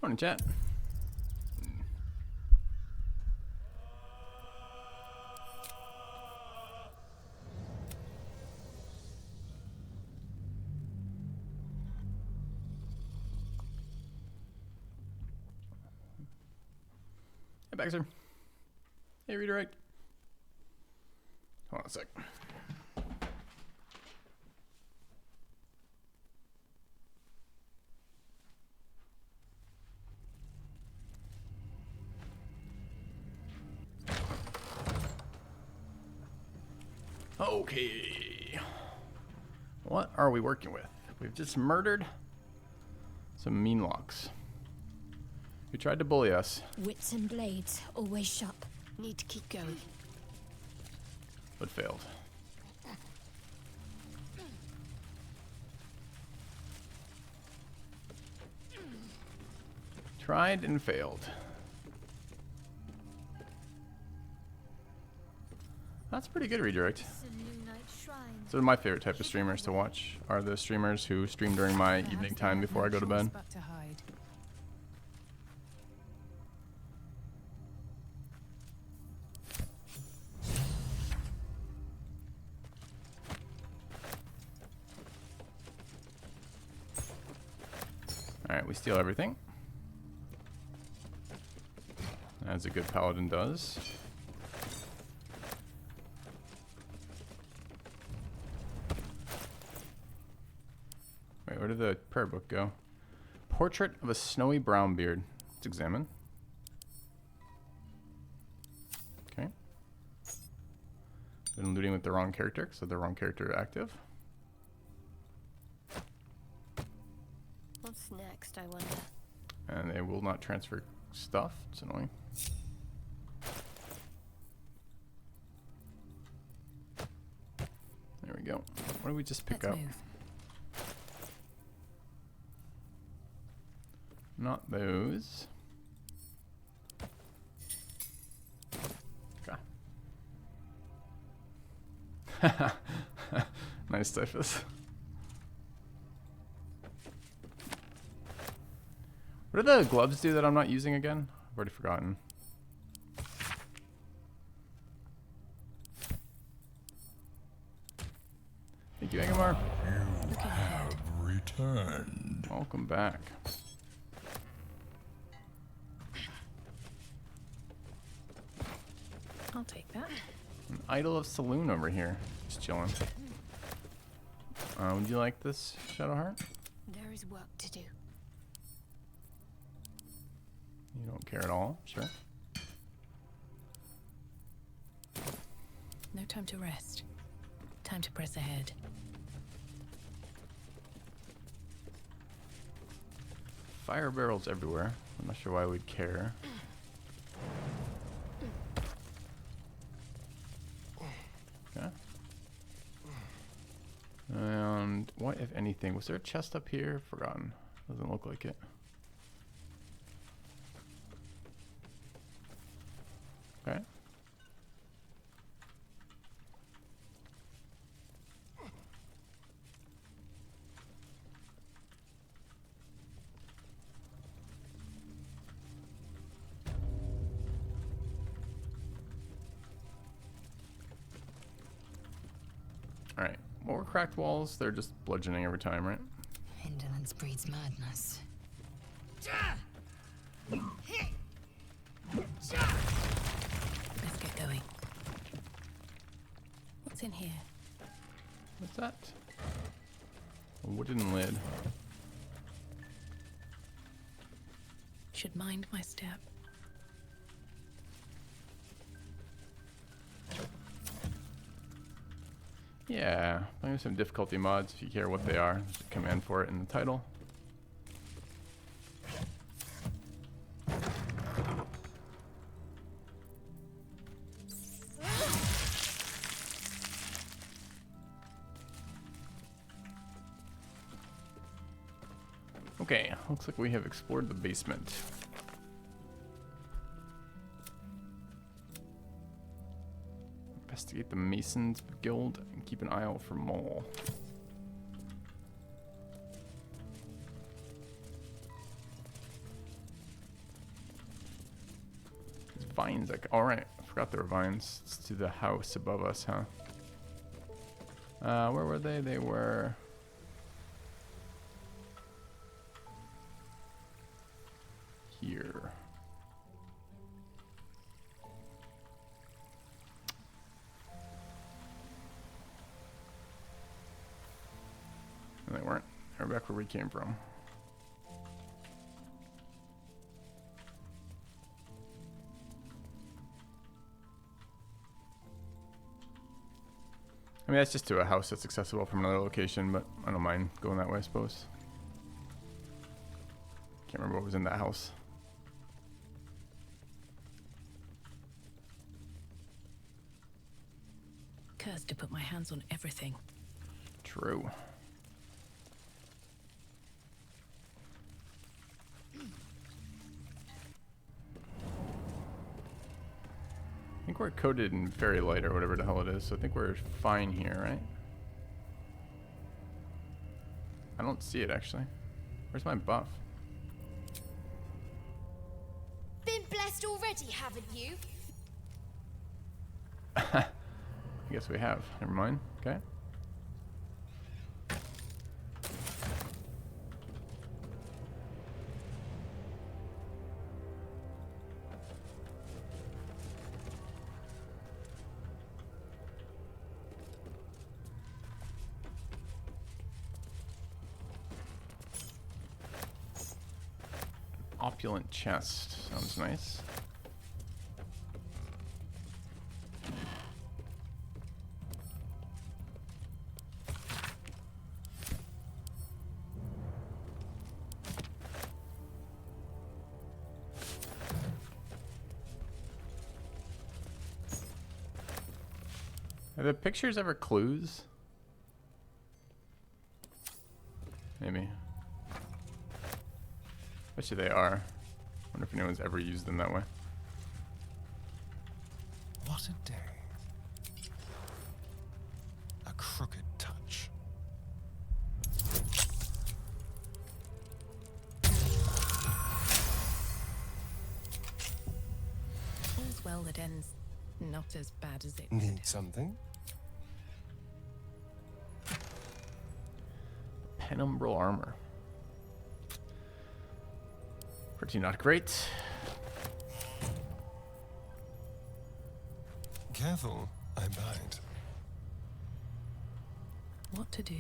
Morning, chat. Hey, Baxter. Hey, redirect. Hold on a sec. Okay. What are we working with? We've just murdered some mean locks who tried to bully us. Wits and blades, always sharp. Need to keep going. But failed. Tried and failed. That's pretty good redirect. So my favorite type of streamers to watch are the streamers who stream during my evening time before I go to bed. Alright, we steal everything. As a good paladin does. Wait, where did the prayer book go? Portrait of a snowy brown beard. Let's examine. Okay. Been looting with the wrong character, so the wrong character active. What's next, I wonder? And they will not transfer stuff. It's annoying. There we go. What did we just pick up? Let's move. Not those. Okay. Nice typhus. What do the gloves do that I'm not using again? I've already forgotten. Thank you, Angamar. You have returned. Welcome back. I'll take that. An idol of saloon over here. Just chilling. Would you like this, Shadowheart? There is work to do. You don't care at all? Sure. No time to rest. Time to press ahead. Fire barrels everywhere. I'm not sure why we'd care. Okay. And what, if anything, was there a chest up here? Forgotten. Doesn't look like it. Okay. Alright. What were cracked walls? They're just bludgeoning every time, right? Indolence breeds madness. Let's get going. What's in here? What's that? A wooden lid. Should mind my step. Yeah, playing with some difficulty mods if you care what they are. There's a command for it in the title. Okay, looks like we have explored the basement. Investigate the Masons Guild and keep an eye out for mole. vines. Like, all right, I forgot there were vines. It's to the house above us, huh? Where were they? They were here. No, they weren't. They were back where we came from. I mean, that's just to a house that's accessible from another location, but I don't mind going that way, I suppose. Can't remember what was in that house. Cursed to put my hands on everything. True. I think we're coated in fairy light or whatever the hell it is, so I think we're fine here, right? I don't see it actually. Where's my buff? Been blessed already, haven't you? I guess we have. Never mind. Okay. Opulent chest. Sounds nice. Are the pictures ever clues? Maybe. Bet you they are. Wonder if anyone's ever used them that way. What a day. A crooked touch. All's well that ends not as bad as it Need something? Penumbral armor. Pretty not great. Careful, I bite. What to do?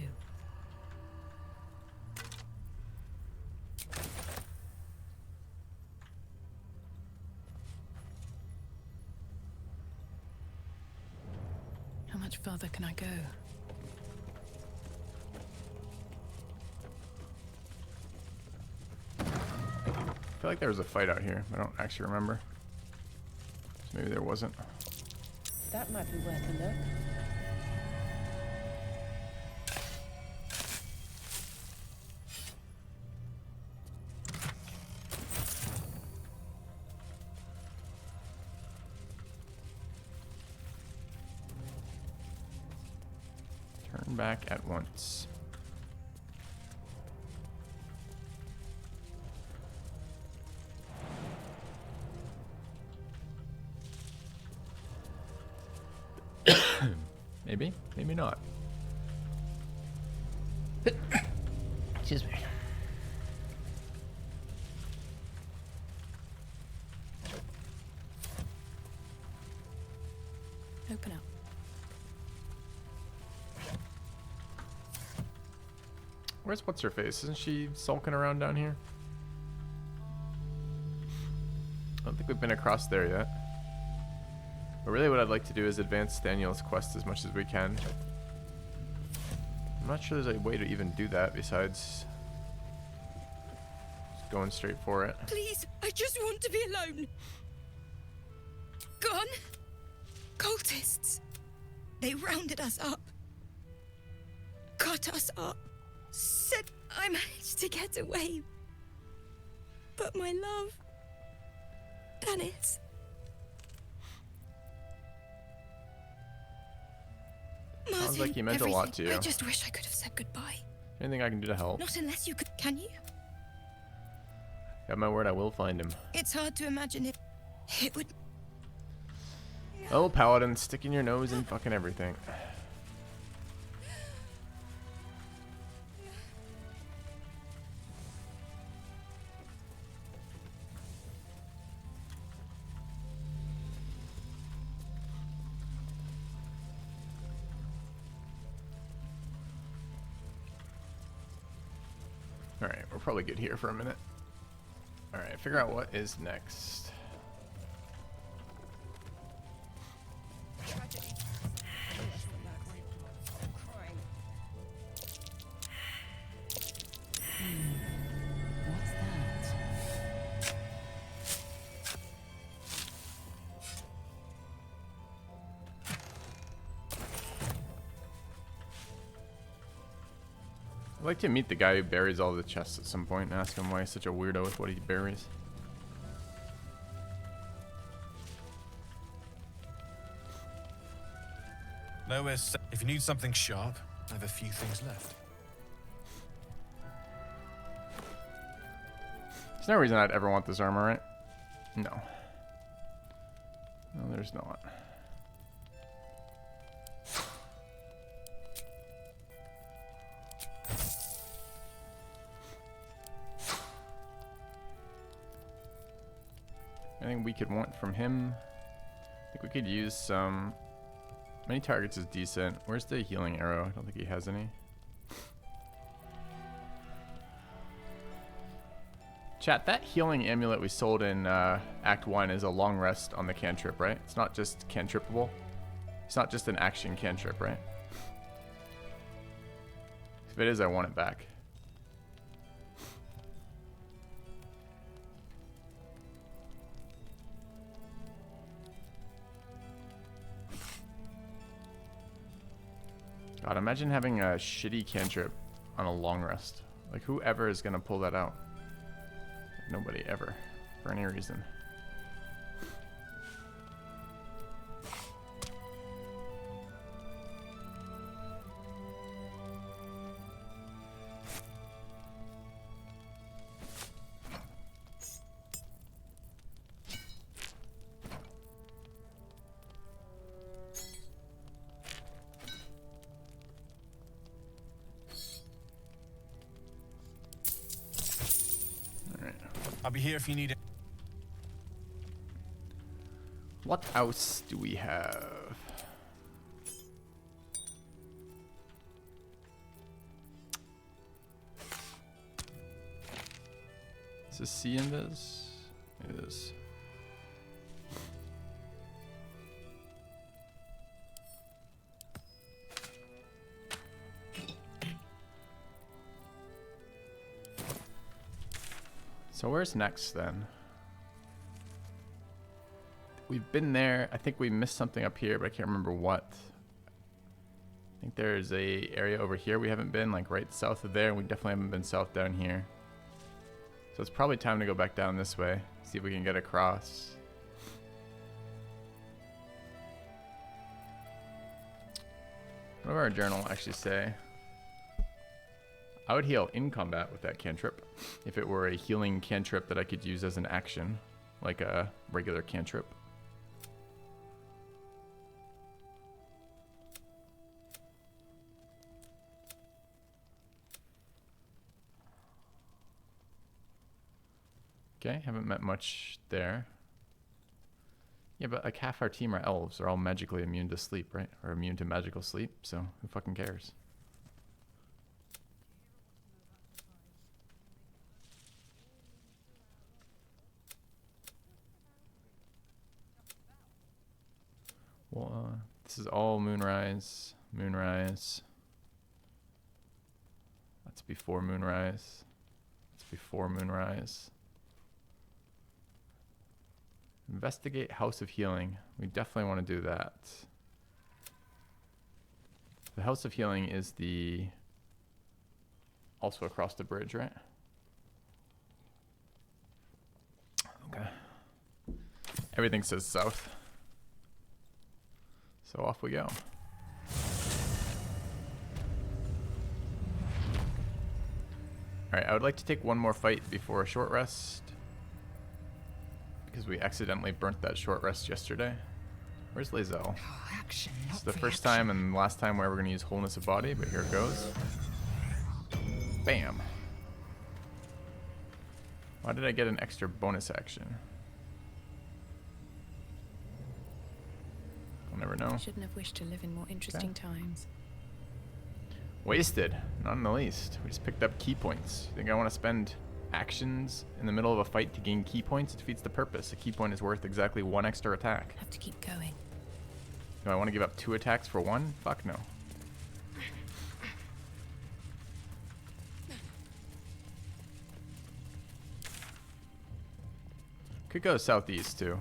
How much further can I go? I feel like there was a fight out here. I don't actually remember. So maybe there wasn't. That might be worth a look. Turn back at once. Maybe, maybe not. Excuse me. Open up. Where's what's her face? Isn't she sulking around down here? I don't think we've been across there yet. But really what I'd like to do is advance Daniel's quest as much as we can. I'm not sure there's a way to even do that besides just going straight for it. Please, I just want to be alone. Gone? Cultists. They rounded us up. Cut us up. Said I managed to get away. But my love... Dennis... Sounds like he meant a lot to you. I just wish I could have said goodbye. Anything I can do to help? Not unless you could. Can you? Got my word, I will find him. It's hard to imagine it would Oh, Paladin, sticking your nose in fucking everything. Alright, we're probably good here for a minute. Alright, figure out what is next. Tragedy. Less than that. Crime. What's that? I'd like to meet the guy who buries all the chests at some point and ask him why he's such a weirdo with what he buries. If you need something sharp, I have a few things left. There's no reason I'd ever want this armor, right? No. No, there's not. Anything we could want from him? I think we could use some... Many targets is decent. Where's the healing arrow? I don't think he has any. Chat, that healing amulet we sold in Act 1 is a long rest on the cantrip, right? It's not just cantrippable. It's not just an action cantrip, right? If it is, I want it back. God, imagine having a shitty cantrip on a long rest. Like, whoever is gonna pull that out? Nobody ever, for any reason. I'll be here if you need it. What else do we have? Is this C in this? It is. So where's next then? We've been there. I think we missed something up here, but I can't remember what. I think there's a area over here we haven't been, like right south of there, and we definitely haven't been south down here. So it's probably time to go back down this way, see if we can get across. What does our journal actually say? I would heal in combat with that cantrip if it were a healing cantrip that I could use as an action, like a regular cantrip. Okay, haven't met much there. Yeah, but like half our team are elves. They're all magically immune to sleep, right? Or immune to magical sleep, so who fucking cares? Well, this is all Moonrise. Moonrise. That's before Moonrise. That's before Moonrise. Investigate House of Healing. We definitely want to do that. The House of Healing is the... also across the bridge, right? Okay. Everything says south. So off we go. Alright, I would like to take one more fight before a short rest, because we accidentally burnt that short rest yesterday. Where's Lae'zel? Action, It's not the first reaction. time and last time we're ever going to use Wholeness of Body, but here it goes. Bam. Why did I get an extra bonus action? I'll never know. Shouldn't have wished to live in more interesting times. Wasted. Not in the least. We just picked up key points. You think I want to spend actions in the middle of a fight to gain key points? It defeats the purpose. A key point is worth exactly 1 extra attack. Have to keep going. Do I want to give up 2 attacks for 1? Fuck no. Could go southeast too.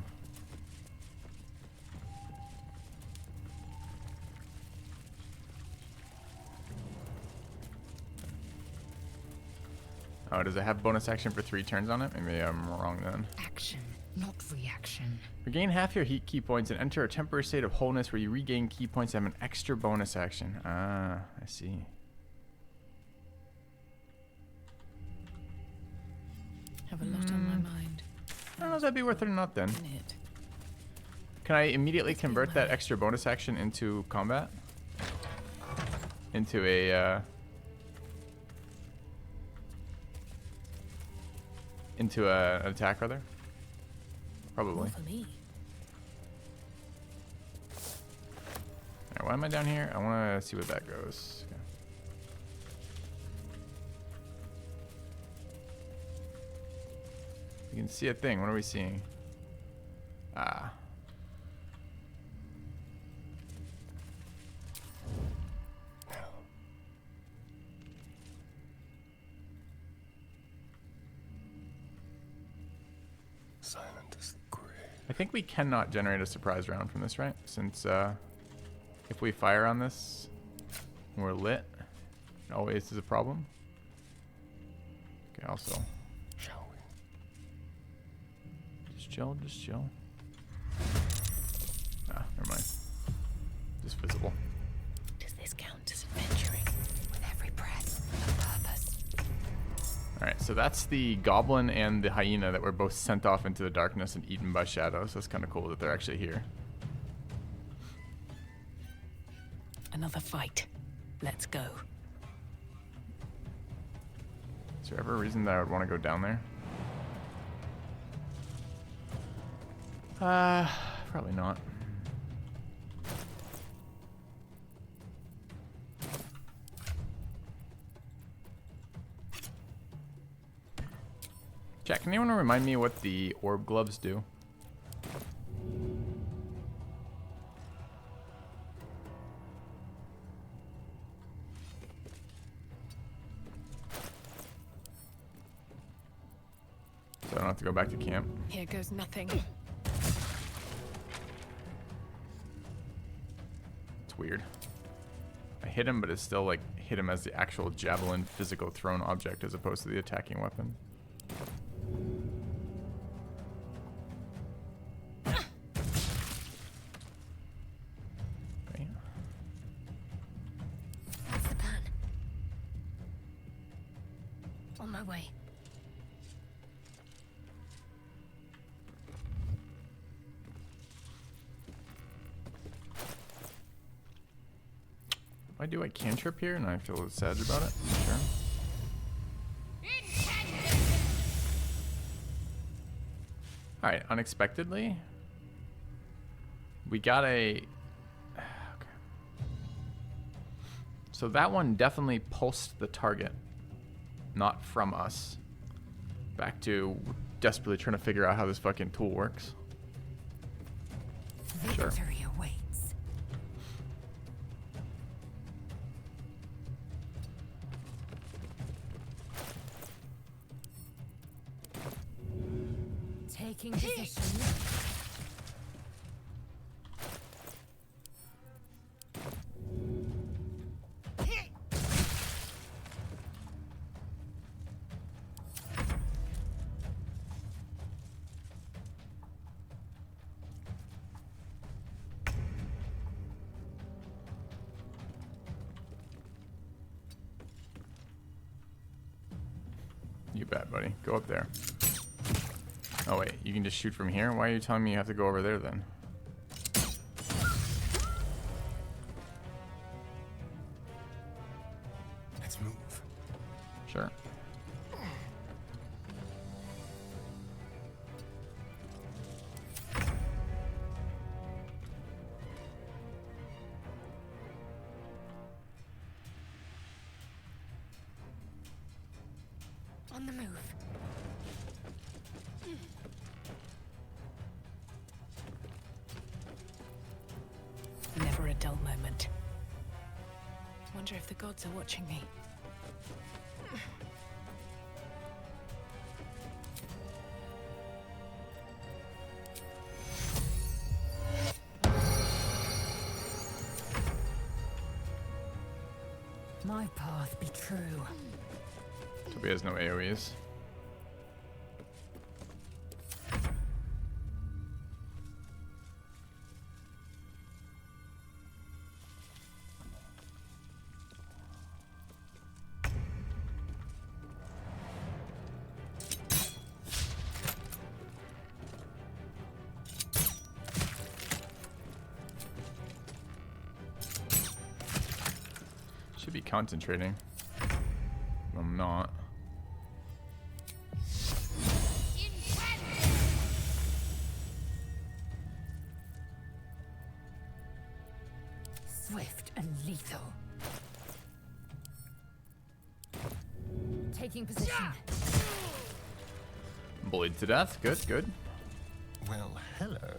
Oh, does it have bonus action for 3 turns on it? Maybe I'm wrong then. Action, not reaction. Regain half your heat key points and enter a temporary state of wholeness where you regain key points and have an extra bonus action. Ah, I see. Have a lot on my mind. I don't know if that'd be worth it or not then. In it. Can I immediately convert that extra bonus action into combat? Into a, an attack, rather? Probably. More for me. Alright, why am I down here? I want to see where that goes. Okay. You can see a thing. What are we seeing? Ah. Silent as the grave. I think we cannot generate a surprise round from this, right? Since if we fire on this, we're lit. It always is a problem. Okay, also. Shall we? Just chill, just chill. Ah, never mind. Just visible. Does this count as adventuring? With every breath, a purpose. Alright, so that's the goblin and the hyena that were both sent off into the darkness and eaten by shadows. That's kind of cool that they're actually here. Another fight. Let's go. Is there ever a reason that I would want to go down there? Probably not. Jack, can anyone remind me what the orb gloves do? So I don't have to go back to camp. Here goes nothing. It's weird. I hit him, but it's still like hit him as the actual javelin physical thrown object as opposed to the attacking weapon. Okay. That's the plan. On my way. If I do a cantrip here and I feel sad about it, sure. Alright, unexpectedly, we got a... Okay. So that one definitely pulsed the target, not from us. Back to desperately trying to figure out how this fucking tool works. Sure. Victory awaits. Taking position. You bet, buddy. Go up there. Oh wait, you can just shoot from here? Why are you telling me you have to go over there then? On the move. Never a dull moment. Wonder if the gods are watching me. My path be true. So he has no AoEs. Should be concentrating. I'm not. Swift and lethal. Taking position. Bullied to death. Good, good. Well, hello.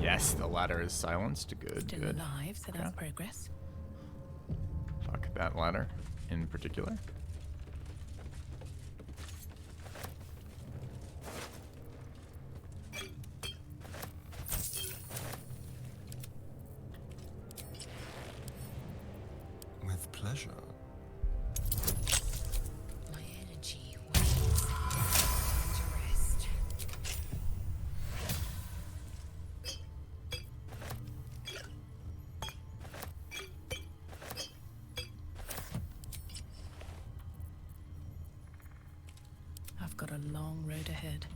Yes, the ladder is silenced. Good, Still good. alive, so that's progress. Fuck that ladder in particular. With pleasure. My energy waits. Time to rest. I've got a long road ahead.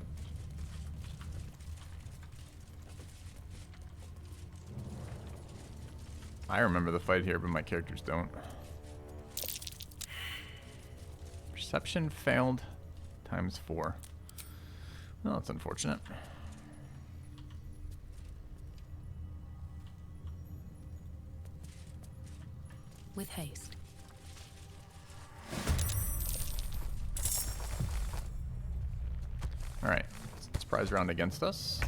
I remember the fight here, but my characters don't. Perception failed ×4. Well, that's unfortunate. With haste. Alright, surprise round against us.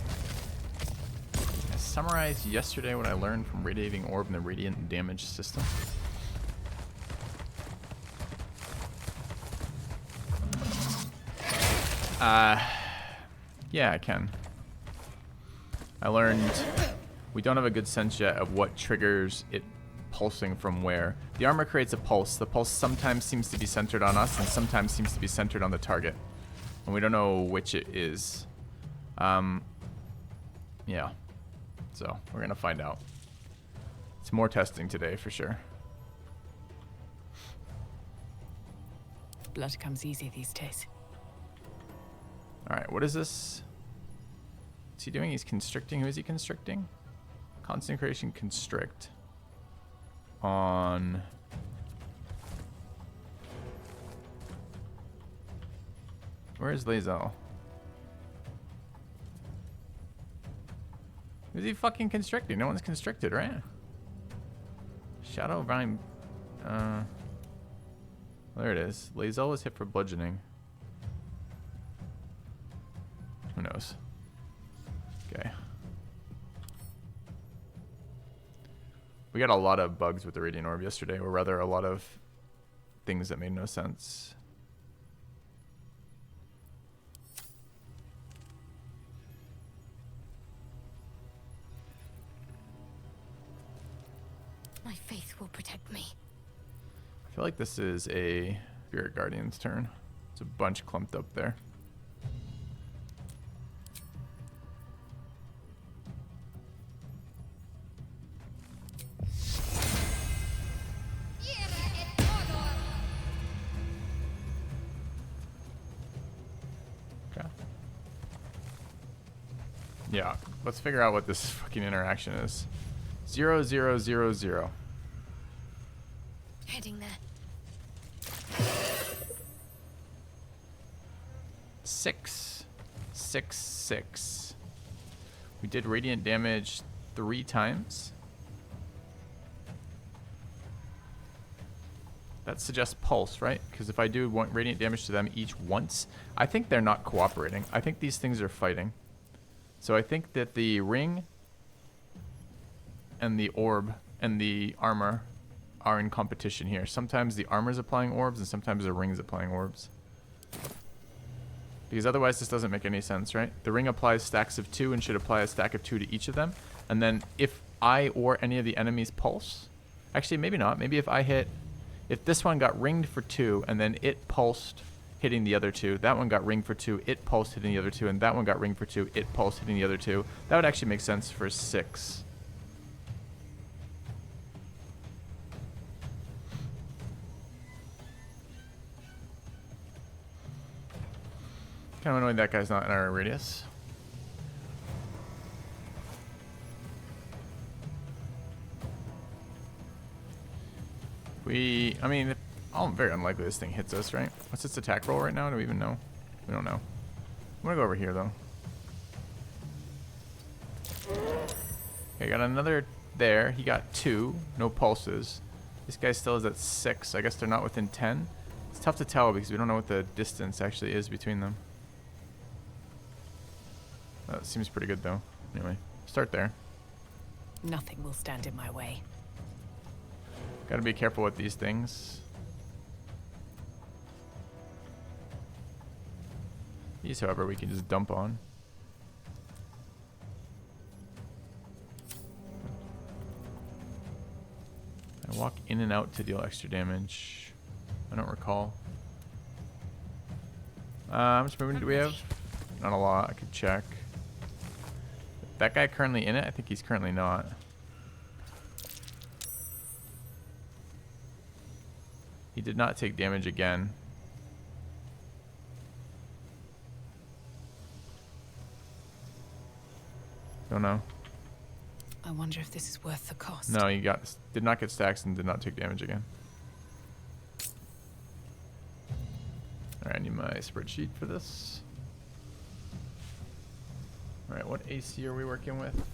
I summarized yesterday what I learned from Radiating Orb and the Radiant Damage system. Yeah, I can. I learned we don't have a good sense yet of what triggers it pulsing from where. The armor creates a pulse. The pulse sometimes seems to be centered on us and sometimes seems to be centered on the target. And we don't know which it is. Yeah. So, we're gonna find out. It's more testing today for sure. Blood comes easy these days. Alright, what is this? What's he doing? He's constricting. Who is he constricting? Concentration constrict. On... Where is Lae'zel? Who's he fucking constricting? No one's constricted, right? Shadow Vine. There it is. Lae'zel was hit for bludgeoning. Who knows? Okay. We got a lot of bugs with the Radiant Orb yesterday, or rather a lot of things that made no sense. My faith will protect me. I feel like this is a Spirit Guardian's turn. It's a bunch clumped up there. Okay. Yeah, let's figure out what this fucking interaction is. 0, 0, 0, 0. Heading there. 6, 6, 6. We did radiant damage 3 times. That suggests pulse, right? Because if I do radiant damage to them each once, I think they're not cooperating. I think these things are fighting. So I think that the ring and the orb and the armor are in competition here. Sometimes the armor's applying orbs and sometimes the ring's applying orbs. Because otherwise this doesn't make any sense, right? The ring applies stacks of 2 and should apply a stack of 2 to each of them. And then if I or any of the enemies pulse, actually maybe not. Maybe if this one got ringed for 2 and then it pulsed hitting the other 2, that one got ringed for 2, it pulsed hitting the other 2, and that one got ringed for 2, it pulsed hitting the other 2. That would actually make sense for 6. Kind of annoyed that guy's not in our radius. I mean, very unlikely this thing hits us, right? What's its attack roll right now? Do we even know? We don't know. I'm gonna go over here though. Okay, got another there. He got 2, no pulses. This guy still is at 6. I guess they're not within 10. It's tough to tell because we don't know what the distance actually is between them. That seems pretty good though. Anyway, start there. Nothing will stand in my way. Gotta be careful with these things. These, however, we can just dump on. I walk in and out to deal extra damage. I don't recall. How much movement do we have? Not a lot. I could check. That guy currently in it? I think he's currently not. He did not take damage again. Don't know. I wonder if this is worth the cost. No, he did not get stacks and did not take damage again. Alright, I need my spreadsheet for this. Alright, what AC are we working with?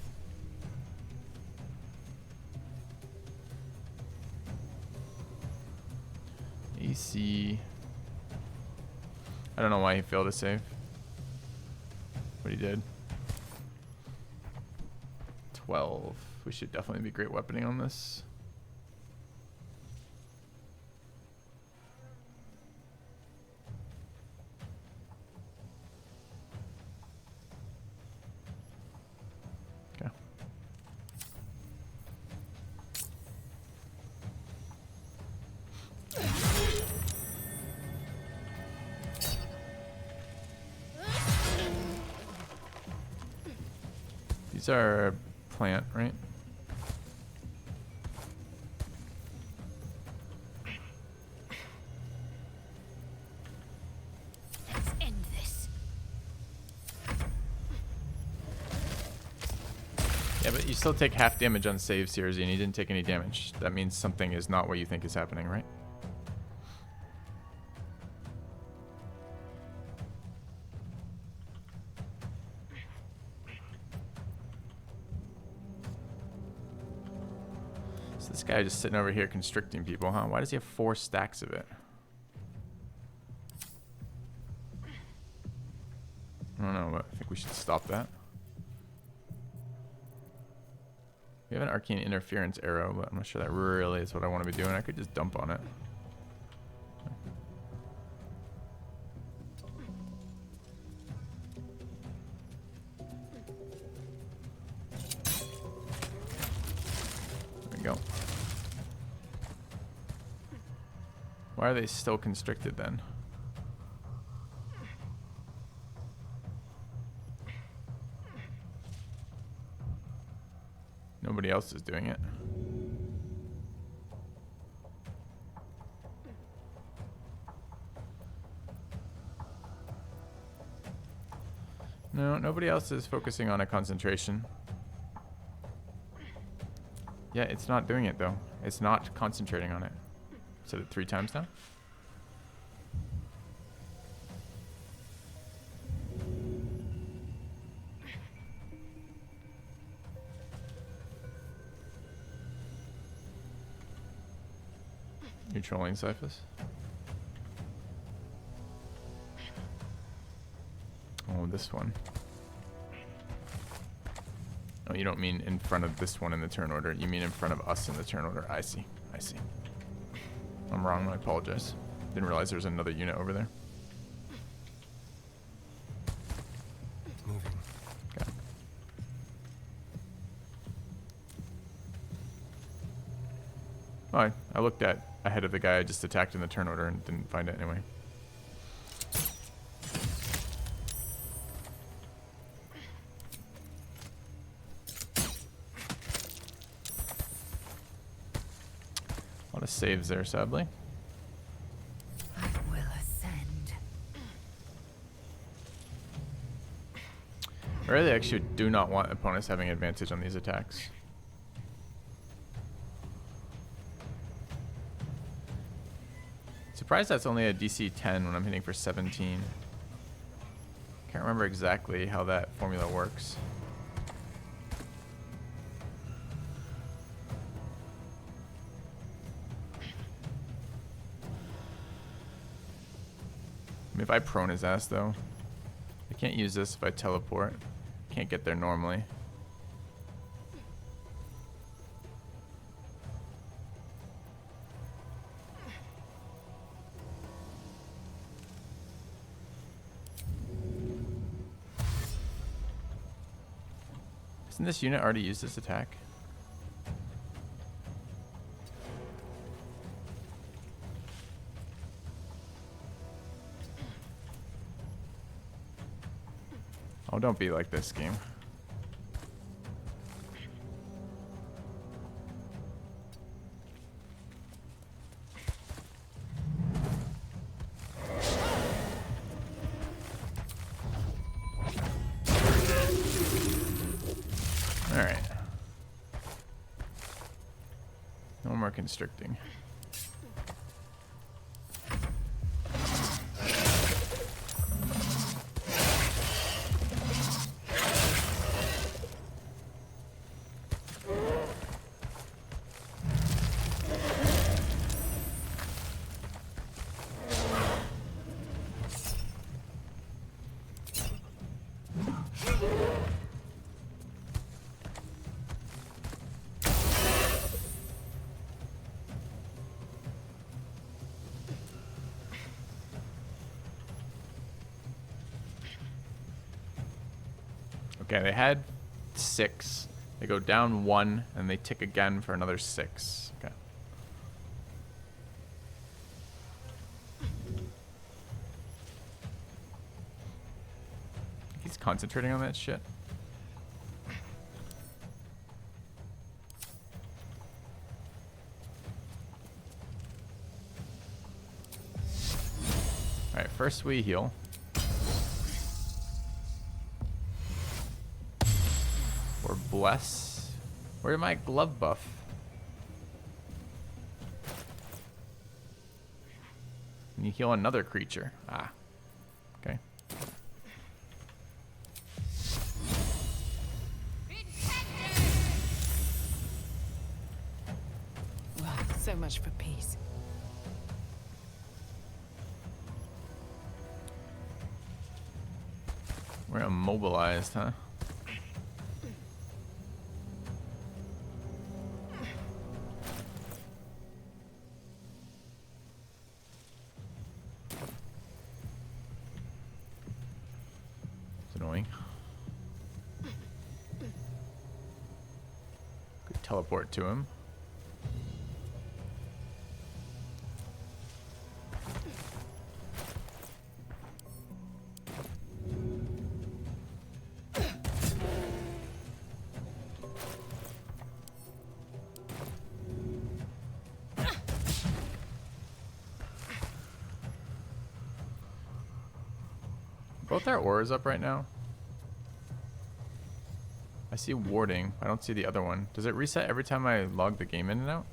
AC. I don't know why he failed to save. But he did. 12. We should definitely be great weaponing on this. Okay. These are plant, right? Let's end this. Yeah, but you still take half damage on saves here, and you didn't take any damage. That means something is not what you think is happening, right? So this guy just sitting over here constricting people, huh? Why does he have 4 stacks of it? I don't know, but I think we should stop that. We have an arcane interference arrow, but I'm not sure that really is what I want to be doing. I could just dump on it. There we go. Why are they still constricted then? Nobody else is doing it. No, nobody else is focusing on a concentration. Yeah, it's not doing it though. It's not concentrating on it. Said it 3 times now. You're trolling, Cyphus? Oh, this one. Oh, you don't mean in front of this one in the turn order. You mean in front of us in the turn order. I see. I see. I'm wrong. I apologize. Didn't realize there was another unit over there. Moving. Okay. Oh, I looked at ahead of the guy I just attacked in the turn order and didn't find it anyway. A lot of saves there, sadly. I will ascend. I really actually do not want opponents having advantage on these attacks. Surprised that's only a DC 10 when I'm hitting for 17. Can't remember exactly how that formula works. I mean, if I prone his ass though, I can't use this if I teleport. Can't get there normally. Hasn't this unit already used this attack? Oh, don't be like this game. Alright. No more constricting. Okay, they had 6. They go down 1, and they tick again for another 6. Okay. He's concentrating on that shit. Alright, first we heal. Or bless. Where's my glove buff? And you heal another creature. Ah. Okay. Well, so much for peace. We're immobilized, huh? Annoying. Could teleport to him. Both our auras up right now. I see warding. I don't see the other one. Does it reset every time I log the game in and out?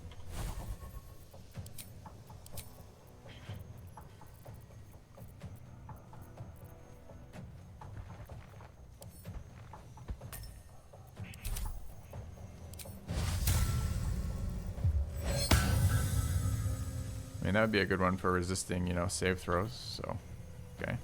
I mean, that would be a good one for resisting, you know, save throws. So, okay.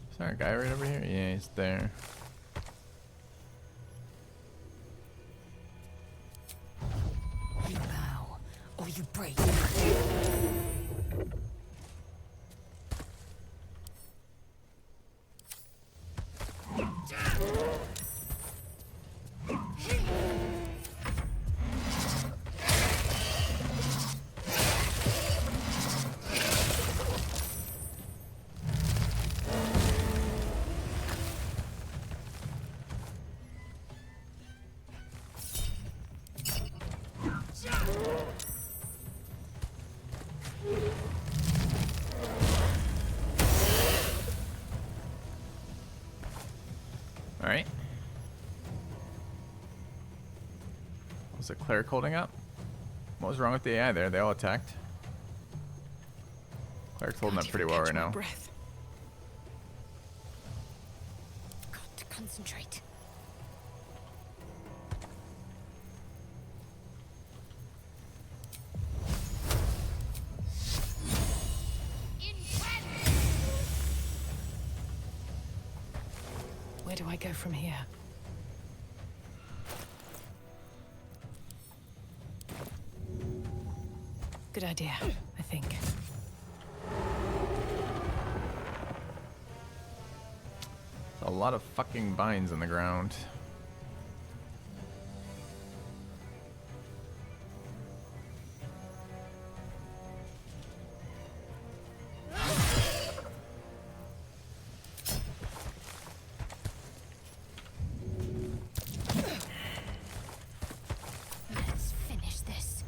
Is there a guy right over here? Yeah, he's there. You bow, or you break. Alright. Was the cleric holding up? What was wrong with the AI there? They all attacked. Cleric's holding up Can't pretty even well catch right my now. breath. Got to concentrate. Where do I go from here? Good idea, I think. A lot of fucking vines in the ground. Let's finish this.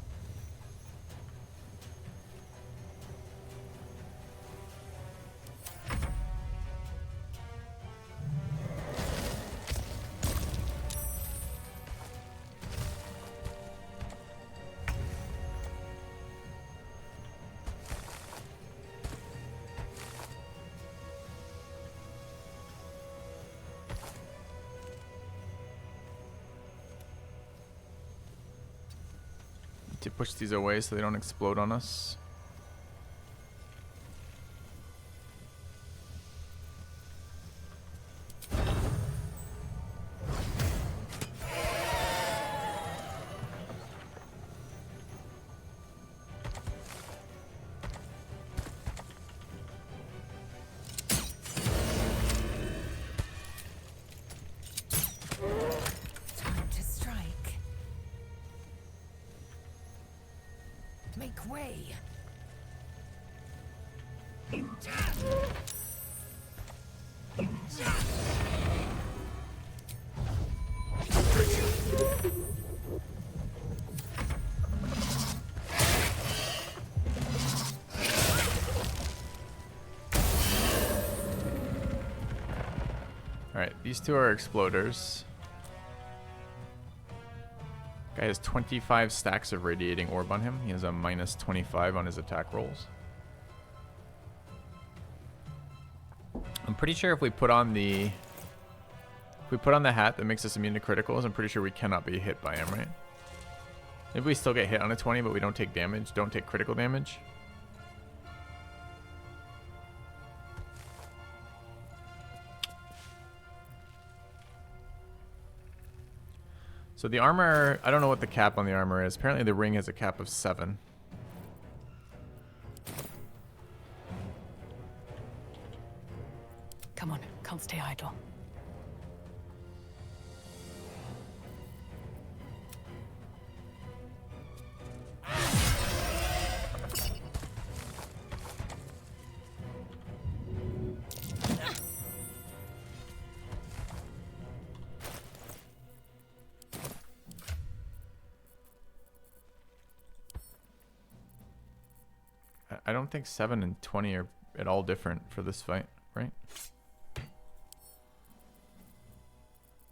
To push these away so they don't explode on us. Time to strike. Make way. Alright, these two are exploders. Guy has 25 stacks of radiating orb on him. He has a minus 25 on his attack rolls. I'm pretty sure if we put on the hat that makes us immune to criticals, I'm pretty sure we cannot be hit by him, right? Maybe we still get hit on a 20, but we don't take damage, don't take critical damage. So the armor, I don't know what the cap on the armor is. Apparently the ring has a cap of 7. Come on, can't stay idle. I don't think 7 and 20 are at all different for this fight, right?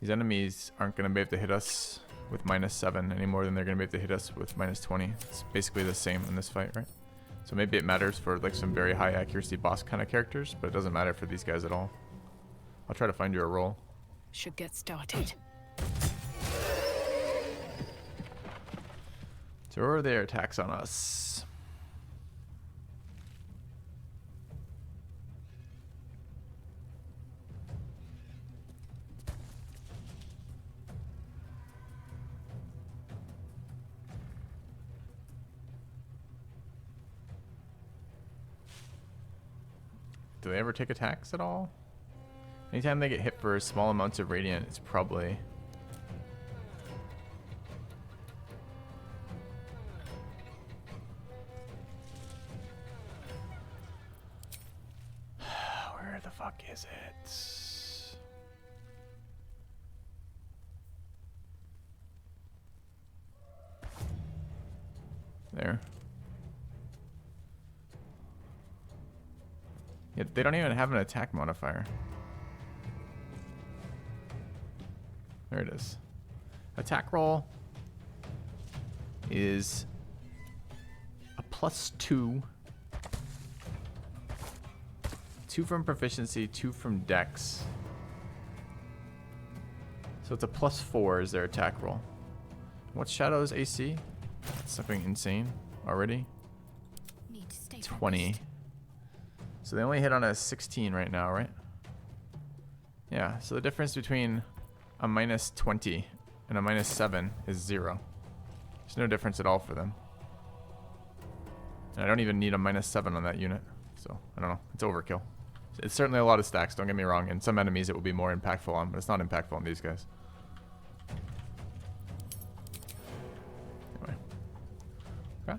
These enemies aren't going to be able to hit us with -7 any more than they're going to be able to hit us with -20. It's basically the same in this fight, right? So maybe it matters for like some very high accuracy boss kind of characters, but it doesn't matter for these guys at all. I'll try to find you a roll. Should get started. So where are their attacks on us? Do they ever take attacks at all? Anytime they get hit for small amounts of radiant, it's probably... Where the fuck is it? There. Yeah, they don't even have an attack modifier. There it is. Attack roll is a +2. 2 from proficiency, 2 from dex. So it's a +4 is their attack roll. What's Shadow's AC? That's something insane already. Need to stay 20. focused. So they only hit on a 16 right now, right? Yeah, so the difference between a -20 and a -7 is 0. There's no difference at all for them. And I don't even need a -7 on that unit. So, I don't know. It's overkill. It's certainly a lot of stacks, don't get me wrong. And some enemies it will be more impactful on, but it's not impactful on these guys. Anyway. Okay.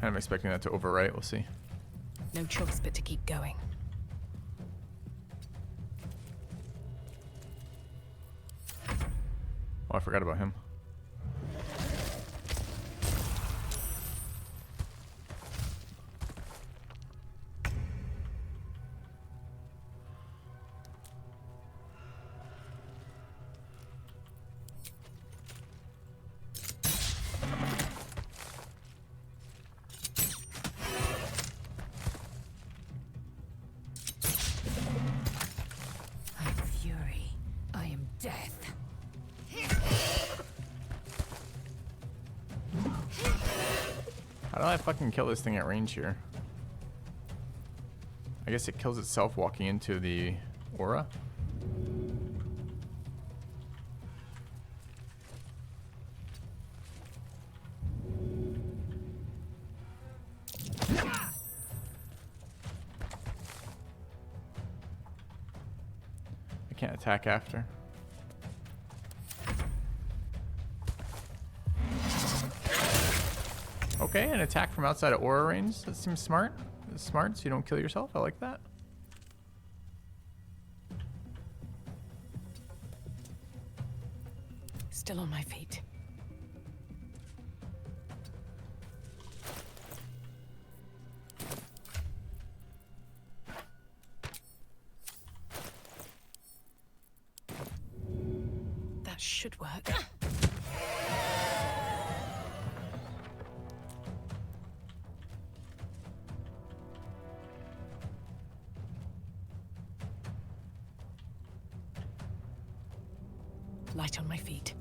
Kind of expecting that to overwrite. We'll see. No choice but to keep going. Oh, I forgot about him. I am fury. I am death. How do I fucking kill this thing at range here? I guess it kills itself walking into the aura. I can't attack after. Okay, an attack from outside of aura range. That seems smart. That's smart, so you don't kill yourself. I like that. Still on my feet. That should work. Light on my feet.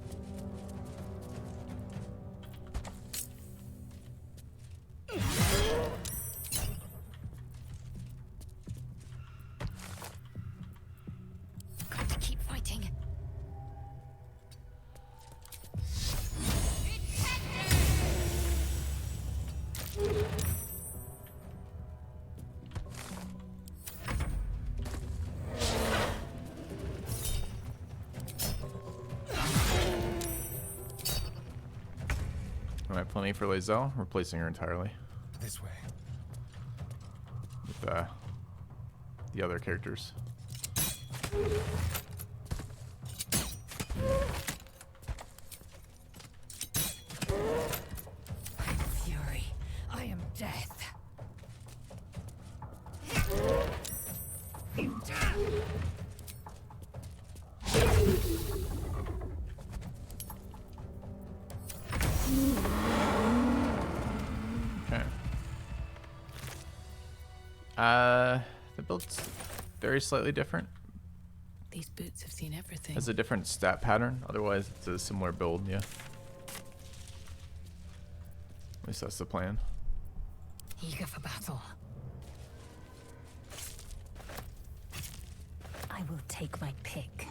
Got to keep fighting. Alright, plenty for Lae'zel. Replacing her entirely. This way. the other characters. Fury, I am death. Okay. The build's very slightly different. These boots have seen everything. Has a different stat pattern. Otherwise, it's a similar build. Yeah. At least that's the plan. Eager for battle. I will take my pick.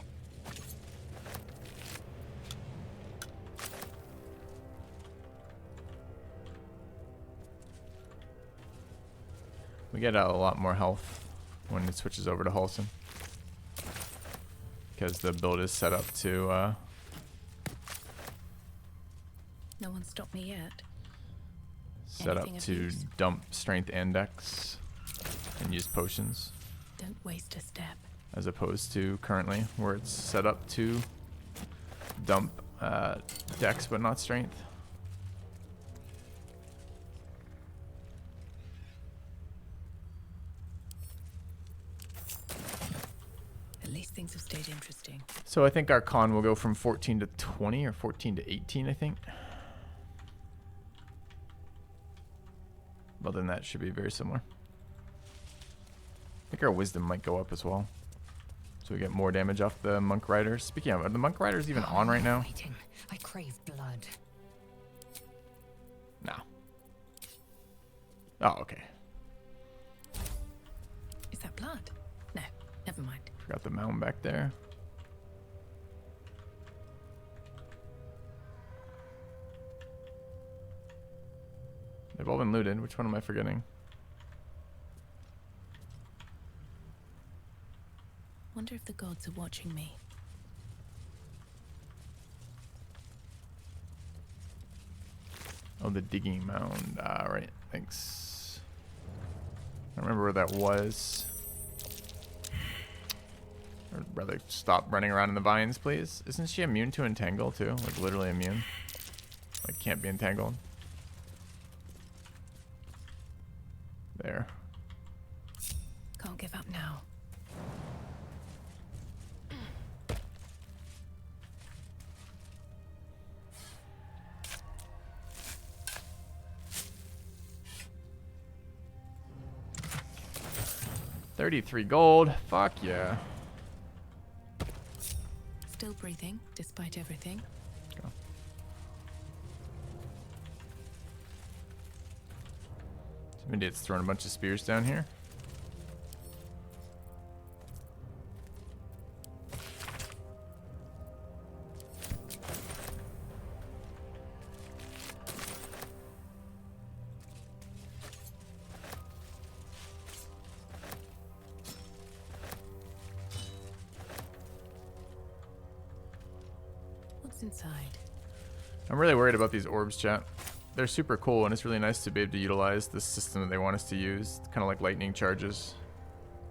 We get a lot more health when it switches over to Halsin, because the build is set up to No one stopped me yet. set Anything up of to use? dump strength and dex and use potions, Don't waste a step. as opposed to currently where it's set up to dump dex but not strength. At least things have stayed interesting. So I think our con will go from 14 to 20 or 14 to 18, I think. Other than that, should be very similar. I think our wisdom might go up as well, so we get more damage off the monk riders. Speaking of, are the monk riders even on right now? Waiting. I crave blood. No. Oh, okay. Is that blood? No, never mind. Forgot the mountain back there. They've all been looted. Which one am I forgetting? Wonder if the gods are watching me. Oh, the digging mound. Right. Thanks. I don't remember where that was. I'd rather stop running around in the vines, please. Isn't she immune to entangle, too? Like, literally immune. Like, can't be entangled. There. Can't give up now. $33 gold. Fuck yeah. Still breathing, despite everything. Go. Some idiot's throwing a bunch of spears down here. What's inside? I'm really worried about these orbs, chat. They're super cool, and it's really nice to be able to utilize the system that they want us to use. It's kind of like lightning charges.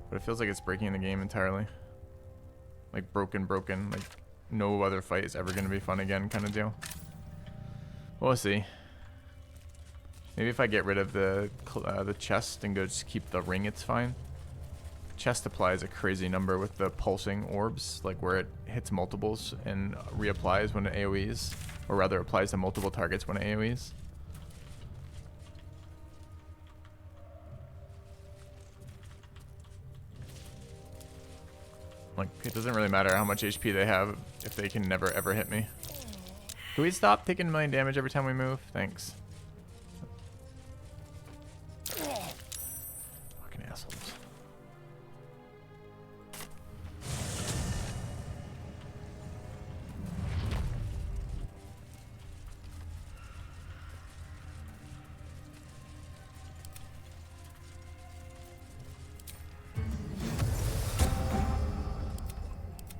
But it feels like it's breaking the game entirely. Like broken. Like no other fight is ever going to be fun again kind of deal. We'll see. Maybe if I get rid of the chest and go just keep the ring, it's fine. Chest applies a crazy number with the pulsing orbs, like where it hits multiples and reapplies when it AoEs, or rather applies to multiple targets when it AoEs. Like, it doesn't really matter how much HP they have if they can never ever hit me. Can we stop taking a million damage every time we move? Thanks. Fucking assholes.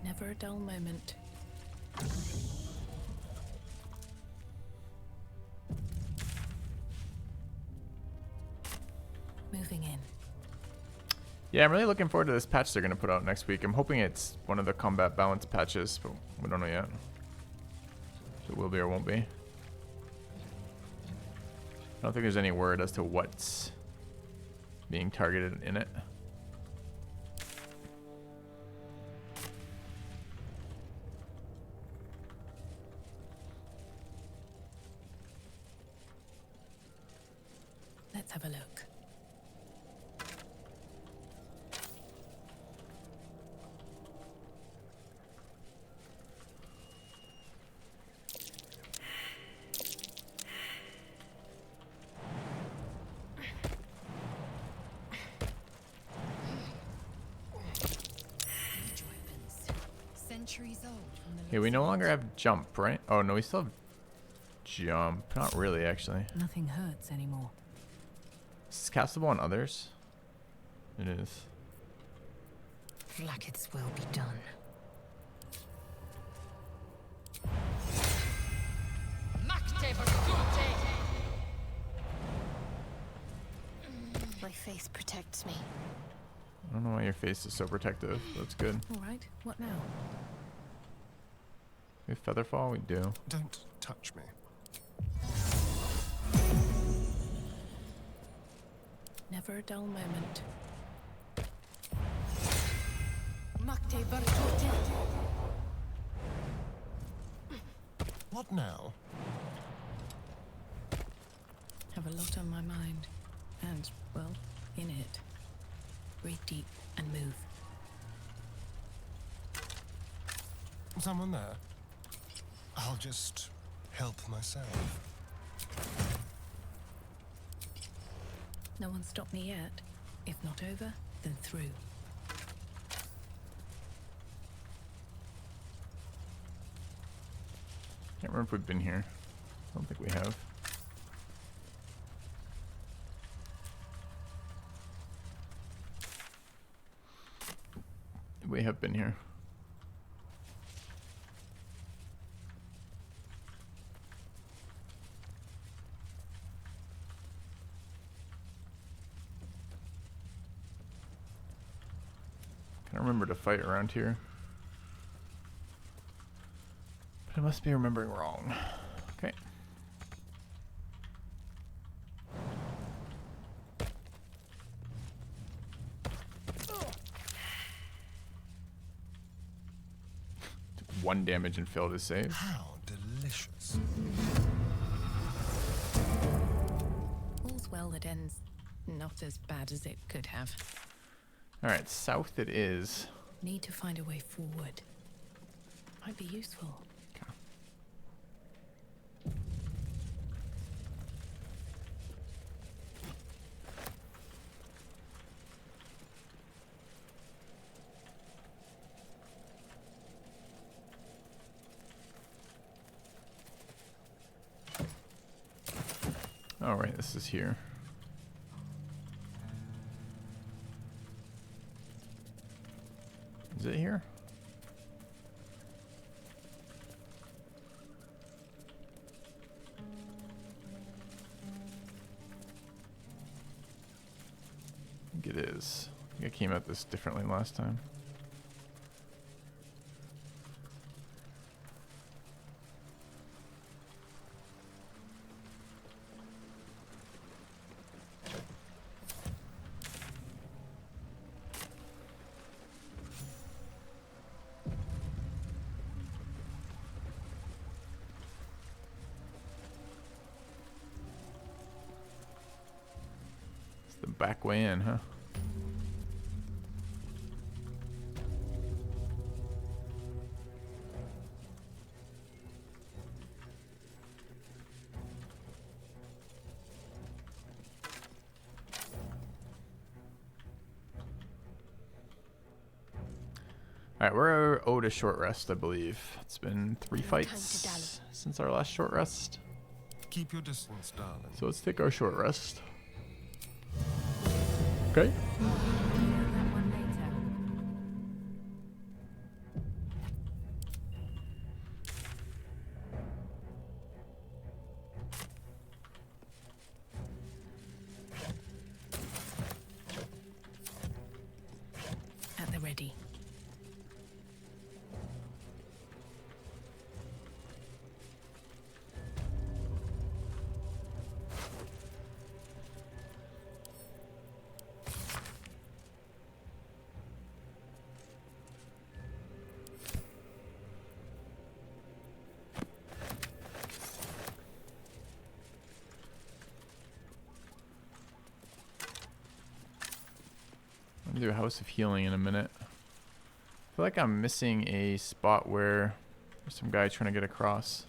Never a dull moment. Moving in. Yeah, I'm really looking forward to this patch they're going to put out next week. I'm hoping it's one of the combat balance patches, but we don't know yet. If it will be or won't be. I don't think there's any word as to what's being targeted in it. Let's have a look. Centuries old from the Okay, we no longer have jump, right? Oh, no, we still have jump. Not really, actually. Nothing hurts anymore. Is this castable on others? It is. Like its will be done. My faith protects me. I don't know why your face is so protective. That's good. All right, what now? We have Featherfall? We do. Don't touch me. Never a dull moment. What now? Have a lot on my mind. And, well, in it. Breathe deep and move. Someone there? I'll just help myself. No one stopped me yet. If not over, then through. Can't remember if we've been here. I don't think we have. We have been here. Can't remember to fight around here. But I must be remembering wrong. Okay. Took 1 damage and failed his save. How delicious. All's well that ends not as bad as it could have. Alright, south it is. Need to find a way forward. Might be useful. All right, this is here. Is it here? I think it is. I think I came at this differently last time. The back way in, huh? Alright, we're owed a short rest, I believe. It's been 3 fights since our last short rest. Keep your distance, darling. So let's take our short rest. Okay. That one later. do a House of Healing in a minute. I feel like I'm missing a spot where there's some guy trying to get across.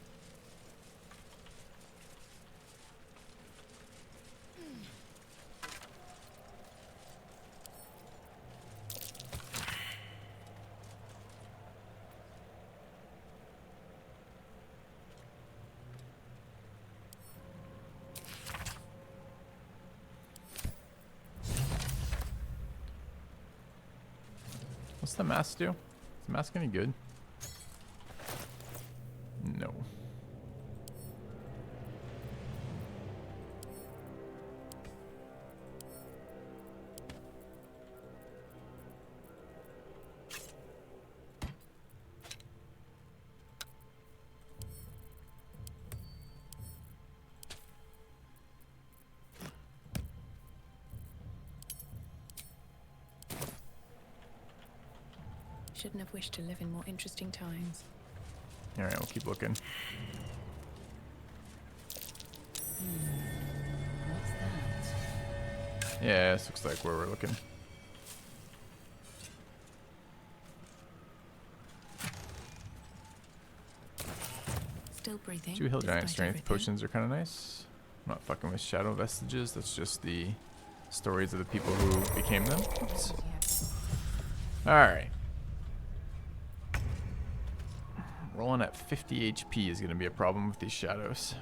What's the mask do? Is the mask any good? No. Shouldn't have wished to live in more interesting times. Alright, we'll keep looking. What's that? Yeah, this looks like where we're looking. Still breathing. 2 Hill Giant despite Strength everything. potions are kind of nice. I'm not fucking with Shadow Vestiges. That's just the stories of the people who became them. Oops. Alright. Rolling at 50 HP is going to be a problem with these shadows.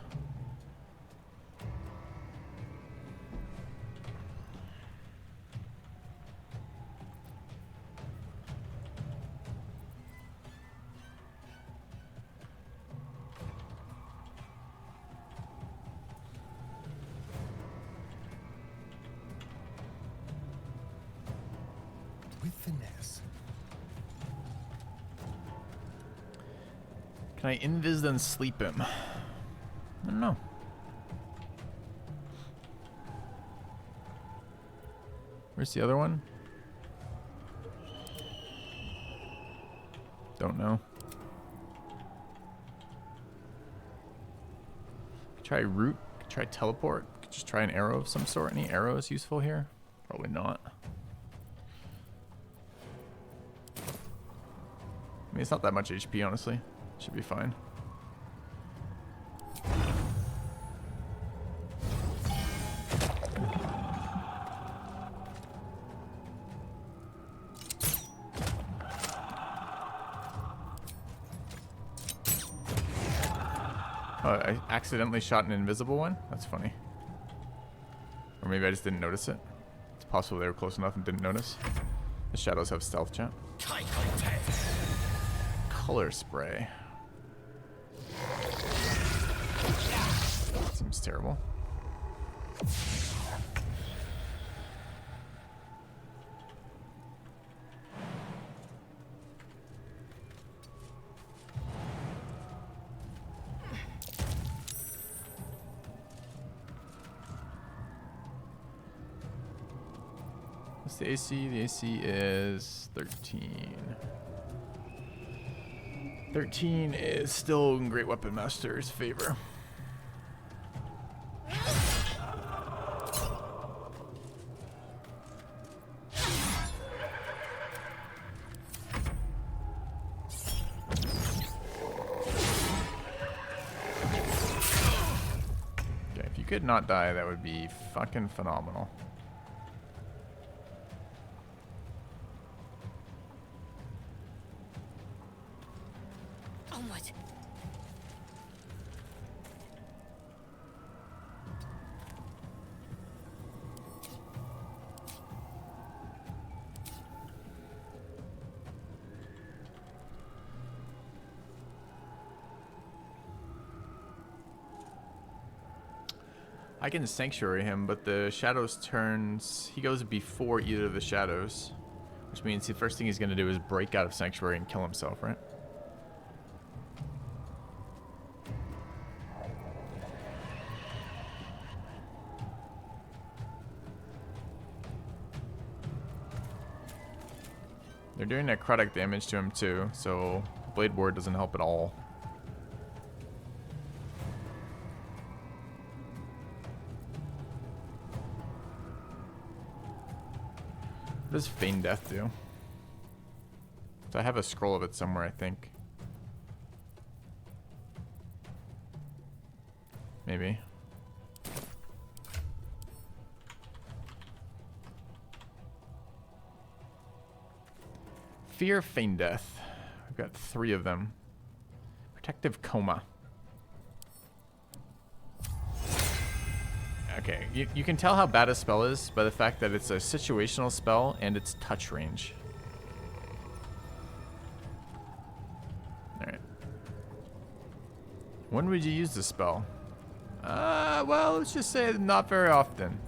With finesse. Can I invis then sleep him? I don't know. Where's the other one? Don't know. Try root. Try teleport. Just try an arrow of some sort. Any arrows useful here? Probably not. I mean, it's not that much HP, honestly. Should be fine. Oh, I accidentally shot an invisible one? That's funny. Or maybe I just didn't notice it. It's possible they were close enough and didn't notice. The shadows have stealth, chat. Color spray. Seems terrible. What's the AC? The AC is 13. 13 is still in Great Weapon Master's favor. Okay, if you could not die, that would be fucking phenomenal. Onward. I can sanctuary him, but the shadows turns. He goes before either of the shadows, which means the first thing he's going to do is break out of sanctuary and kill himself, right? They're doing necrotic damage to him too, so Blade Ward doesn't help at all. What does Feign Death do? So I have a scroll of it somewhere, I think. Maybe. Fear Feign Death. I've got 3 of them. Protective Coma. Okay, you can tell how bad a spell is by the fact that it's a situational spell and it's touch range. Alright. When would you use this spell? Well, let's just say not very often.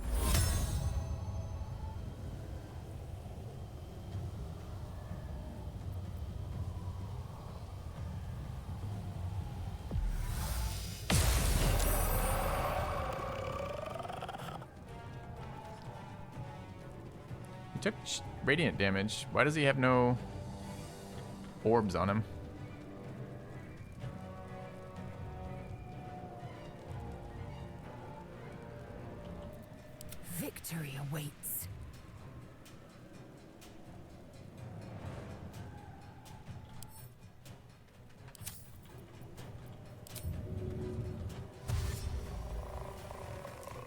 Took radiant damage. Why does he have no orbs on him? Victory awaits.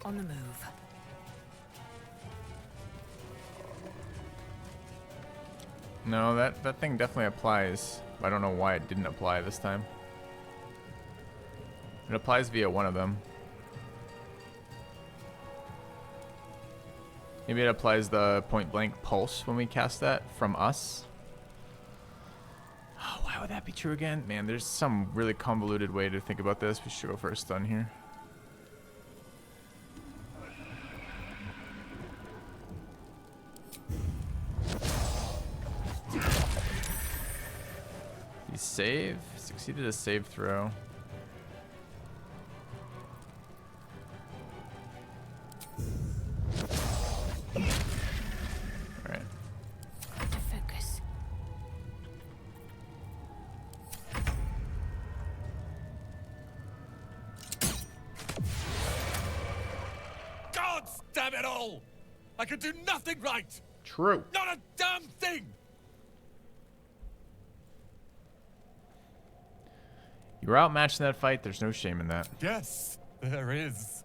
On the move. No, that thing definitely applies. I don't know why it didn't apply this time. It applies via one of them. Maybe it applies the point blank pulse when we cast that from us. Oh, why would that be true again? Man, there's some really convoluted way to think about this. We should go for a stun here. Save? Succeeded a save throw. Alright. Focus. God damn it all! I could do nothing right! True. Not a damn thing! You were outmatched in that fight. There's no shame in that. Yes, there is.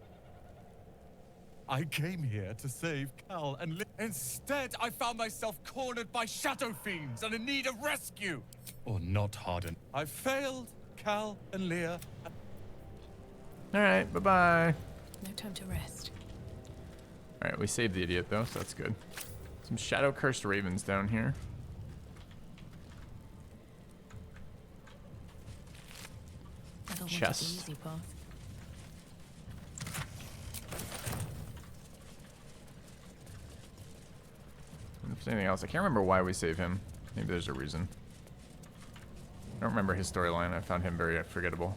I came here to save Cal and instead I found myself cornered by shadow fiends and in need of rescue. Or not hardened. I failed Cal and Leah. Alright, bye-bye. No time to rest. Alright, we saved the idiot though, so that's good. Some shadow cursed ravens down here. I don't want Chest. the easy path. If there's anything else, I can't remember why we save him. Maybe there's a reason. I don't remember his storyline. I found him very forgettable.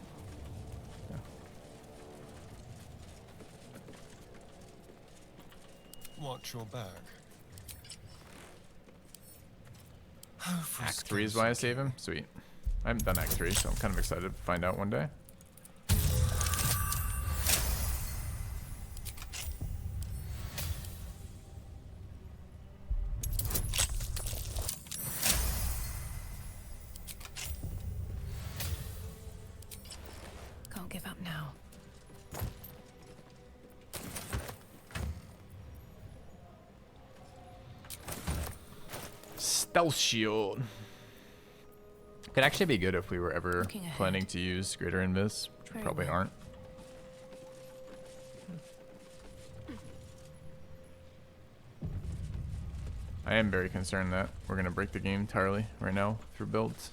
Yeah. Watch your back. Act 3 is why I save him? Sweet. I haven't done Act 3, so I'm kind of excited to find out one day. Can't give up now. Stealth shield. Could actually be good if we were ever Looking ahead. planning to use Greater Invis, which we Very probably well. aren't. I am very concerned that we're going to break the game entirely right now through builds.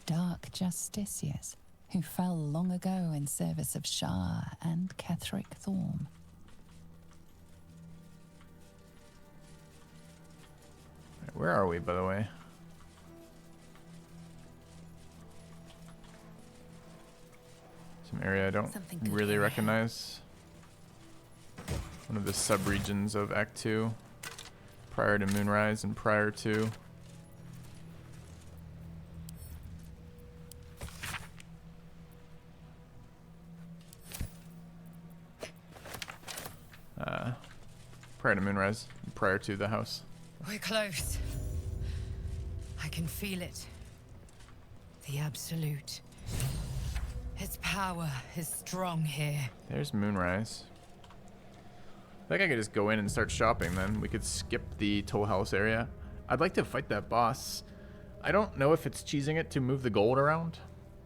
Dark justiciars who fell long ago in service of Shah and Ketheric Thorne. Right, where are we, by the way? Some area I don't Something good really here. recognize. One of the sub-regions of Act 2. Prior to Moonrise and prior to... prior to Moonrise, prior to the house. We're close. I can feel it. The Absolute. Its power is strong here. There's Moonrise. I think I could just go in and start shopping then. We could skip the Toll House area. I'd like to fight that boss. I don't know if it's cheesing it to move the gold around.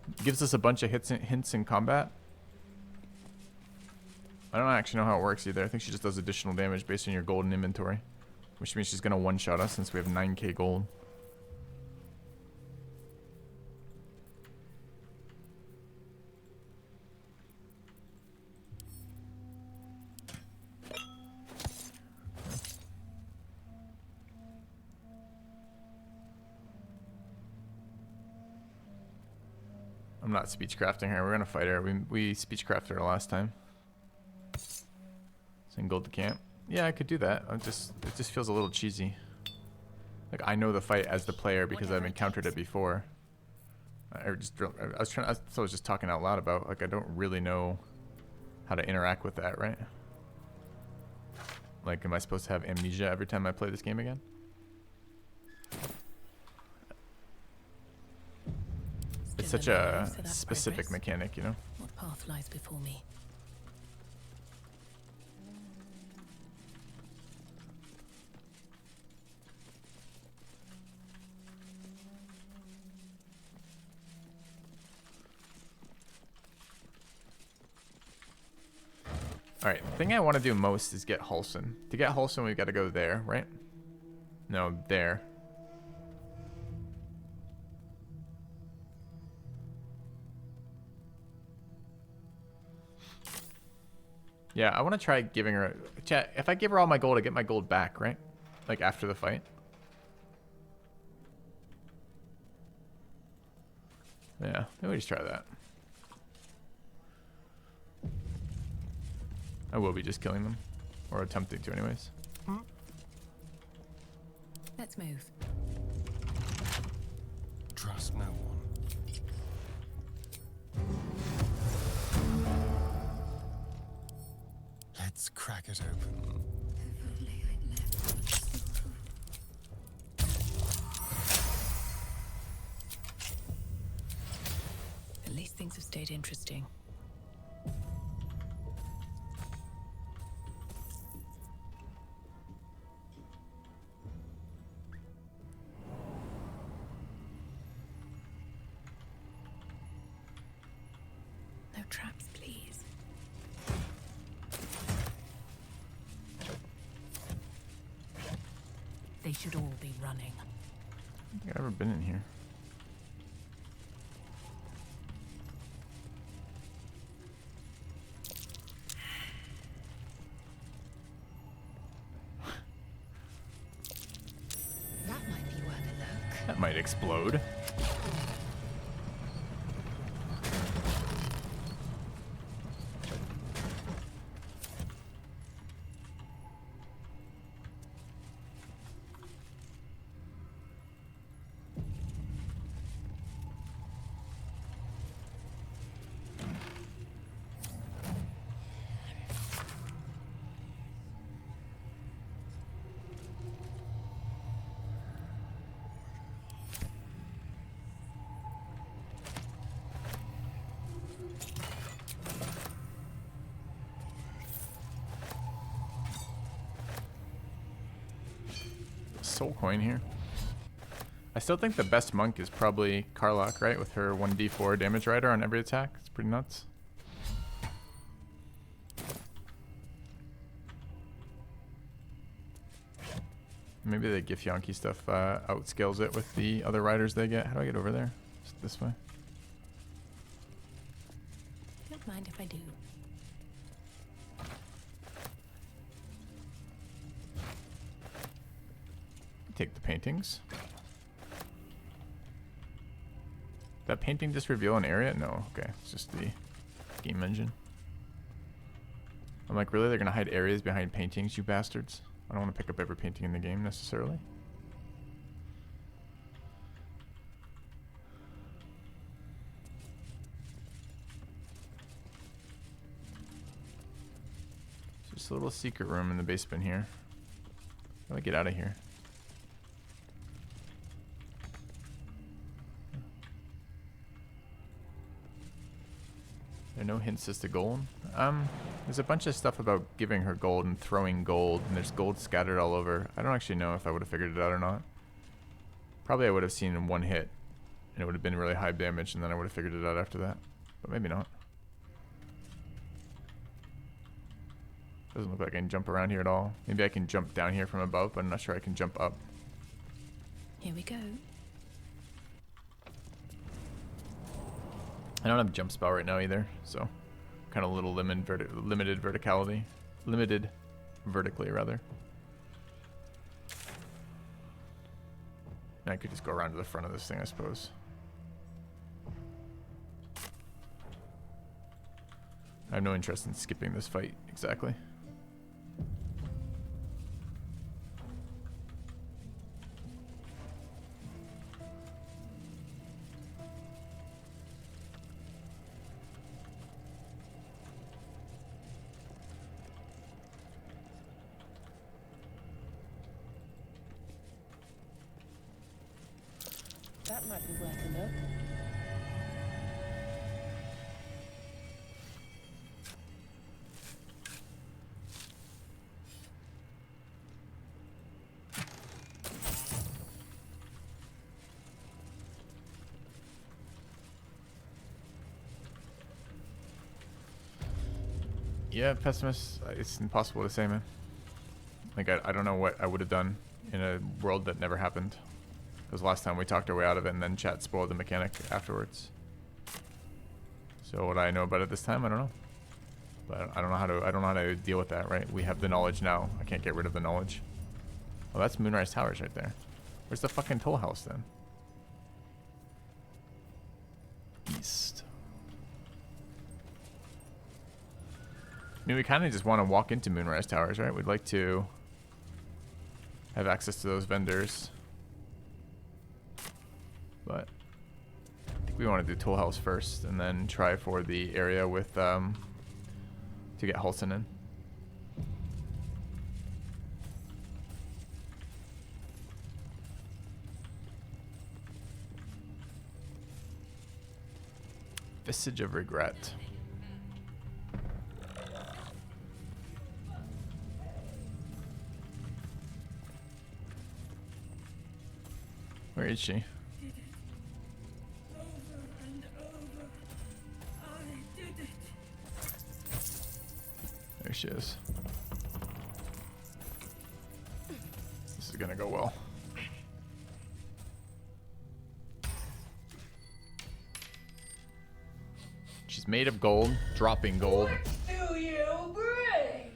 It gives us a bunch of hints in combat. I don't actually know how it works either. I think she just does additional damage based on your gold and inventory. Which means she's going to one-shot us since we have 9k gold. I'm not speech crafting her. We're gonna fight her. We speech crafted her last time. Send gold to camp. Yeah, I could do that. It just feels a little cheesy. Like I know the fight as the player because I've encountered it before. I was just talking out loud about like I don't really know how to interact with that, right? Like, am I supposed to have amnesia every time I play this game again? It's such a specific mechanic, you know? What path lies before me? Alright, the thing I want to do most is get Halsin. To get Halsin, we've got to go there, right? No, there. Yeah, I want to try giving her... Chat, if I give her all my gold, I get my gold back, right? Like, after the fight. Yeah, maybe we just try that. I will be just killing them. Or attempting to anyways. Let's move. Trust no one. Let's crack it open. At least things have stayed interesting. No traps, please. They should all be running. I don't think I've ever been in here. That might be worth a look. That might explode. Soul coin here. I still think the best monk is probably Karlach, right? With her 1d4 damage rider on every attack. It's pretty nuts. Maybe the Githyanki stuff outscales it with the other riders they get. How do I get over there? Just this way. Don't mind if I do. Take the paintings. That painting just reveal an area? No, okay. It's just the game engine. I'm like, really? They're gonna hide areas behind paintings, you bastards? I don't want to pick up every painting in the game necessarily. Just a little secret room in the basement here. How do I get out of here? There are no hints as to gold. There's a bunch of stuff about giving her gold and throwing gold, and there's gold scattered all over. I don't actually know if I would have figured it out or not. Probably I would have seen in one hit, and it would have been really high damage, and then I would have figured it out after that. But maybe not. Doesn't look like I can jump around here at all. Maybe I can jump down here from above, but I'm not sure I can jump up. Here we go. I don't have a jump spell right now either, so kind of a little limited verticality. Limited vertically, rather. And I could just go around to the front of this thing, I suppose. I have no interest in skipping this fight, exactly. That might be worth a look. Yeah, pessimist. It's impossible to say, man. Like, I don't know what I would have done in a world that never happened. Because last time we talked our way out of it, and then chat spoiled the mechanic afterwards. So what I know about it this time, I don't know. But I don't know how to deal with that, right? We have the knowledge now. I can't get rid of the knowledge. Oh, that's Moonrise Towers right there. Where's the fucking toll house then? East. I mean, we kind of just want to walk into Moonrise Towers, right? We'd like to have access to those vendors. But I think we want to do Toll House first and then try for the area with, to get Halsin in. Vestige of Regret. Where is she? There she is. This is gonna go well. She's made of gold, dropping gold. What do you bring?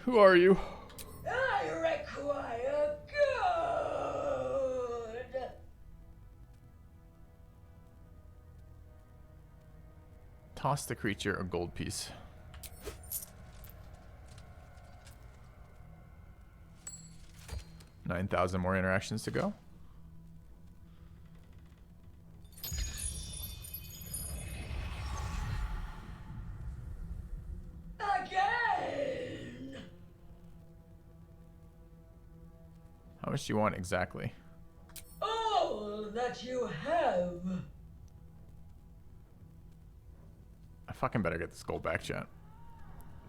Who are you? I require good. Toss the creature a gold piece. $9,000 more interactions to go. Again. How much do you want exactly? All that you have. I fucking better get this gold back, chat.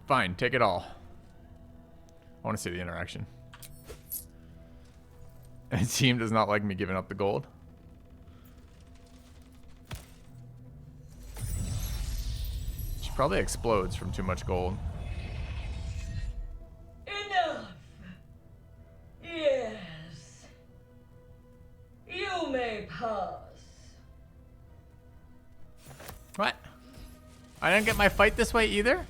Fine, take it all. I want to see the interaction. And team does not like me giving up the gold. She probably explodes from too much gold. Enough. Yes. You may pass. What? I didn't get my fight this way either?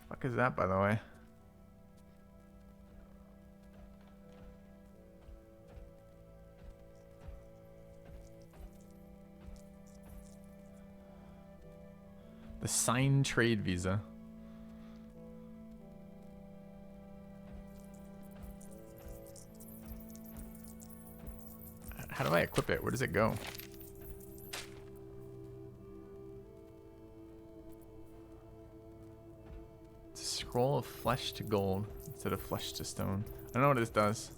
Fuck is that, by the way? The signed trade visa. How do I equip it? Where does it go? Scroll of flesh to gold instead of flesh to stone. I don't know what this does.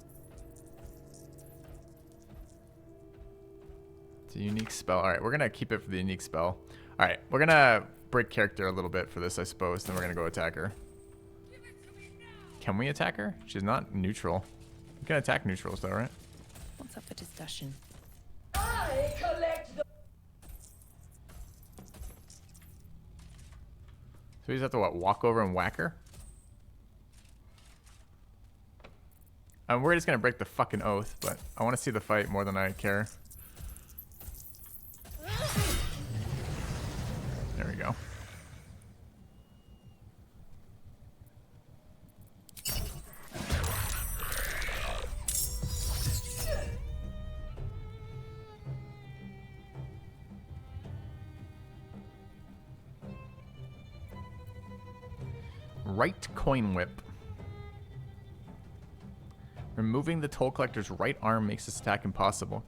It's a unique spell. Alright, we're gonna keep it for the unique spell. Alright, we're gonna break character a little bit for this, I suppose. Then we're gonna go attack her. Can we attack her? She's not neutral. We can attack neutrals though, right? What's up for discussion? I collect the. So we just have to, what, walk over and whack her? We're just gonna break the fucking oath, but I want to see the fight more than I care. There we go. Right coin whip. Removing the toll collector's right arm makes this attack impossible.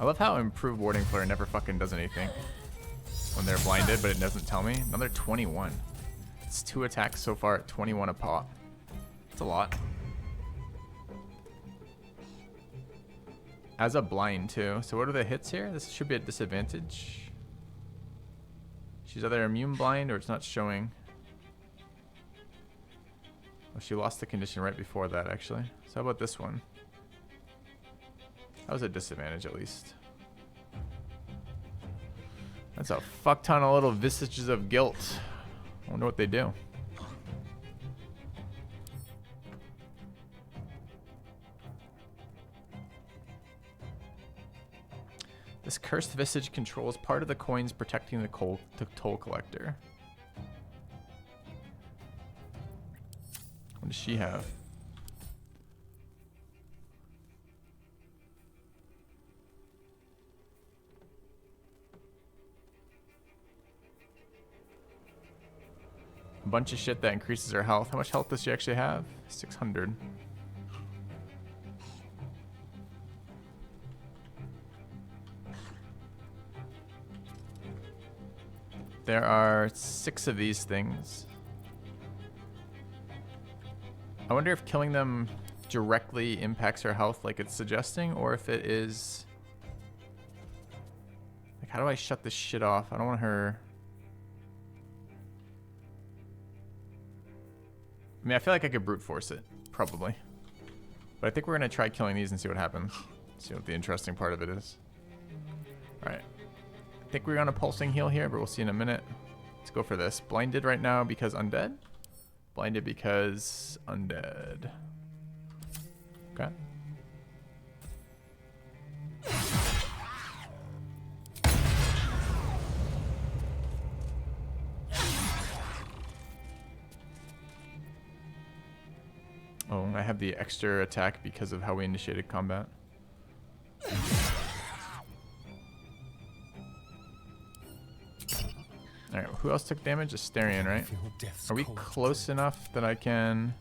I love how improved warding flare never fucking does anything when they're blinded, but it doesn't tell me. Another 21. It's 2 attacks so far at 21 a pop. That's a lot. As a blind too. So what are the hits here? This should be a disadvantage. She's either immune blind or it's not showing. Oh, she lost the condition right before that actually. So how about this one? That was a disadvantage at least. That's a fuck ton of little vestiges of guilt. I wonder what they do. This cursed visage controls part of the coins protecting the toll collector. What does she have? A bunch of shit that increases her health. How much health does she actually have? 600. There are 6 of these things. I wonder if killing them directly impacts her health like it's suggesting, or if it is... Like, how do I shut this shit off? I don't want her... I mean, I feel like I could brute force it, probably. But I think we're going to try killing these and see what happens. See what the interesting part of it is. Alright. I think we're on a pulsing heal here, but we'll see in a minute. Let's go for this. Blinded right now because undead. Blinded because undead. Okay. Oh, I have the extra attack because of how we initiated combat. Alright, who else took damage? Astarion, right? Are we close enough that I can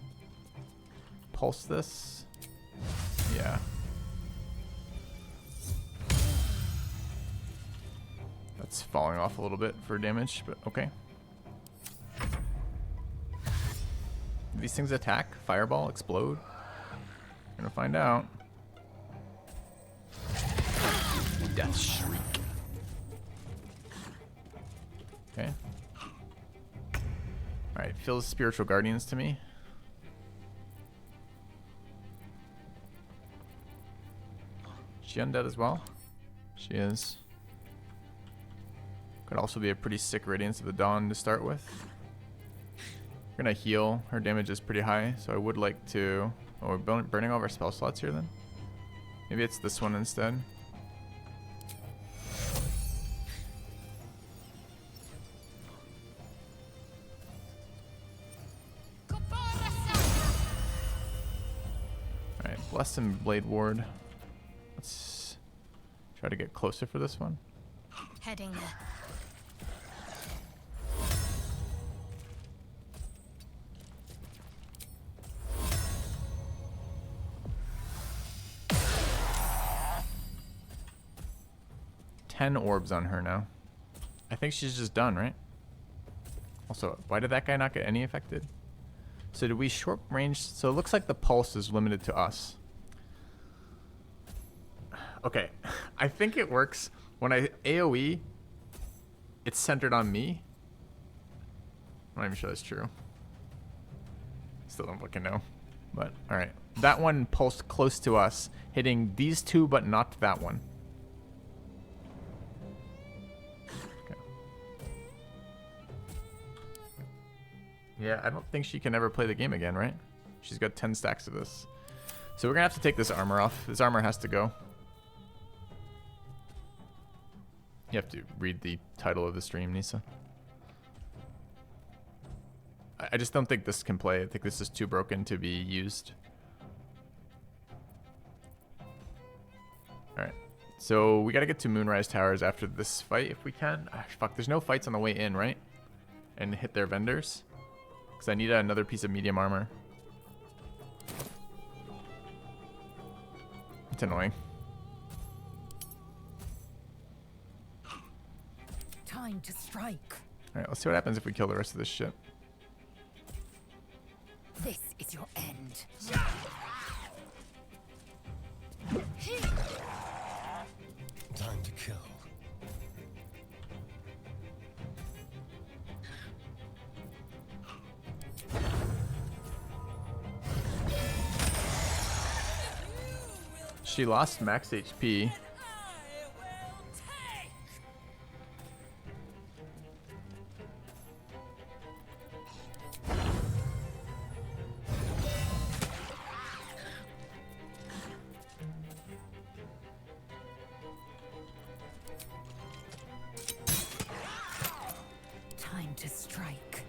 pulse this? Yeah. That's falling off a little bit for damage, but okay. These things attack, fireball, explode. We're gonna find out. Death shriek. Okay. Alright, feels spiritual guardians to me. She undead as well? She is. Could also be a pretty sick Radiance of the Dawn to start with. We're gonna heal. Her damage is pretty high, so I would like to... Oh, we're burning all of our spell slots here then? Maybe it's this one instead. Alright, Bless and Blade Ward. Let's try to get closer for this one. Heading there. 10 orbs on her now. I think she's just done, right? Also, why did that guy not get any affected? So did we short range? So it looks like the pulse is limited to us. Okay, I think it works. When I AoE, it's centered on me. I'm not even sure that's true. Still don't fucking know. But, alright. That one pulsed close to us, hitting these two, but not that one. Okay. Yeah, I don't think she can ever play the game again, right? She's got 10 stacks of this. So we're gonna have to take this armor off. This armor has to go. You have to read the title of the stream, Nisa. I just don't think this can play. I think this is too broken to be used. Alright. So we gotta get to Moonrise Towers after this fight if we can. Ah, fuck, there's no fights on the way in, right? And hit their vendors. Because I need another piece of medium armor. It's annoying. Time to strike. Alright, let's see what happens if we kill the rest of this shit. This is your end. Time to kill. She lost max HP. Time to strike.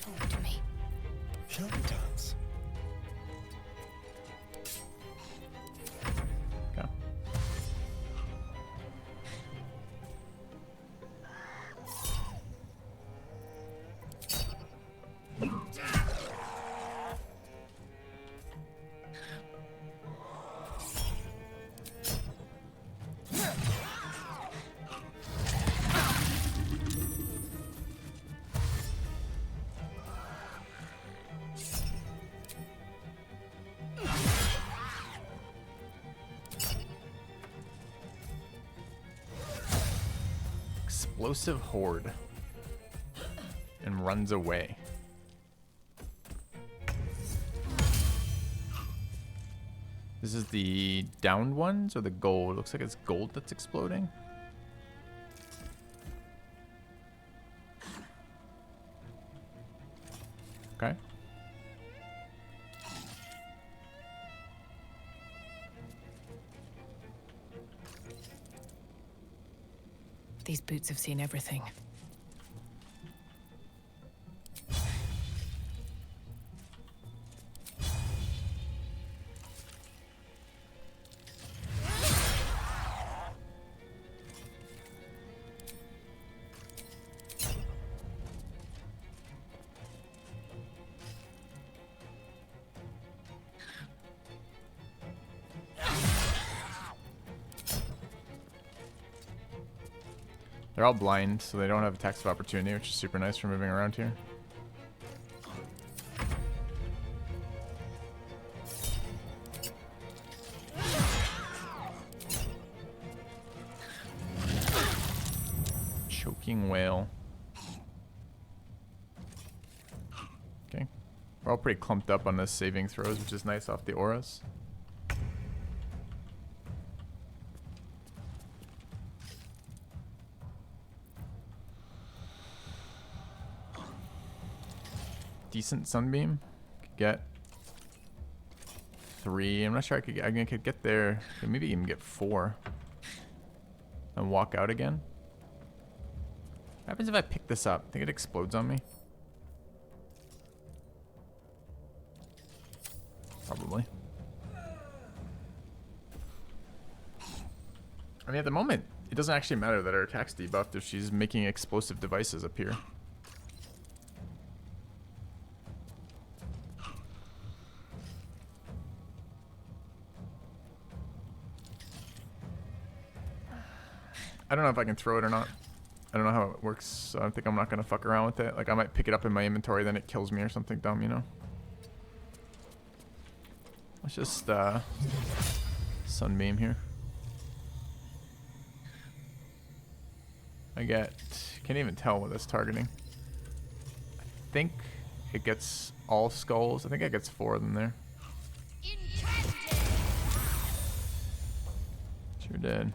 Talk to me. Shall we dance? Okay. Explosive horde. And runs away. This is the downed ones or the gold? Looks like it's gold that's exploding. Okay. These boots have seen everything. They're all blind, so they don't have attacks of opportunity, which is super nice for moving around here. Choking whale. Okay. We're all pretty clumped up on this saving throws, which is nice off the auras. Decent sunbeam. Could get 3. I'm not sure I could get, I could get there. Maybe even get 4. And walk out again. What happens if I pick this up? I think it explodes on me. Probably. I mean, at the moment, it doesn't actually matter that her attack's debuffed if she's making explosive devices appear. I don't know if I can throw it or not. I don't know how it works, so I think I'm not gonna fuck around with it. Like I might pick it up in my inventory, then it kills me or something dumb, you know? Let's just sunbeam here. I can't even tell what it's targeting. I think it gets all skulls. I think it gets 4 of them there. Sure did.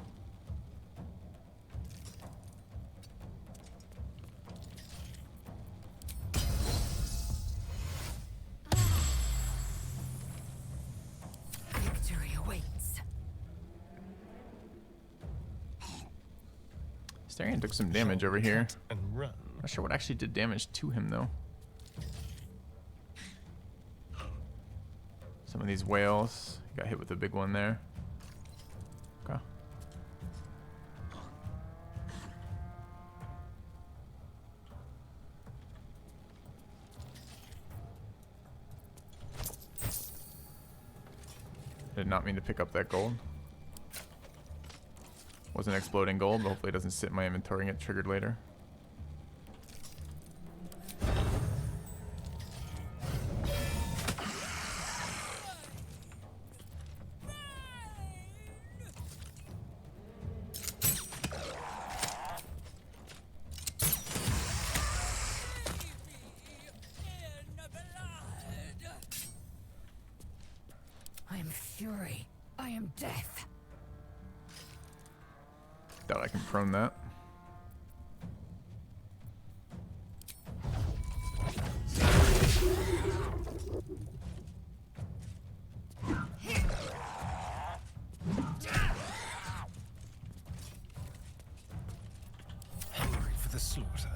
Victory awaits. Starion took some damage over here. And run. Not sure what actually did damage to him though. Some of these whales. Got hit with a big one there. Okay. Did not mean to pick up that gold. Wasn't exploding gold, but hopefully it doesn't sit in my inventory and get triggered later. I am fury. I am death. Doubt I can prone that. Hungry for the slaughter.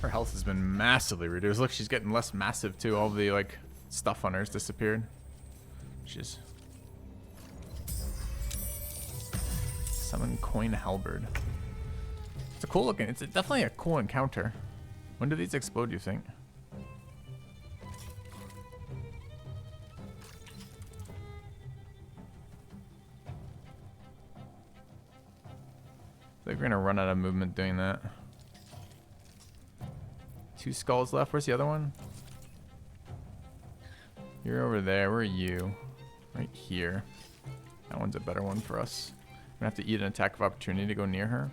Her health has been massively reduced. Look, she's getting less massive too. All the like stuff on her has disappeared. She's summon coin halberd. It's a cool looking. It's definitely a cool encounter. When do these explode, you think? I think we're gonna run out of movement doing that. 2 skulls left. Where's the other one? You're over there. Where are you? Right here. That one's a better one for us. I'm gonna have to eat an attack of opportunity to go near her.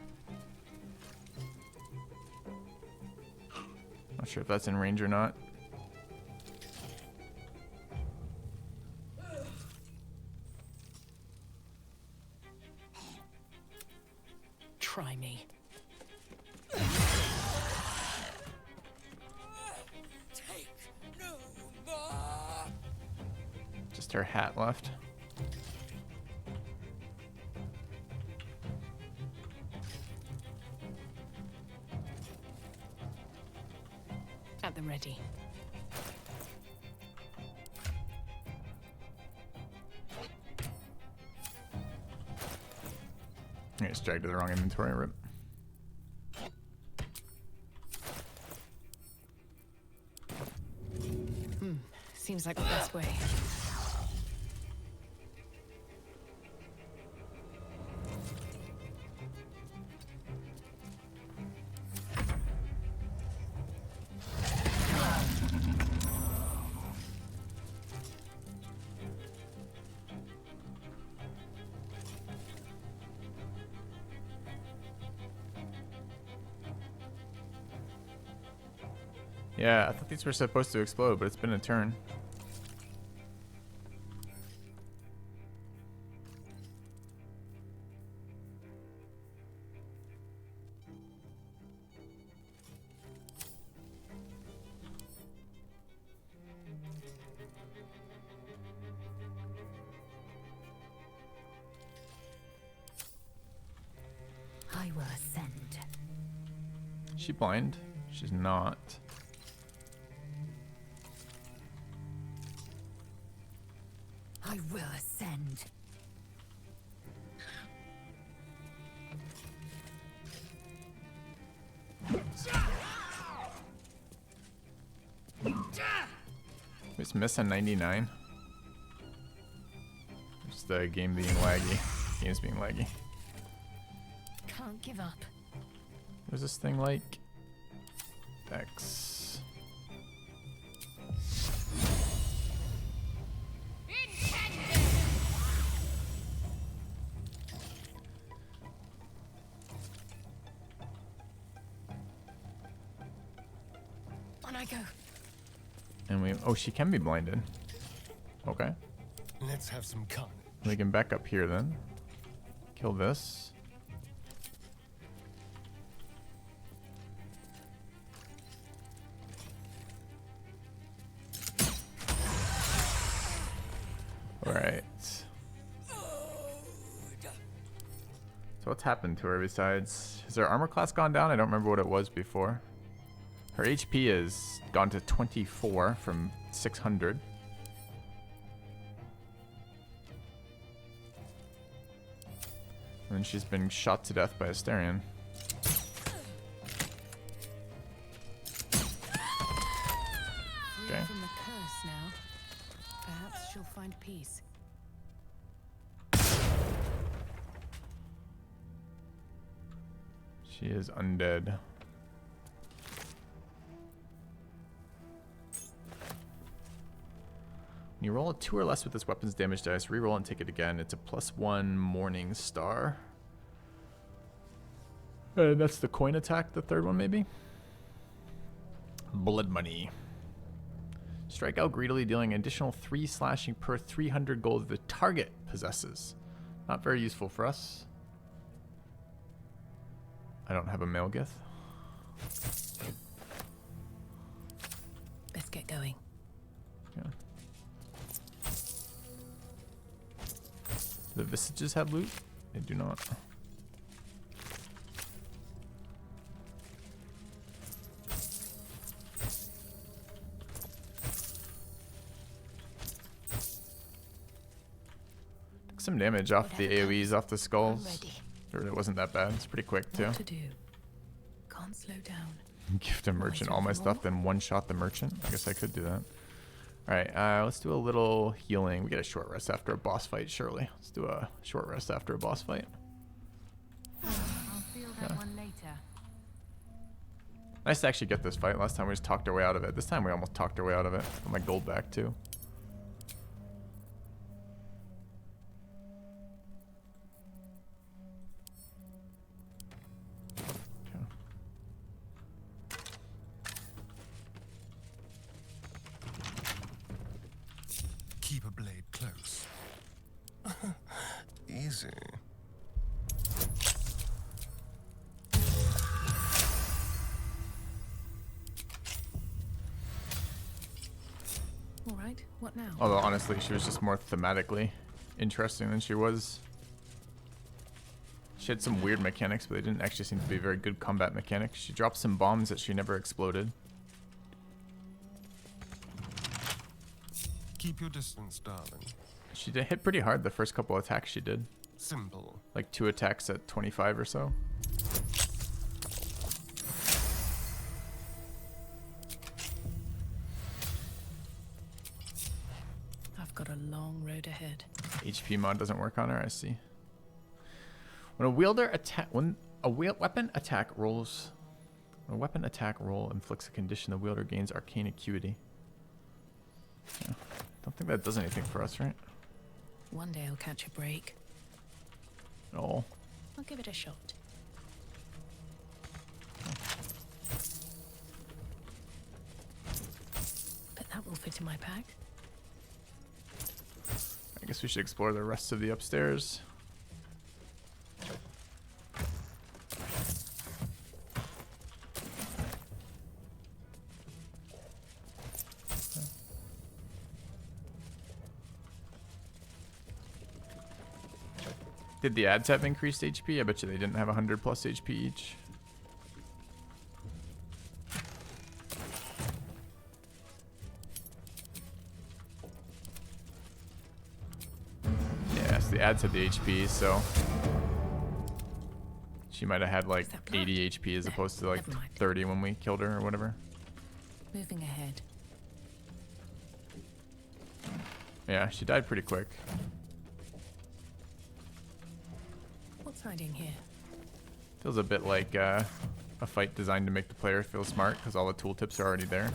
Not sure if that's in range or not. Try me. Just her hat left. At the ready. I just dragged to the wrong inventory. Rip. Seems like the best way. Yeah, I thought these were supposed to explode, but it's been a turn. I will ascend. Is she blind? She's not. I will ascend. Just miss on 99. Just the game being laggy. Game's being laggy. Can't give up. What's this thing like? X. On I go. And we, oh, she can be blinded. Okay. Let's have some carnage. We can back up here then. Kill this. Alright. So what's happened to her besides? Has her armor class gone down? I don't remember what it was before. Her HP has gone to 24 from 600. And then she's been shot to death by a Astarion. Okay. From the curse now. Perhaps she'll find peace. She is undead. When you roll a 2 or less with this weapon's damage dice, re-roll and take it again. It's a +1 Morning Star. That's the coin attack, the third one maybe? Blood Money. Strike out greedily, dealing an additional 3 slashing per 300 gold the target possesses. Not very useful for us. I don't have a male Gith. Let's get going. Yeah. Do the Visages have loot? They do not. Took some damage off the AoEs, off the skulls. It wasn't that bad. It's pretty quick too. What to do? Can't slow down. Gift a merchant all my stuff, then one-shot the merchant. I guess I could do that. Alright, let's do a little healing. We get a short rest after a boss fight, surely. Let's do a short rest after a boss fight. I'll feel that one later. Nice to actually get this fight. Last time we just talked our way out of it. This time we almost talked our way out of it. Got my gold back too. Keep a blade close. Easy. All right, what now? Although honestly, she was just more thematically interesting than she was. She had some weird mechanics, but they didn't actually seem to be very good combat mechanics. She dropped some bombs that she never exploded. Keep your distance, darling. She did hit pretty hard the first couple attacks she did. Simple. Like 2 attacks at 25 or so. I've got a long road ahead. HP mod doesn't work on her, I see. When a wielder attack, when a weapon attack roll inflicts a condition, the wielder gains arcane acuity. Yeah. Don't think that does anything for us, right? One day I'll catch a break. No. I'll give it a shot. But that will fit in my pack. I guess we should explore the rest of the upstairs. Did the ads have increased HP? I bet you they didn't have 100 plus HP each. Yes, the ads had the HP, so she might have had like 80 HP as opposed to like 30 when we killed her or whatever. Moving ahead. Yeah, she died pretty quick. What's hiding here? Feels a bit like a fight designed to make the player feel smart because all the tooltips are already there.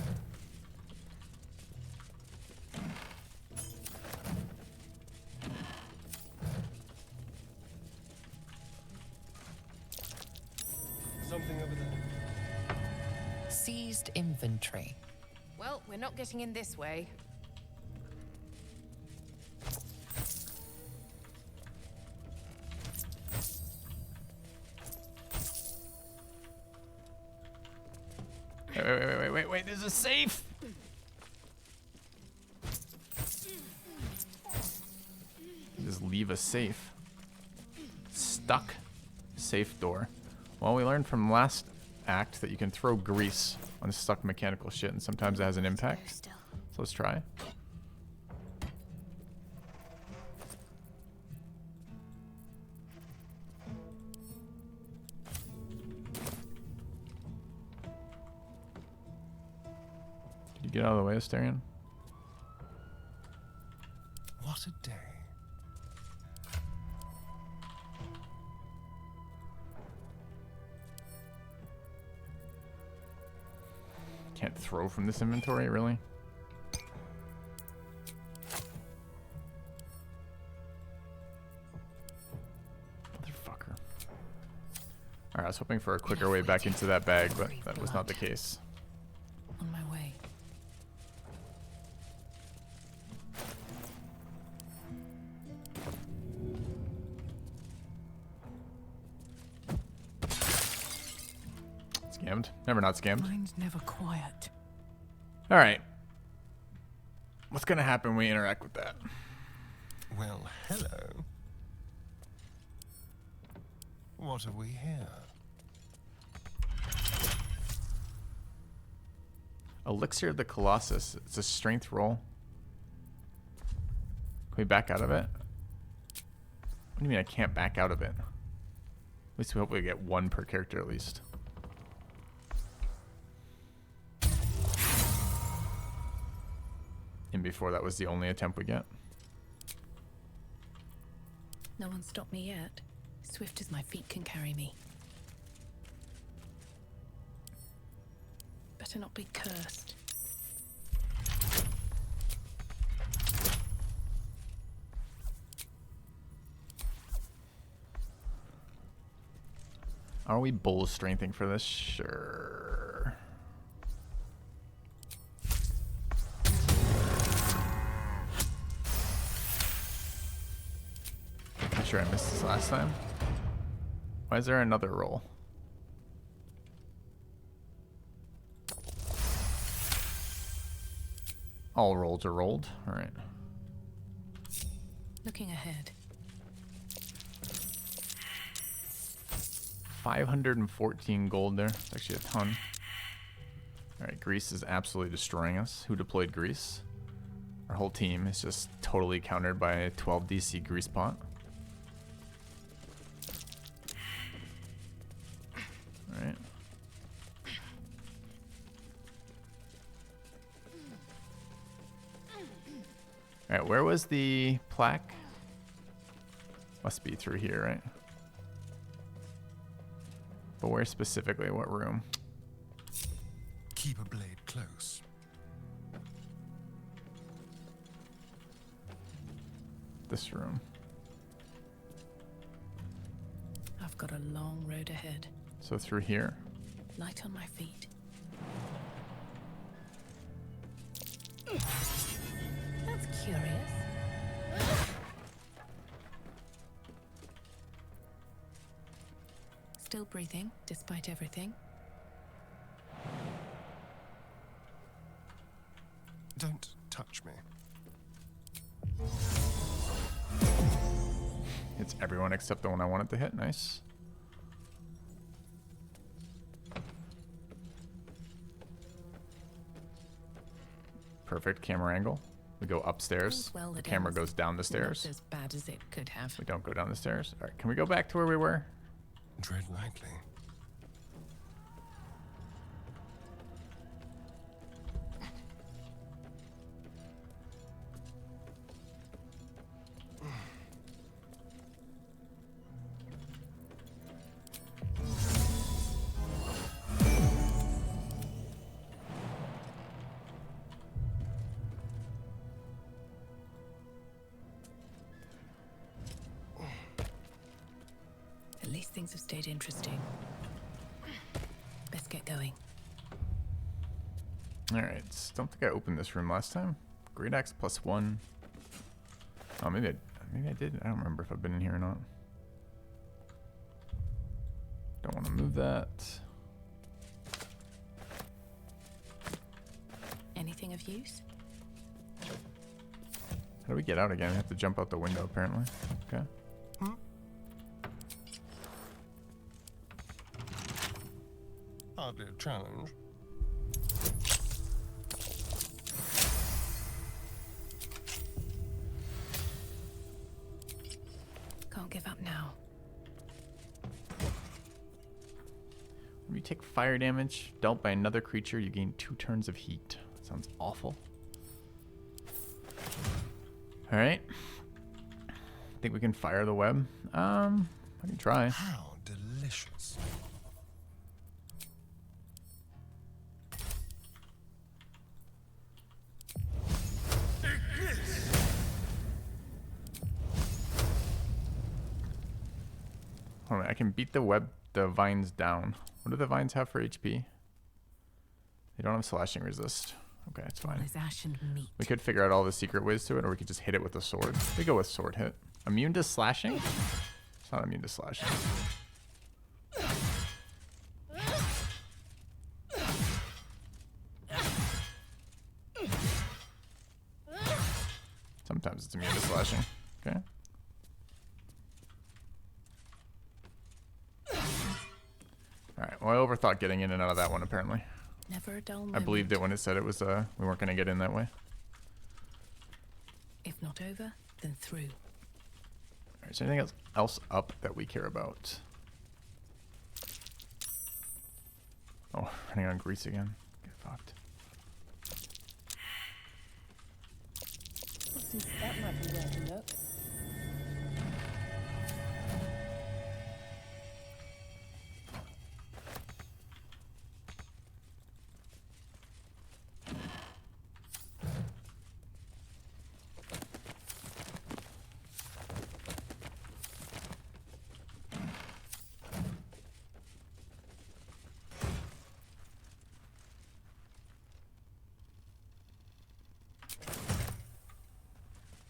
Something over there. Seized inventory. Well, we're not getting in this way. Wait, there's a safe! Just leave a safe. Stuck. Safe door. Well, we learned from last act that you can throw grease on stuck mechanical shit, and sometimes it has an impact. So let's try. Did you get out of the way, Asterion? What a day. Can't throw from this inventory, really? Motherfucker. Alright, I was hoping for a quicker way back into that bag, but that was not the case. On my way. Scammed. Never not scammed. Mine's never quiet. Alright. What's gonna happen when we interact with that? Well, hello. What have we here? Elixir of the Colossus. It's a strength roll. Can we back out of it? What do you mean I can't back out of it? At least we hope we get one per character at least. And before that was the only attempt we get. No one stopped me yet. Swift as my feet can carry me. Better not be cursed. Are we bull strengthening for this? Sure. I'm sure I missed this last time. Why is there another roll? All rolls are rolled. All right. Looking ahead. 514 gold there. It's actually a ton. All right, Greece is absolutely destroying us. Who deployed Greece? Our whole team is just totally countered by a 12 DC Grease pot. All right. All right, where was the plaque? Must be through here, right? But where specifically? What room? Keep a blade close. This room. I've got a long road ahead. So through here. Light on my feet. That's curious. Still breathing, despite everything. Don't touch me. It's everyone except the one I wanted to hit. Nice. Perfect camera angle. We go upstairs. Well, the camera goes down the stairs. Not as bad as it could have. We don't go down the stairs. All right, can we go back to where we were? Tread lightly. least things have stayed interesting. Let's get going. Alright, don't think I opened this room last time. Great axe +1. Oh, maybe I did. I don't remember if I've been in here or not. Don't want to move that. Anything of use? How do we get out again? We have to jump out the window, apparently. Okay. Hardly a challenge. Can't give up now. When you take fire damage dealt by another creature, you gain 2 turns of heat. Sounds awful. Alright. Think we can fire the web? I can try. How delicious. Hold on, I can beat the vines down. What do the vines have for HP? They don't have slashing resist. Okay, it's fine. There's ash and meat. We could figure out all the secret ways to it, or we could just hit it with a sword. We go with sword hit. Immune to slashing? It's not immune to slashing. Sometimes it's immune to slashing. Okay. Alright, well, I overthought getting in and out of that one, apparently. Never a dull I moment. believed it when it said it was, we weren't going to get in that way. If not over, then through. Alright, is there anything else up that we care about? Oh, running on grease again. Get fucked. That might be where to look.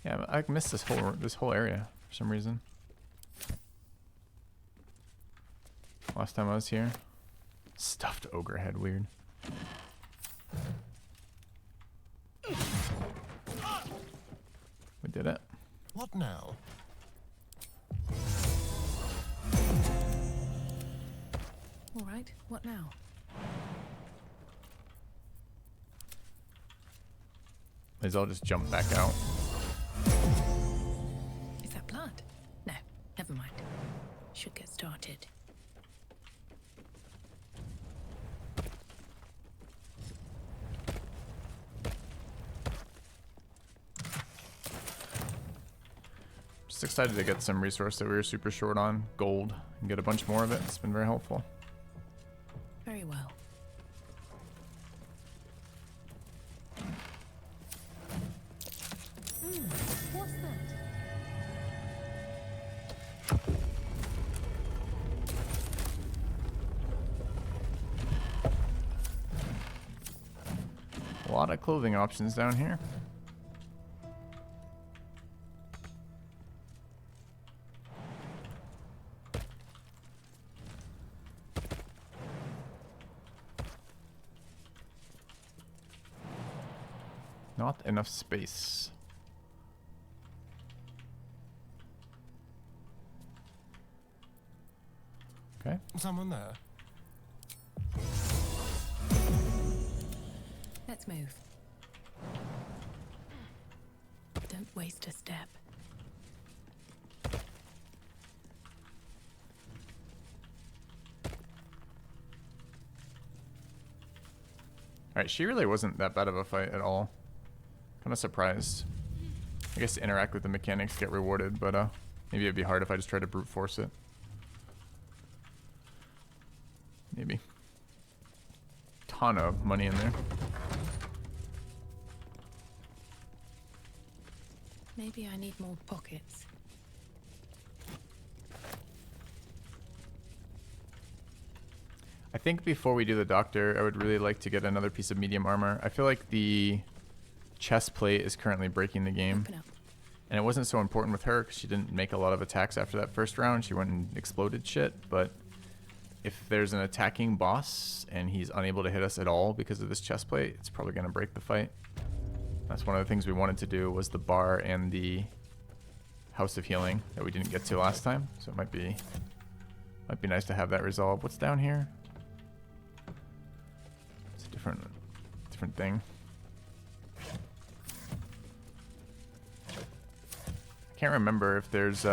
Yeah, I missed this whole area for some reason. Last time I was here. Stuffed ogre head, weird. We did it. What now? All right, what now? Might as well just jump back out. Is that blood? No, never mind. Should get started. Just excited to get some resource that we were super short on. Gold. And get a bunch more of it. It's been very helpful. Very well. What's that? A lot of clothing options down here. Not enough space. Okay. Someone there? Let's move. Don't waste a step. Alright, she really wasn't that bad of a fight at all. Kind of surprised. I guess to interact with the mechanics get rewarded, but maybe it'd be hard if I just try to brute force it. Maybe. Ton of money in there. Maybe I need more pockets. I think before we do the doctor, I would really like to get another piece of medium armor. I feel like the chest plate is currently breaking the game. Open up. And it wasn't so important with her because she didn't make a lot of attacks after that first round. She went and exploded shit. But if there's an attacking boss and he's unable to hit us at all because of this chest plate, it's probably going to break the fight. That's one of the things we wanted to do, was the bar and the House of Healing that we didn't get to last time. So it might be nice to have that resolved. What's down here? It's a different thing. I can't remember if there's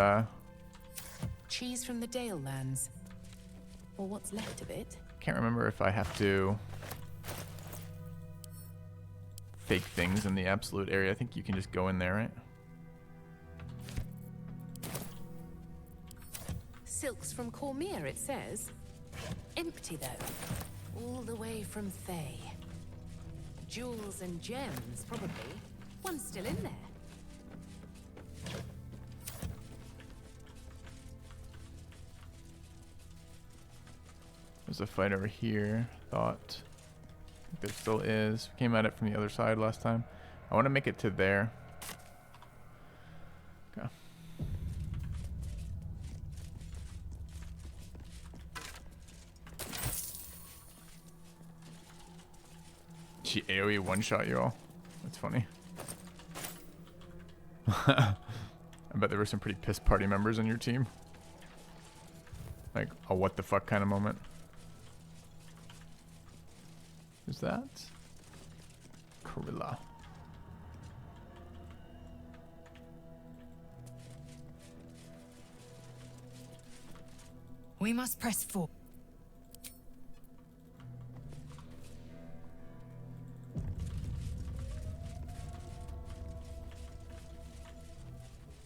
Cheese from the Dale lands. Or what's left of it. can't remember if I have to fake things in the absolute area. I think you can just go in there, right? Silks from Cormier, it says. Empty, though. All the way from Thay. Jewels and gems, probably. One's still in there. There's a fight over here. Thought there still is. Came at it from the other side last time. I want to make it to there. Okay. She AoE one-shot you all. That's funny. I bet there were some pretty pissed party members on your team. Like a what the fuck kind of moment. Who's that? Corilla. We must press forward.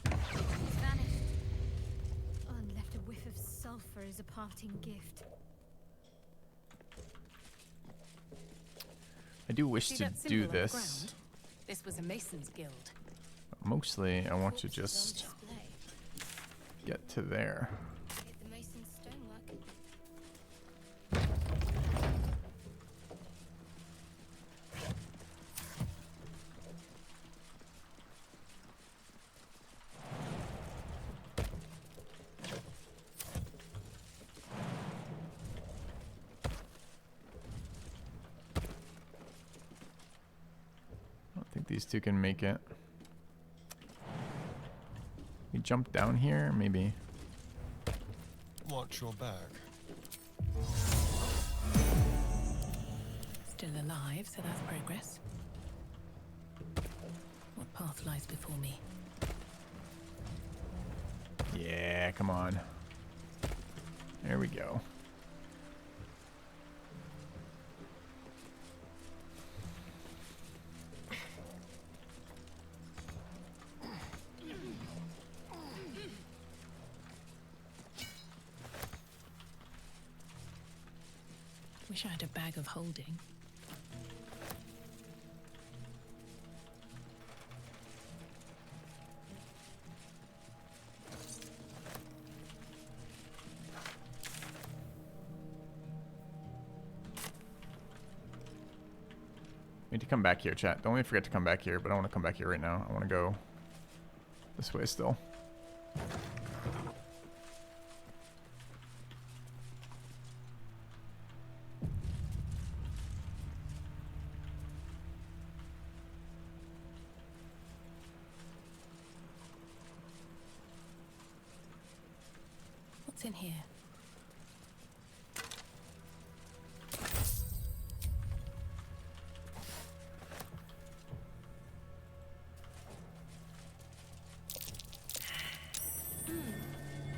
Vanished. Oh, and left a whiff of sulfur as a parting gift. I do wish See to that symbol do on the this. ground? This was a Mason's Guild. Mostly, I want to Corpses on just display. get to there. Hit the mason's stonework. I don't think these two can make it. We jump down here, maybe. Watch your back. Still alive, so that's progress. What path lies before me? Yeah, come on. There we go. Wish I had a bag of holding. Need to come back here, chat. Don't forget to come back here, but I want to come back here right now. I want to go this way still. What's in here?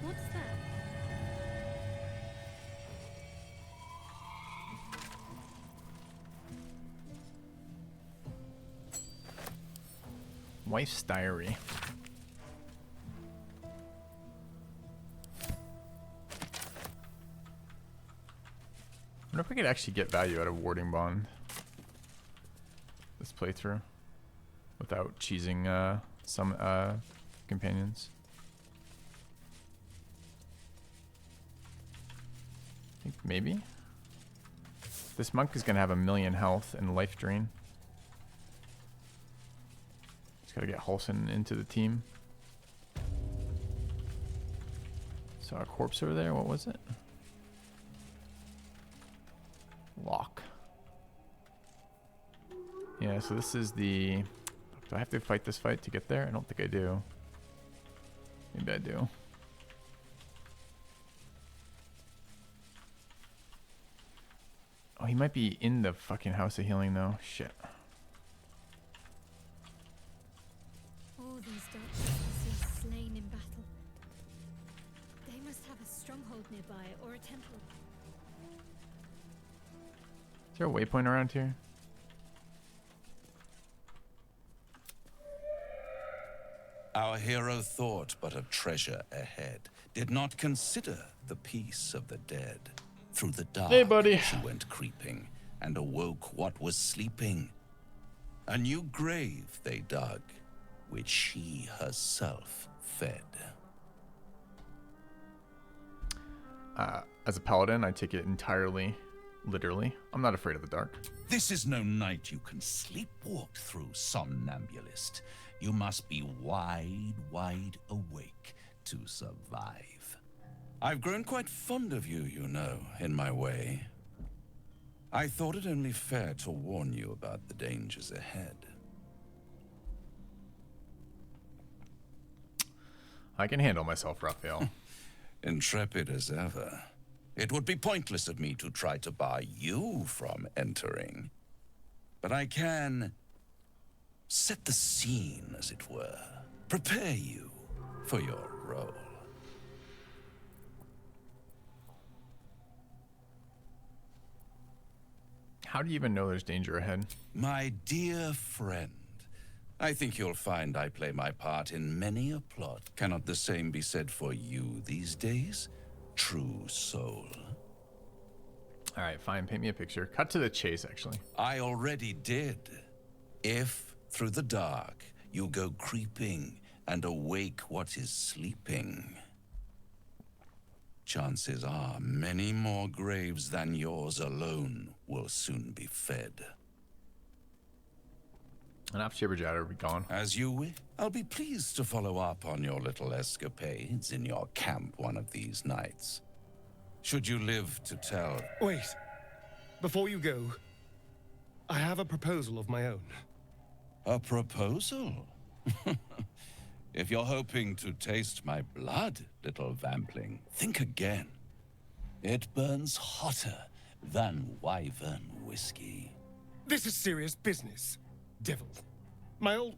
What's that? Wife's diary. I wonder if we could actually get value out of Warding Bond this playthrough without cheesing some companions. I think maybe. This monk is gonna have 1,000,000 health and life drain. Just gotta get Halsin into the team. Saw a corpse over there. What was it? Lock. Yeah, so this is the... Do I have to fight this fight to get there? I don't think I do. Maybe I do. Oh, he might be in the fucking House of Healing, though. Shit. All these dark justices slain in battle. They must have a stronghold nearby or a temple. Is there a waypoint around here? Our hero thought but of treasure ahead, did not consider the peace of the dead. Through the dark, hey, buddy. She went creeping, and awoke what was sleeping. A new grave they dug, which she herself fed. As a paladin, I take it entirely literally. I'm not afraid of the dark. This is no night you can sleepwalk through, somnambulist. You must be wide, wide awake to survive. I've grown quite fond of you, you know, in my way. I thought it only fair to warn you about the dangers ahead. I can handle myself, Raphael. Intrepid as ever. It would be pointless of me to try to bar you from entering. But I can set the scene, as it were. Prepare you for your role. How do you even know there's danger ahead? My dear friend, I think you'll find I play my part in many a plot. Cannot the same be said for you these days, true soul? All right, fine. Paint me a picture. Cut to the chase, actually. I already did. If, through the dark, you go creeping and awake what is sleeping, chances are many more graves than yours alone will soon be fed. Enough jibber-jabber, be gone. As you wish. I'll be pleased to follow up on your little escapades in your camp one of these nights. Should you live to tell... Wait. Before you go, I have a proposal of my own. A proposal? If you're hoping to taste my blood, little vampling, think again. It burns hotter than wyvern whiskey. This is serious business, devil. Well,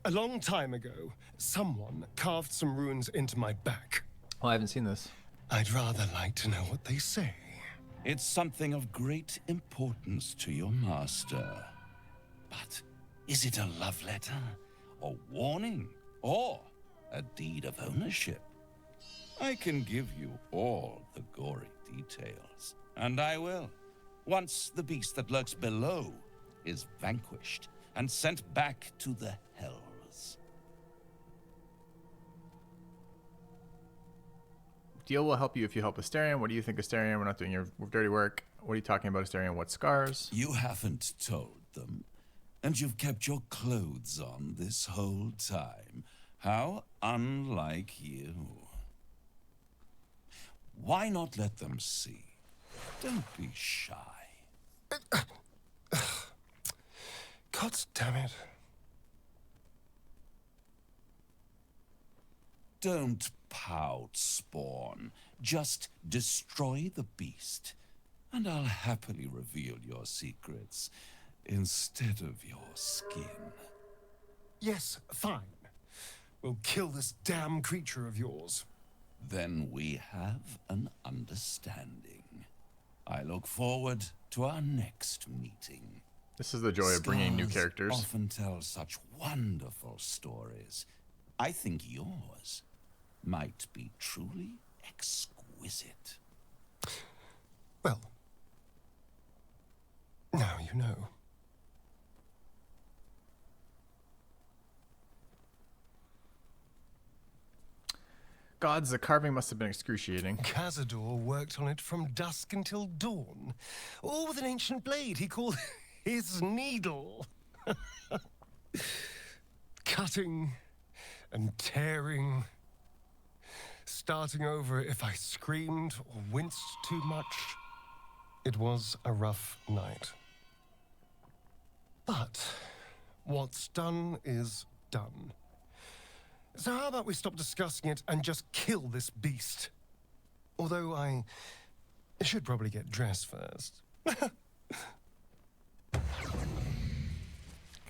a long time ago, someone carved some runes into my back. Oh, I haven't seen this. I'd rather like to know what they say. It's something of great importance to your master. But is it a love letter, a warning, or a deed of ownership? I can give you all the gory details, and I will, once the beast that lurks below is vanquished and sent back to the hells. Deal will help you if you help Astarion. What do you think, Astarion? We're not doing your dirty work. What are you talking about, Astarion? What scars? You haven't told them, and you've kept your clothes on this whole time. How unlike you. Why not let them see? Don't be shy. God damn it. Don't pout, Spawn. Just destroy the beast, and I'll happily reveal your secrets instead of your skin. Yes, fine. We'll kill this damn creature of yours. Then we have an understanding. I look forward to our next meeting. This is the joy of bringing new Scars characters. Often tell such wonderful stories. I think yours might be truly exquisite. Well, now you know. gods, the carving must have been excruciating. Cazador worked on it from dusk until dawn, all with an ancient blade he called his needle. Cutting and tearing, starting over if I screamed or winced too much. It was a rough night. But what's done is done. So how about we stop discussing it and just kill this beast? Although I should probably get dressed first.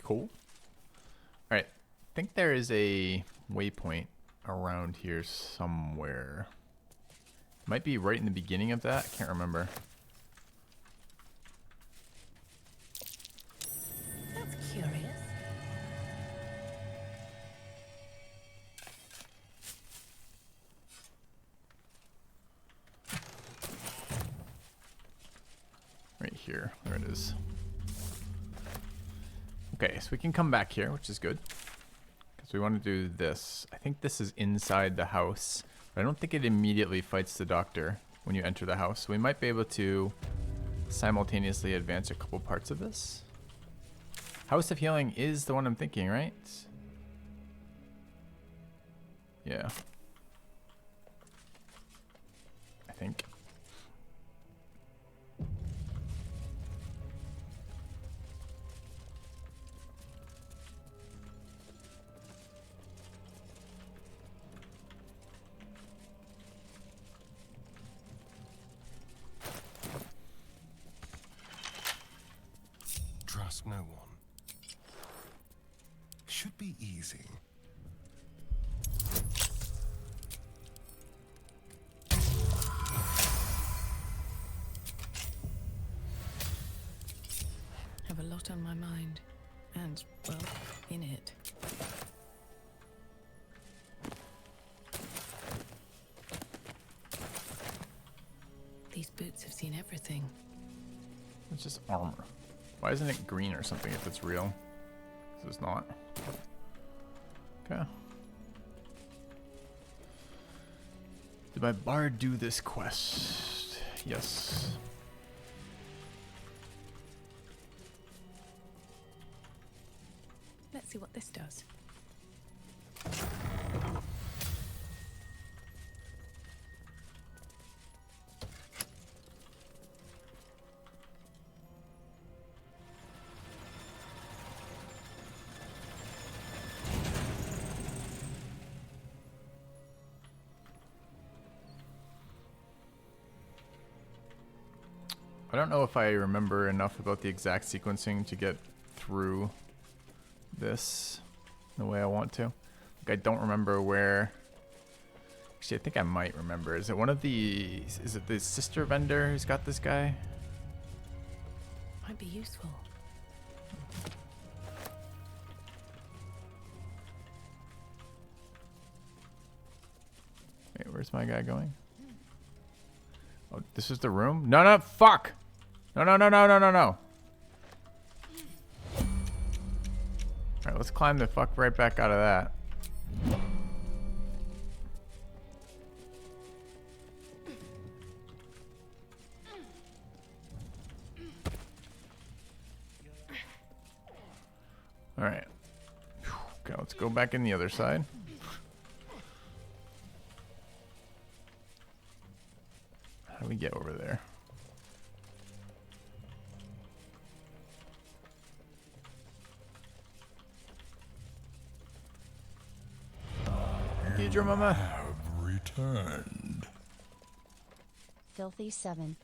Cool. Alright. I think there is a waypoint around here somewhere. Might be right in the beginning of that. I can't remember. That's curious. Right here. There it is. Okay, so we can come back here, which is good. Because we want to do this. I think this is inside the house. But I don't think it immediately fights the doctor when you enter the house. So we might be able to simultaneously advance a couple parts of this. House of Healing is the one I'm thinking, right? Yeah. I think. Trust no one. Should be easy. Have a lot on my mind. And, well, in it. These boots have seen everything. It's just armor. Why isn't it green or something if it's real? 'Cause it's not. Okay. Did my bard do this quest? Yes. Let's see what this does. I don't know if I remember enough about the exact sequencing to get through this the way I want to. Like, I don't remember where. Actually, I think I might remember. Is it one of the? Is it the sister vendor who's got this guy? Might be useful. Wait, where's my guy going? Oh, this is the room? No, no, fuck! No, no, no, no, no, no, no. Alright, let's climb the fuck right back out of that. Alright. Okay, let's go back in the other side. How do we get over there? Did your mama have returned? Filthy 7.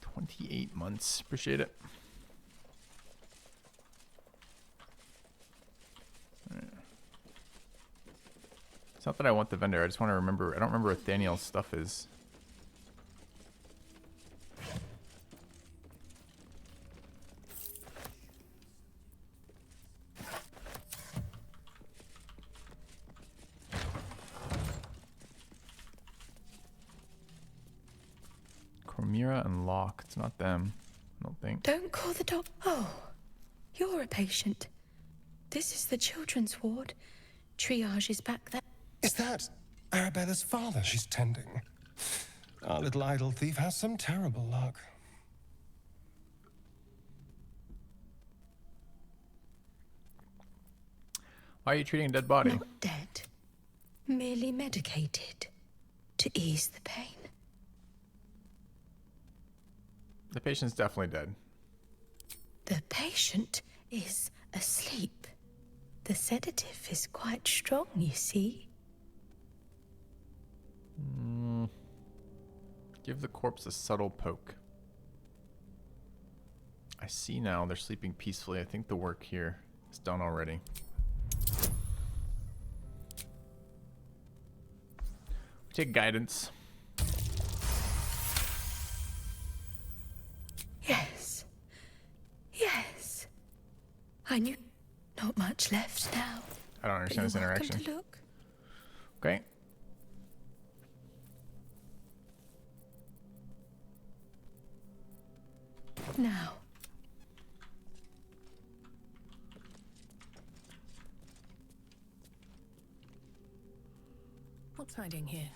28 months. Appreciate it. All right. It's not that I want the vendor. I just want to remember. I don't remember what Daniel's stuff is. Cormira and Locke. It's not them. I don't think. Don't call the doc. Oh, you're a patient. This is the children's ward. Triage is back there. Is that Arabella's father she's tending? Our little idol thief has some terrible luck. Why are you treating a dead body? Not dead. Merely medicated to ease the pain. The patient's definitely dead. The patient is asleep. The sedative is quite strong, you see. Give the corpse a subtle poke. I see now they're sleeping peacefully. I think the work here is done already. We take guidance. Yes. Yes. I knew not much left now. I don't understand this interaction. Welcome to look. Okay. Now. What's hiding here?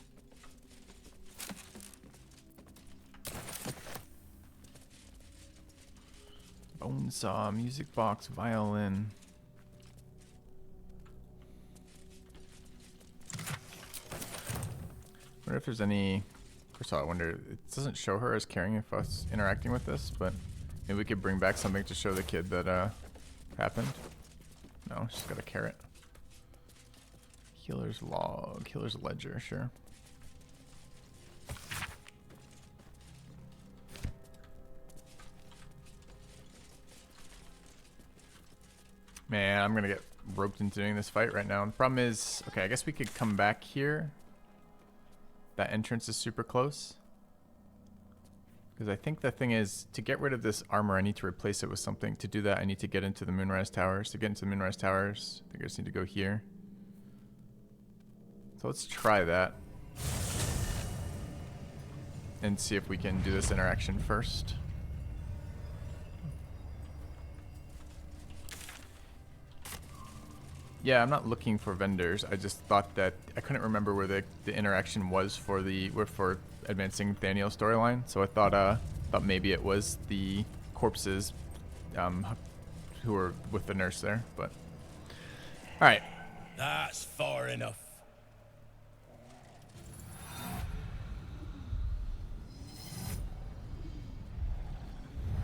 Bone saw, music box, violin. Wonder if there's any. First of all, I wonder. It doesn't show her as caring if us interacting with this, but maybe we could bring back something to show the kid that happened. No, she's got a carrot. Healer's log, healer's ledger, sure. Man, I'm gonna get roped into doing this fight right now. And the problem is, okay, I guess we could come back here. That entrance is super close. Because I think the thing is, to get rid of this armor, I need to replace it with something. To do that, I need to get into the Moonrise Towers. To get into the Moonrise Towers, I think I just need to go here. So let's try that. And see if we can do this interaction first. Yeah, I'm not looking for vendors. I just thought that I couldn't remember where the interaction was for advancing Thaniel's storyline. So I thought maybe it was the corpses who were with the nurse there. But all right, That's far enough.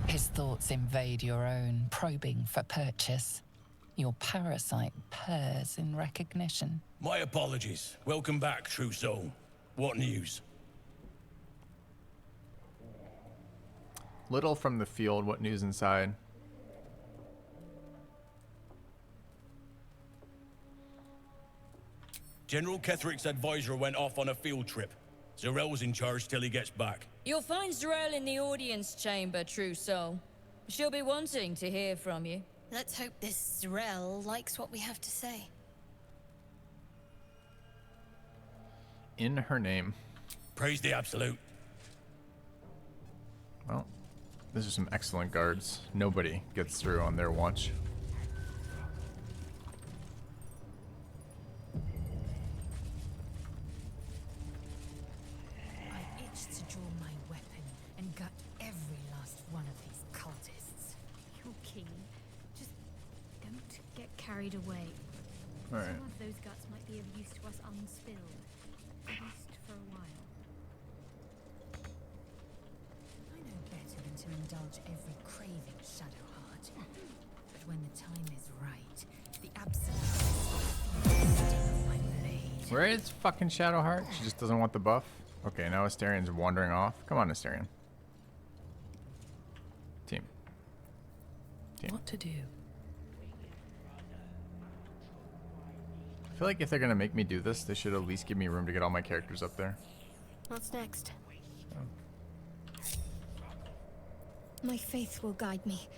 His thoughts invade your own, probing for purchase. Your parasite purrs in recognition. My apologies. Welcome back, true soul. What news? little from the field. What news inside? General Ketherick's advisor went off on a field trip. Zarel's in charge till he gets back. You'll find Zarel in the audience chamber, true soul. She'll be wanting to hear from you. Let's hope this Zarel likes what we have to say. In her name. Praise the Absolute. Well, these are some excellent guards. Nobody gets through on their watch. I itch to draw my weapon and gut every last one of these cultists. You're keen. Just don't get carried away. All right. Some of those guts might be of use to us unspilled. At least for a while. I know better than to indulge every craving, Shadowheart. But when the time is right, the absolute my blade. Where is fucking Shadowheart? She just doesn't want the buff. Okay, now Asterian's wandering off. Come on, Asterian. Team. What to do? I feel like if they're gonna make me do this, they should at least give me room to get all my characters up there. What's next? Oh. My faith will guide me.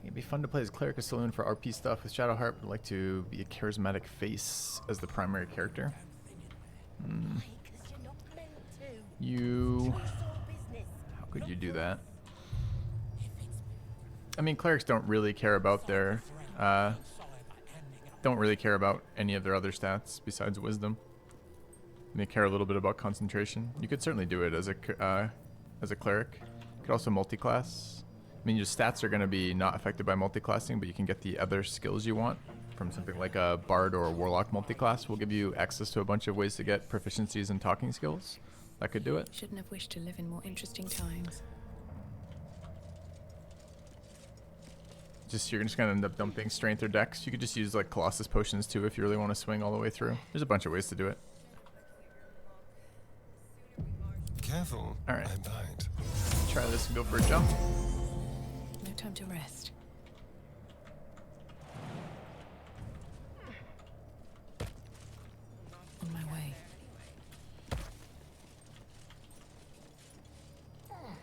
It'd be fun to play as Cleric of Saloon for RP stuff with Shadowheart, but I'd like to be a charismatic face as the primary character. You... How could you do that? I mean, clerics don't really care about their, don't really care about any of their other stats besides wisdom. They care a little bit about concentration. You could certainly do it as a cleric. You could also multi-class. I mean, your stats are going to be not affected by multi-classing, but you can get the other skills you want from something like a bard or a warlock multi-class. Will give you access to a bunch of ways to get proficiencies in talking skills. That could do it. Shouldn't have wished to live in more interesting times. You're just gonna end up dumping strength or dex. You could just use like Colossus potions too if you really want to swing all the way through. There's a bunch of ways to do it. Careful. All right. I bite. Try this and go for a jump. No time to rest. On my way.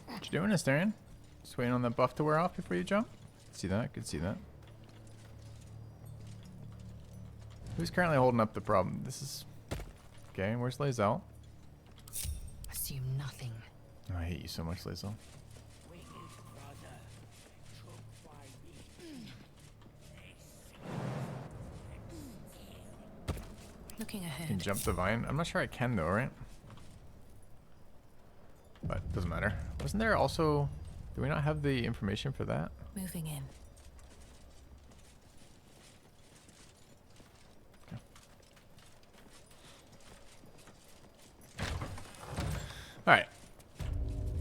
What you doing, Astarion? Just waiting on that buff to wear off before you jump? See that? Could see that. Who's currently holding up the problem? This is... Okay, where's Lae'zel? Assume nothing. Oh, I hate you so much, Lae'zel. Looking ahead. Can jump the vine? I'm not sure I can though, right? But doesn't matter. Wasn't there also... Do we not have the information for that? Moving in. Alright.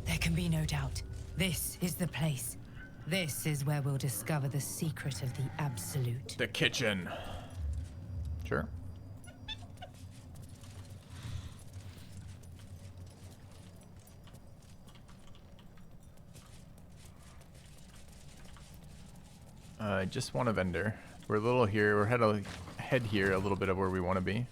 There can be no doubt. This is the place. This is where we'll discover the secret of the Absolute. The kitchen. Sure. I just want a vendor. We're a little here. We're head here a little bit of where we want to be.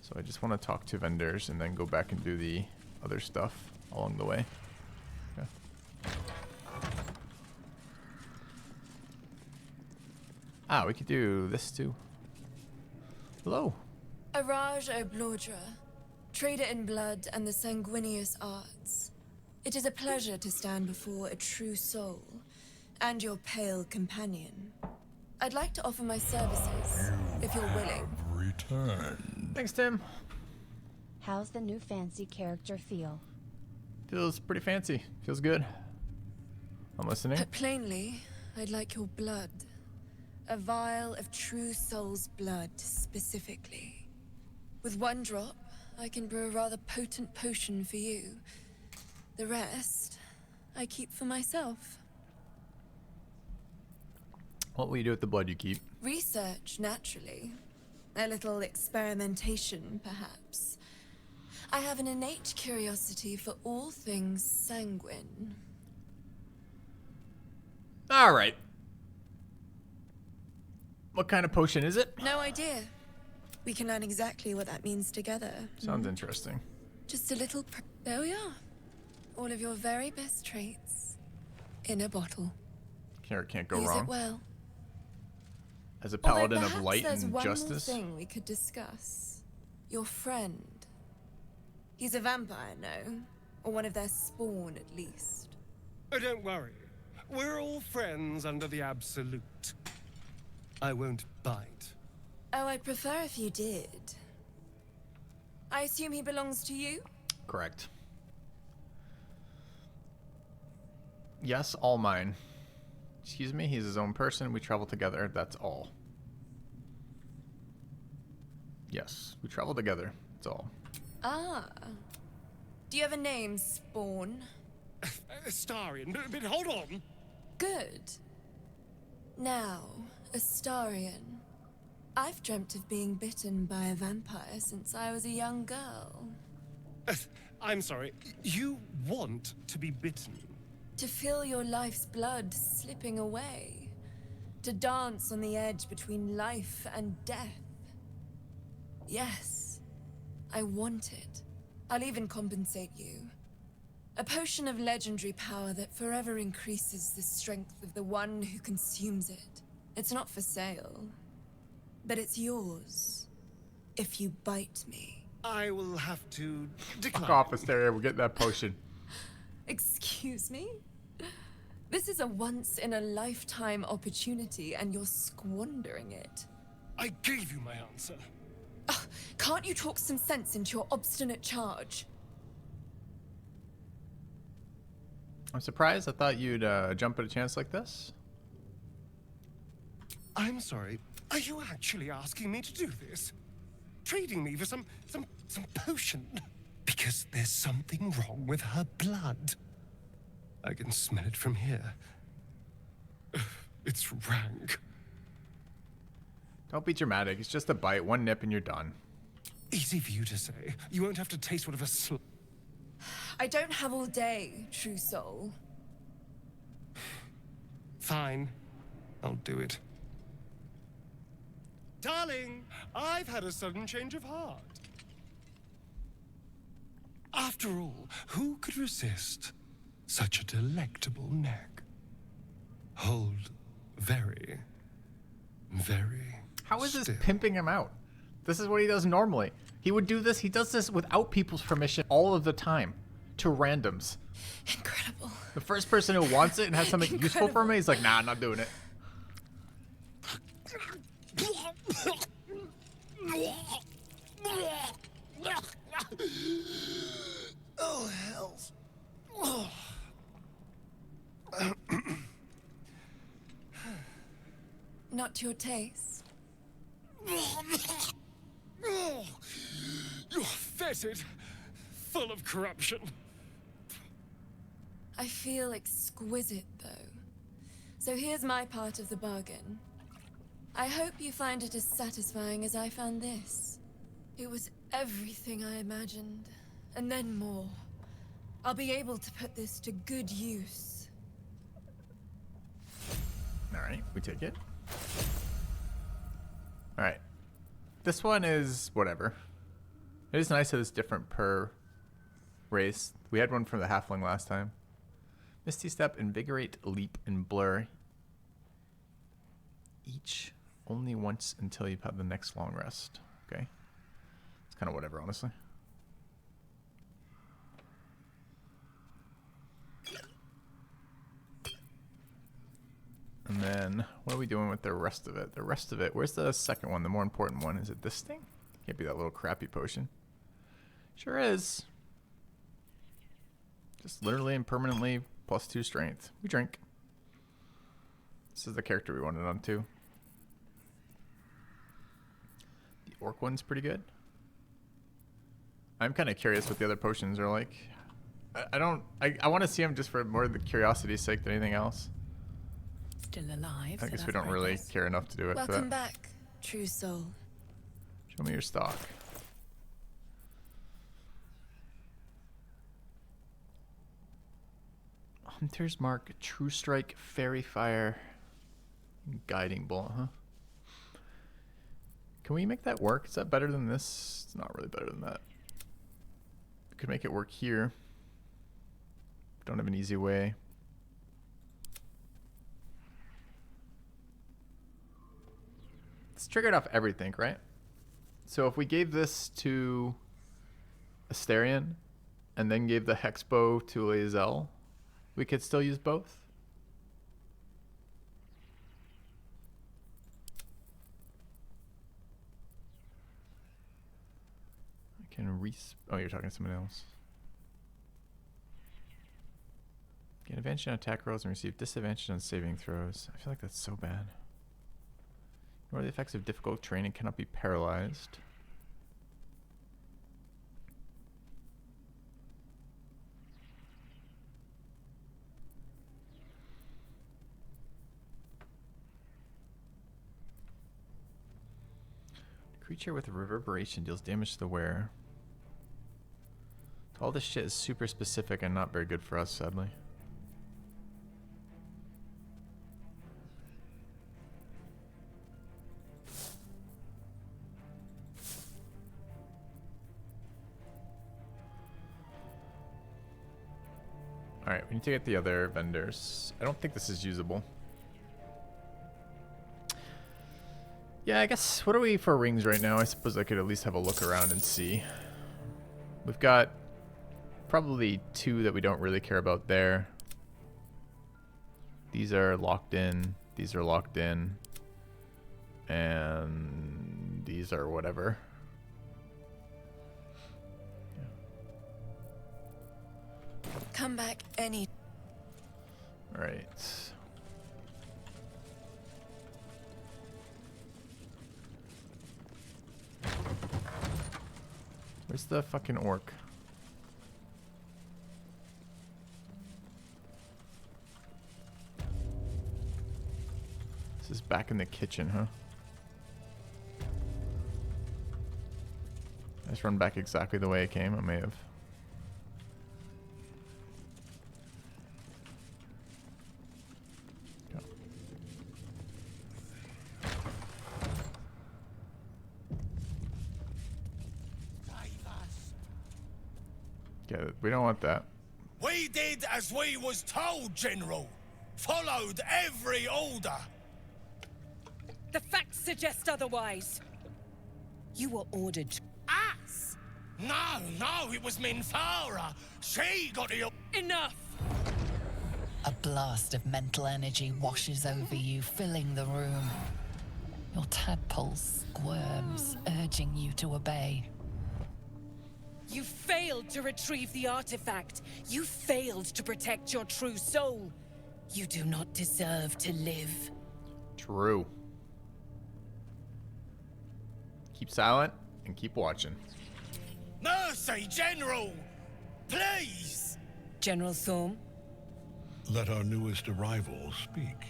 So I just want to talk to vendors and then go back and do the other stuff along the way. Okay. Ah, we could do this too. Hello. Araj Oblordra, trader in blood and the sanguineous arts. It is a pleasure to stand before a true soul and your pale companion. I'd like to offer my services, if you're willing. Return. Thanks, Tim. How's the new fancy character feel? Feels pretty fancy. Feels good. I'm listening. Put plainly, I'd like your blood. A vial of true soul's blood, specifically. With one drop, I can brew a rather potent potion for you. The rest, I keep for myself. What will you do with the blood you keep? Research, naturally. A little experimentation, perhaps. I have an innate curiosity for all things sanguine. All right. What kind of potion is it? No idea. We can learn exactly what that means together. Sounds interesting. Just a little there we are. All of your very best traits in a bottle. Can't go Use wrong. it well. As a paladin Although of light perhaps and there's justice. one more thing we could discuss. Your friend. He's a vampire, no? Or one of their spawn, at least. Oh, don't worry. We're all friends under the Absolute. I won't bite. Oh, I'd prefer if you did. I assume he belongs to you? Correct. Yes, all mine. Excuse me, he's his own person. We travel together. That's all. Yes, we travel together. That's all. Ah. Do you have a name, Spawn? Astarion, but hold on. Good. Now, Astarion. I've dreamt of being bitten by a vampire since I was a young girl. I'm sorry. You want to be bitten? To feel your life's blood slipping away. To dance on the edge between life and death. Yes, I want it. I'll even compensate you. A potion of legendary power that forever increases the strength of the one who consumes it. It's not for sale, but it's yours. If you bite me. I will have to decline. Fuck off, Asteria. We'll get that potion. Excuse me? This is a once-in-a-lifetime opportunity, and you're squandering it. I gave you my answer. Ugh, can't you talk some sense into your obstinate charge? I'm surprised. I thought you'd jump at a chance like this. I'm sorry. Are you actually asking me to do this? Trading me for some potion? Because there's something wrong with her blood. I can smell it from here. It's rank. Don't be dramatic. It's just a bite, one nip, and you're done. Easy for you to say. You won't have to taste whatever I don't have all day, true soul. Fine. I'll do it. Darling, I've had a sudden change of heart. After all, who could resist such a delectable neck? Hold very, very How is this still. pimping him out? This is what he does normally. He would do this. He does this without people's permission all of the time to randoms. Incredible. The first person who wants it and has something useful for me, he's like, nah, I'm not doing it. Oh, hells. Not to your taste. You're fetid, full of corruption. I feel exquisite, though. So here's my part of the bargain. I hope you find it as satisfying as I found this. It was everything I imagined, and then more. I'll be able to put this to good use. Alright, we take it. Alright. This one is whatever. It is nice that it's different per race. We had one from the halfling last time. Misty Step, Invigorate, Leap, and Blur. Each only once until you've had the next long rest. Okay. It's kind of whatever, honestly. And then, what are we doing with the rest of it? The rest of it, where's the second one, the more important one? Is it this thing? Can't be that little crappy potion. Sure is. Just literally and permanently +2 strength. We drink. This is the character we wanted on too. The orc one's pretty good. I'm kind of curious what the other potions are like. I want to see them just for more of the curiosity's sake than anything else. Still alive. I guess we don't really care enough to do it for Welcome that. back, true soul. Show me your stock. Hunter's Mark, True Strike, Fairy Fire, Guiding Bolt, huh? Can we make that work? Is that better than this? It's not really better than that. We could make it work here. Don't have an easy way. It's triggered off everything, right? So if we gave this to Asterion and then gave the Hexbow to Lae'zel, we could still use both. I can oh, you're talking to someone else. Gain advantage on attack rolls and receive disadvantage on saving throws. I feel like that's so bad. Ignore the effects of difficult training, cannot be paralyzed. Creature with reverberation deals damage to the wearer. All this shit is super specific and not very good for us, sadly. Alright, we need to get the other vendors. I don't think this is usable. Yeah, I guess, what are we for rings right now? I suppose I could at least have a look around and see. We've got probably 2 that we don't really care about there. These are locked in. These are locked in. And these are whatever. Come back any. All right. Where's the fucking orc? This is back in the kitchen, huh? I just run back exactly the way I came. I may have. Go. Yeah, we don't want that. We did as we was told, General. Followed every order. The facts suggest otherwise. You were ordered. Us? No, it was Minthara. She got the... Enough! A blast of mental energy washes over you, filling the room. Your tadpole squirms, urging you to obey. You failed to retrieve the artifact. You failed to protect your true soul. You do not deserve to live. True. Keep silent and keep watching. Mercy, General! Please! General Thorne? Let our newest arrival speak.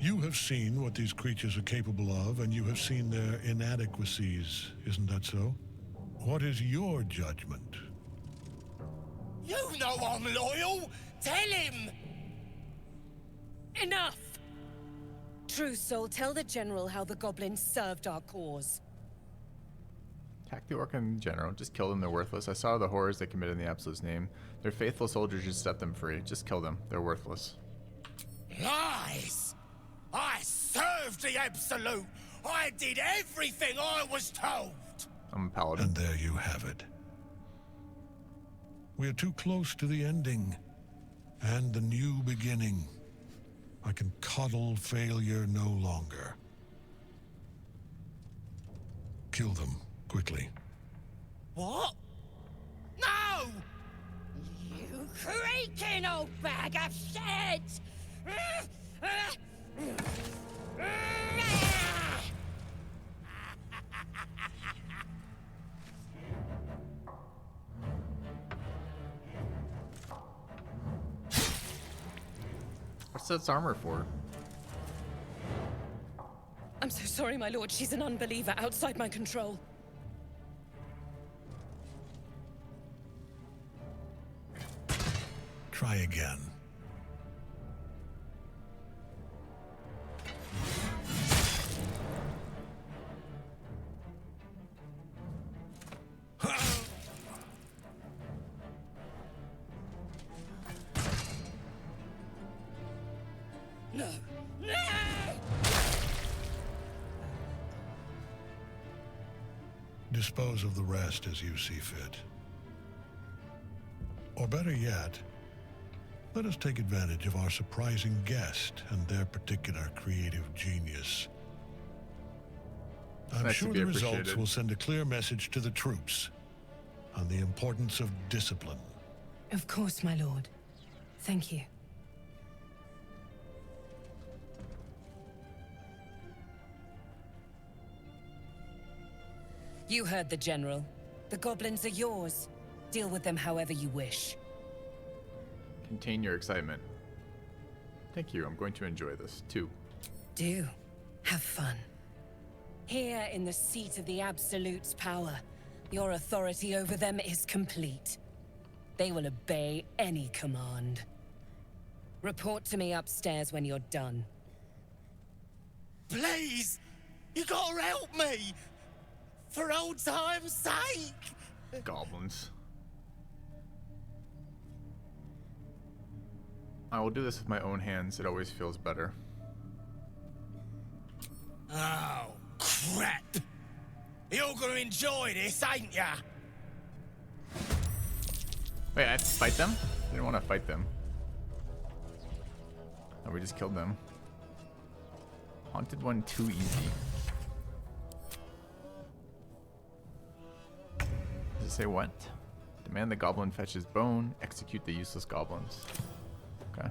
You have seen what these creatures are capable of, and you have seen their inadequacies, isn't that so? What is your judgment? You know I'm loyal! Tell him! Enough! True soul, tell the General how the goblins served our cause. Attack the orc in general. Just kill them. They're worthless. I saw the horrors they committed in the Absolute's name. They're faithful soldiers. Just set them free. Just kill them. They're worthless. Lies! I served the Absolute! I did everything I was told! I'm a paladin. And there you have it. We are too close to the ending. And the new beginning. I can coddle failure no longer. Kill them. Quickly. What? No! You creaking old bag of shit! What's that armor for? I'm so sorry, my lord. She's an unbeliever outside my control. Try again. No! No! Dispose of the rest as you see fit. Or better yet, let us take advantage of our surprising guest and their particular creative genius. I'm Nice sure to be the results appreciated. will send a clear message to the troops on the importance of discipline. Of course, my lord. Thank you. You heard the General. The goblins are yours. Deal with them however you wish. Contain your excitement. Thank you. I'm going to enjoy this too. Do. Have fun. Here in the seat of the Absolute's power, your authority over them is complete. They will obey any command. Report to me upstairs when you're done. Please! You gotta help me! For old time's sake! Goblins. I will do this with my own hands. It always feels better. Oh, crap! You're gonna enjoy this, ain't ya? Wait, I have to fight them? I didn't want to fight them. Oh, we just killed them. Haunted one too easy. Does it say what? Demand the goblin fetch his bone. Execute the useless goblins. Okay.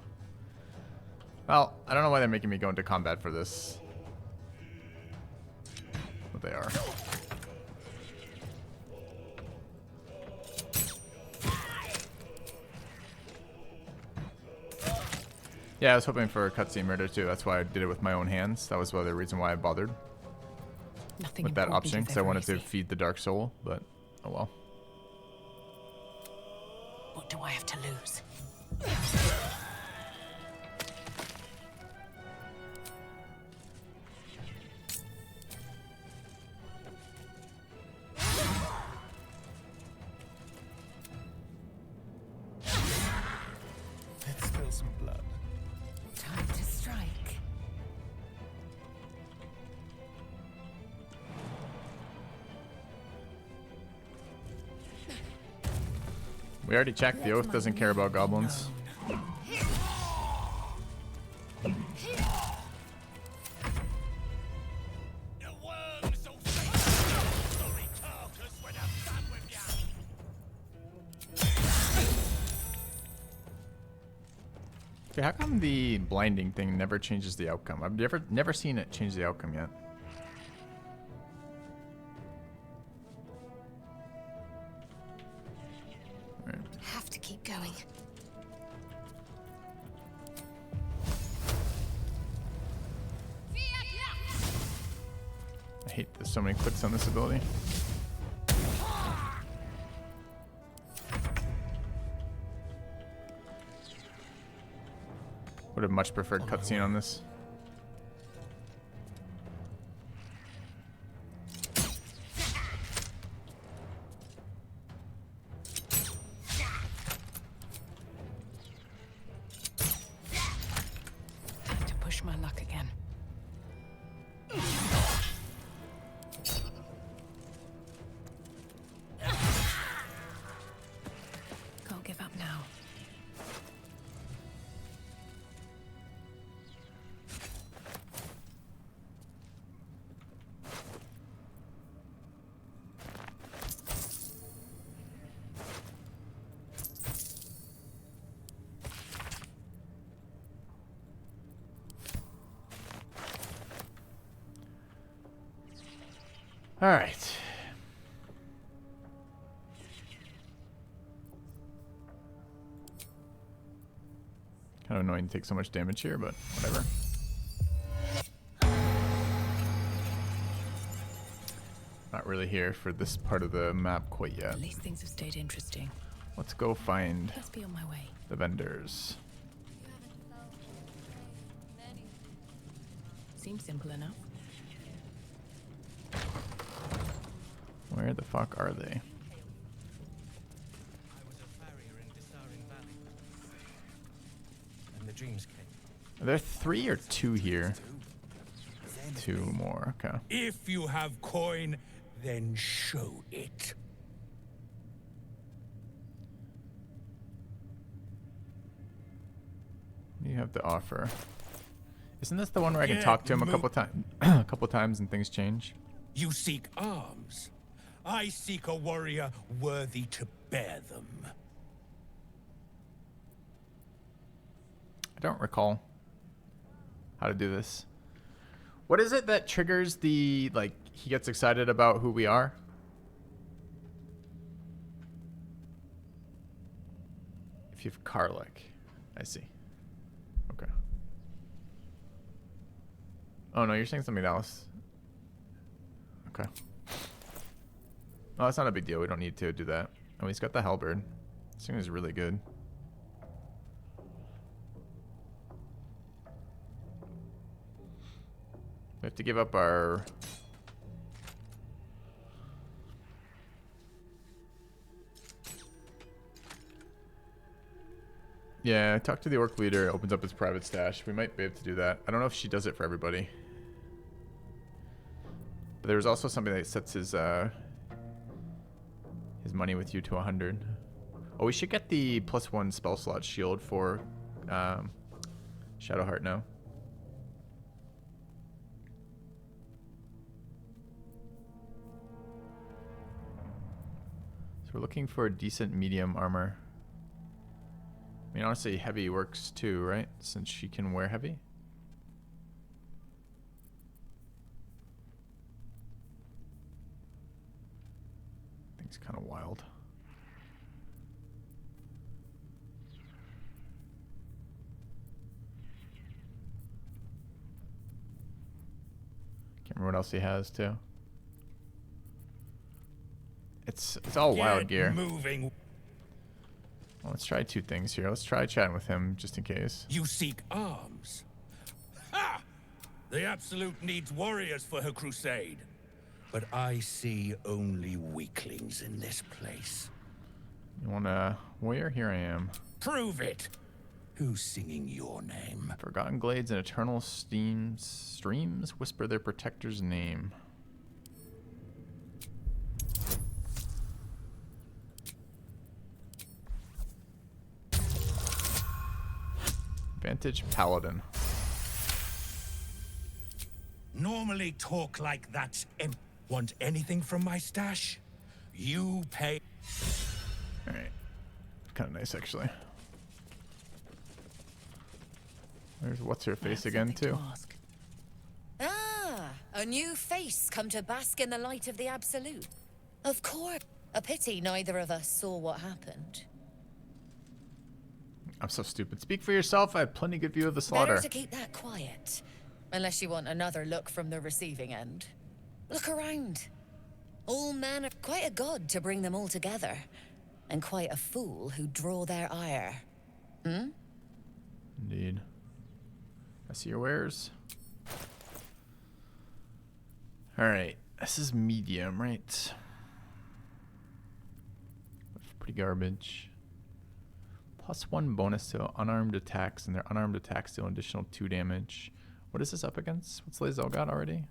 Well, I don't know why they're making me go into combat for this. But they are. Yeah, I was hoping for a cutscene murder too. That's why I did it with my own hands. That was the other reason why I bothered with that option, because I wanted to feed the dark soul, but oh well. What do I have to lose? Let's spill some blood. Time to strike. We already checked. The oath doesn't care about goblins. Okay, how come the blinding thing never changes the outcome? I've never seen it change the outcome yet. Have to keep going. I hate there's so many clicks on this ability. Would have much preferred cutscene on this. Time to push my luck again. Can't give up now. All right. Kind of annoying to take so much damage here, but whatever. Not really here for this part of the map quite yet. At least things have stayed interesting. Let's go find Let's be on my way. the vendors. Seems simple enough. Where the fuck are they? And the dreams came. Are there 3 or 2 here? 2 more, okay. If you have coin, then show it. What do you have to offer? Isn't this the one where I can Yeah, talk to him a couple times and things change? You seek arms. I seek a warrior worthy to bear them. I don't recall how to do this. What is it that triggers the, like, he gets excited about who we are? If you have Karlach. I see. Okay. Oh no, you're saying something else. Okay. Oh, that's not a big deal. We don't need to do that. Oh, he's got the halberd. This thing is really good. We have to give up our... Yeah, talk to the orc leader. It opens up his private stash. We might be able to do that. I don't know if she does it for everybody. But there's also something that sets his money with you to 100. Oh, we should get the +1 spell slot shield for Shadowheart, no. So we're looking for a decent medium armor. I mean, honestly, heavy works too, right? Since she can wear heavy. Thing's kind of wild. Can't remember what else he has too. It's all wild gear. Moving. Well, let's try two things here. Let's try chatting with him just in case. You seek arms. Ha! The Absolute needs warriors for her crusade. But I see only weaklings in this place. You want a warrior? Here I am. Prove it. Who's singing your name? Forgotten glades and eternal streams whisper their protector's name. Vantage Paladin. Normally talk like that. Want anything from my stash? You pay. Alright. Kind of nice, actually. There's what's her face again, too. Ah, a new face come to bask in the light of the Absolute. Of course. A pity neither of us saw what happened. I'm so stupid. Speak for yourself. I have plenty good view of the slaughter. Better to keep that quiet. Unless you want another look from the receiving end. Look around. All men are quite a god to bring them all together. And quite a fool who draw their ire. Hmm? Indeed. I see your wares. Alright. This is medium, right? Pretty garbage. +1 bonus to unarmed attacks, and their unarmed attacks deal an additional 2 damage. What is this up against? What's Lae'zel got already?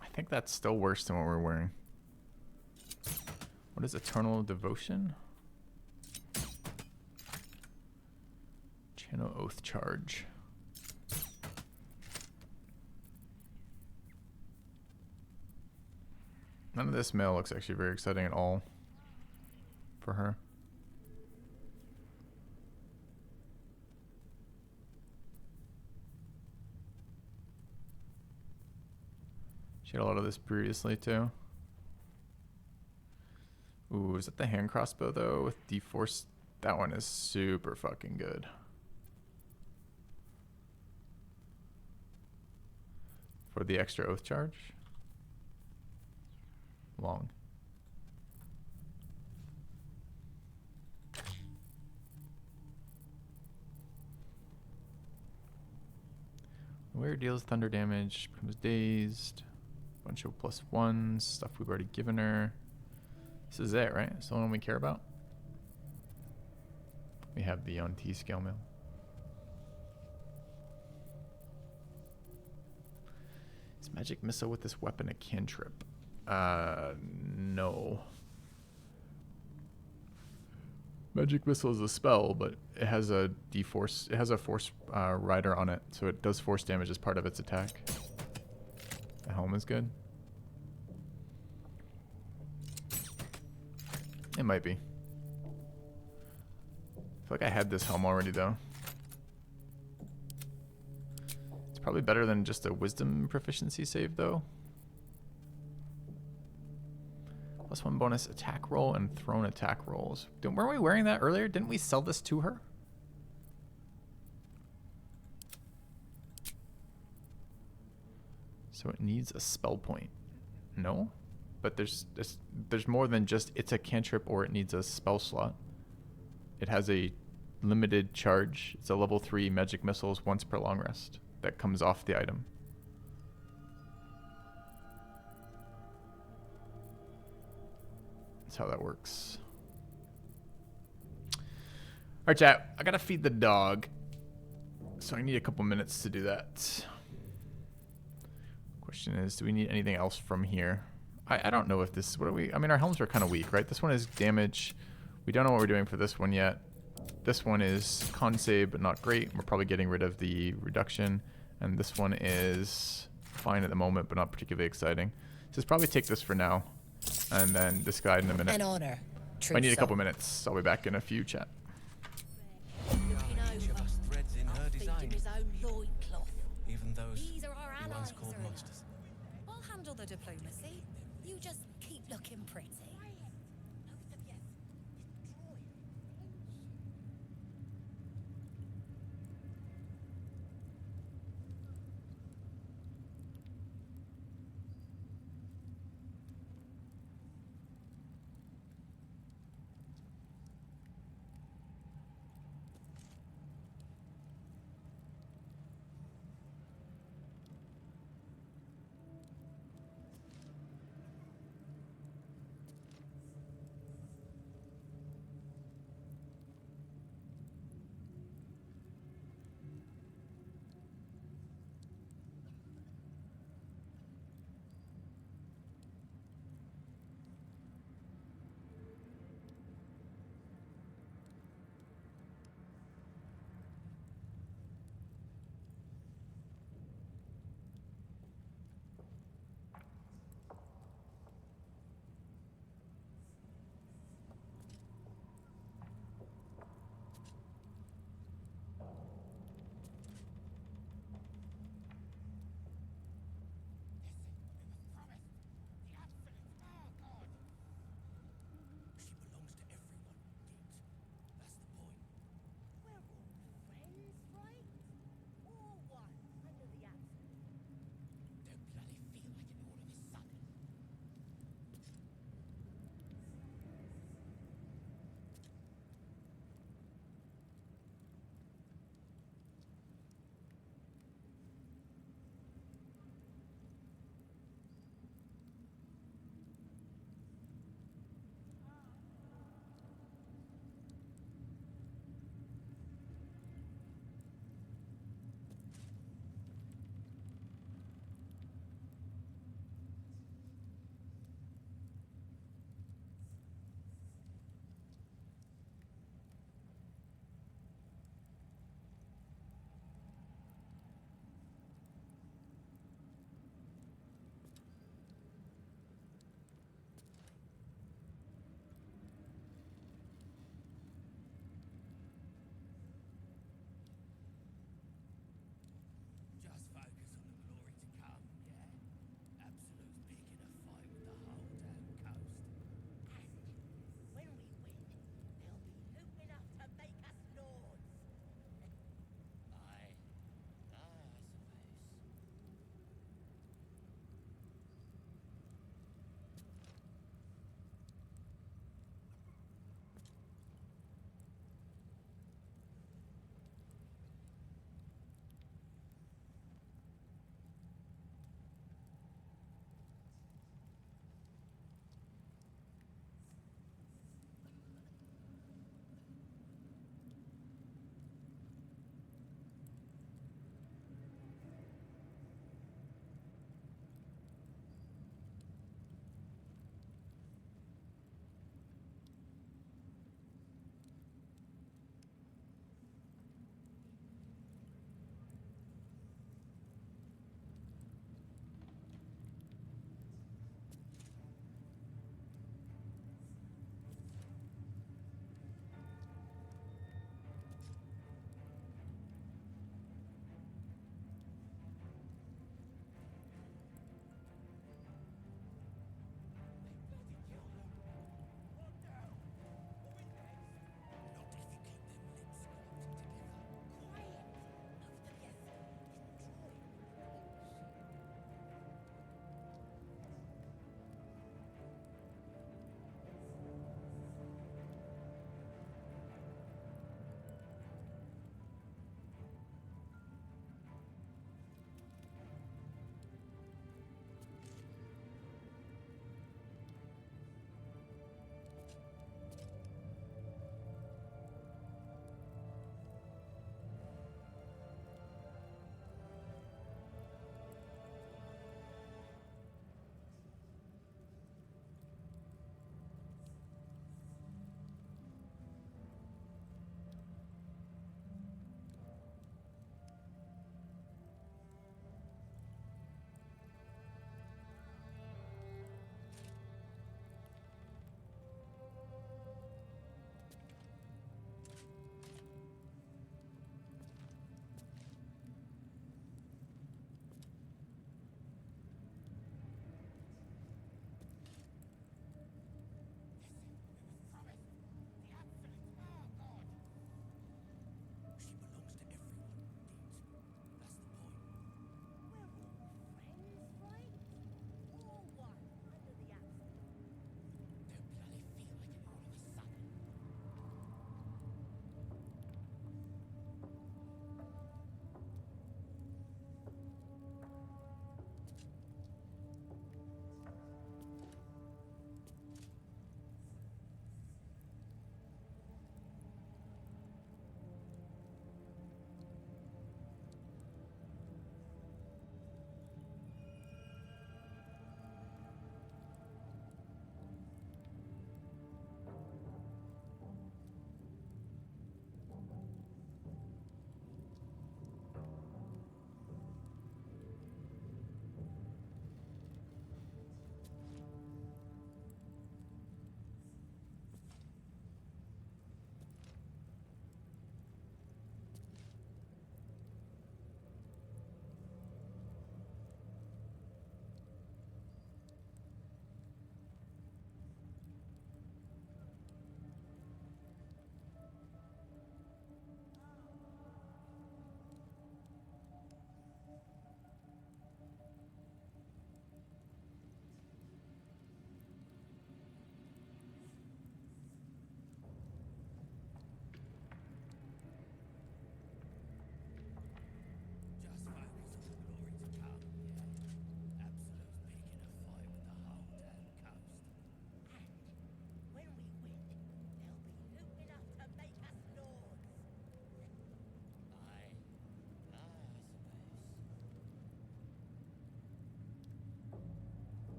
I think that's still worse than what we're wearing. What is Eternal Devotion? Channel Oath Charge. None of this mail looks actually very exciting at all for her. She had a lot of this previously too. Ooh, is that the hand crossbow though with D-Force? That one is super fucking good. For the extra oath charge. Long. Where deals thunder damage, becomes dazed. Bunch of +1s, stuff we've already given her. This is it, right? It's the one we care about. We have the on T scale mail. Is magic missile with this weapon a cantrip? No. Magic missile is a spell, but it has a D-force. It has a force rider on it, so it does force damage as part of its attack. The helm is good. It might be. I feel like I had this helm already, though. It's probably better than just a wisdom proficiency save, though. +1 bonus attack roll and thrown attack rolls. Weren't we wearing that earlier? Didn't we sell this to her? So it needs a spell point. No? But there's more than just it's a cantrip or it needs a spell slot. It has a limited charge. It's a level 3 magic missiles once per long rest that comes off the item. That's how that works. Alright, chat. I gotta feed the dog. So I need a couple minutes to do that. Question is, do we need anything else from here? I don't know if this, what are we, I mean, our helms are kind of weak, right? This one is damage. We don't know what we're doing for this one yet. This one is con save, but not great. We're probably getting rid of the reduction. And this one is fine at the moment, but not particularly exciting. So let's probably take this for now. And then discard in a minute. An honor. I need a couple minutes. I'll be back in a few, chat. Even those These are our you once allies, called Erla. monsters. I'll handle the diplomacy. You just keep looking pretty.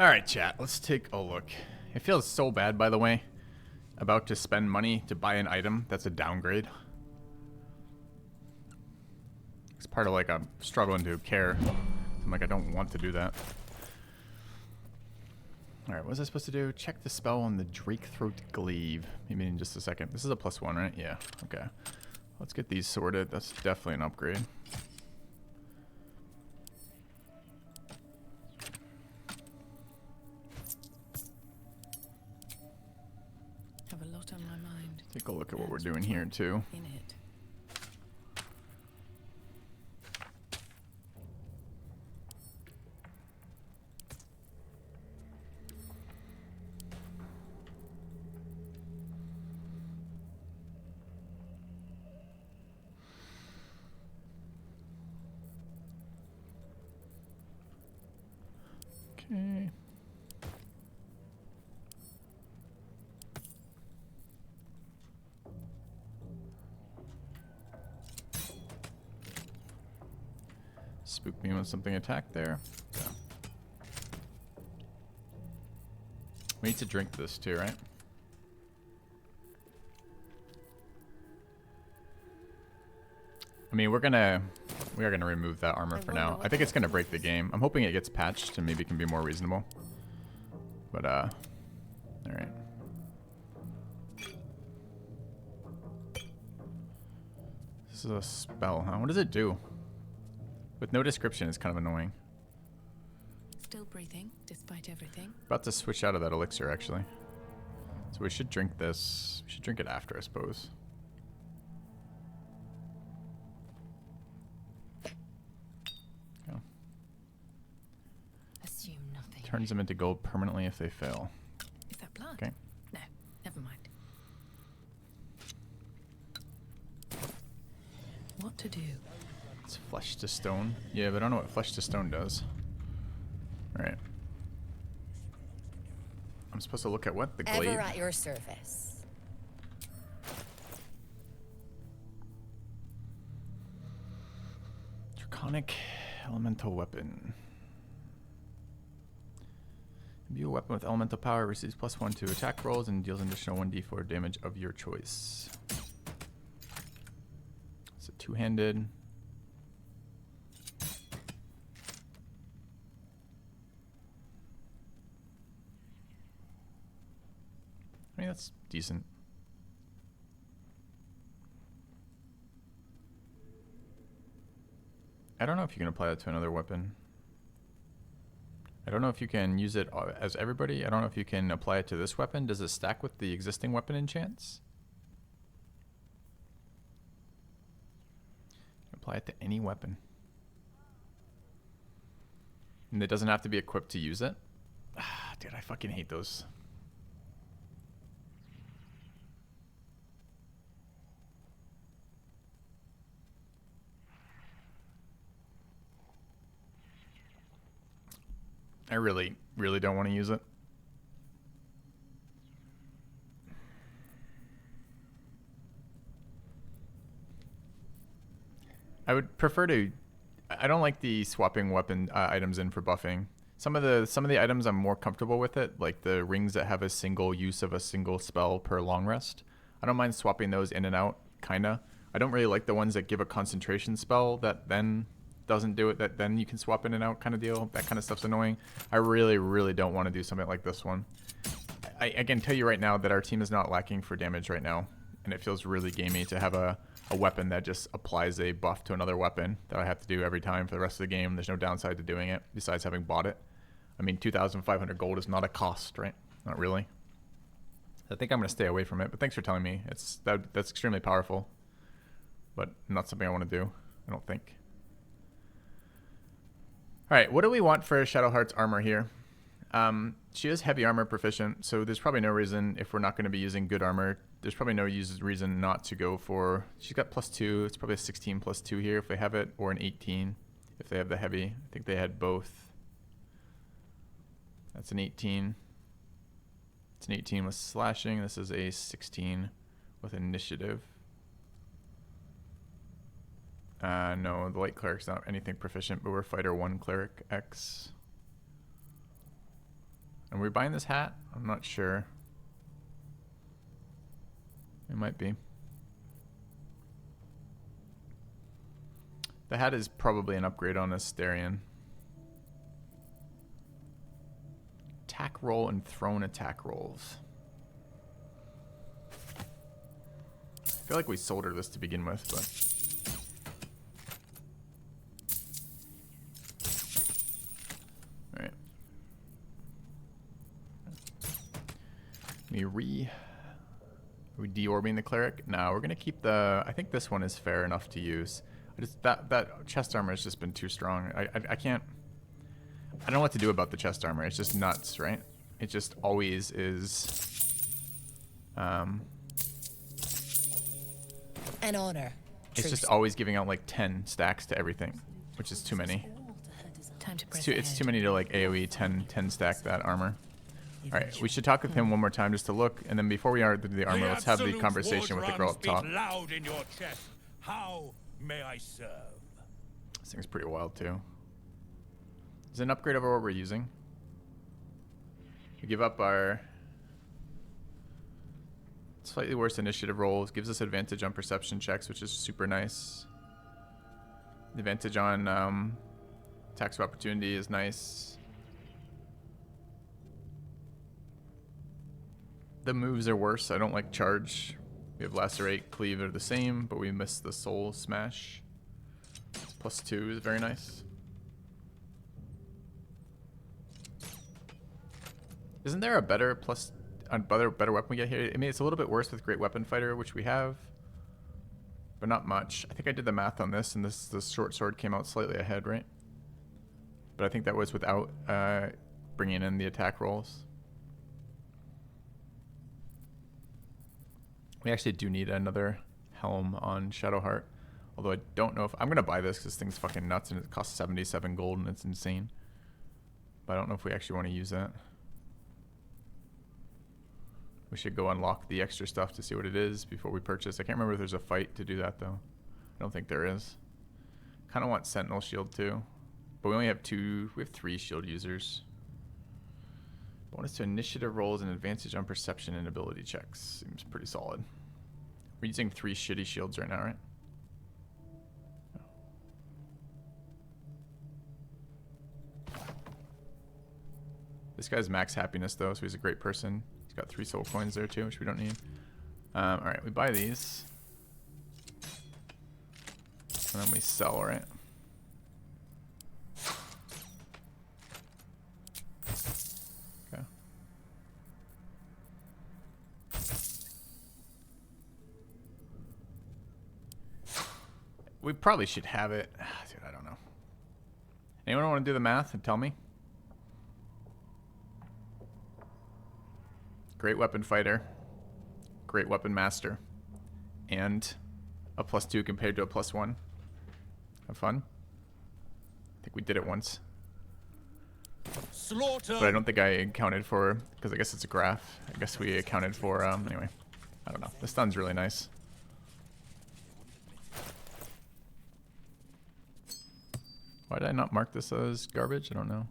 All right, chat. Let's take a look. It feels so bad, by the way, about to spend money to buy an item that's a downgrade. It's part of like I'm struggling to care. I'm like, I don't want to do that. All right, what was I supposed to do? Check the spell on the Drake Throat Glaive. Maybe in just a second. This is a +1, right? Yeah. Okay. Let's get these sorted. That's definitely an upgrade. Have a lot on my mind. Take a look at what we're doing here too. In it. Okay. Spook me when something attacked there. Okay. We need to drink this too, right? I mean, we are gonna remove that armor for now. I think it's gonna break the game. I'm hoping it gets patched and maybe can be more reasonable. But all right. This is a spell, huh? What does it do? With no description, it's kind of annoying. Still breathing, despite everything. About to switch out of that elixir, actually. So we should drink this. We should drink it after, I suppose. Go. Assume nothing. Turns them into gold permanently if they fail. Is that blood? Okay. No, never mind. What to do? It's flesh to stone. Yeah, but I don't know what flesh to stone does. Alright. I'm supposed to look at what? The glaive? Ever at your service. Draconic elemental weapon. Imbue a weapon with elemental power, receives +1 to attack rolls, and deals an additional 1d4 damage of your choice. It's a two-handed. I mean, that's decent. I don't know if you can apply that to another weapon. I don't know if you can use it as everybody. I don't know if you can apply it to this weapon. Does it stack with the existing weapon enchants? Apply it to any weapon. And it doesn't have to be equipped to use it. Ah, dude, I fucking hate those. I really, really don't want to use it. I would prefer to. I don't like the swapping weapon items in for buffing. Some of the items I'm more comfortable with it, like the rings that have a single use of a single spell per long rest. I don't mind swapping those in and out, kinda. I don't really like the ones that give a concentration spell that then doesn't do it, that then you can swap in and out kind of deal. That kind of stuff's annoying. I really, really don't want to do something like this one. I can tell you right now that our team is not lacking for damage right now, and it feels really gamey to have a weapon that just applies a buff to another weapon that I have to do every time for the rest of the game. There's no downside to doing it besides having bought it. I mean, 2,500 gold is not a cost, right? Not really. I think I'm going to stay away from it, but thanks for telling me. That's extremely powerful, but not something I want to do, I don't think. All right, what do we want for Shadowheart's armor here? She is heavy armor proficient, so there's probably no reason, if we're not going to be using good armor, there's probably no reason not to go for... She's got +2. It's probably a 16 +2 here if they have it, or an 18 if they have the heavy. I think they had both. That's an 18. It's an 18 with slashing. This is a 16 with initiative. No, the light cleric's not anything proficient, but we're fighter 1 cleric X. Are we buying this hat? I'm not sure. It might be. The hat is probably an upgrade on Astarion. Attack roll and thrown attack rolls. I feel like we sold her this to begin with, but... Alright. Are we deorbing the cleric? No, we're gonna keep the... I think this one is fair enough to use. That chest armor has just been too strong. I can't... I don't know what to do about the chest armor. It's just nuts, right? It just always is... An honor. It's just always giving out like 10 stacks to everything, which is too many. Time to press It's too many to like AoE 10 stack that armor. Alright, we should talk with him one more time just to look, and then before we are the armor, let's have the conversation with the girl up top. Loud in your chest. How may I serve? This thing's pretty wild too. Is it an upgrade over what we're using? We give up our slightly worse initiative rolls, gives us advantage on perception checks, which is super nice. Advantage on attacks of opportunity is nice. The moves are worse. I don't like charge. We have lacerate, cleave are the same, but we miss the soul smash. +2 is very nice. Isn't there a better better weapon we get here? I mean, it's a little bit worse with Great Weapon Fighter, which we have, but not much. I think I did the math on this, and the short sword came out slightly ahead, right? But I think that was without bringing in the attack rolls. We actually do need another helm on Shadowheart, although I don't know if I'm gonna buy this because this thing's fucking nuts and it costs 77 gold and it's insane. But I don't know if we actually want to use that. We should go unlock the extra stuff to see what it is before we purchase. I can't remember if there's a fight to do that though. I don't think there is. Kind of want Sentinel Shield too, but we only have two. We have 3 shield users. Bonus to initiative rolls and advantage on perception and ability checks. Seems pretty solid. We're using 3 shitty shields right now, right? This guy's max happiness though, so he's a great person. He's got 3 soul coins there too, which we don't need. Alright, we buy these. And then we sell, right? Okay. We probably should have it. Dude, I don't know. Anyone want to do the math and tell me? Great Weapon Fighter, Great Weapon Master, and a +2 compared to a +1. Have fun? I think we did it once. Slaughter. But I don't think I accounted for, because I guess it's a graph. I guess we accounted for, anyway. I don't know. This stun's really nice. Why did I not mark this as garbage? I don't know.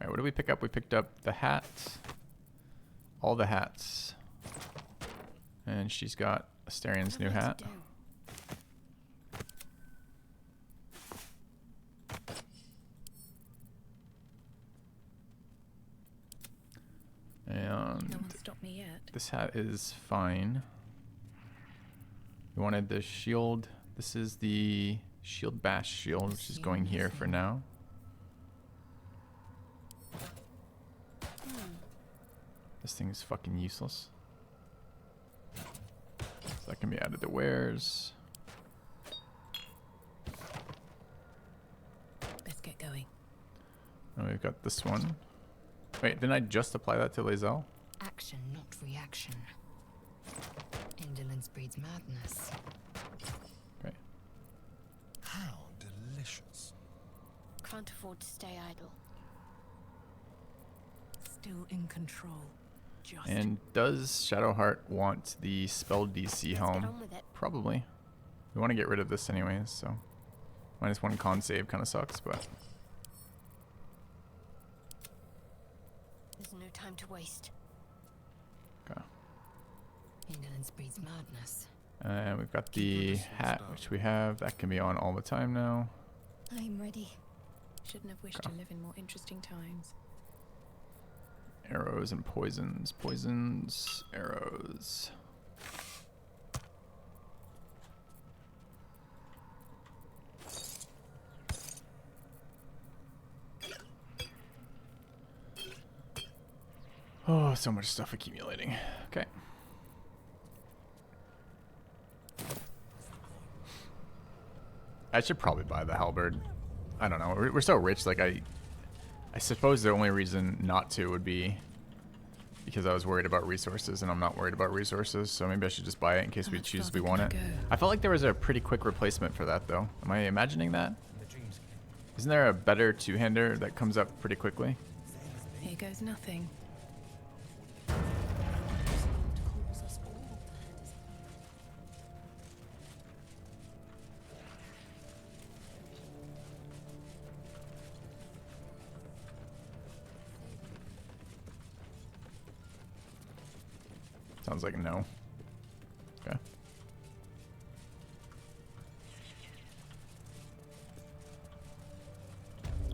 Alright, what did we pick up? We picked up the hat. All the hats. And she's got Astarion's new hat. And no one stopped me yet. This hat is fine. We wanted the shield. This is the shield bash shield, which is going here for now. This thing is fucking useless. So that can be added to wares. Let's get going. And we've got this one. Wait, didn't I just apply that to Lae'zel? Action, not reaction. Indolence breeds madness. Okay. How delicious. Can't afford to stay idle. Still in control. Just And does Shadowheart want the spell DC helm? on with it. Probably. We want to get rid of this anyways, so -1 con save kind of sucks, but time to waste. Okay. Indolence breeds madness. And we've got the hat, which we have. That can be on all the time now. I'm ready. Shouldn't have wished to live in more interesting times. Arrows and poisons. Poisons, arrows. Oh, so much stuff accumulating. Okay. I should probably buy the halberd. I don't know. We're so rich. Like I suppose the only reason not to would be because I was worried about resources, and I'm not worried about resources. So maybe I should just buy it in case we choose we want it. I felt like there was a pretty quick replacement for that, though. Am I imagining that? Isn't there a better two-hander that comes up pretty quickly? Here goes nothing. Sounds like no. Okay.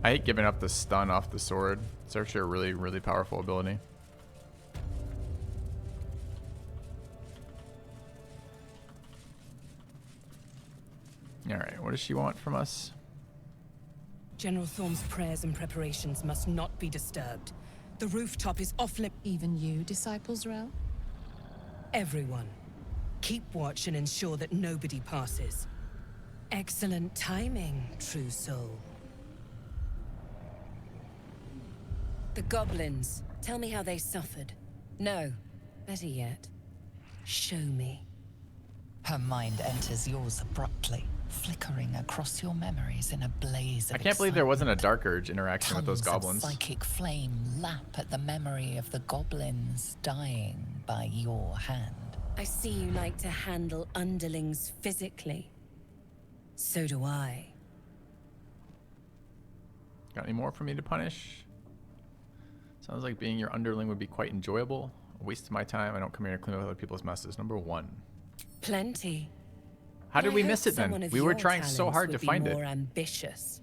I hate giving up the stun off the sword. It's actually a really, really powerful ability. Alright, what does she want from us? General Thorne's prayers and preparations must not be disturbed. The rooftop is off-limits. Even you, Disciples Rel? Everyone. Keep watch and ensure that nobody passes. Excellent timing, true soul. The goblins. Tell me how they suffered. No. Better yet. Show me. Her mind enters yours abruptly, flickering across your memories in a blaze of I can't believe there wasn't a Dark Urge interaction with those Tongues of goblins. psychic flame lap at the memory of the goblins dying by your hand. I see you like to handle underlings physically. So do I. Got any more for me to punish? Sounds like being your underling would be quite enjoyable. A waste of my time. I don't come here to clean up other people's messes. Number 1. Plenty. How did I we hope miss it someone then? of We were your trying so talents hard to would be find it. more ambitious.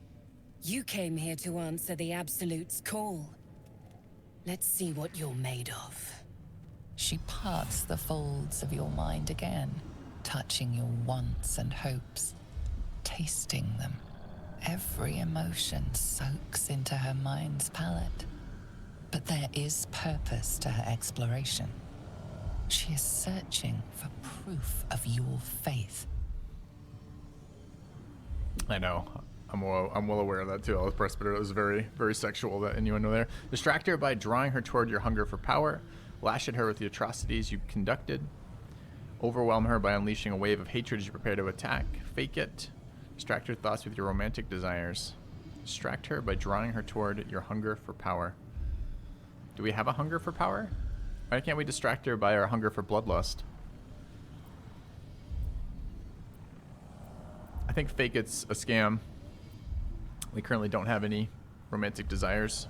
You came here to answer the Absolute's call. Let's see what you're made of. She parts the folds of your mind again, touching your wants and hopes, tasting them. Every emotion soaks into her mind's palette. But there is purpose to her exploration. She is searching for proof of your faith. I know. I'm well aware of that too. I was pressed, but it was very, very sexual, that innuendo there. Distract her by drawing her toward your hunger for power. Lash at her with the atrocities you conducted. Overwhelm her by unleashing a wave of hatred as you prepare to attack. Fake it. Distract her thoughts with your romantic desires. Distract her by drawing her toward your hunger for power. Do we have a hunger for power? Why can't we distract her by our hunger for bloodlust? I think fake it's a scam. We currently don't have any romantic desires.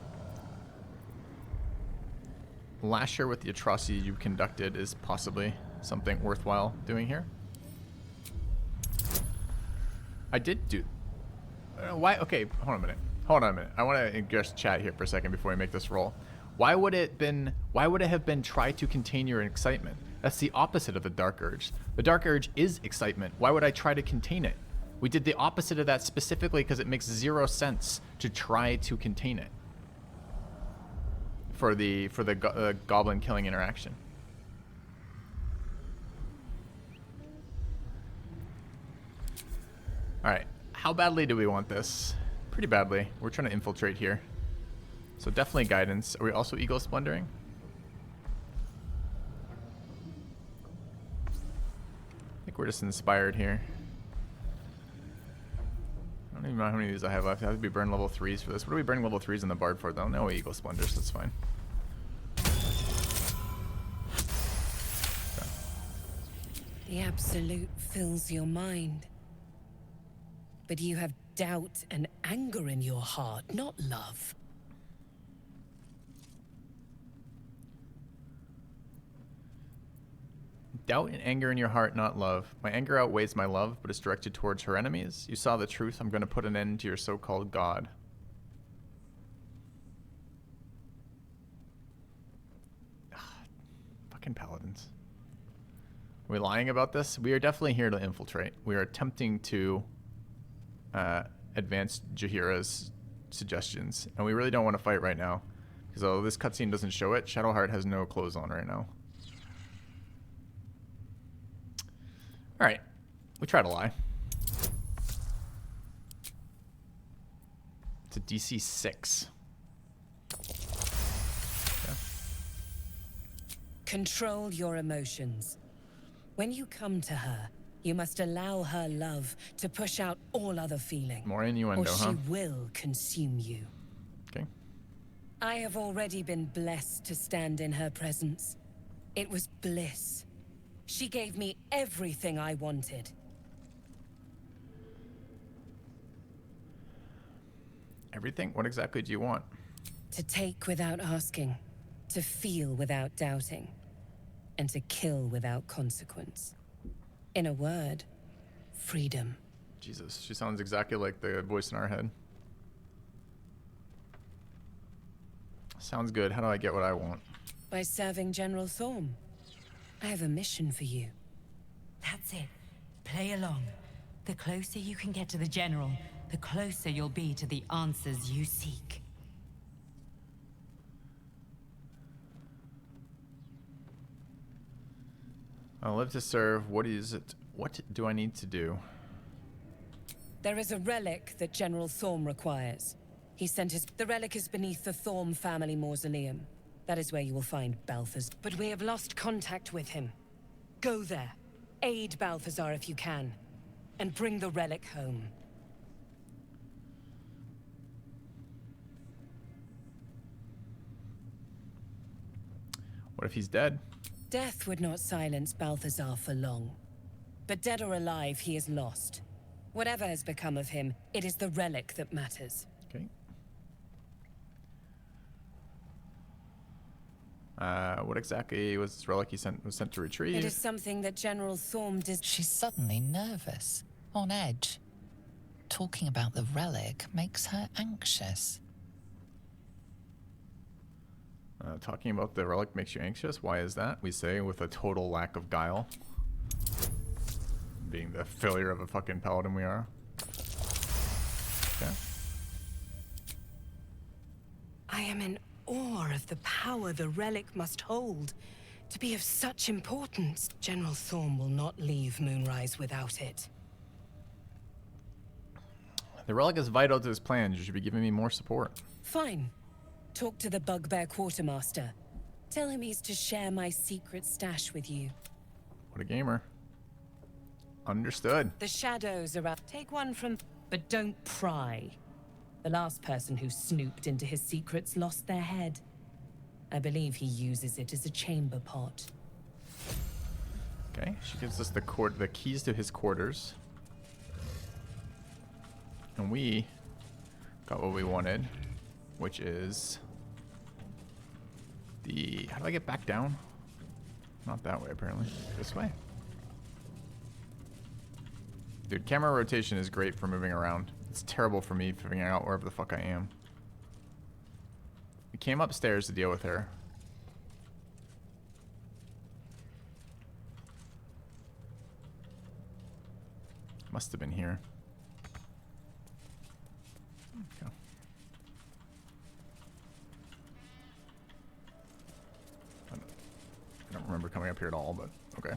Lash her with the atrocity you conducted is possibly something worthwhile doing here. I did do... why? Okay, hold on a minute. Hold on a minute. I want to just chat here for a second before we make this roll. Why would it have been try to contain your excitement? That's the opposite of the Dark Urge. The Dark Urge is excitement. Why would I try to contain it? We did the opposite of that specifically because it makes 0 sense to try to contain it for the goblin killing interaction. All right, how badly do we want this? Pretty badly. We're trying to infiltrate here. So definitely guidance. Are we also ego splendoring? I think we're just inspired here. I don't even know how many of these I have left. I have to be burn level 3s for this. What are we burning level 3s in the Bard for though? No ego splendors, that's fine. Okay. The Absolute fills your mind. But you have doubt and anger in your heart, not love. Doubt and anger in your heart, not love. My anger outweighs my love, but is directed towards her enemies. You saw the truth. I'm going to put an end to your so-called god. Fucking paladins. Are we lying about this? We are definitely here to infiltrate. We are attempting to advance Jaheira's suggestions, and we really don't want to fight right now, because although this cutscene doesn't show it, Shadowheart has no clothes on right now. All right, we try to lie. It's a DC 6. Okay. Control your emotions. When you come to her, you must allow her love to push out all other feeling. More innuendo, or she huh? will consume you. Okay. I have already been blessed to stand in her presence. It was bliss. She gave me everything I wanted. Everything? What exactly do you want? To take without asking, to feel without doubting, and to kill without consequence. In a word, freedom. Jesus, she sounds exactly like the voice in our head. Sounds good. How do I get what I want? By serving General Thorne. I have a mission for you. That's it. Play along. The closer you can get to the General, the closer you'll be to the answers you seek. I'll live to serve. What is it? What do I need to do? There is a relic that General Thorne requires. He sent his... The relic is beneath the Thorne family mausoleum. That is where you will find Balthazar. But we have lost contact with him. Go there. Aid Balthazar if you can. And bring the relic home. What if he's dead? Death would not silence Balthazar for long. But dead or alive, he is lost. Whatever has become of him, it is the relic that matters. Okay. What exactly was this relic he was sent to retrieve? It is something that General Thorne did. She's suddenly nervous, on edge. Talking about the relic makes her anxious. Talking about the relic makes you anxious? Why is that? We say with a total lack of guile. Being the failure of a fucking paladin we are. Okay. I am in awe of the power the relic must hold. To be of such importance, General Thorne will not leave Moonrise without it. The relic is vital to his plans. You should be giving me more support. Fine. Talk to the Bugbear Quartermaster. Tell him he's to share my secret stash with you. What a gamer. Understood. The shadows are up. Take one from... But don't pry. The last person who snooped into his secrets lost their head. I believe he uses it as a chamber pot. Okay, she gives us the keys to his quarters. And we got what we wanted, which is the... How do I get back down? Not that way, apparently. This way. Dude, camera rotation is great for moving around. It's terrible for me figuring out wherever the fuck I am. We came upstairs to deal with her. Must have been here. Okay. I don't remember coming up here at all, but okay.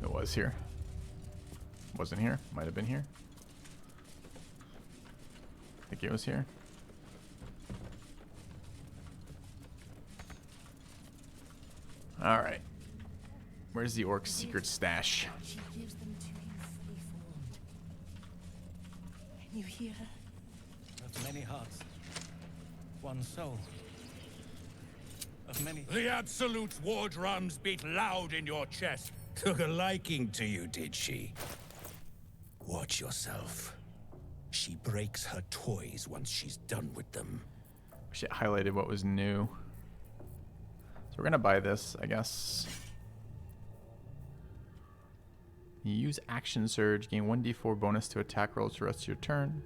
It was here. Wasn't here. Might have been here. I think it was here. All right. Where's the orc's secret stash? She gives them to you fully formed. Can you hear her? Of many hearts, one soul. Of many... The Absolute's war drums beat loud in your chest. Took a liking to you, did she? Watch yourself. She breaks her toys once she's done with them. Wish it highlighted what was new. So we're gonna buy this, I guess. You use Action Surge, gain 1d4 bonus to attack rolls the rest of your turn.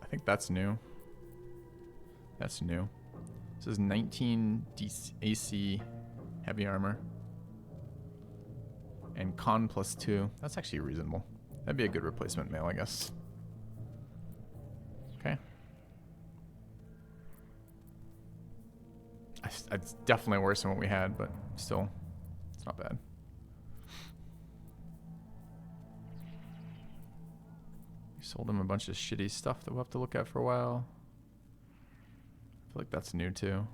I think that's new. That's new. This is 19 AC heavy armor. And con +2. That's actually reasonable. That'd be a good replacement mail, I guess. Okay. It's definitely worse than what we had, but still, it's not bad. We sold him a bunch of shitty stuff that we'll have to look at for a while. I feel like that's new too.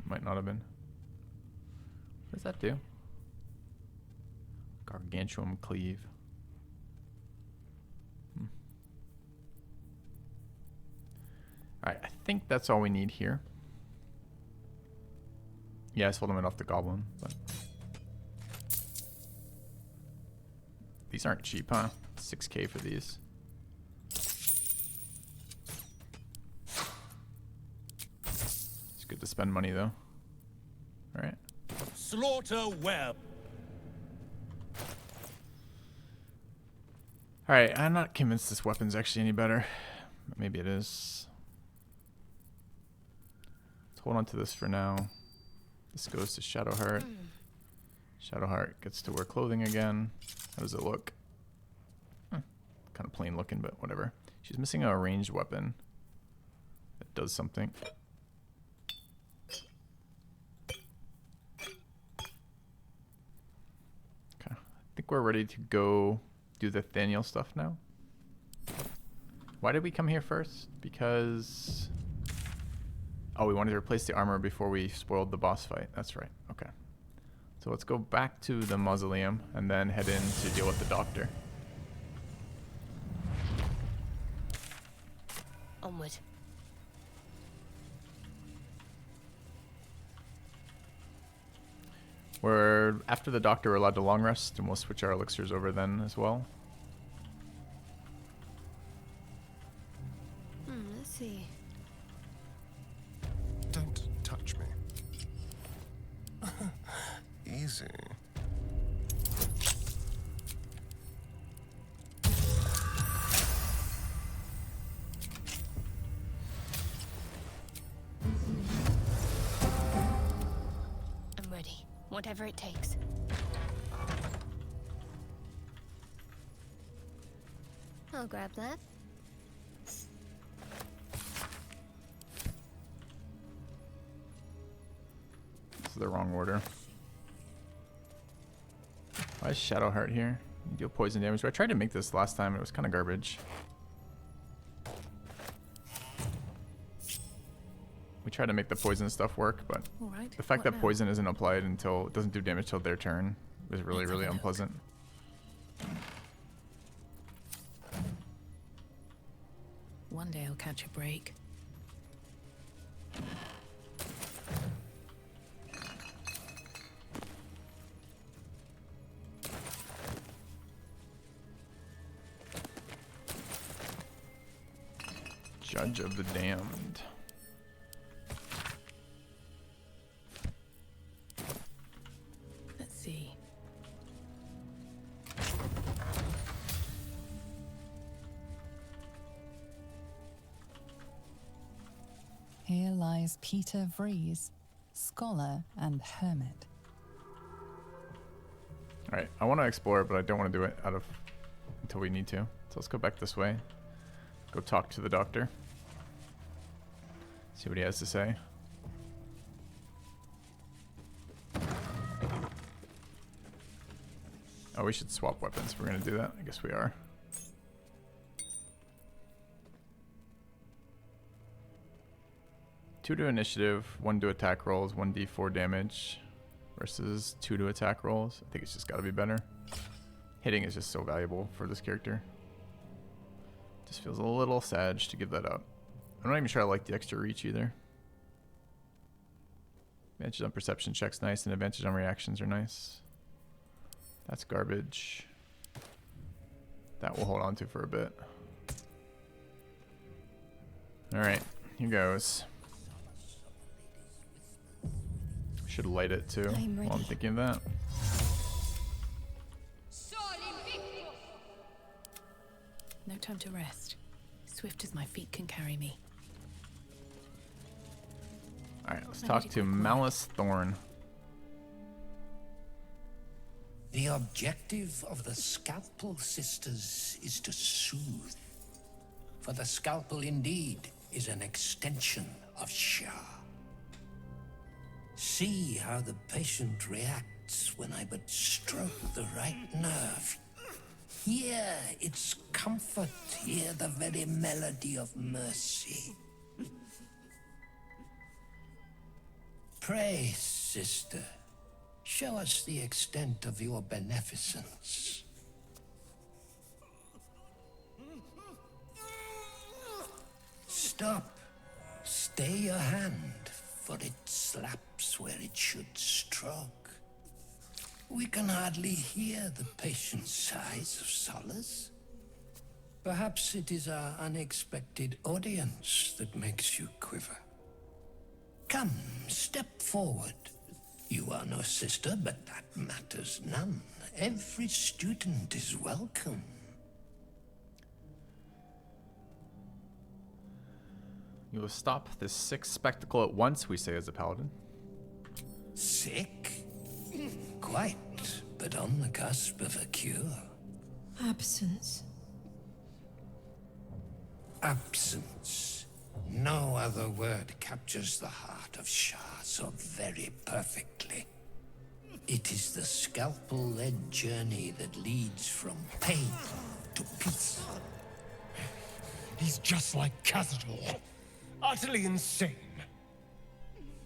Might not have been. What does that do? Gargantuan Cleave. Alright, I think that's all we need here. Yeah, I sold him it off the goblin, but these aren't cheap, huh? 6k for these. It's good to spend money though. Alright. Slaughter well. Alright, I'm not convinced this weapon's actually any better. But maybe it is. Let's hold on to this for now. This goes to Shadowheart. Shadowheart gets to wear clothing again. How does it look? Kind of plain looking, but whatever. She's missing a ranged weapon that does something. Okay, I think we're ready to go do the Thaniel stuff now. Why did we come here first? Because... oh, we wanted to replace the armor before we spoiled the boss fight. That's right. Okay. So let's go back to the mausoleum and then head in to deal with the doctor. Onward. We're after the doctor, we're allowed to long rest, and we'll switch our elixirs over then as well. Let's see. Don't touch me. Easy. I'm ready. Whatever it takes. I'll grab that. This is the wrong order. Why is Shadowheart here? You deal poison damage. I tried to make this last time. It was kind of garbage. We tried to make the poison stuff work, but the fact that poison isn't applied until it doesn't do damage till their turn is really, really unpleasant. One day I'll catch a break. Judge of the Damned. Let's see. Here lies Peter Vries, scholar and hermit. Alright, I want to explore, but I don't want to do it until we need to. So let's go back this way. Go talk to the doctor. See what he has to say. Oh, we should swap weapons if we're going to do that. I guess we are. Two to initiative, 1 to attack rolls, 1d4 damage versus 2 to attack rolls. I think it's just got to be better. Hitting is just so valuable for this character. Just feels a little sad to give that up. I'm not even sure I like the extra reach either. Advantage on perception checks nice, and advantage on reactions are nice. That's garbage. That we'll hold on to for a bit. Alright. here goes. Should light it too while I'm thinking of that. No time to rest. Swift as my feet can carry me. Alright, let's talk to Malice Thorne. The objective of the Scalpel Sisters is to soothe. For the scalpel indeed is an extension of Shah. See how the patient reacts when I but stroke the right nerve. Hear its comfort, hear the very melody of mercy. Pray, sister, show us the extent of your beneficence. Stop. Stay your hand, for it slaps where it should stroke. We can hardly hear the patient's sighs of solace. Perhaps it is our unexpected audience that makes you quiver. Come, step forward. You are no sister, but that matters none. Every student is welcome. You will stop this sick spectacle at once, we say as a paladin. Sick? Quite, but on the cusp of a cure. Absence. Absence. No other word captures the heart of Shah so very perfectly. It is the scalpel-led journey that leads from pain to peace. He's just like Khazad-dûr. Utterly insane.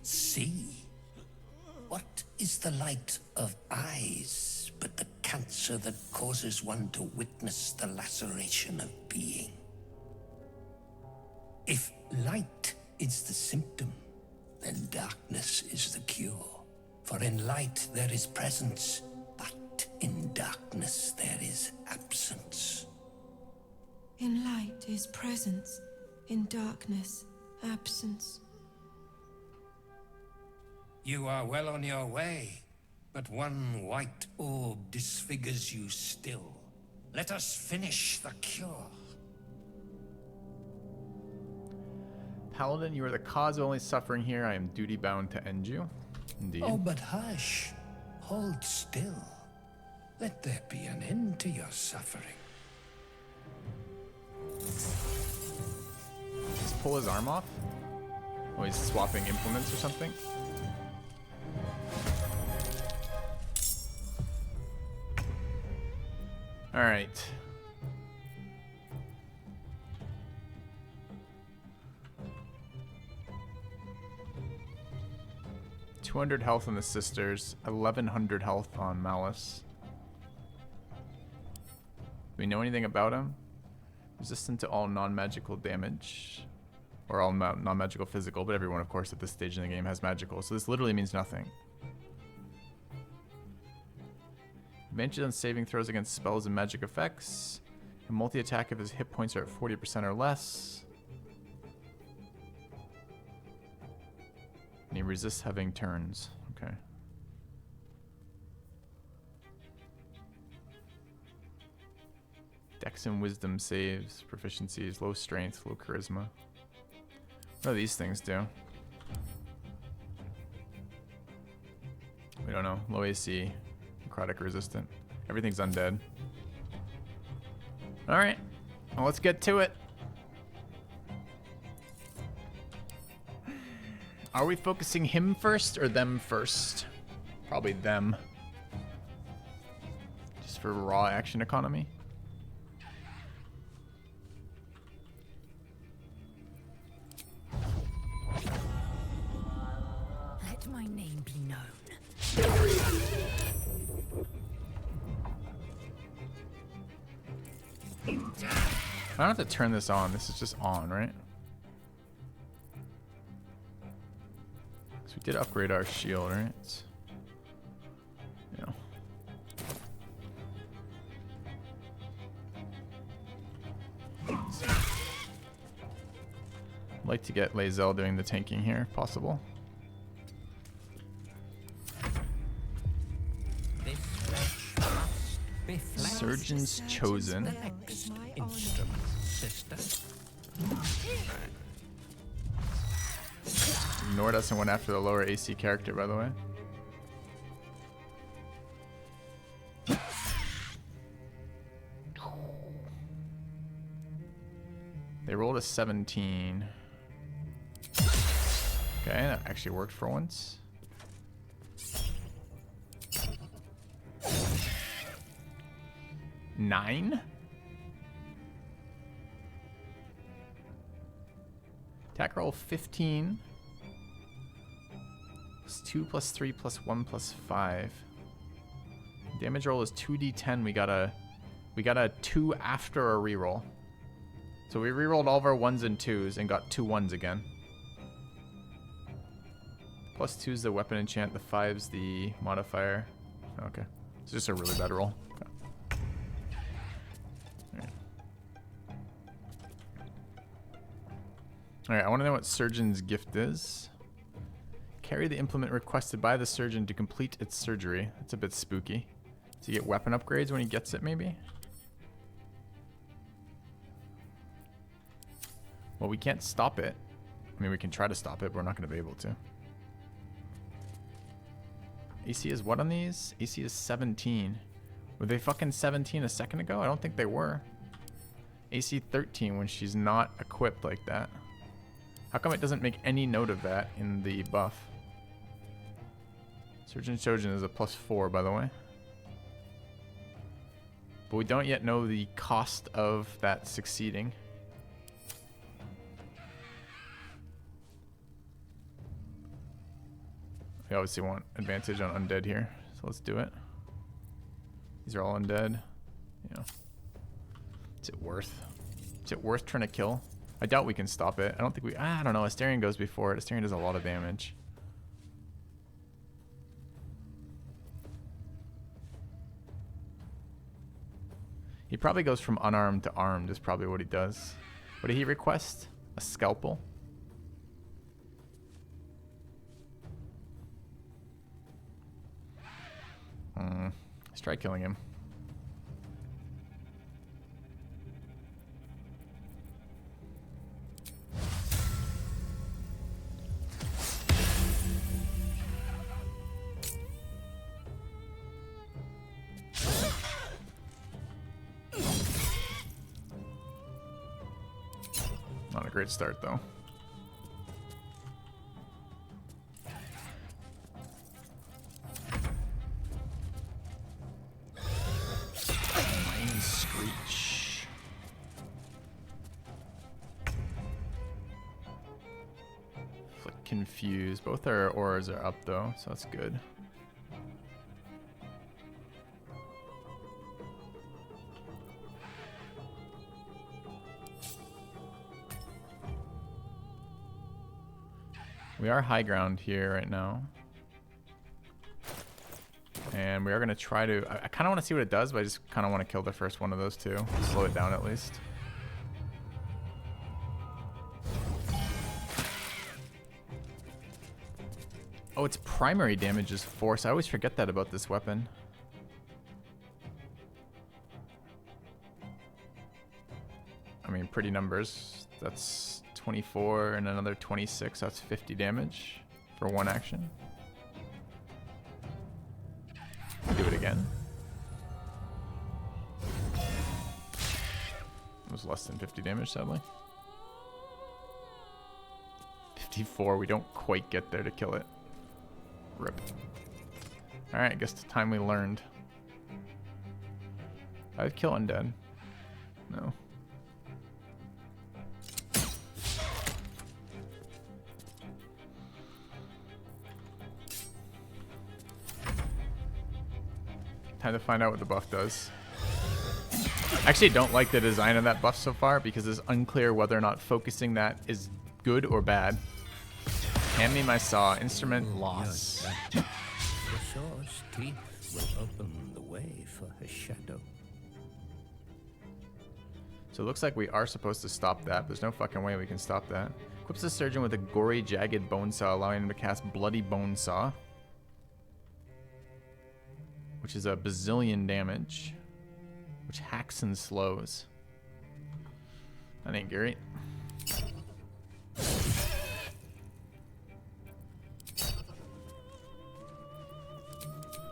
See? What is the light of eyes but the cancer that causes one to witness the laceration of being? If light is the symptom, then darkness is the cure. For in light there is presence, but in darkness there is absence. In light is presence, in darkness, absence. You are well on your way, but one white orb disfigures you still. Let us finish the cure. Paladin, you are the cause of only suffering here. I am duty-bound to end you. Indeed. Oh, but hush. Hold still. Let there be an end to your suffering. Just pull his arm off? Oh, he's swapping implements or something? Alright. $200 health on the sisters, 1,100 health on Malice. Do we know anything about him? Resistant to all non-magical damage. Or all non-magical physical, but everyone, of course, at this stage in the game has magical, so this literally means nothing. Advantage on saving throws against spells and magic effects. And multi-attack if his hit points are at 40% or less. And he resists having turns. Okay. Dex and wisdom saves, proficiencies, low strength, low charisma. What do these things do? We don't know. Low AC, necrotic resistant. Everything's undead. Alright. Well, let's get to it. Are we focusing him first or them first? Probably them. Just for raw action economy. Let my name be known. I don't have to turn this on. This is just on, right? So we did upgrade our shield, right? Yeah. I'd like to get Lae'zel doing the tanking here, if possible. Surgeon's Chosen. Ignored us and went after the lower AC character, by the way. They rolled a 17. Okay, that actually worked for once. Nine? Attack roll 15. It's 2 plus 3 plus 1 plus 5. Damage roll is 2d10. We got a 2 after a reroll. So we rerolled all of our 1s and 2s and got 2 1s again. Plus 2 is the weapon enchant, the 5's the modifier. Okay. It's just a really bad roll. Okay. Alright, I want to know what Surgeon's Gift is. Carry the implement requested by the surgeon to complete its surgery. That's a bit spooky. Does he get weapon upgrades when he gets it, maybe? Well, we can't stop it. I mean, we can try to stop it, but we're not going to be able to. AC is what on these? AC is 17. Were they fucking 17 a second ago? I don't think they were. AC 13 when she's not equipped like that. How come it doesn't make any note of that in the buff? Surgeon's Chosen is a +4, by the way. But we don't yet know the cost of that succeeding. We obviously want advantage on undead here, so let's do it. These are all undead. You know, is it worth trying to kill? I doubt we can stop it. I don't think we. I don't know. Astarion goes before it. Astarion does a lot of damage. He probably goes from unarmed to armed. Is probably what he does. What did he request? A scalpel. Let's try killing him. Not a great start, though. Confused. Both our auras are up though, so that's good. We are high ground here right now. And we are going to try to... I kind of want to see what it does, but I just kind of want to kill the first one of those two. Slow it down at least. Oh, its primary damage is force. I always forget that about this weapon. I mean, pretty numbers. That's 24 and another 26. That's 50 damage for one action. Do it again. It was less than 50 damage, sadly. 54. We don't quite get there to kill it. Rip. Alright, I guess the time we learned. I'd kill undead. No. Time to find out what the buff does. I actually don't like the design of that buff so far because it's unclear whether or not focusing that is good or bad. Hand me my saw. Instrument loss. The saw's teeth will open the way for her shadow. So it looks like we are supposed to stop that. There's no fucking way we can stop that. Equips the surgeon with a gory, jagged bone saw, allowing him to cast Bloody Bone Saw, which is a bazillion damage, which hacks and slows. That ain't great.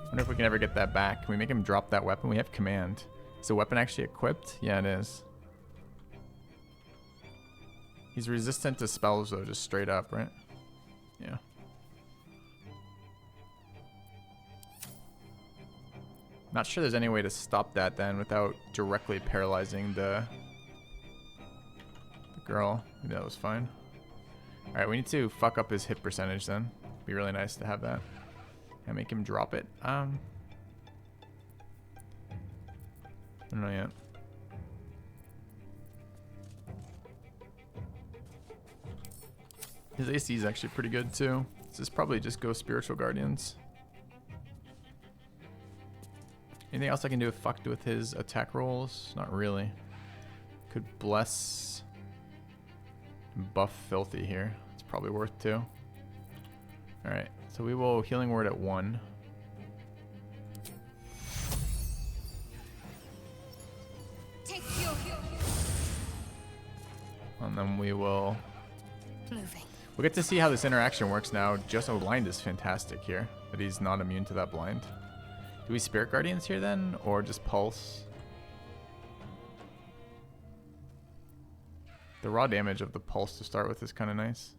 Wonder if we can ever get that back. Can we make him drop that weapon? We have command. Is the weapon actually equipped? Yeah, it is. He's resistant to spells though, just straight up, right? Yeah. Not sure there's any way to stop that then without directly paralyzing the girl. Maybe that was fine. Alright, we need to fuck up his hit percentage then. Be really nice to have that. And make him drop it. I don't know yet. His AC is actually pretty good too. This is probably just go Spiritual Guardians. Anything else I can do with his attack rolls? Not really. Could bless buff Filthy here. It's probably worth 2. Alright, so we will Healing Word at 1. And then we will... We'll get to see how this interaction works now. Just blind is fantastic here, but he's not immune to that blind. Do we Spirit Guardians here then, or just Pulse? The raw damage of the Pulse to start with is kind of nice.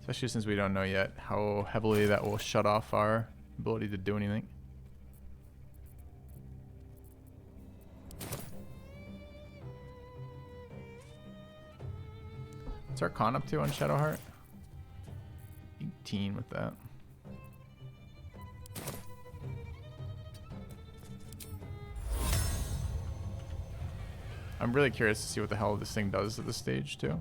Especially since we don't know yet how heavily that will shut off our ability to do anything. What's our con up to on Shadowheart? 18 with that. I'm really curious to see what the hell this thing does at this stage too.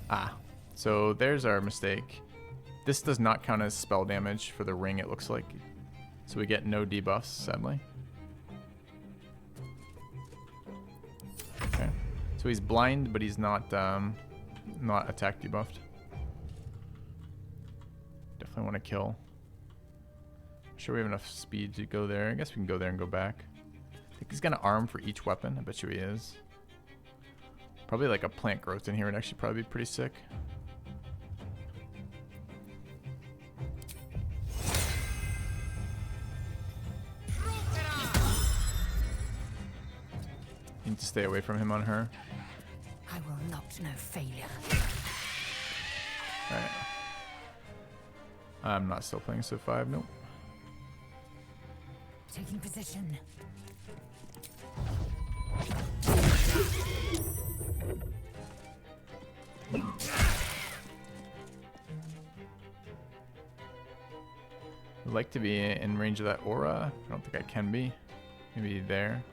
Ah, so there's our mistake. This does not count as spell damage for the ring, it looks like. So we get no debuffs, sadly. Okay, so he's blind, but he's not attack debuffed. Definitely want to kill. Sure we have enough speed to go there. I guess we can go there and go back. I think he's gonna arm for each weapon. I bet you he is. Probably like a plant growth in here would actually probably be pretty sick. Need to stay away from him on her. I will not know failure. Alright. I'm not still playing Civ 5, nope. Taking position. I'd like to be in range of that aura. I don't think I can be. Maybe there.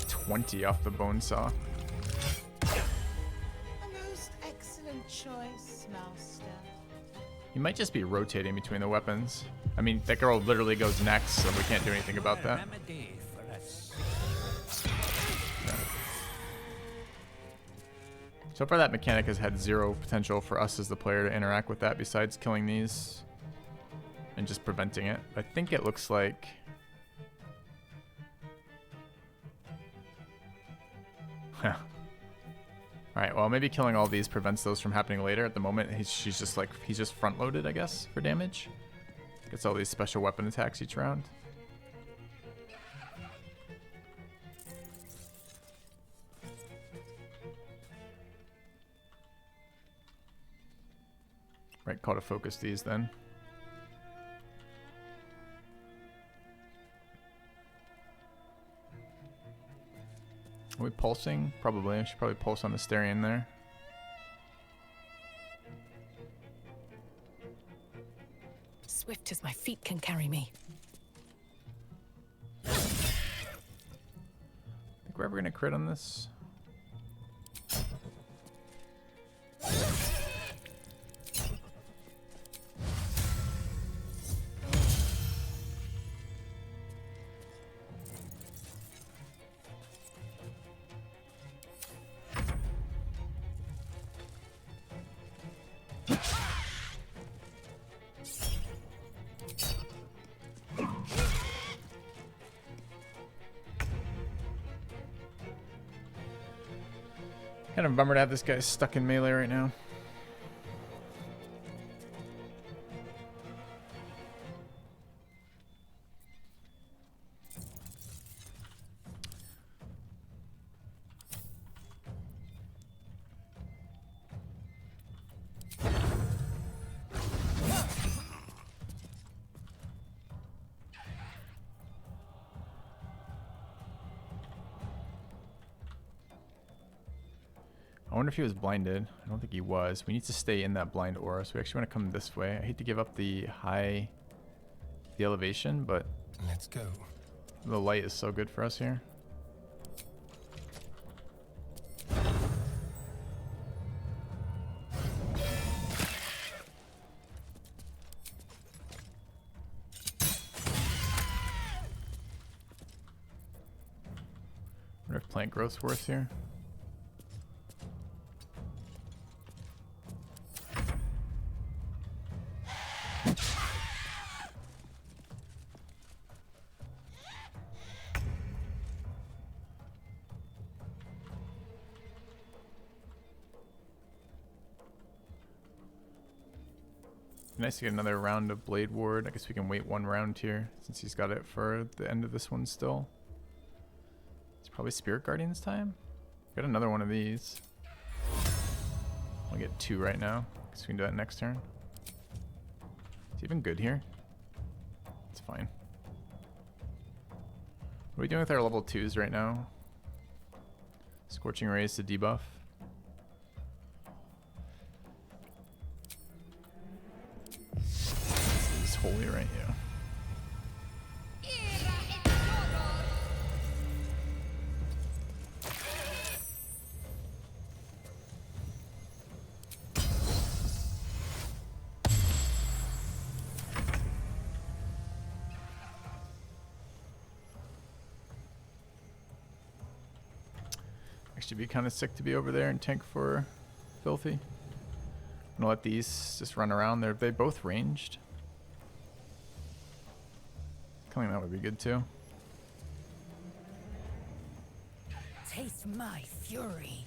$20 off the bone saw. Excellent choice, Master. He might just be rotating between the weapons. I mean, that girl literally goes next, so we can't do anything about that. Yeah. So far that mechanic has had zero potential for us as the player to interact with that besides killing these and just preventing it. I think it looks like... Huh. Alright, well maybe killing all these prevents those from happening later. At the moment he's just front loaded, I guess, for damage. Gets all these special weapon attacks each round. Right, call to focus these then. Are we pulsing? Probably. I should probably pulse on the Asterion there. Swift as my feet can carry me. Think we're ever gonna crit on this? Kind of a bummer to have this guy stuck in melee right now. I wonder if he was blinded. I don't think he was. We need to stay in that blind aura, so we actually want to come this way. I hate to give up the elevation, but let's go. The light is so good for us here. Wonder if plant growth's worse here. Nice to get another round of Blade Ward. I guess we can wait one round here since he's got it for the end of this one still. It's probably Spirit Guardian's time. Got another one of these. I'll get 2 right now. Guess we can do that next turn. It's even good here. It's fine. What are we doing with our level 2s right now? Scorching Rays to debuff. Holy right, yeah. Actually be kind of sick to be over there and tank for Filthy. I'm gonna let these just run around. They both ranged. Killing that would be good too. Taste my fury.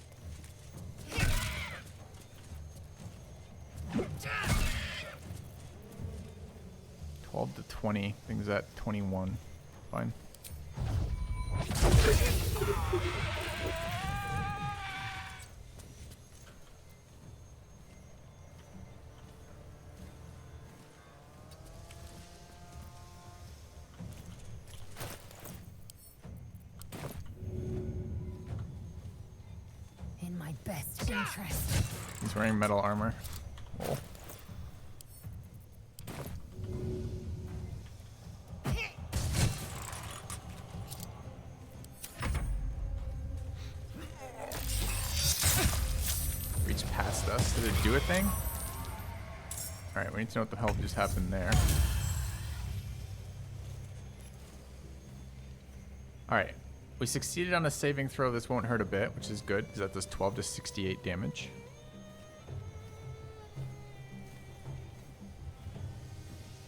12 to 20. Things at 21. Fine. Best interest. He's wearing metal armor. Lol. Reach past us. Did it do a thing? Alright, we need to know what the hell just happened there. Alright. We succeeded on a saving throw. This won't hurt a bit, which is good because that does 12 to 68 damage.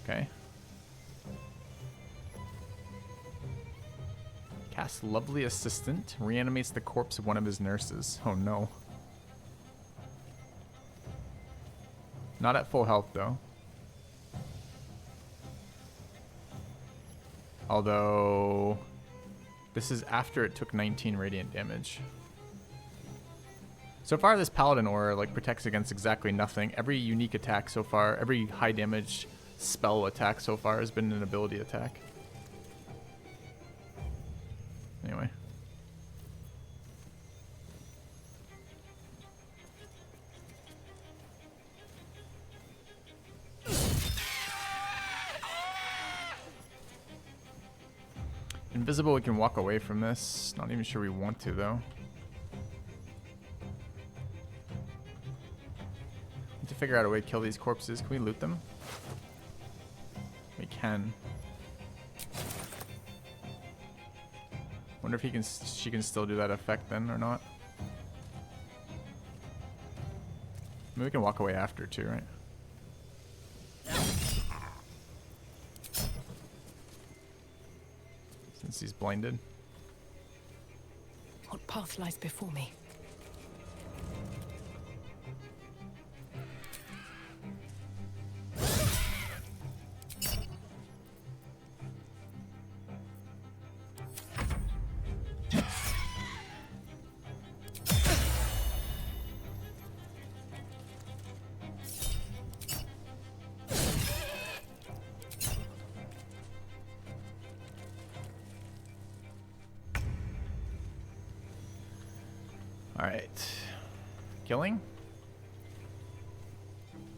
Okay. Cast Lovely Assistant. Reanimates the corpse of one of his nurses. Oh no. Not at full health though. Although... this is after it took 19 radiant damage. So far, this Paladin aura like protects against exactly nothing. Every unique attack so far, every high damage spell attack so far has been an ability attack. Anyway. Invisible, we can walk away from this. Not even sure we want to, though. Need to figure out a way to kill these corpses. Can we loot them? We can. Wonder if she can still do that effect then or not. Maybe we can walk away after too, right? Since he's blinded. What path lies before me? Alright. Killing?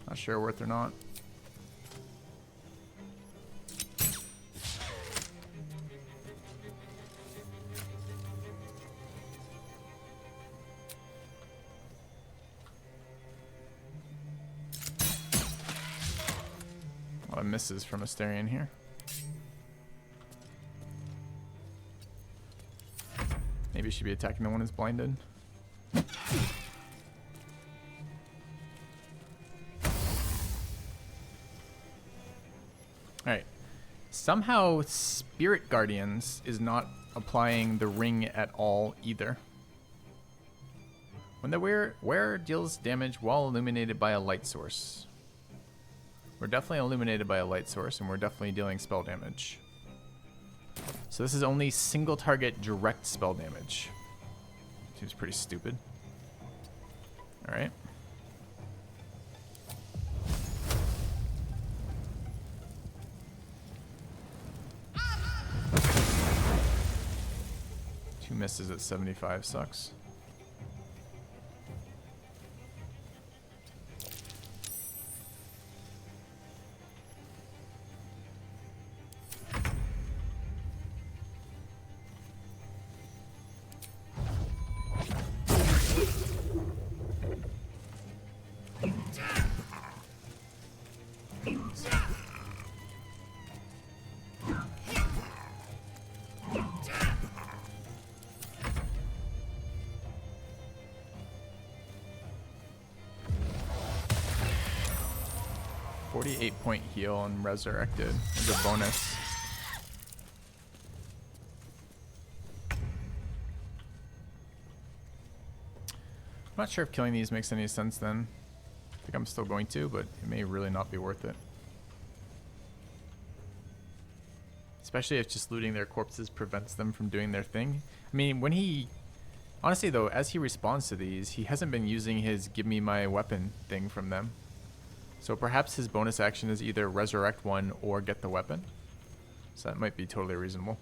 Not sure worth or not. A lot of misses from Asterion here. Maybe she should be attacking the one who's blinded. Alright. Somehow Spirit Guardians is not applying the ring at all either. When the wearer deals damage while illuminated by a light source. We're definitely illuminated by a light source, and we're definitely dealing spell damage. So this is only single target direct spell damage. Seems pretty stupid. Alright. Two misses at 75 sucks. .8 heal and resurrected as a bonus. I'm not sure if killing these makes any sense then. I think I'm still going to, but it may really not be worth it. Especially if just looting their corpses prevents them from doing their thing. I mean, when he... Honestly though, as he responds to these, he hasn't been using his give me my weapon thing from them. So perhaps his bonus action is either resurrect one or get the weapon. So that might be totally reasonable.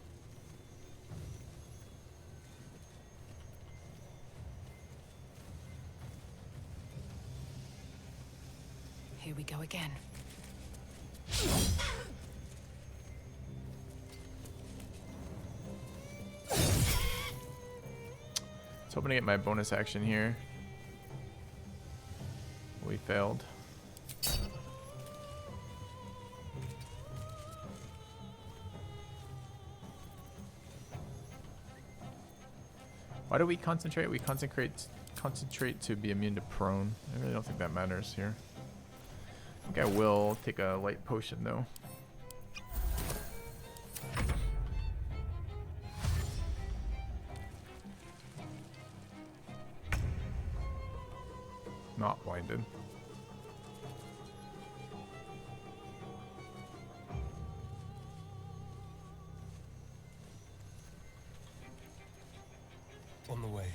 Here we go again. So hoping to get my bonus action here. We failed. Why do we concentrate? We concentrate to be immune to prone. I really don't think that matters here. I think I will take a light potion though. Not blinded. On the way.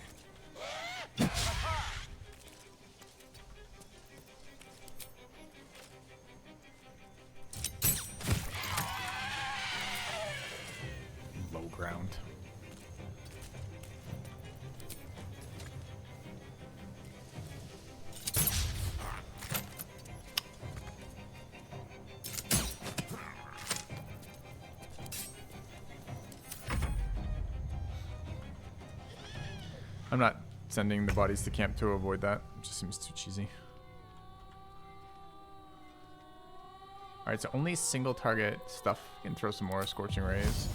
Low ground. I'm not sending the bodies to camp to avoid that. It just seems too cheesy. Alright, so only single target stuff. Can throw some more Scorching Rays.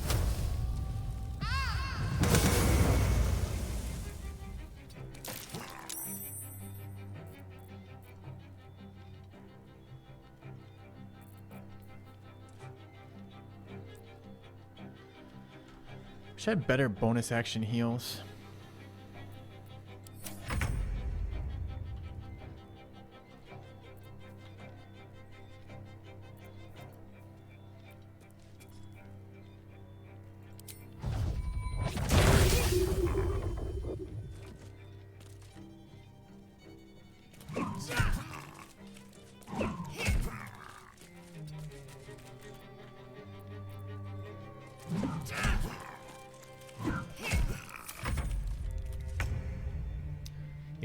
Wish I had better bonus action heals.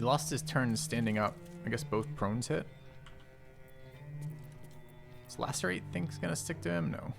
He lost his turn standing up. I guess both prones hit. Is Lacerate thing's gonna stick to him? No.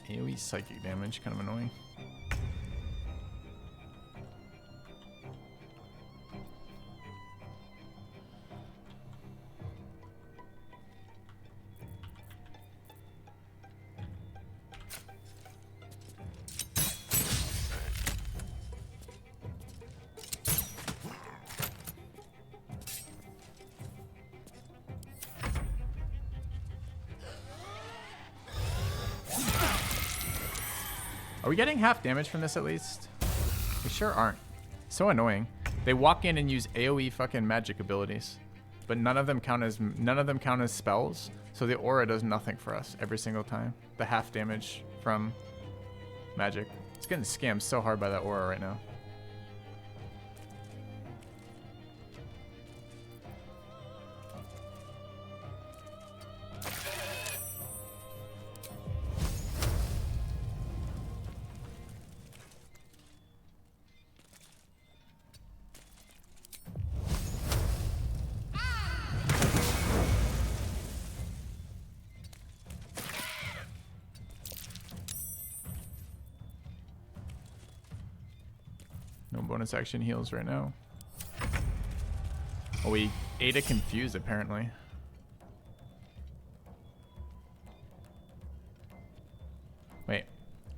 AoE psychic damage, kind of annoying. Are we getting half damage from this at least? We sure aren't. So annoying. They walk in and use AoE fucking magic abilities, but none of them count as spells. So the aura does nothing for us every single time. The half damage from magic. It's getting scammed so hard by that aura right now. No bonus action heals right now. Oh, we ate a confuse apparently. Wait,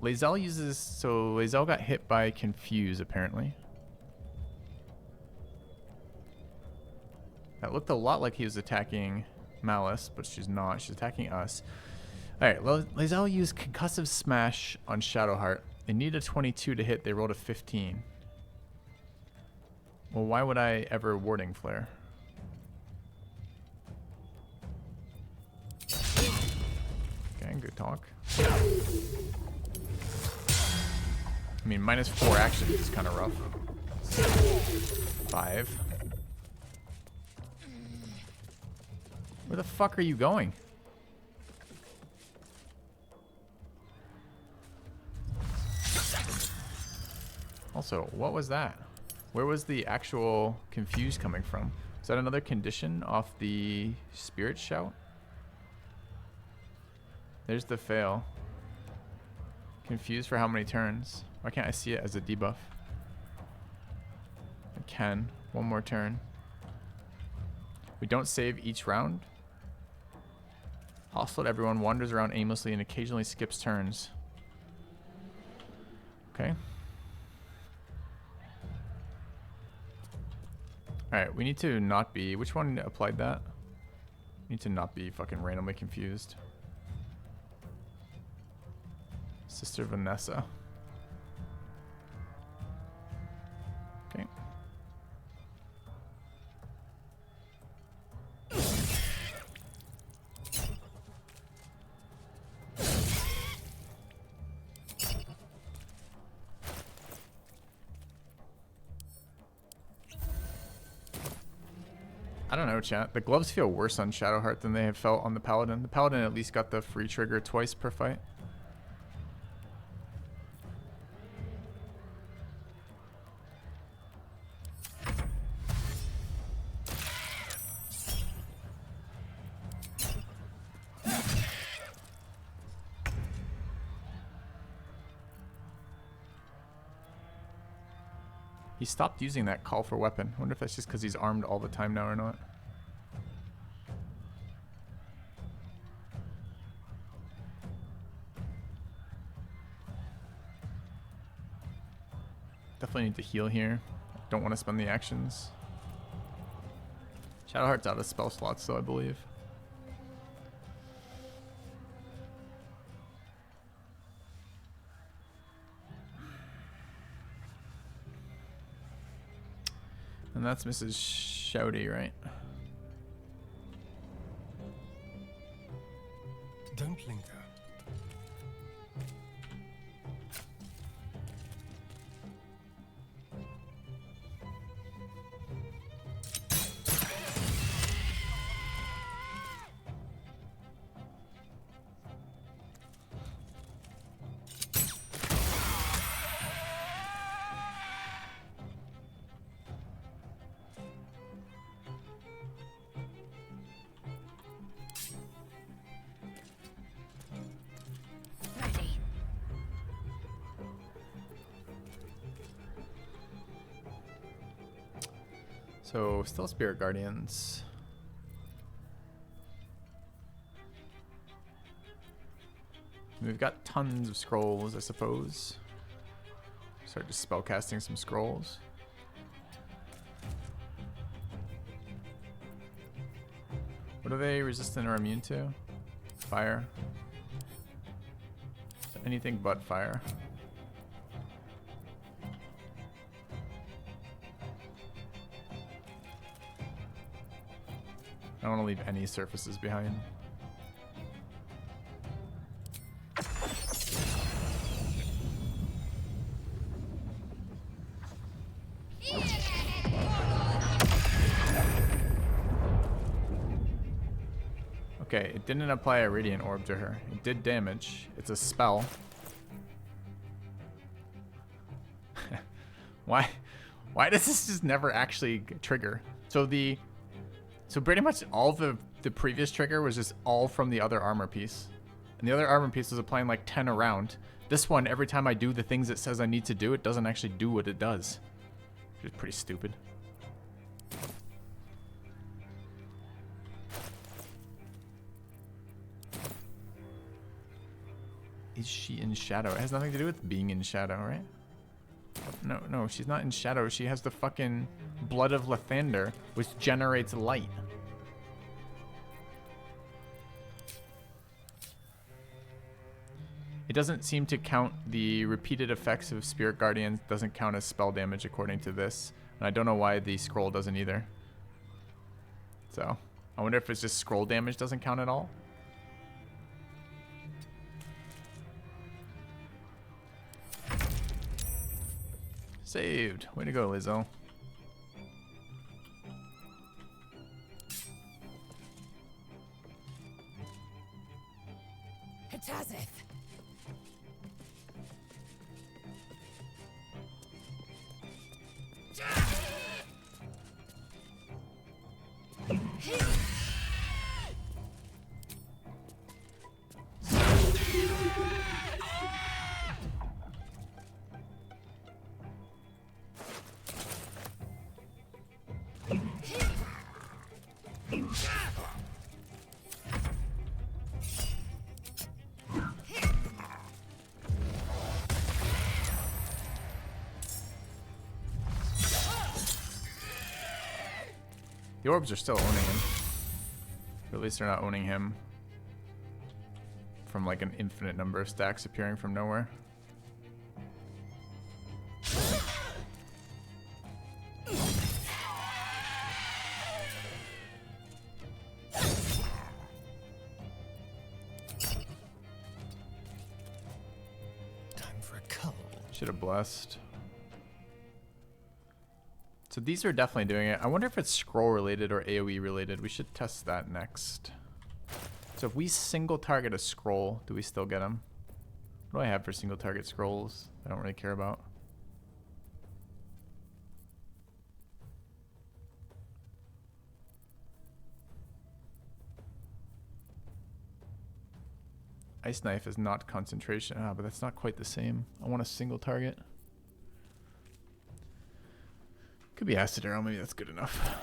Lae'zel uses, so Lae'zel got hit by confuse apparently. That looked a lot like he was attacking Malice, but she's not. She's attacking us. Alright, Lae'zel used concussive smash on Shadowheart. They need a 22 to hit, they rolled a 15. Well, why would I ever warding flare? Okay, good talk. I mean, -4 actions is kind of rough. 5. Where the fuck are you going? Also, what was that? Where was the actual confuse coming from? Is that another condition off the spirit shout? There's the fail. Confused for how many turns? Why can't I see it as a debuff? I can. One more turn. We don't save each round. Hostile to everyone, wanders around aimlessly and occasionally skips turns. Okay. Alright, we need to not be... Which one applied that? We need to not be fucking randomly confused. Sister Vanessa. Okay. I don't know, chat. The gloves feel worse on Shadowheart than they have felt on the Paladin. The Paladin at least got the free trigger twice per fight. He stopped using that call for weapon. I wonder if that's just because he's armed all the time now or not. Definitely need to heal here. Don't want to spend the actions. Shadowheart's out of spell slots though, I believe. And that's Mrs. Shouty, right? Don't linger. So, still Spirit Guardians. We've got tons of scrolls, I suppose. Start just spellcasting some scrolls. What are they resistant or immune to? Fire. Anything but fire. I don't want to leave any surfaces behind. Okay, it didn't apply a radiant orb to her. It did damage. It's a spell. Why does this just never actually trigger? So pretty much all the previous trigger was just all from the other armor piece. And the other armor piece was applying like 10 around. This one, every time I do the things it says I need to do, it doesn't actually do what it does. Which is pretty stupid. Is she in shadow? It has nothing to do with being in shadow, right? No, she's not in shadow. She has the fucking Blood of Lathander, which generates light. It doesn't seem to count the repeated effects of Spirit Guardians. Doesn't count as spell damage according to this. And I don't know why the scroll doesn't either. So, I wonder if it's just scroll damage doesn't count at all. Saved. Way to go, Lizzo. Hatazeth. The orbs are still owning him. Or at least they're not owning him from like an infinite number of stacks appearing from nowhere. Time for a cull. Should have blessed. So these are definitely doing it. I wonder if it's scroll related or AoE related. We should test that next. So if we single target a scroll, do we still get them? What do I have for single target scrolls? I don't really care about. Ice Knife is not concentration. Ah, but that's not quite the same. I want a single target. Could be Acid Arrow, maybe that's good enough.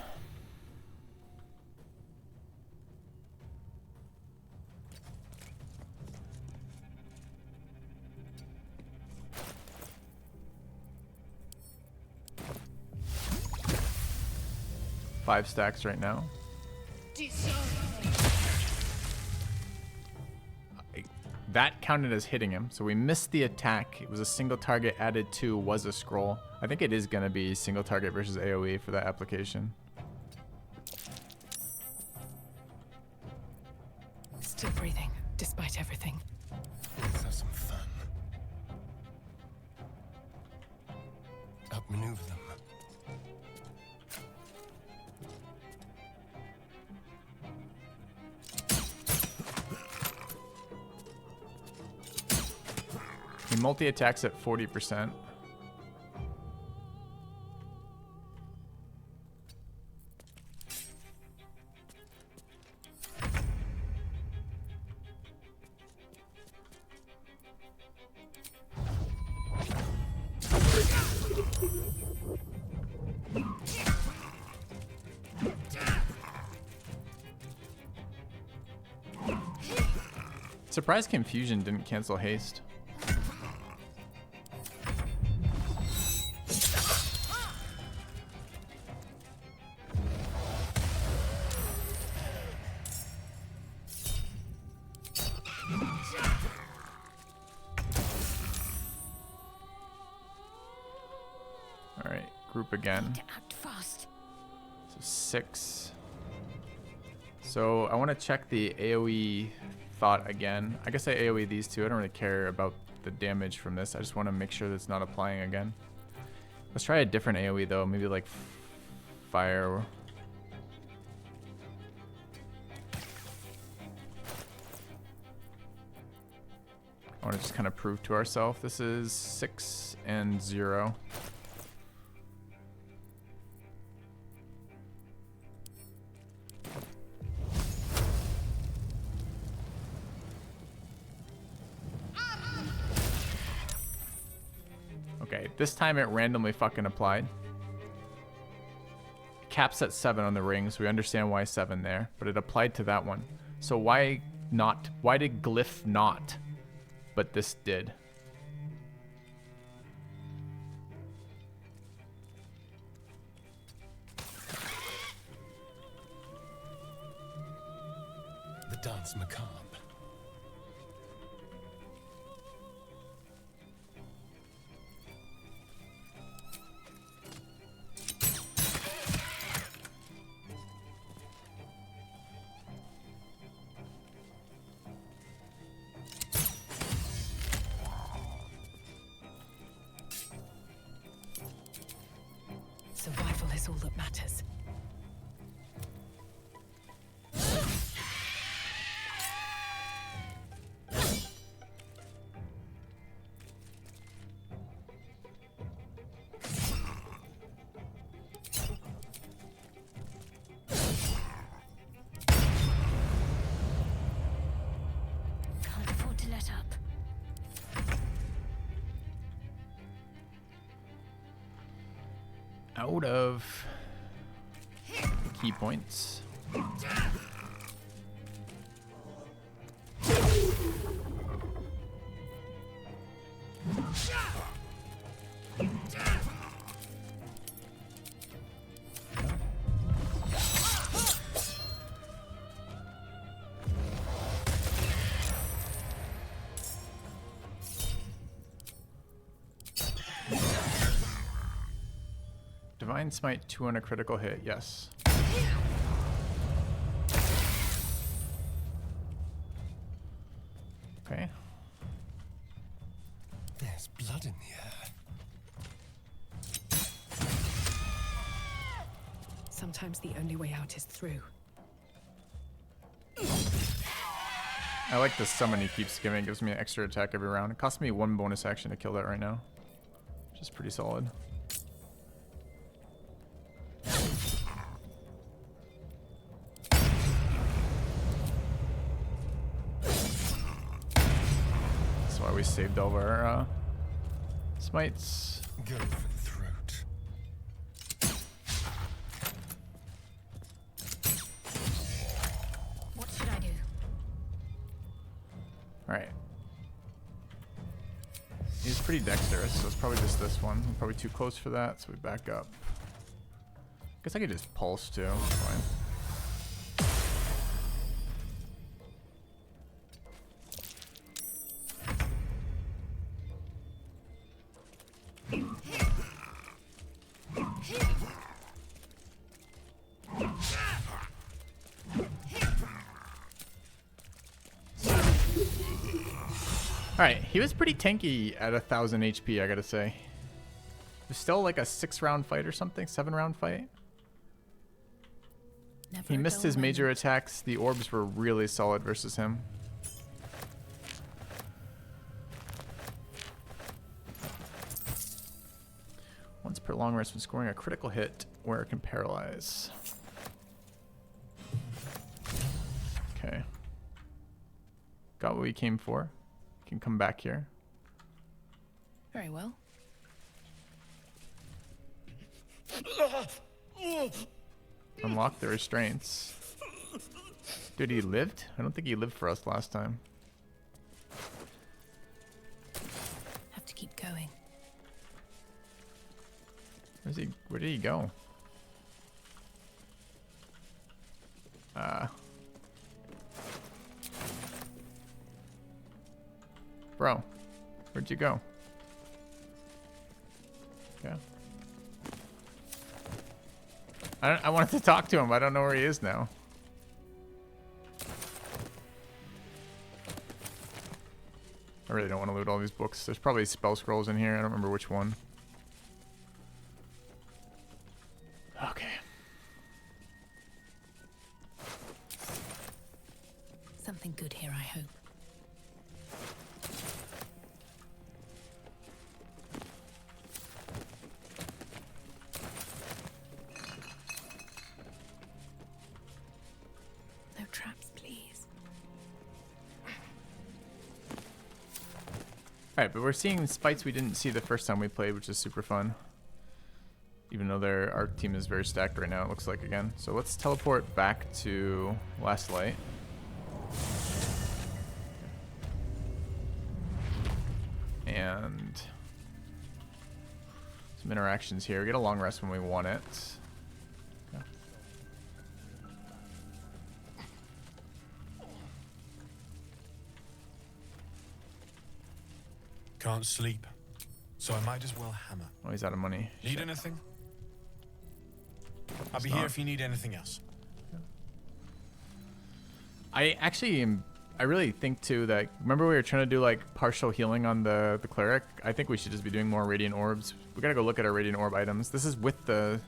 Five stacks right now. That counted as hitting him, so we missed the attack. It was a single target added to was a scroll. I think it is going to be single target versus AoE for that application. Still breathing, despite everything. Let's have some fun. Outmaneuver them. He multi-attacks at 40%. Surprised Confusion didn't cancel haste. Alright, group again. Act fast. So 6. So I want to check the AoE thought again. I guess I AoE these two. I don't really care about the damage from this. I just want to make sure that it's not applying again. Let's try a different AoE though. Maybe like fire. I want to just kind of prove to ourselves. This is 6 and 0. Okay, this time it randomly fucking applied. Caps at 7 on the ring, so we understand why 7 there, but it applied to that one. So why not? Why did Glyph not? But this did. The dance macabre. Survival is all that matters. Can't afford to let up. Out of key points. Divine Smite 2 on a critical hit, yes. Okay. There's blood in the air. Sometimes the only way out is through. I like the summon he keeps giving. It gives me an extra attack every round. It costs me 1 bonus action to kill that right now, which is pretty solid. That's why we saved all of our smites. Go for the throat. What should I do? Alright. He's pretty dexterous, so it's probably just this one. We're probably too close for that, so we back up. Guess I could just pulse too. It's fine. Alright, he was pretty tanky at 1,000 HP, I gotta say. It was still like a 6-round fight or something, 7-round fight. Never He a missed dull his major moment. attacks. The orbs were really solid versus him. Once per long rest when scoring a critical hit where it can paralyze. Okay. Got what we came for. Can come back here. Very well. Unlock the restraints. Dude, he lived? I don't think he lived for us last time. Where's he? Where did he go? Bro, where'd you go? Yeah. I wanted to talk to him, but I don't know where he is now. I really don't want to loot all these books. There's probably spell scrolls in here. I don't remember which one. Okay. Something good here, I hope. No traps, please. Alright, but we're seeing fights we didn't see the first time we played, which is super fun. Even though our team is very stacked right now, it looks like, again. So let's teleport back to Last Light. And some interactions here. We get a long rest when we want it. Okay. Can't sleep, so I might as well hammer. Oh, he's out of money. Need Shit. anything? I'll be not. here if you need anything else. I really think too that, remember we were trying to do like partial healing on the cleric? I think we should just be doing more radiant orbs. We gotta go look at our radiant orb items. This is with the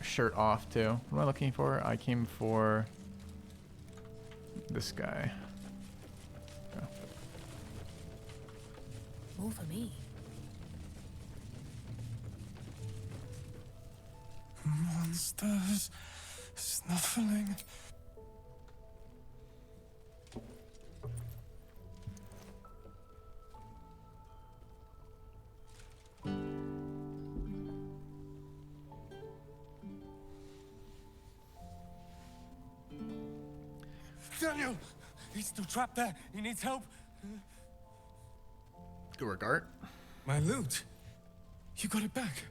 shirt off too. What am I looking for? I came for this guy. Okay. More for me. Monsters snuffling. Daniel! He's still trapped there. He needs help. Good work, Art. My loot. You got it back.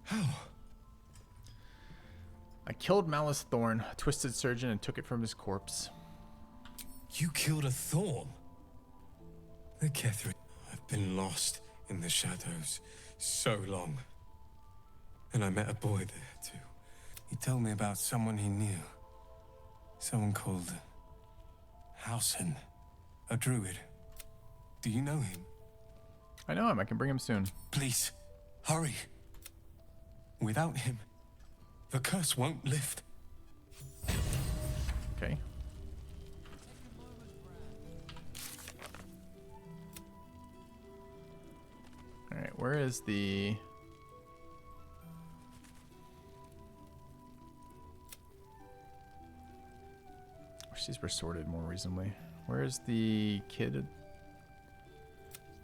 How? I killed Malice Thorne, a twisted surgeon, and took it from his corpse. You killed a Thorne? The Catherine. I've been lost in the shadows so long. And I met a boy there too. He told me about someone he knew. Someone called Halsin, a druid. Do you know him? I know him. I can bring him soon. Please, hurry. Without him, the curse won't lift. Okay. Alright, where is the... These were sorted more recently. Where is the kid?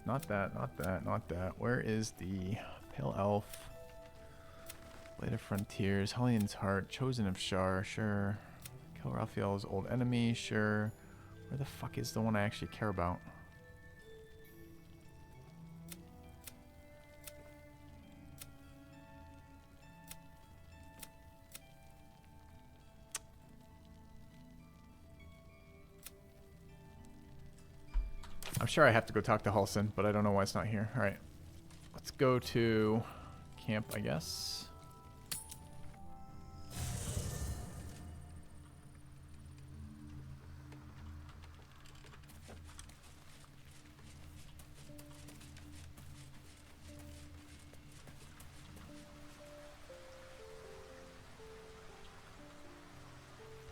Not that, not that, not that. Where is the Pale Elf? Blade of Frontiers, Hellian's Heart, Chosen of Shar, sure. Kill Raphael's old enemy, sure. Where the fuck is the one I actually care about? I'm sure I have to go talk to Halsin, but I don't know why it's not here. All right, let's go to camp, I guess.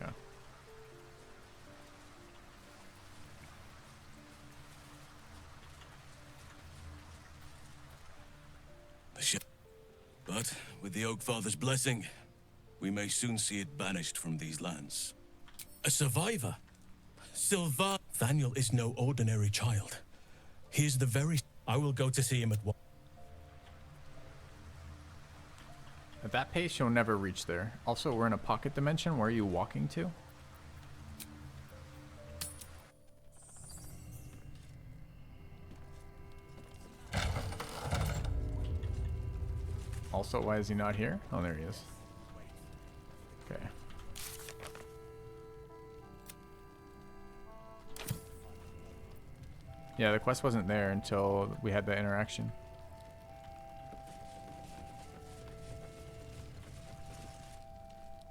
Okay. But with the Oak Father's blessing, we may soon see it banished from these lands. A survivor? Sylvan. Daniel is no ordinary child. He is the very... I will go to see him at once. At that pace, you'll never reach there. Also, we're in a pocket dimension. Where are you walking to? Also, why is he not here? Oh, there he is. Okay. Yeah, the quest wasn't there until we had that interaction.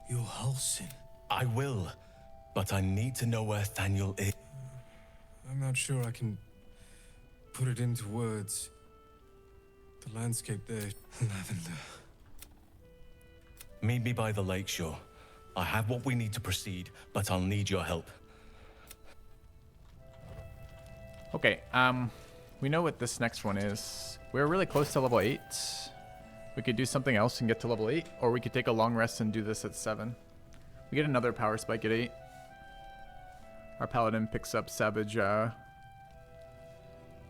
You're Halsin. I will, but I need to know where Thaniel is. I'm not sure I can put it into words. The landscape there, lavender. Meet me by the lakeshore. I have what we need to proceed, but I'll need your help. Okay, we know what this next one is. We're really close to level 8. We could do something else and get to level 8, or we could take a long rest and do this at 7. We get another power spike at 8. Our paladin picks up savage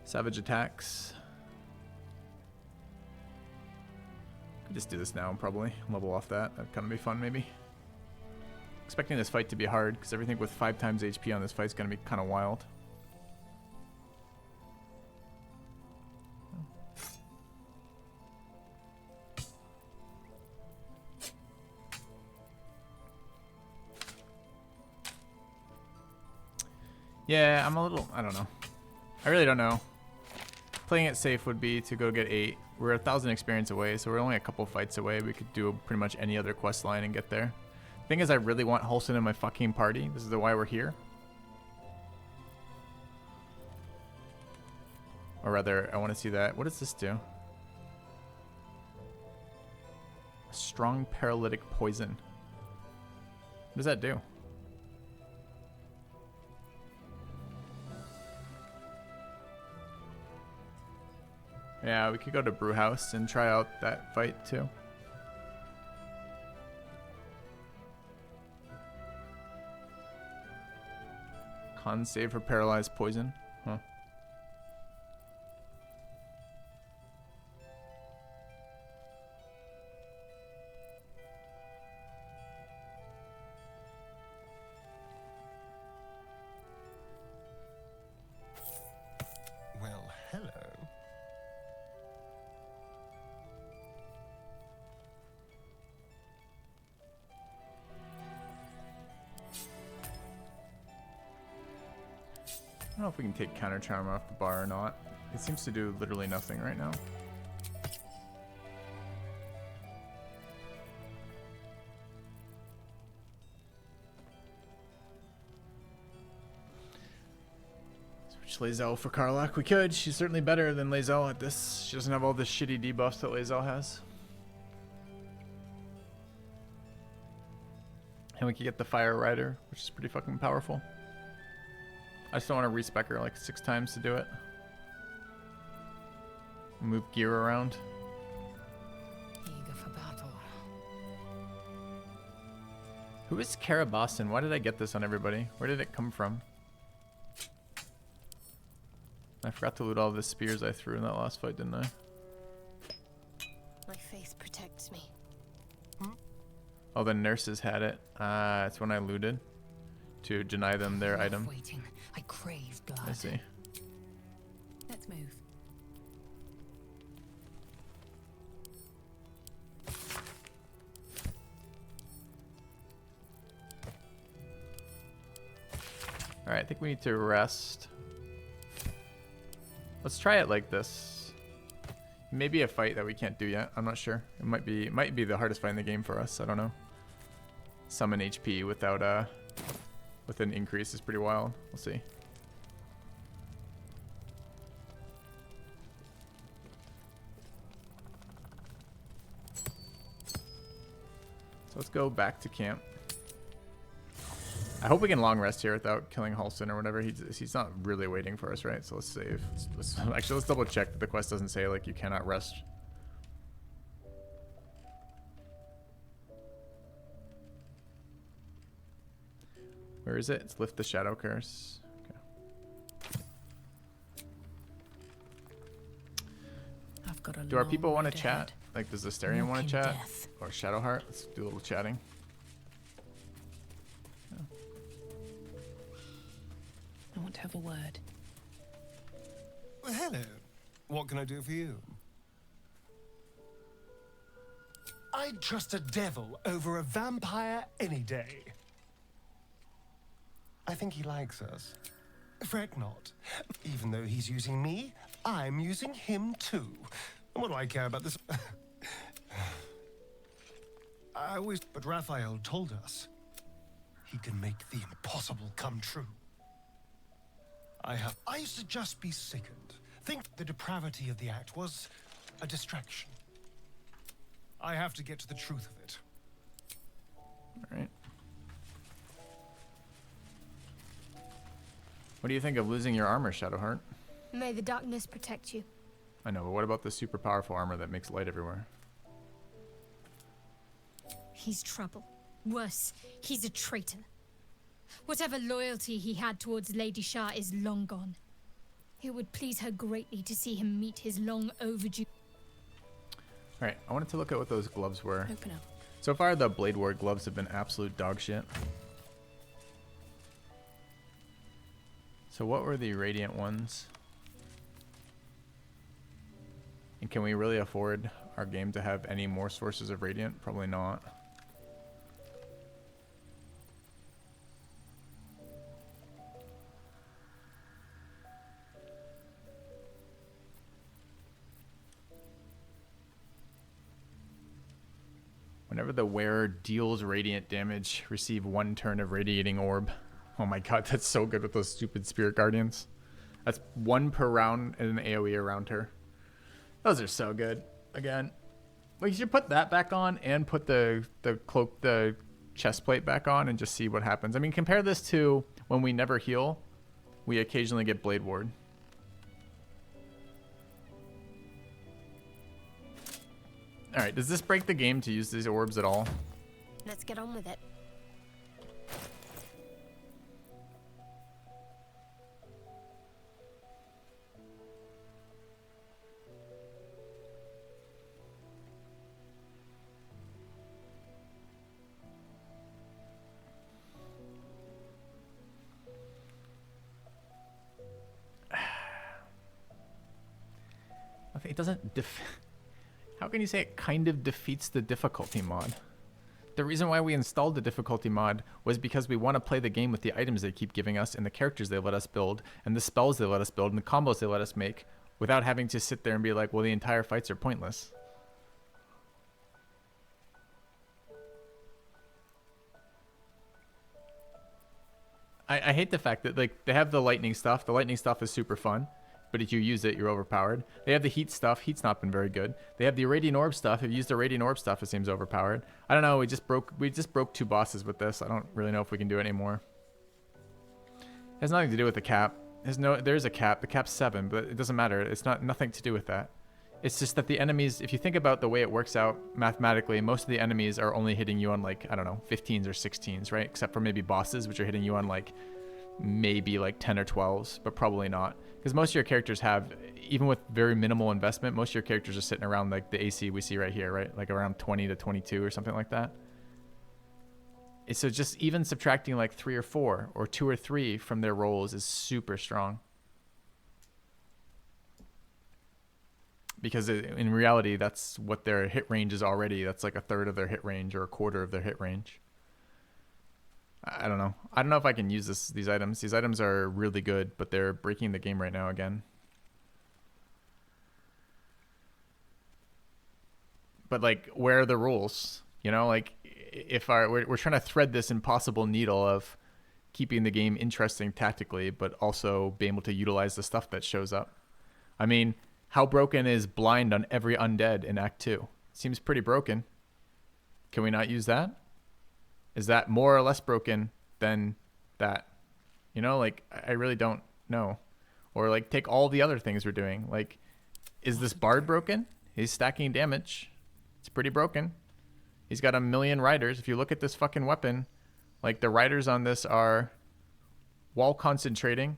attacks. Could just do this now, probably. Level off that. That'd kind of be fun, maybe. Expecting this fight to be hard, because everything with 5 times HP on this fight is going to be kind of wild. Yeah, I'm a little, I don't know. I really don't know. Playing it safe would be to go get 8. We're 1,000 experience away, so we're only a couple fights away. We could do pretty much any other quest line and get there. Thing is, I really want Halsin in my fucking party. This is why we're here. Or rather, I want to see that. What does this do? A strong paralytic poison. What does that do? Yeah, we could go to Brewhouse and try out that fight too. Con save for paralyzed poison. Huh. Well, hello. I don't know if we can take counter charm off the bar or not. It seems to do literally nothing right now. Switch Lae'zel for Karlach. We could. She's certainly better than Lae'zel at this. She doesn't have all the shitty debuffs that Lae'zel has. And we could get the Fire Rider, which is pretty fucking powerful. I just don't want to respec her like 6 times to do it. Move gear around. Eager for battle. Who is Karabasan? Why did I get this on everybody? Where did it come from? I forgot to loot all the spears I threw in that last fight, didn't I? My faith protects me. Oh, the nurses had it. It's when I looted to deny them their item. Waiting. I crave blood. I see. Let's move. Alright, I think we need to rest. Let's try it like this. Maybe a fight that we can't do yet. I'm not sure. It might be the hardest fight in the game for us. I don't know. Summon HP without with an increase is pretty wild. We'll see. So let's go back to camp. I hope we can long rest here without killing Halsin or whatever. He's not really waiting for us, right? So let's save. Actually, let's double check that the quest doesn't say like you cannot rest. Where is it? It's lift the shadow curse. Okay. I've got a Do our long people want to road chat? ahead. Like, does the Starion want to chat? Or Shadowheart? Let's do a little chatting. I want to have a word. Well, hello. What can I do for you? I'd trust a devil over a vampire any day. I think he likes us. Fret not. Even though he's using me, I'm using him too. What do I care about this? But Raphael told us he can make the impossible come true. I used to just be sickened. Think the depravity of the act was a distraction. I have to get to the truth of it. All right. What do you think of losing your armor, Shadowheart? May the darkness protect you. I know, but what about the super powerful armor that makes light everywhere? He's trouble. Worse, he's a traitor. Whatever loyalty he had towards Lady Shah is long gone. It would please her greatly to see him meet his long overdue. Alright, I wanted to look at what those gloves were. Open up. So far, the Blade Ward gloves have been absolute dog shit. So what were the Radiant ones? And can we really afford our game to have any more sources of Radiant? Probably not. Whenever the wearer deals radiant damage, receive 1 turn of radiating orb. Oh my god, that's so good with those stupid spirit guardians. That's 1 per round and an AoE around her. Those are so good. Again, we should put that back on and put the cloak, the chest plate back on and just see what happens. I mean, compare this to when we never heal, we occasionally get Blade Ward. Alright, does this break the game to use these orbs at all? Let's get on with it. I think it doesn't How can you say it kind of defeats the difficulty mod? The reason why we installed the difficulty mod was because we want to play the game with the items they keep giving us and the characters they let us build and the spells they let us build and the combos they let us make without having to sit there and be like, well, the entire fights are pointless. I hate the fact that like they have the lightning stuff. The lightning stuff is super fun. But if you use it, you're overpowered. They have the heat stuff. Heat's not been very good. They have the Radiant Orb stuff. If you use the Radiant Orb stuff, it seems overpowered. I don't know. We just broke 2 bosses with this. I don't really know if we can do it anymore. It has nothing to do with the cap. There's a cap. The cap's 7, but it doesn't matter. It's nothing to do with that. It's just that the enemies, if you think about the way it works out mathematically, most of the enemies are only hitting you on like, I don't know, 15s or 16s, right? Except for maybe bosses, which are hitting you on like maybe like 10 or 12s, but probably not. Because most of your characters have, even with very minimal investment, most of your characters are sitting around like the AC we see right here, right? Like around 20 to 22 or something like that. So just even subtracting like 3 or 4 or 2 or 3 from their rolls is super strong. Because in reality, that's what their hit range is already. That's like 1/3 of their hit range or 1/4 of their hit range. I don't know. I don't know if I can use these items. These items are really good, but they're breaking the game right now again. But like, where are the rules? You know, like if we're trying to thread this impossible needle of keeping the game interesting tactically, but also being able to utilize the stuff that shows up. I mean, how broken is blind on every undead in Act 2? Seems pretty broken. Can we not use that? Is that more or less broken than that? You know, like, I really don't know. Or, like, take all the other things we're doing. Like, is this bard broken? He's stacking damage. It's pretty broken. He's got 1 million riders. If you look at this fucking weapon, like, the riders on this are wall concentrating,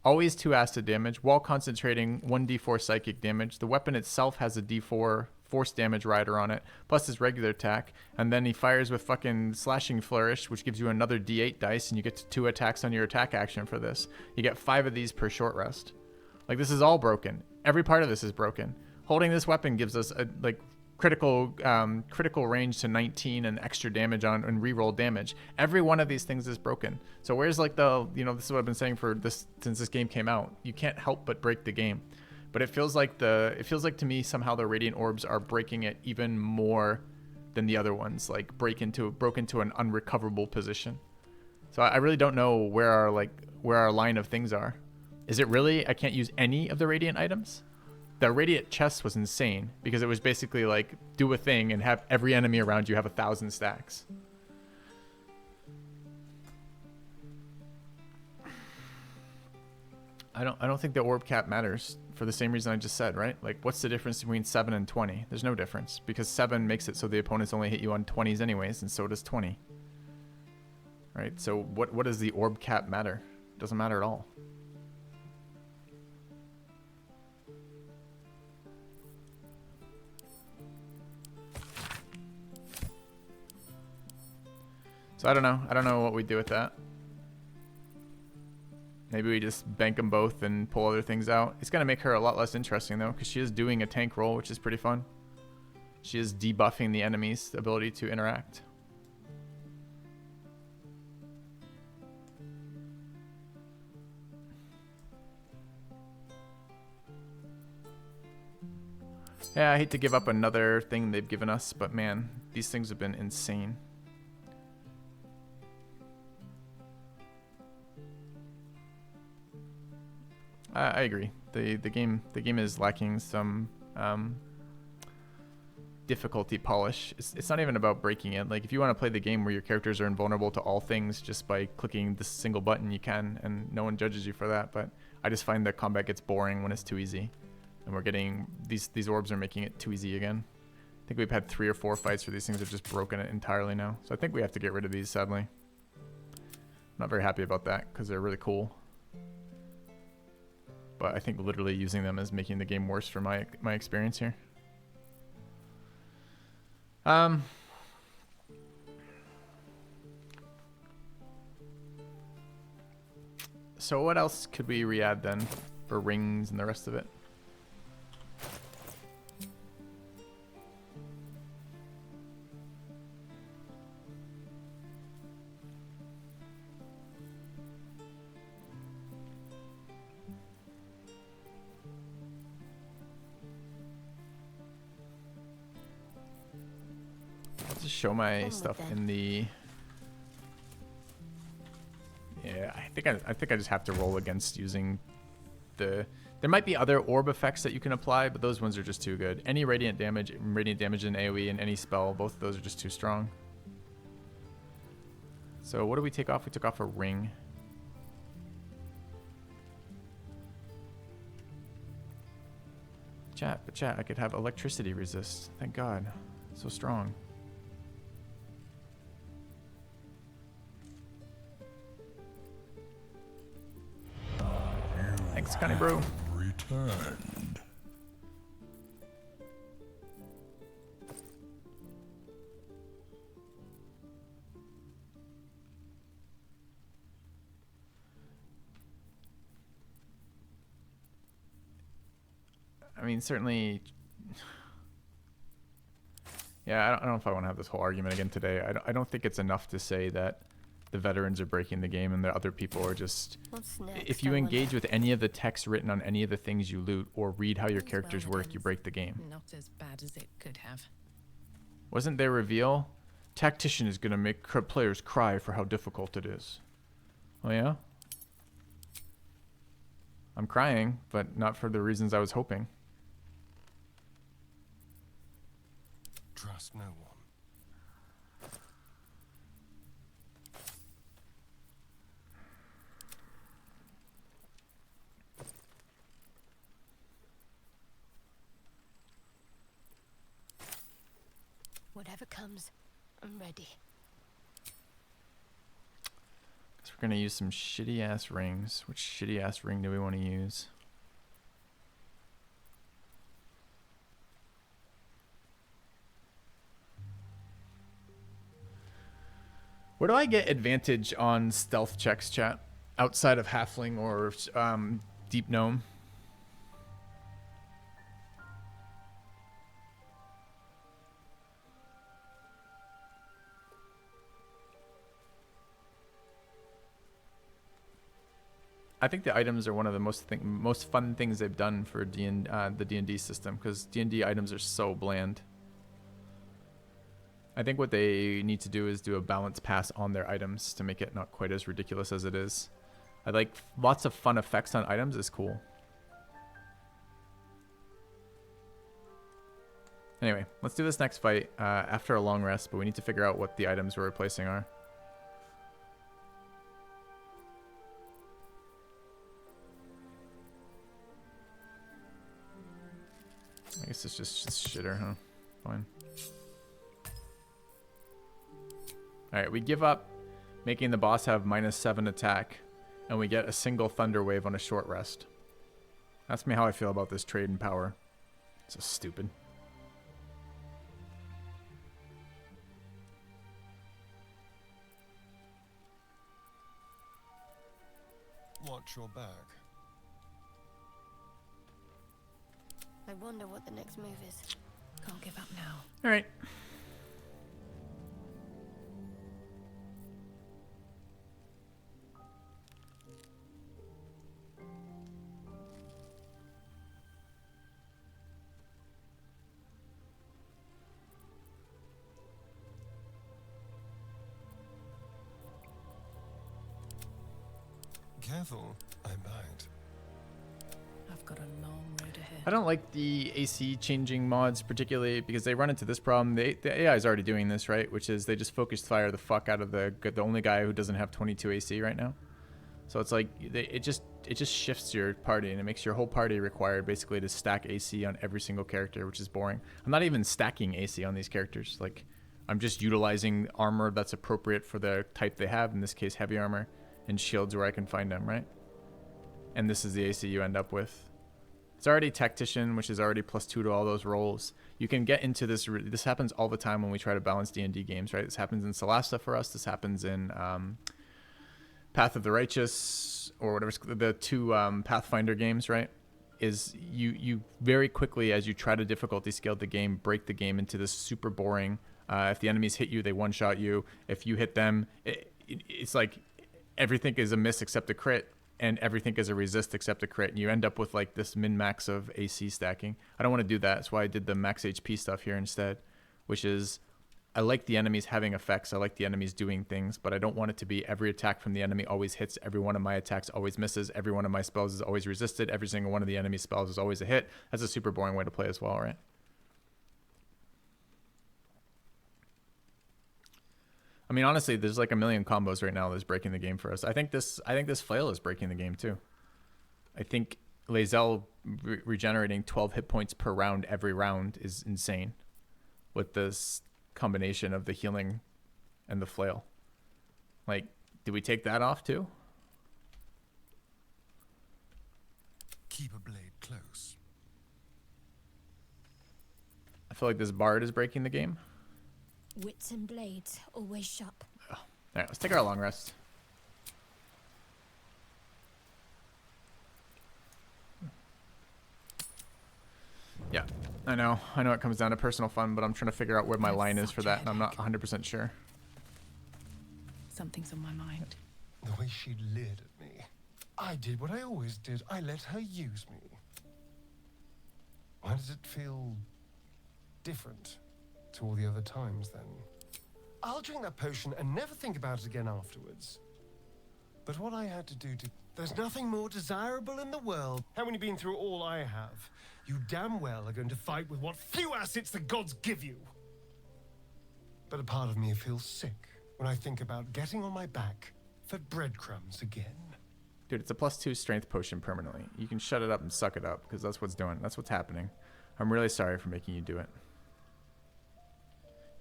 always 2 acid damage, wall concentrating, 1d4 psychic damage. The weapon itself has a d4 force damage rider on it, plus his regular attack, and then he fires with fucking slashing flourish, which gives you another d8 dice, and you get 2 attacks on your attack action for this. You get 5 of these per short rest. Like, this is all broken. Every part of this is broken. Holding this weapon gives us like critical range to 19 and extra damage on and reroll damage. Every one of these things is broken. So where's like the, this is what I've been saying for this since this game came out. You can't help but break the game. But it feels like to me somehow the radiant orbs are breaking it even more than the other ones, like broke into an unrecoverable position. So I really don't know where our line of things are. Is it really I can't use any of the radiant items? The radiant chest was insane because it was basically like do a thing and have every enemy around you have 1,000 stacks. I don't think the orb cap matters for the same reason I just said, right? Like what's the difference between 7 and 20? There's no difference because 7 makes it so the opponents only hit you on 20s anyways, and so does 20. Right? So what does the orb cap matter? It doesn't matter at all. So I don't know. I don't know what we do with that. Maybe we just bank them both and pull other things out. It's going to make her a lot less interesting, though, because she is doing a tank roll, which is pretty fun. She is debuffing the enemy's ability to interact. Yeah, I hate to give up another thing they've given us, but man, these things have been insane. I agree. The game is lacking some difficulty polish. It's not even about breaking it. Like if you want to play the game where your characters are invulnerable to all things just by clicking this single button, you can, and no one judges you for that. But I just find that combat gets boring when it's too easy, and we're getting these orbs are making it too easy again. I think we've had 3 or 4 fights where these things have just broken it entirely now. So I think we have to get rid of these, sadly. I'm not very happy about that because they're really cool. But I think literally using them is making the game worse for my experience here. So what else could we re-add then for rings and the rest of it? Show my stuff in the. Yeah, I think I just have to roll against using the. There might be other orb effects that you can apply, but those ones are just too good. Any radiant damage in AoE and any spell, both of those are just too strong. So what do we take off? We took off a ring. Chat, I could have electricity resist. Thank God, so strong. Thanks, Connie Bro. Returned. I mean, certainly. Yeah, I don't know if I want to have this whole argument again today. I don't think it's enough to say that the veterans are breaking the game and the other people are just. If you engage with any of the text written on any of the things you loot or read how your characters work, you break the game. Not as bad as it could have. Wasn't their reveal? Tactician is going to make players cry for how difficult it is. Oh yeah? I'm crying, but not for the reasons I was hoping. Trust no one. Whatever comes, I'm ready. So we're going to use some shitty ass rings. Which shitty ass ring do we want to use? Where do I get advantage on stealth checks, chat? Outside of Halfling or Deep Gnome? I think the items are one of the most fun things they've done for the D&D system, because D&D items are so bland. I think what they need to do is do a balance pass on their items to make it not quite as ridiculous as it is. I like lots of fun effects on items is cool. Anyway, let's do this next fight after a long rest, but we need to figure out what the items we're replacing are. I guess it's just shitter, huh? Fine. Alright, we give up, making the boss have -7 attack, and we get a single thunder wave on a short rest. Ask me how I feel about this trade in power. It's so stupid. Watch your back. I wonder what the next move is. Can't give up now. All right. Careful, I'm behind. I've got a long road ahead. I don't like the AC changing mods particularly because they run into this problem. The AI is already doing this, right? Which is they just focused fire the fuck out of the only guy who doesn't have 22 AC right now. So it's like it just shifts your party and it makes your whole party required basically to stack AC on every single character, which is boring. I'm not even stacking AC on these characters. Like I'm just utilizing armor that's appropriate for the type they have. In this case, heavy armor and shields where I can find them, right? And this is the AC you end up with. It's already Tactician, which is already +2 to all those rolls. You can get into this. This happens all the time when we try to balance D&D games, right? This happens in Solasta for us. This happens in Path of the Righteous or whatever, the two Pathfinder games, right? Is you very quickly, as you try to difficulty scale the game, break the game into this super boring. If the enemies hit you, they one-shot you. If you hit them, it's like everything is a miss except a crit. And everything is a resist except a crit. And you end up with like this min-max of AC stacking. I don't want to do that. That's why I did the max HP stuff here instead, which is I like the enemies having effects. I like the enemies doing things, but I don't want it to be every attack from the enemy always hits. Every one of my attacks always misses. Every one of my spells is always resisted. Every single one of the enemy's spells is always a hit. That's a super boring way to play as well, right? I mean, honestly, there's like a million combos right now that's breaking the game for us. I think this flail is breaking the game too. I think Lae'zel regenerating 12 hit points per round every round is insane with this combination of the healing and the flail. Like, did we take that off too? Keep a blade close. I feel like this bard is breaking the game. Wits and blades, always sharp. Oh. All right, let's take our long rest. Yeah, I know it comes down to personal fun, but I'm trying to figure out where my line is for that, and I'm not 100% sure. Something's on my mind. The way she leered at me. I did what I always did. I let her use me. Why does it feel different to all the other times then? I'll drink that potion and never think about it again afterwards. But what I had to do to... There's nothing more desirable in the world. And when you've been through all I have, you damn well are going to fight with what few assets the gods give you. But a part of me feels sick when I think about getting on my back for breadcrumbs again. Dude, it's a +2 strength potion permanently. You can shut it up and suck it up, because that's what's doing. That's what's happening. I'm really sorry for making you do it.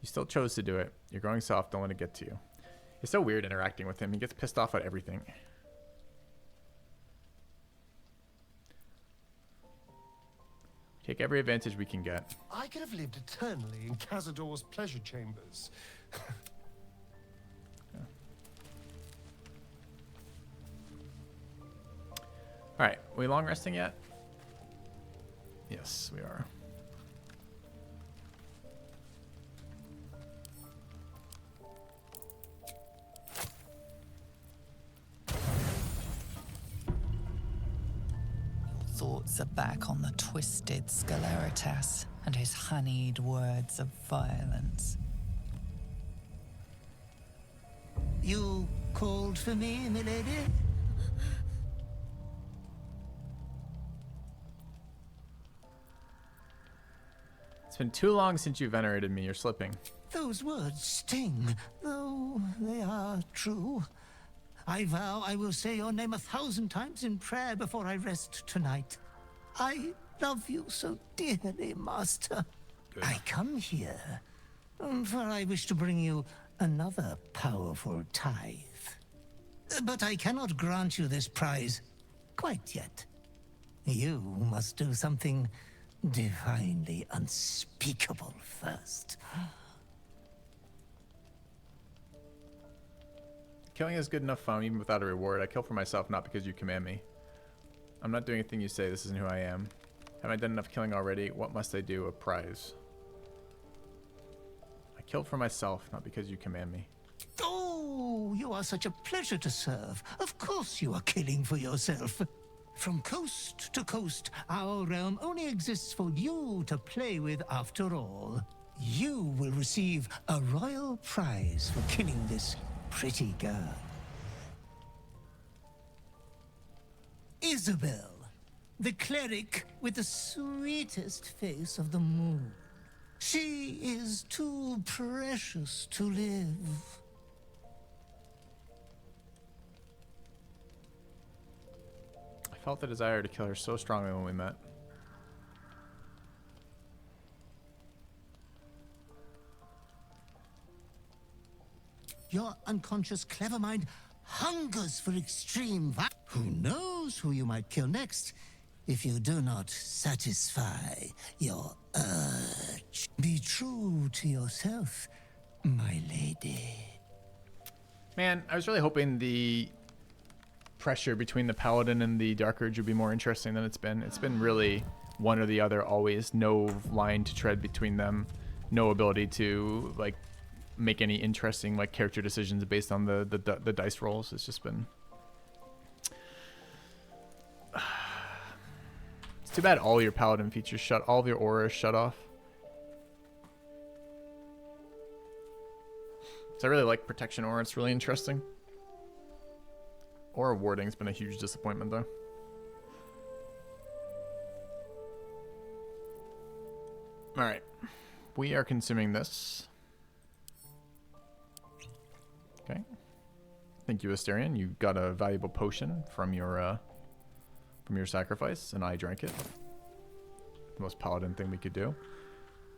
You still chose to do it. You're growing soft. Don't let it get to you. It's so weird interacting with him. He gets pissed off at everything. Take every advantage we can get. I could have lived eternally in Cazador's pleasure chambers. Yeah. All right, we long resting yet? Yes, we are. thoughts are back on the twisted Scaleritas and his honeyed words of violence. You called for me, milady? It's been too long since you venerated me. You're slipping. Those words sting, though they are true. I vow I will say your name 1,000 times in prayer before I rest tonight. I love you so dearly, Master. Good. I come here, for I wish to bring you another powerful tithe. But I cannot grant you this prize quite yet. You must do something divinely unspeakable first. Killing is good enough fun even without a reward. I kill for myself, not because you command me. I'm not doing anything you say. This isn't who I am. Have I done enough killing already? What must I do? A prize. I kill for myself, not because you command me. Oh, you are such a pleasure to serve. Of course you are killing for yourself. From coast to coast, our realm only exists for you to play with after all. You will receive a royal prize for killing this pretty girl. Isabel, the cleric with the sweetest face of the moon. She is too precious to live. I felt the desire to kill her so strongly when we met. Your unconscious clever mind hungers for extreme violence. Who knows who you might kill next if you do not satisfy your urge. Be true to yourself, my lady. Man, I was really hoping the pressure between the Paladin and the Dark Urge would be more interesting than it's been. It's been really one or the other always. No line to tread between them. No ability to, like, make any interesting, like, character decisions based on the dice rolls. It's just been... It's too bad all your Paladin features shut, all of your auras shut off. So I really like Protection Aura. It's really interesting. Aura Warding's been a huge disappointment, though. Alright. We are consuming this. Okay. Thank you, Asterion. You got a valuable potion from your sacrifice, and I drank it. The most Paladin thing we could do.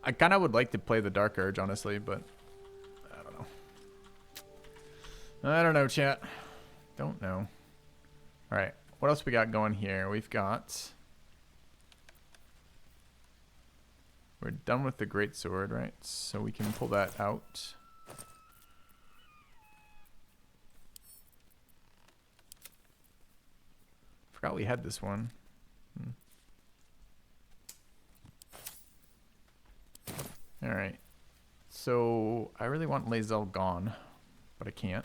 I kind of would like to play the Dark Urge, honestly, but I don't know. I don't know, chat. Don't know. Alright, what else we got going here? We've got... We're done with the Great Sword, right? So we can pull that out. Forgot we had this one. Alright. So, I really want Lae'zel gone, but I can't.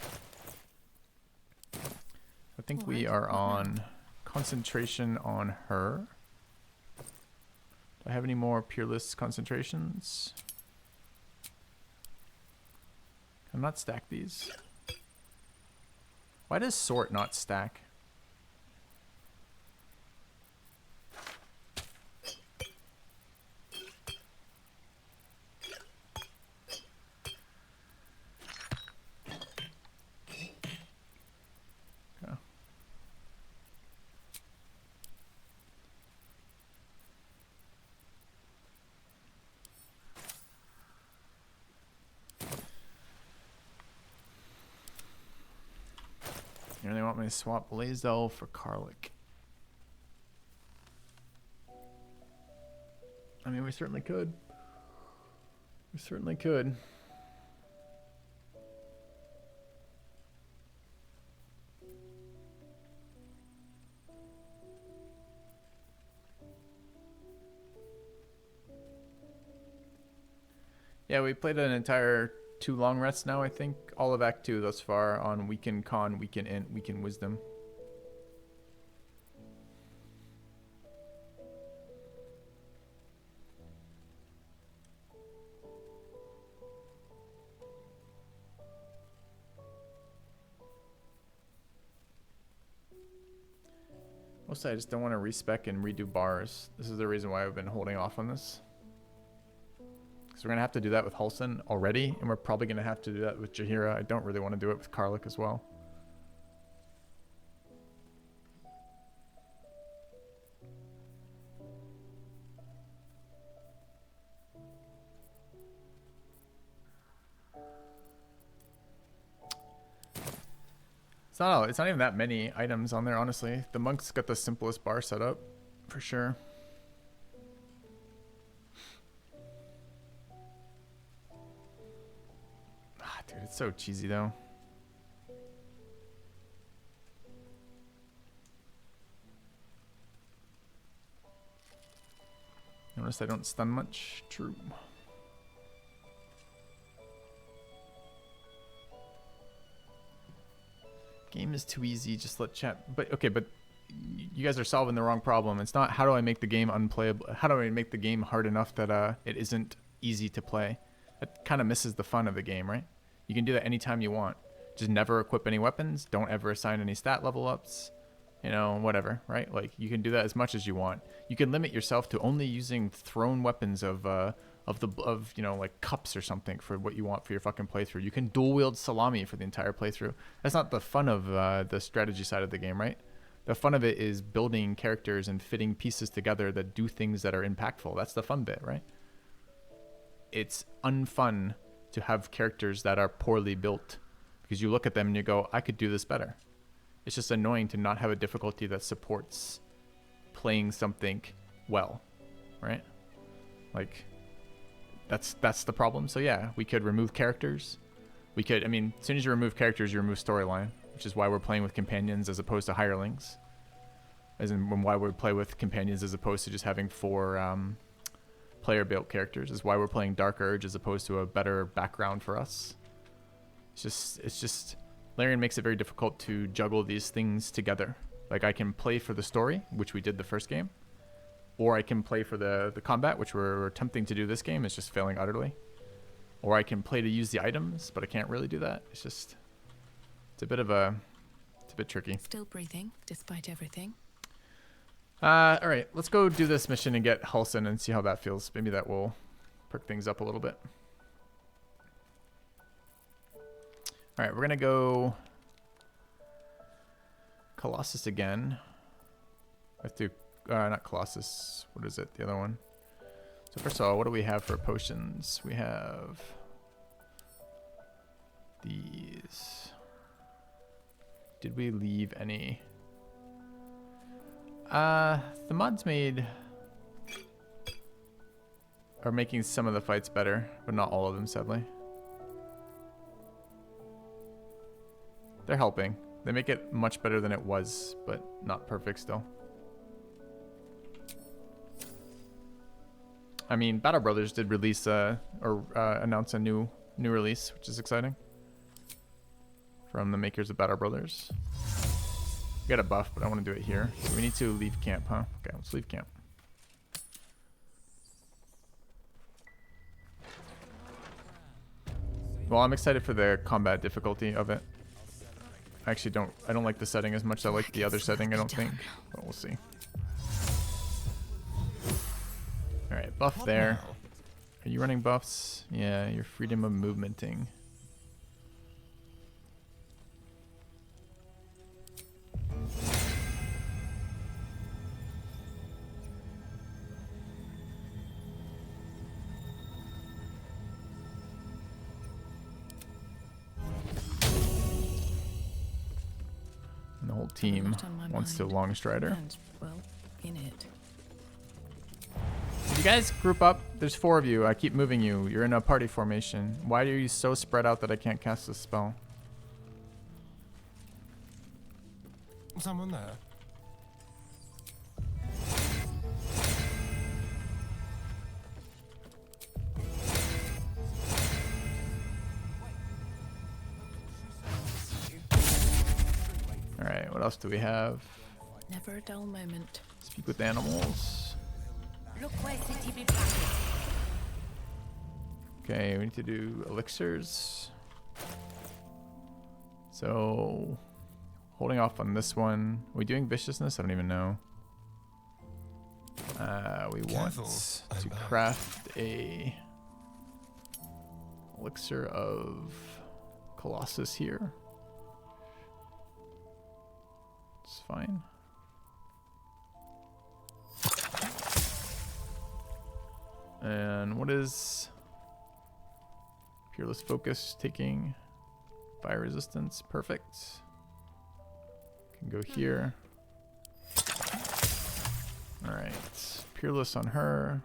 I think we are on concentration on her. Do I have any more Peerless concentrations? Can I not stack these? Why does Sort not stack? You really want me to swap Lae'zel for Karlach? I mean, we certainly could. We certainly could. Yeah, we played an entire 2 long rests now, I think. All of Act 2 thus far on Weaken Con, Weaken Int, Weaken Wisdom. Mostly I just don't want to respec and redo bars. This is the reason why I've been holding off on this. Because we're going to have to do that with Halsin already, and we're probably going to have to do that with Jaheira. I don't really want to do it with Karlach as well. It's not even that many items on there, honestly. The monk's got the simplest bar setup, for sure. Ah, dude, it's so cheesy, though. Notice I don't stun much. True. Game is too easy, just let chat. But okay, but you guys are solving the wrong problem. It's not how do I make the game unplayable, how do I make the game hard enough that it isn't easy to play. That kind of misses the fun of the game, right? You can do that anytime you want. Just never equip any weapons, don't ever assign any stat level ups, you know, whatever, right? Like you can do that as much as you want. You can limit yourself to only using thrown weapons of you know, like cups or something for what you want for your fucking playthrough. You can dual wield salami for the entire playthrough. That's not the fun of the strategy side of the game, right? The fun of it is building characters and fitting pieces together that do things that are impactful. That's the fun bit, right? It's unfun to have characters that are poorly built because you look at them and you go, I could do this better. It's just annoying to not have a difficulty that supports playing something well, right? Like, that's the problem. So yeah, we could remove characters. We could, I mean, as soon as you remove characters, you remove storyline, which is why we're playing with companions as opposed to hirelings. As in why we play with companions as opposed to just having 4 player-built characters. Is why we're playing Dark Urge as opposed to a better background for us. It's just Larian makes it very difficult to juggle these things together. Like I can play for the story, which we did the first game. Or I can play for the combat, which we're attempting to do this game. It's just failing utterly. Or I can play to use the items, but I can't really do that. It's a bit tricky. Still breathing, despite everything. All right, let's go do this mission and get Halsin and see how that feels. Maybe that will perk things up a little bit. All right, we're gonna go Colossus again. I have to. Not Colossus. What is it? The other one. So first of all, what do we have for potions? We have these. Did we leave any? The mods are making some of the fights better, but not all of them, sadly. They're helping. They make it much better than it was, but not perfect still. I mean, Battle Brothers did release announce a new release, which is exciting. From the makers of Battle Brothers. We got a buff, but I want to do it here. So we need to leave camp, huh? Okay, let's leave camp. Well, I'm excited for the combat difficulty of it. I actually don't like the setting as much as I like the other setting, I don't think. But we'll see. Alright, buff there. Are you running buffs? Yeah, your freedom of movementing. And the whole team wants to Longstrider. And, well, in it. You guys group up. There's 4 of you. I keep moving you. You're in a party formation. Why are you so spread out that I can't cast this spell? Someone there. Alright, what else do we have? Never a dull moment. Speak with animals. Okay, we need to do elixirs. So Holding off on this one. Are we doing viciousness? I don't even know. We want to craft a elixir of Colossus here. It's fine. And what is Peerless Focus taking? Fire resistance, perfect. Can go here. Alright, Peerless on her.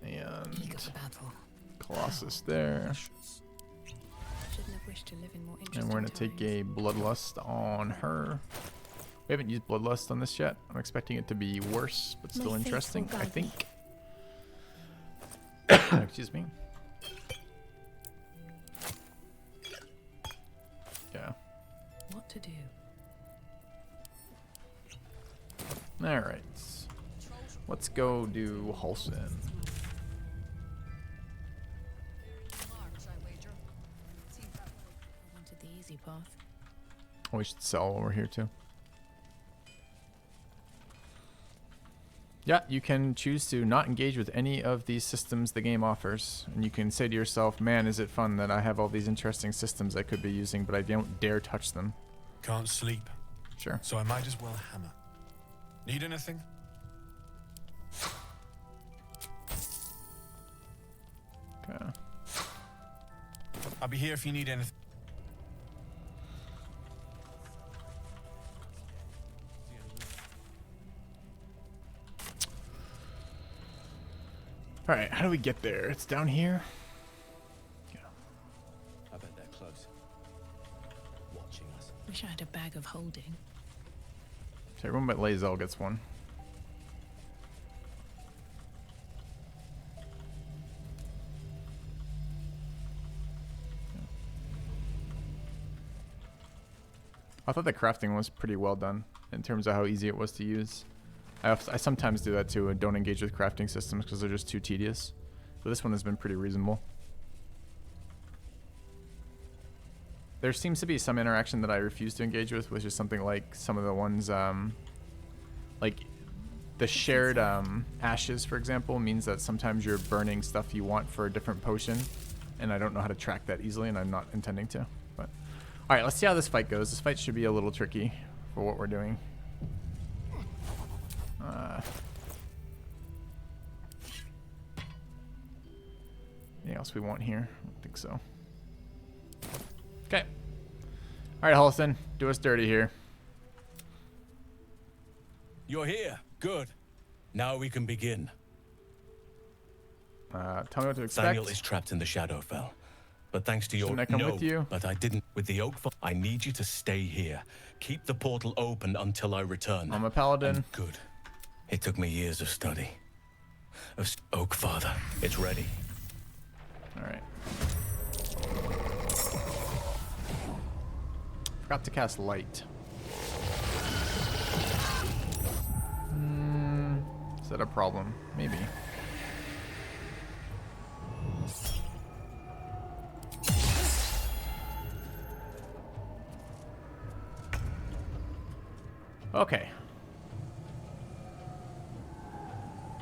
And Colossus there. Shouldn't have wished to live in more And we're going to take a Bloodlust on her. We haven't used Bloodlust on this yet. I'm expecting it to be worse, but still interesting, I think. Excuse me. Yeah. What to do? Alright. Let's go do Halsin. I wanted the easy path. Oh, we should sell while we're here too. Yeah, you can choose to not engage with any of these systems the game offers. And you can say to yourself, man, is it fun that I have all these interesting systems I could be using, but I don't dare touch them. Can't sleep. Sure. So I might as well hammer. Need anything? Okay. I'll be here if you need anything. Alright, how do we get there? It's down here? Yeah. I bet they're close. Watching us. Wish I had a bag of holding. So everyone but Lae'zel gets one. I thought the crafting was pretty well done in terms of how easy it was to use. I sometimes do that too and don't engage with crafting systems because they're just too tedious. But this one has been pretty reasonable. There seems to be some interaction that I refuse to engage with, which is something like some of the ones, like the shared ashes, for example, means that sometimes you're burning stuff you want for a different potion, and I don't know how to track that easily, and I'm not intending to. But all right, let's see how this fight goes. This fight should be a little tricky for what we're doing. Anything else we want here? I don't think so. Okay. All right, Halsin, do us dirty here. You're here. Good. Now we can begin. Tell me what to expect. Daniel is trapped in the Shadowfell. But thanks to your... Shouldn't I come with you? But I didn't. With the Oak... I need you to stay here. Keep the portal open until I return. I'm a paladin. And good. It took me years of study. Oak Father, it's ready. All right. Forgot to cast light. Is that a problem? Maybe. Okay.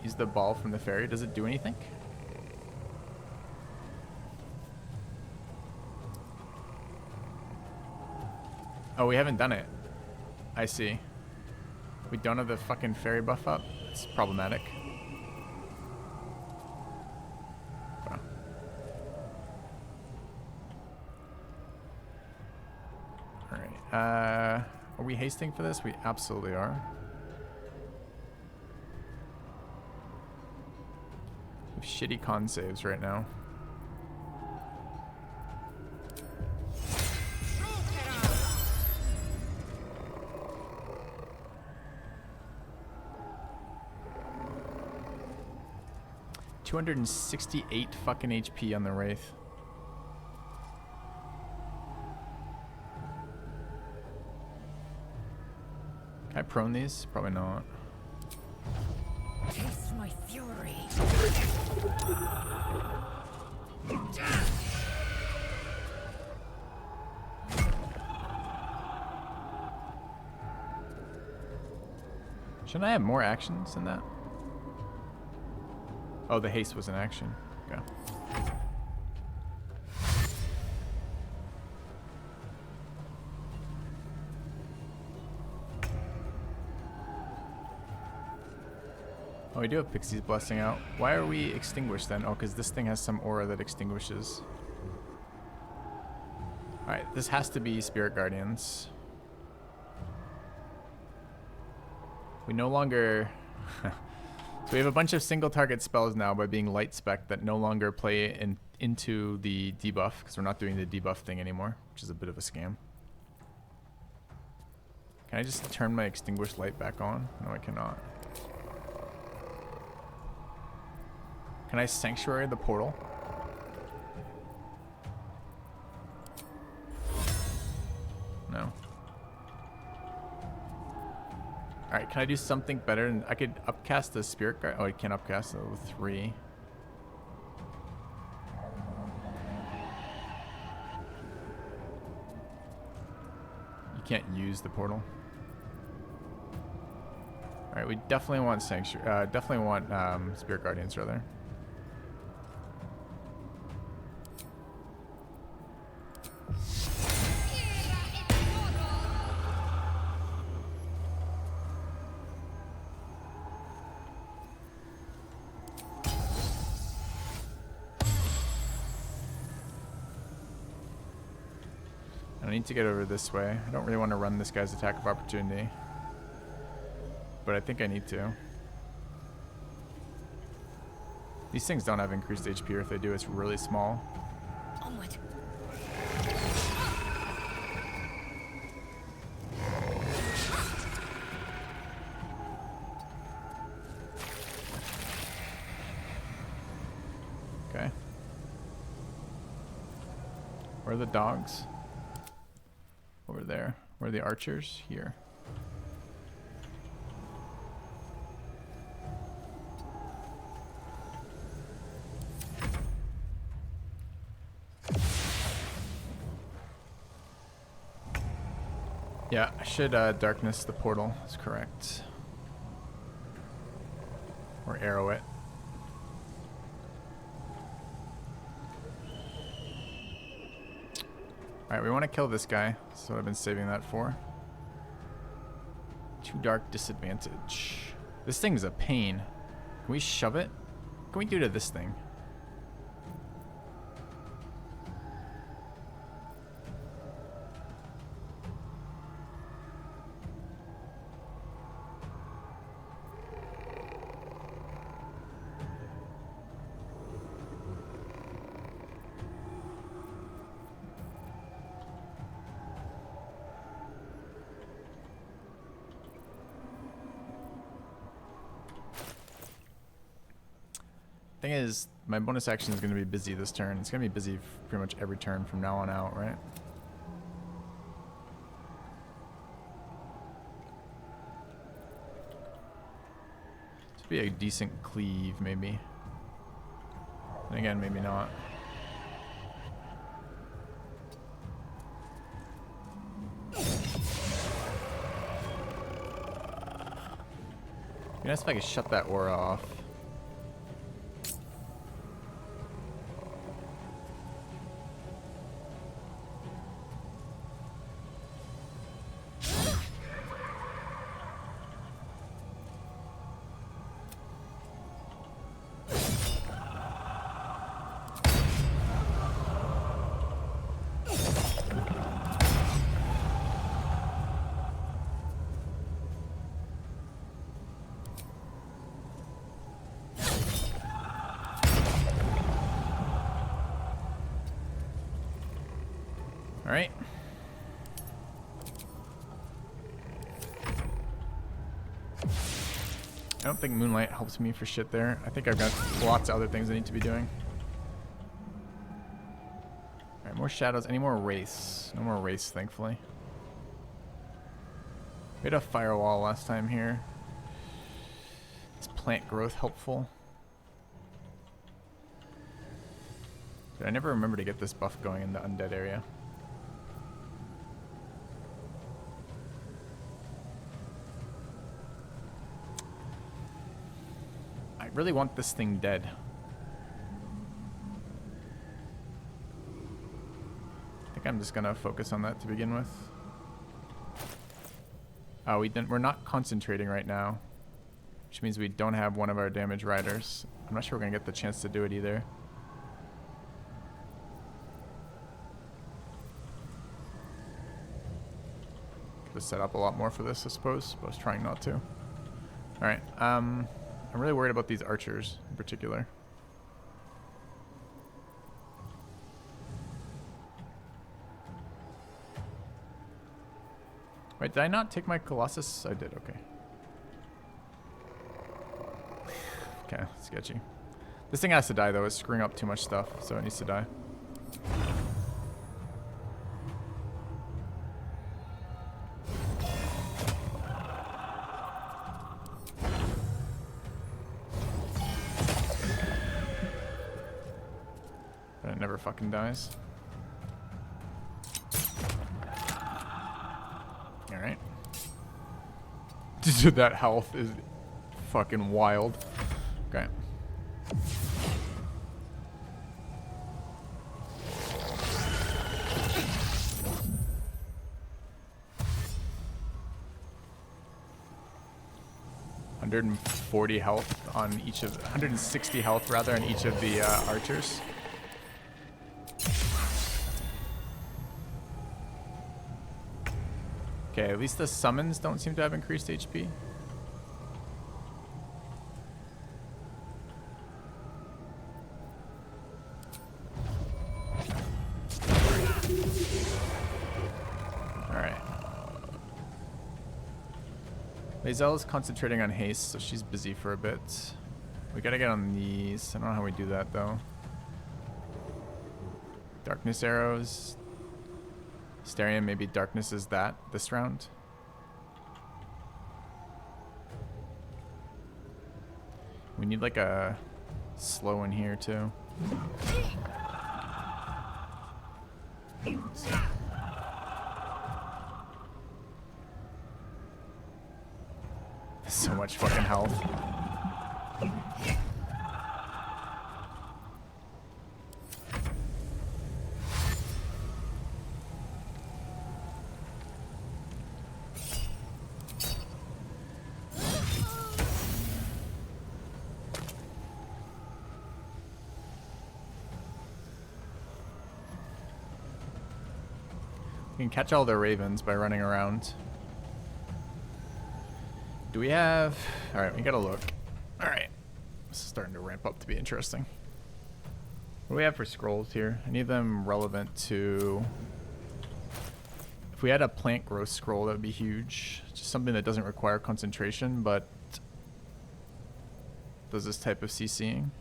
Use the ball from the fairy. Does it do anything? Oh, we haven't done it. I see. We don't have the fucking fairy buff up. It's problematic. Wow. Alright. Are we hasting for this? We absolutely are. We have shitty con saves right now. $268 fucking HP on the Wraith. Can I prone these? Probably not. Taste my fury. Shouldn't I have more actions than that? Oh, the haste was an action. Okay. Oh, we do have Pixie's Blessing out. Why are we extinguished then? Oh, because this thing has some aura that extinguishes. Alright, this has to be Spirit Guardians. We no longer... So we have a bunch of single target spells now by being light spec that no longer play into the debuff, because we're not doing the debuff thing anymore, which is a bit of a scam. Can I just turn my extinguished light back on? No, I cannot. Can I sanctuary the portal? No. Alright, can I do something better? And I could upcast the Spirit Guard. Oh, I can't upcast it with 3. You can't use the portal. Alright, we definitely want Sanctuary. Definitely want Spirit Guardians, rather. I need to get over this way. I don't really want to run this guy's attack of opportunity, but I think I need to. These things don't have increased HP, or if they do, it's really small. Onward. Okay. Where are the dogs? Over there. Where are the archers? Here. Yeah, I should darkness the portal. That's correct. Or arrow it. Alright, we want to kill this guy. That's what I've been saving that for. Too dark disadvantage. This thing's a pain. Can we shove it? What can we do to this thing? Thing is, my bonus action is going to be busy this turn. It's going to be busy pretty much every turn from now on out, right? This would be a decent cleave, maybe. And again, maybe not. Be nice if I could shut that aura off. Alright. I don't think Moonlight helps me for shit there. I think I've got lots of other things I need to be doing. Alright, more shadows. Any more race? No more race, thankfully. We had a firewall last time here. Is plant growth helpful? Dude, I never remember to get this buff going in the undead area. really want this thing dead. I think I'm just gonna focus on that to begin with. Oh, we're not concentrating right now, which means we don't have one of our damage riders. I'm not sure we're gonna get the chance to do it either. Could have set up a lot more for this, I suppose, but I was trying not to. Alright, I'm really worried about these archers in particular. Wait, did I not take my Colossus? I did, okay. Okay, sketchy. This thing has to die though, it's screwing up too much stuff, so it needs to die. But it never fucking dies. Alright. Dude, that health is fucking wild. Okay. $140 health on each of 160 health rather on each of the archers. Okay, at least the summons don't seem to have increased HP. Alright. Lae'zel is concentrating on haste, so she's busy for a bit. We gotta get on these. I don't know how we do that though. Darkness arrows. Starion, maybe darkness is that this round. We need like a slow in here too. So much fucking health. We can catch all their ravens by running around. Do we have... Alright, we gotta look. Alright. This is starting to ramp up to be interesting. What do we have for scrolls here? Any of them relevant to... If we had a plant growth scroll, that would be huge. Just something that doesn't require concentration, but does this type of CCing.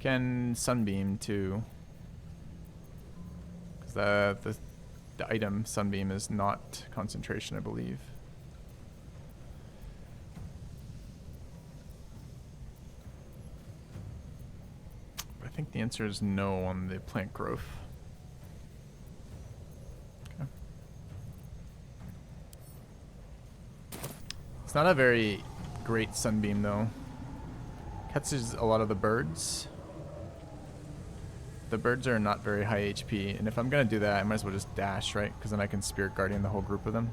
Can Sunbeam too. Because the item Sunbeam is not concentration, I believe. I think the answer is no on the plant growth. Okay. It's not a very great Sunbeam though. Catches a lot of the birds. The birds are not very high HP, and if I'm gonna do that, I might as well just dash, right? Because then I can Spirit Guardian the whole group of them.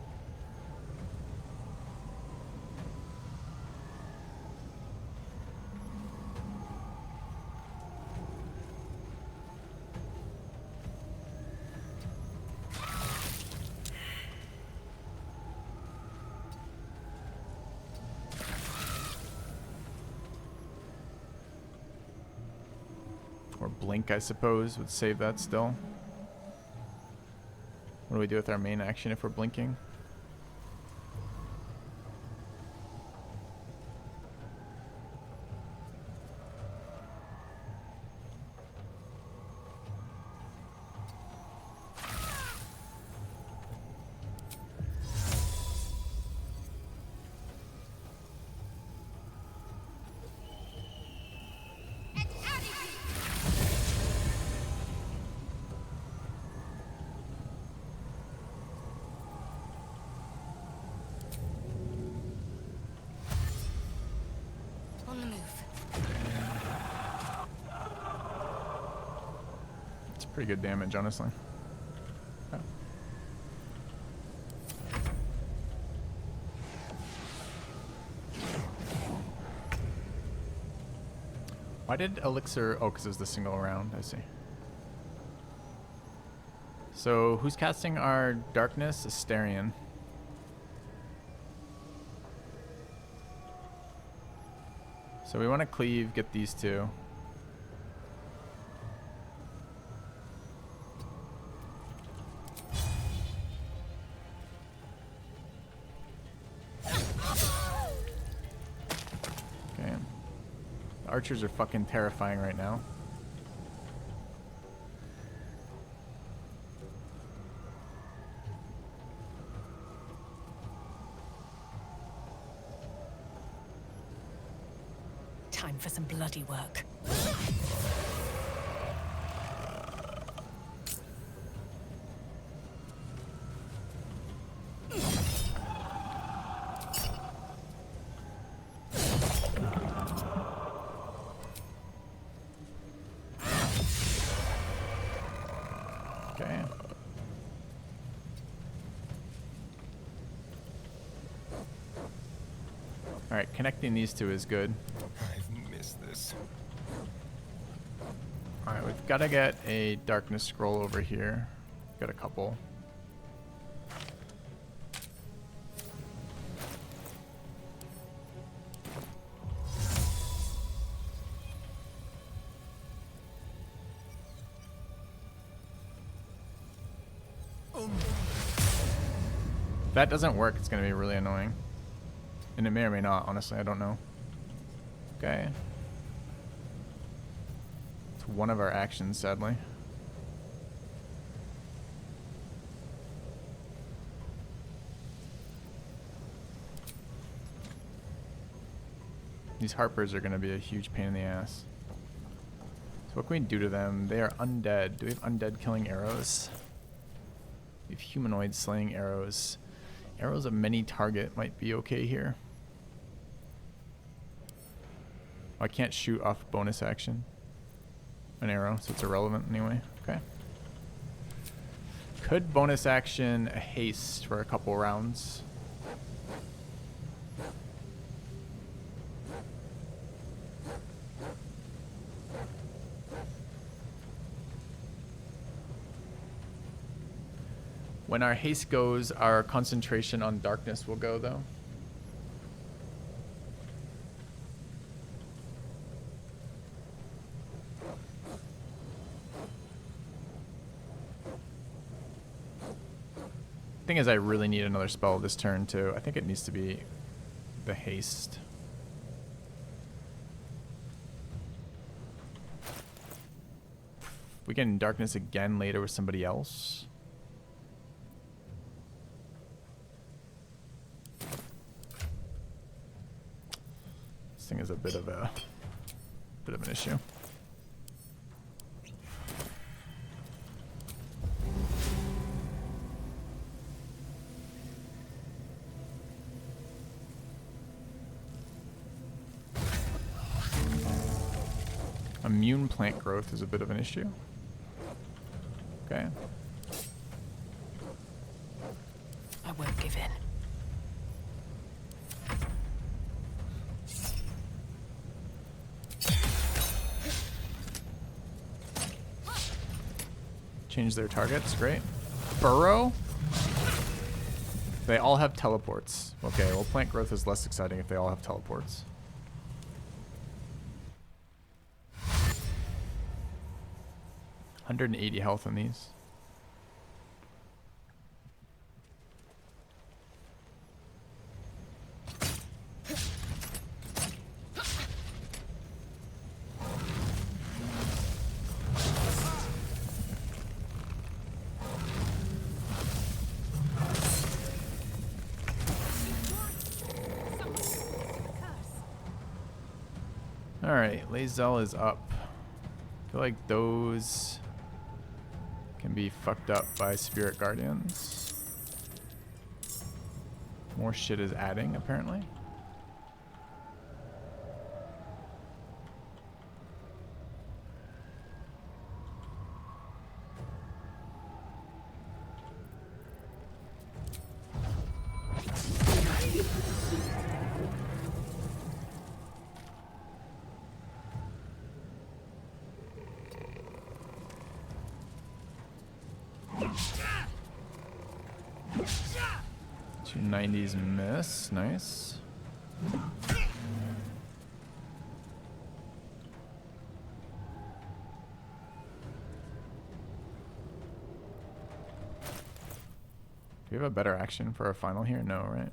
Or blink, I suppose, would save that still. What do we do with our main action if we're blinking? Pretty good damage, honestly. Oh. Why did Elixir... Oh, because it was the single round. I see. So, who's casting our Darkness? Asterion. So we want to cleave, get these two. Okay. The archers are fucking terrifying right now. Time for some bloody work. Okay. All right, connecting these two is good. I've missed this. All right, we've got to get a darkness scroll over here. Got a couple. If that doesn't work, it's going to be really annoying. And it may or may not, honestly, I don't know. Okay. It's one of our actions, sadly. These harpers are going to be a huge pain in the ass. So what can we do to them? They are undead. Do we have undead killing arrows? We have humanoid slaying arrows. Arrows of many target might be okay here. I can't shoot off bonus action. An arrow, so it's irrelevant anyway. Okay. Could bonus action a haste for a couple rounds. When our haste goes, our concentration on darkness will go, though. Thing is, I really need another spell this turn, too. I think it needs to be the haste. We get in darkness again later with somebody else. This thing is a bit of an issue. Immune plant growth is a bit of an issue. Okay. I won't give in. Change their targets, great. Burrow? They all have teleports. Okay, well, plant growth is less exciting if they all have teleports. $180 health on these. Alright, Lae'zel is up. I feel like those can be fucked up by Spirit Guardians. More shit is adding, apparently. 90s miss. Nice. Do we have a better action for our final here? No, right?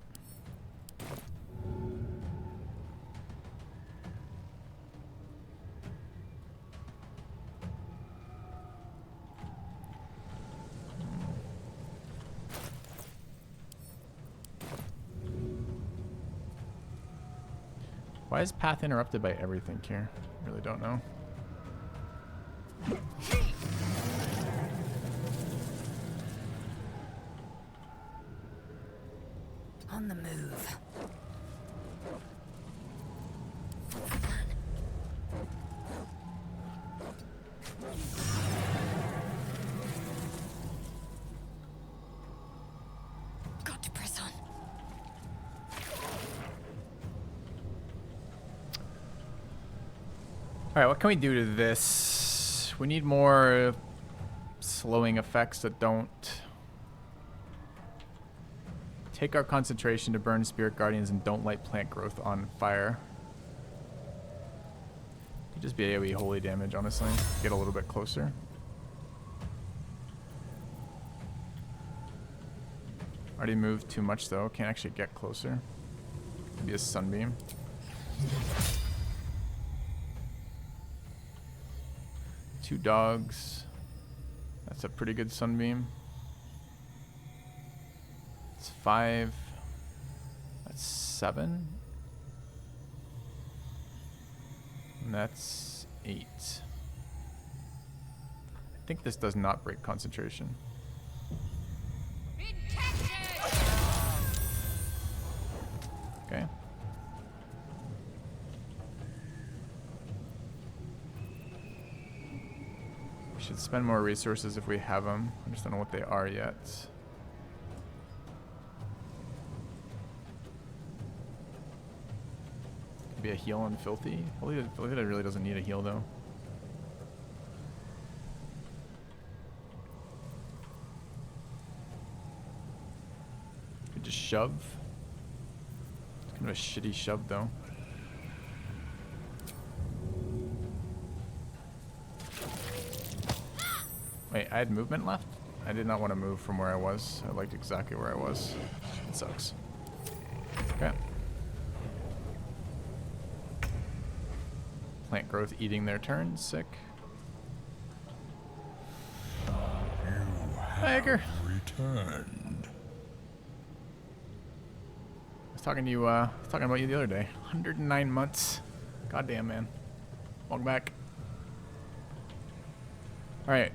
Why is path interrupted by everything here? Really don't know. On the move. Got to press on. Alright, what can we do to this? We need more slowing effects that don't take our concentration to burn spirit guardians and don't light plant growth on fire. Could just be AoE holy damage, honestly. Get a little bit closer. Already moved too much though, can't actually get closer. Maybe a sunbeam. Two dogs. That's a pretty good sunbeam. It's 5. That's 7. And that's 8. I think this does not break concentration. Okay. We should spend more resources if we have them. I just don't know what they are yet. Could be a heal on Filthy. Filthy really doesn't need a heal though. Could just shove. It's kind of a shitty shove though. Wait, I had movement left? I did not want to move from where I was. I liked exactly where I was. It sucks. Okay. Plant growth eating their turn. Sick. Tiger. Returned. I was talking to you, talking about you the other day. 109 months. Goddamn, man. Welcome back. Alright.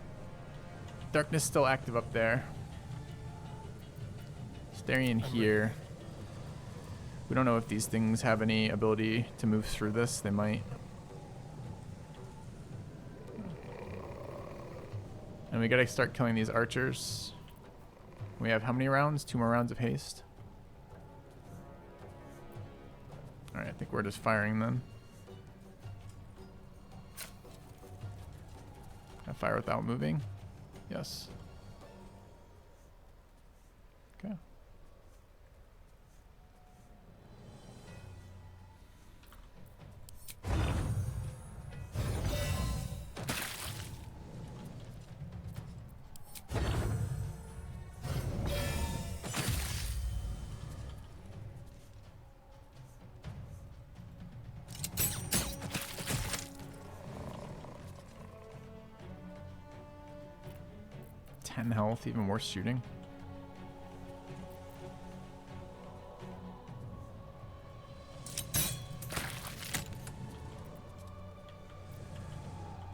Darkness still active up there. Starion here. We don't know if these things have any ability to move through this. They might. And we gotta start killing these archers. We have how many rounds? 2 more rounds of haste. Alright, I think we're just firing then. Can I fire without moving? Yes. Okay. Health, even worse shooting.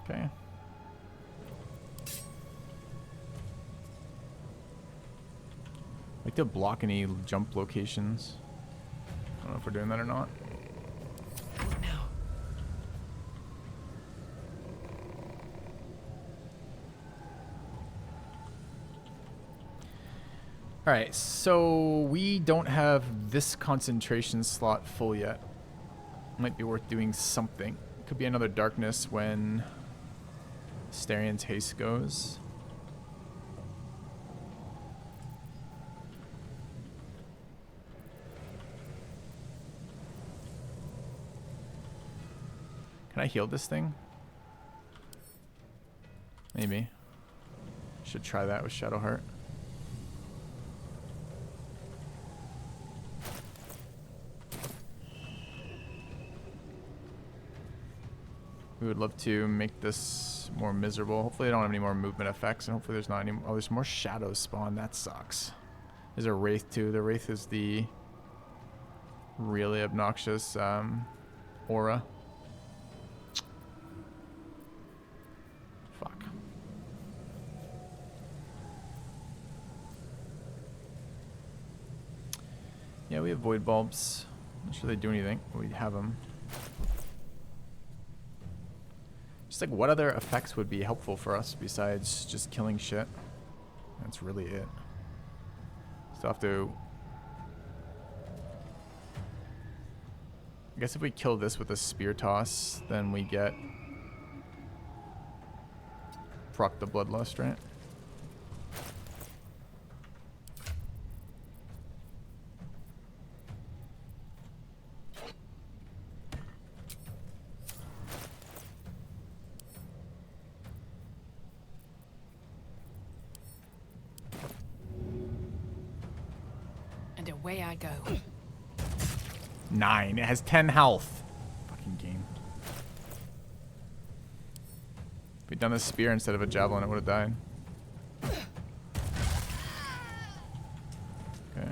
Okay. Like to block any jump locations. I don't know if we're doing that or not. Alright, so we don't have this concentration slot full yet. Might be worth doing something. Could be another darkness when Starion's haste goes. Can I heal this thing? Maybe. Should try that with Shadowheart. We would love to make this more miserable. Hopefully I don't have any more movement effects, and hopefully there's not any. Oh, there's more shadows spawn. That sucks. There's a Wraith too. The Wraith is the really obnoxious aura. Fuck. Yeah, we have void bulbs. Not sure they do anything. We have them. Just like, what other effects would be helpful for us besides just killing shit? That's really it. Still have to... I guess if we kill this with a spear toss, then we get... proc the bloodlust, right? And away I go. 9. It has 10 health. Fucking game. If we'd done a spear instead of a javelin, it would have died. Okay.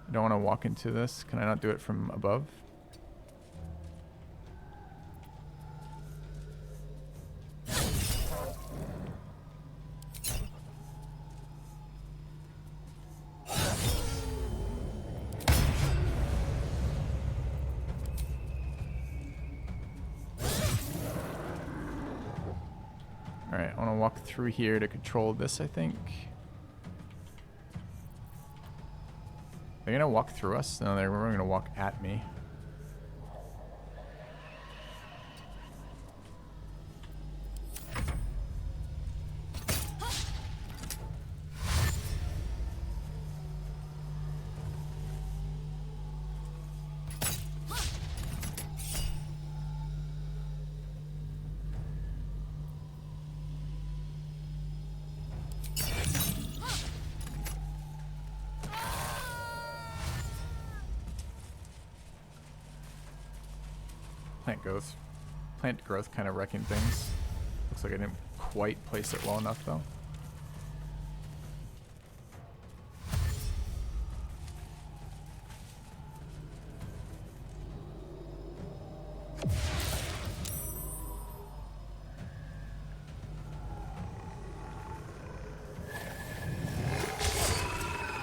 I don't want to walk into this. Can I not do it from above? Alright, I want to walk through here to control this, I think. They're gonna walk through us? No, they're gonna walk at me. Plant growth kind of wrecking things. Looks like I didn't quite place it well enough though.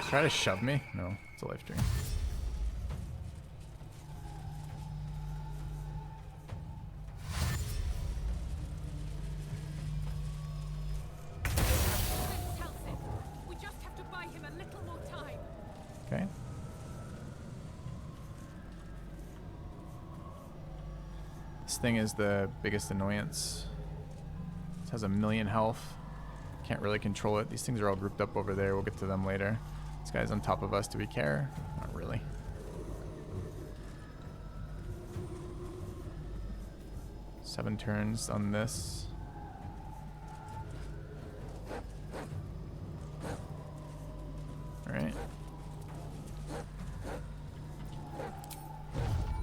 Try to shove me? No, it's a life dream. Okay. This thing is the biggest annoyance. It has 1,000,000 health. Can't really control it. These things are all grouped up over there. We'll get to them later. This guy's on top of us. Do we care? Not really. Seven turns on this. Alright.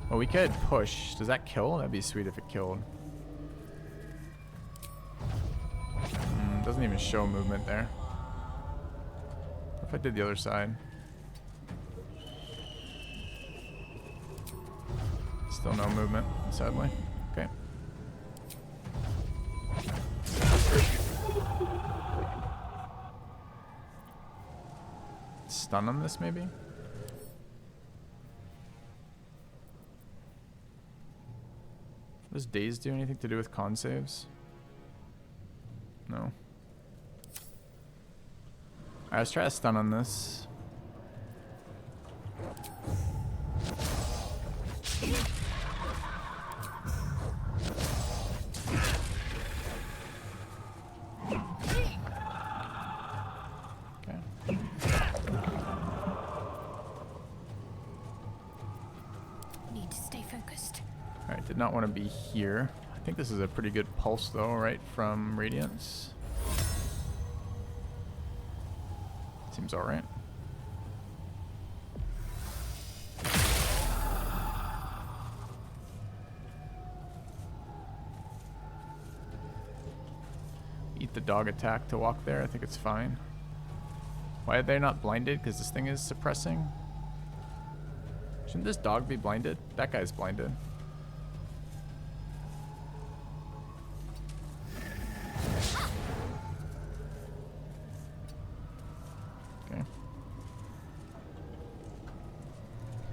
Well, we could push. Does that kill? That'd be sweet if it killed. Doesn't even show movement there. What if I did the other side? Still no movement, sadly. Okay. Stun on this, maybe? Does daze do anything to do with con saves? No. Alright, let's try a stun on this. Did not want to be here. I think this is a pretty good pulse though, right from Radiance. Seems alright. Eat the dog attack to walk there. I think it's fine. Why are they not blinded? Because this thing is suppressing. Shouldn't this dog be blinded? That guy's blinded. Okay.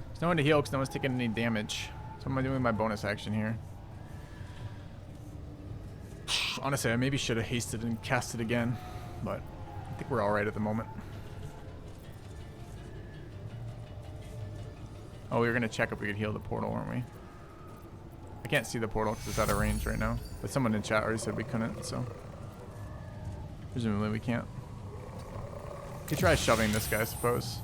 There's no one to heal because no one's taking any damage. So I'm doing my bonus action here. Honestly, I maybe should have hasted and cast it again, but I think we're alright at the moment. Oh, we were going to check if we could heal the portal, weren't we? I can't see the portal because it's out of range right now. But someone in chat already said we couldn't, so... presumably we can't. We could try shoving this guy, I suppose.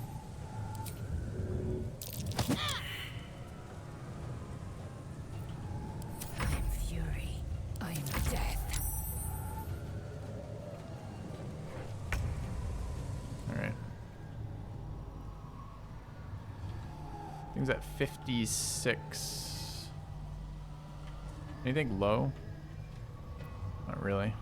Thing's at 56. Anything low? Not really.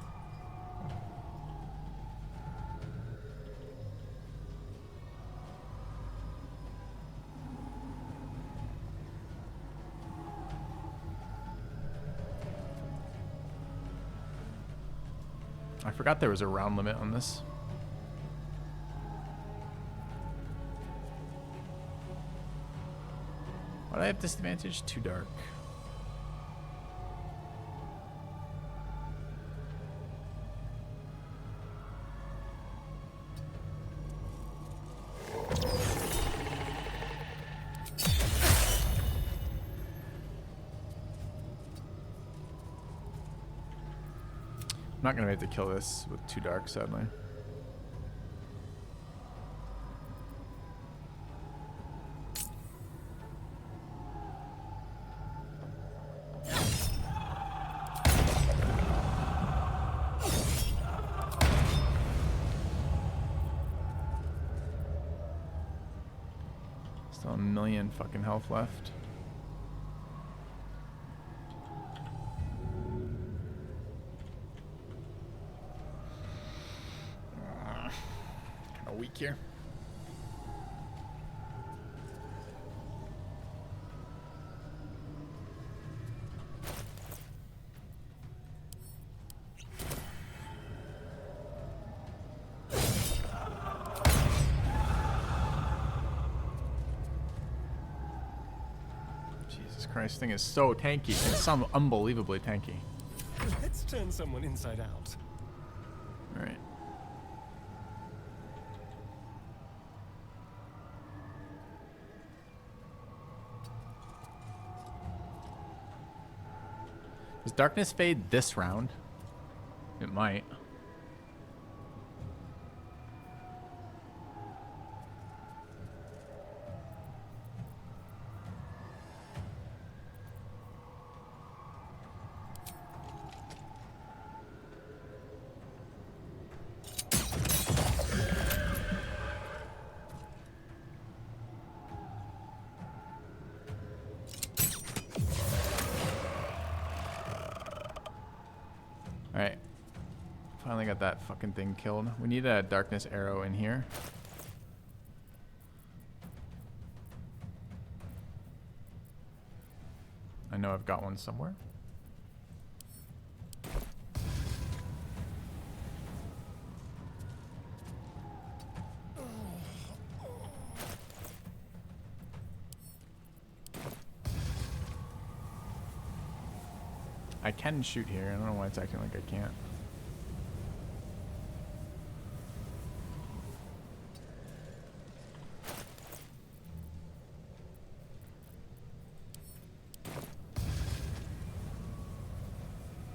I forgot there was a round limit on this. Why do I have disadvantage? Too dark. I'm not gonna be able to kill this with too dark, sadly. Still a million fucking health left. Kind of weak here. This thing is so tanky. It's some unbelievably tanky. Let's turn someone inside out. All right. Does darkness fade this round? It might. Alright. Finally got that fucking thing killed. We need a darkness arrow in here. I know I've got one somewhere. I can shoot here. I don't know why it's acting like I can't.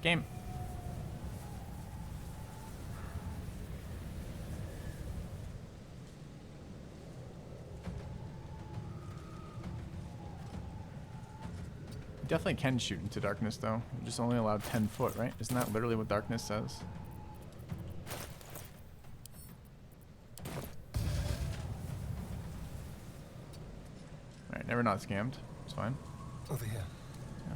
Game. definitely can shoot into darkness, though. You're just only allowed 10 foot, right? Isn't that literally what darkness says? Alright, never not scammed. It's fine. Over here. Yeah.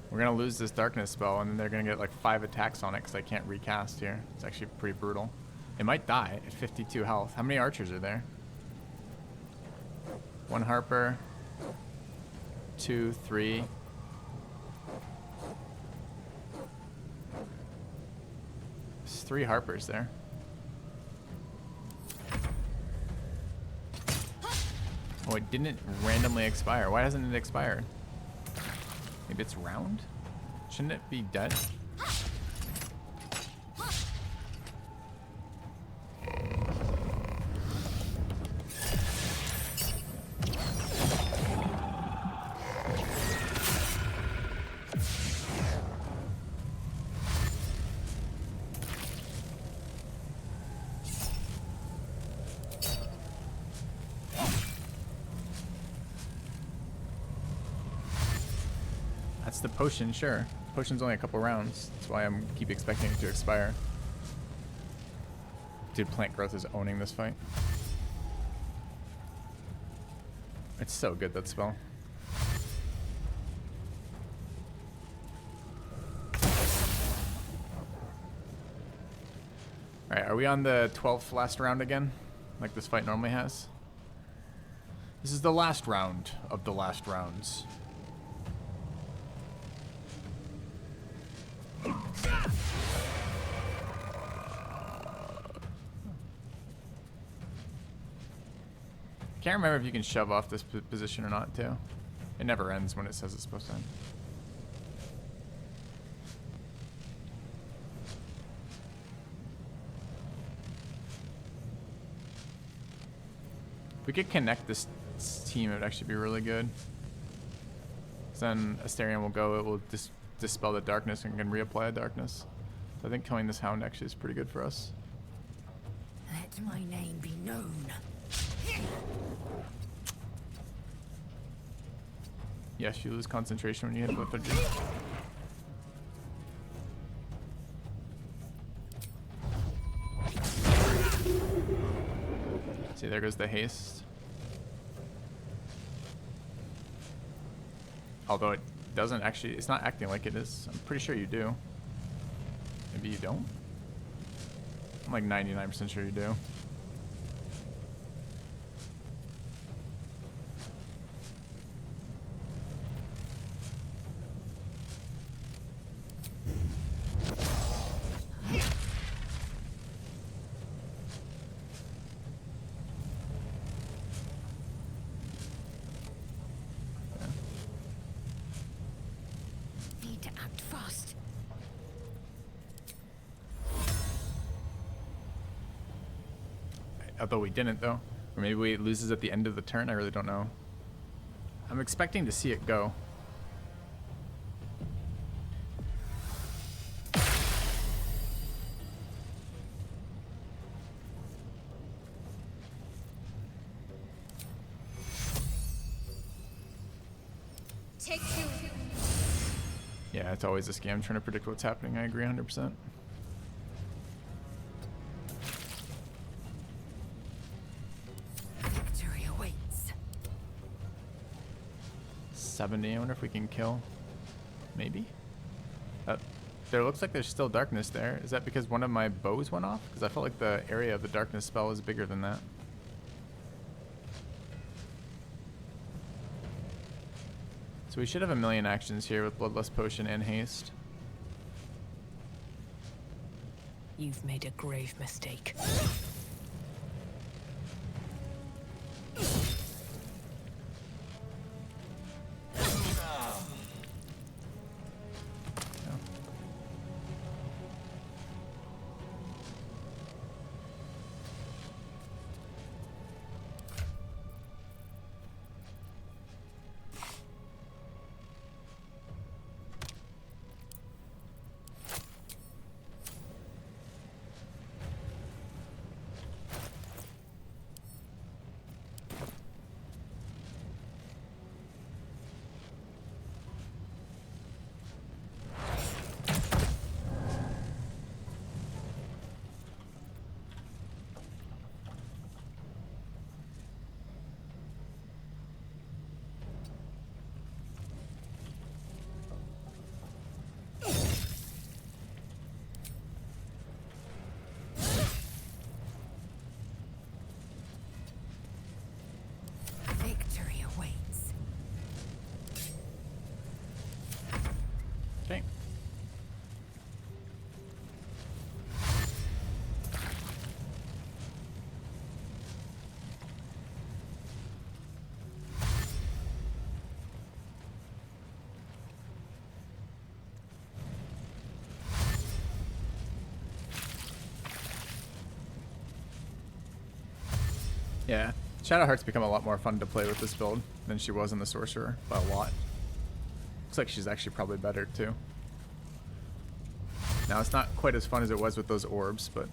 We're gonna lose this darkness spell, and then they're gonna get like 5 attacks on it because I can't recast here. It's actually pretty brutal. It might die at 52 health. How many archers are there? 1 harper. 2, 3. There's 3 harpers there. Oh, it didn't randomly expire. Why hasn't it expired? Maybe it's round? Shouldn't it be dead? That's the potion, sure. Potion's only a couple rounds. That's why I'm keep expecting it to expire. Dude, plant growth is owning this fight. It's so good, that spell. Alright, are we on the 12th last round again? Like this fight normally has? This is the last round of the last rounds. Can't remember if you can shove off this position or not, too. It never ends when it says it's supposed to end. If we could connect this team, it would actually be really good. Then Astarion will go, it will dispel the darkness and can reapply the darkness. So I think killing this hound actually is pretty good for us. Let my name be known. Yes, you lose concentration when you hit lethargy. See, there goes the haste. Although it doesn't actually, it's not acting like it is. I'm pretty sure you do. Maybe you don't? I'm like 99% sure you do. Need to act fast. Although we didn't, though. Or maybe it loses at the end of the turn. I really don't know. I'm expecting to see it go. Take 2. Yeah, it's always a scam trying to predict what's happening. I agree 100%. Victory awaits. 70. I wonder if we can kill. Maybe. There looks like there's still darkness there. Is that because one of my bows went off? Because I felt like the area of the darkness spell is bigger than that. So we should have a million actions here with Bloodlust Potion and Haste. You've made a grave mistake. Yeah, Shadowheart's become a lot more fun to play with this build than she was in the Sorcerer, by a lot. Looks like she's actually probably better too. Now it's not quite as fun as it was with those orbs, but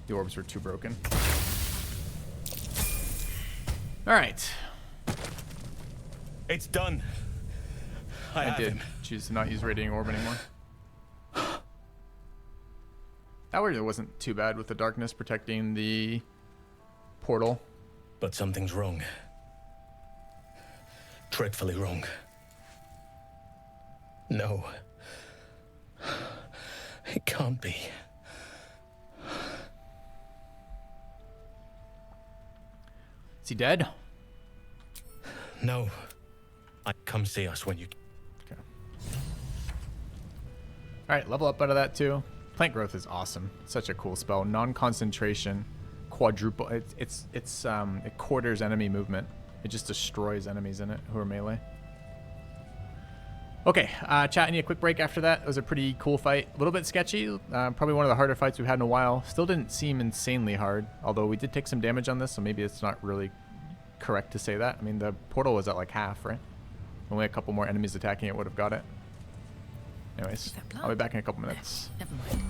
the orbs were too broken. Alright. It's done. I did choose to not use Radiating Orb anymore. That really wasn't too bad with the darkness protecting the portal. But something's wrong. Dreadfully wrong. No. It can't be. Is he dead? No. Come see us when you... Okay. Alright, level up out of that too. Plant Growth is awesome. Such a cool spell. Non-concentration. Quadruple. It quarters enemy movement. It just destroys enemies in it who are melee. Okay, chat, I need a quick break after that. It was a pretty cool fight. A little bit sketchy. Probably one of the harder fights we've had in a while. Still didn't seem insanely hard, although we did take some damage on this, so maybe it's not really correct to say that. I mean, the portal was at like half, right? Only a couple more enemies attacking it would have got it. Anyways, I'll be back in a couple minutes. Never mind.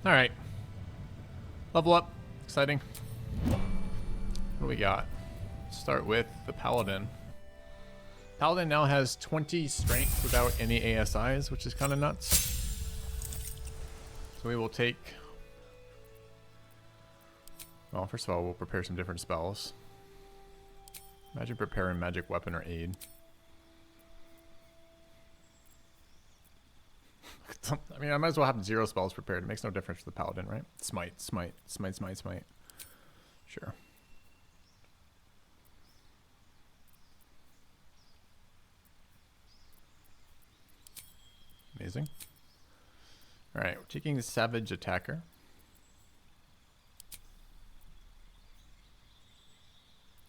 Alright. Level up. Exciting. What do we got? Start with the Paladin. Paladin now has 20 strength without any ASIs, which is kind of nuts. So we will take Well, first of all, we'll prepare some different spells. Imagine preparing magic weapon or aid. I mean, I might as well have 0 spells prepared. It makes no difference for the paladin, right? Smite, smite, smite, smite, smite. Sure. Amazing. All right, we're taking the Savage Attacker.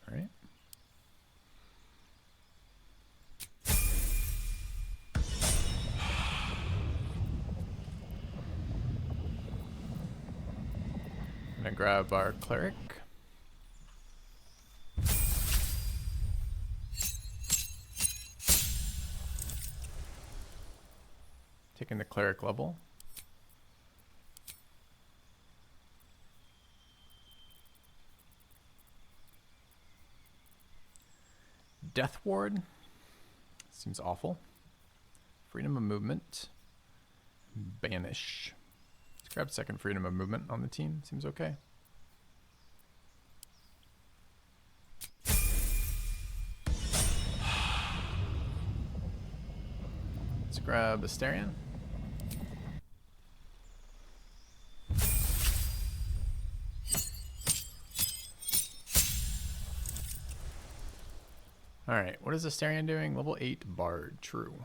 All right. I'm gonna grab our Cleric. Taking the Cleric level. Death Ward. Seems awful. Freedom of movement. Banish. Let's grab second freedom of movement on the team. Seems okay. Let's grab Asterion. Alright, what is Asterion doing? Level 8 Bard, true.